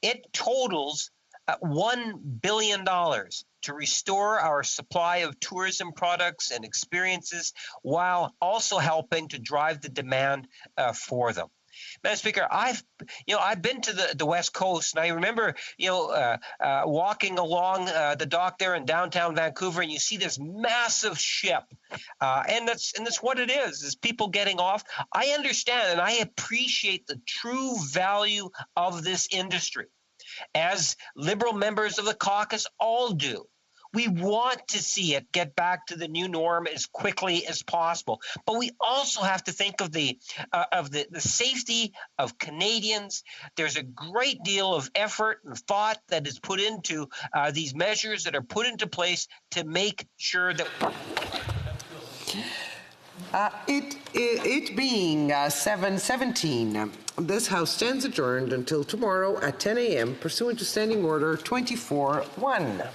It totals $1 billion to restore our supply of tourism products and experiences while also helping to drive the demand for them. Madam Speaker, I've been to the West Coast, and I remember walking along the dock there in downtown Vancouver, and you see this massive ship, and that's what it is people getting off. I understand and I appreciate the true value of this industry, as Liberal members of the caucus all do. We want to see it get back to the new norm as quickly as possible, but we also have to think of the safety of Canadians. There's a great deal of effort and thought that is put into these measures that are put into place to make sure that. It being 7:17, this House stands adjourned until tomorrow at 10 a.m. pursuant to Standing Order 24-1.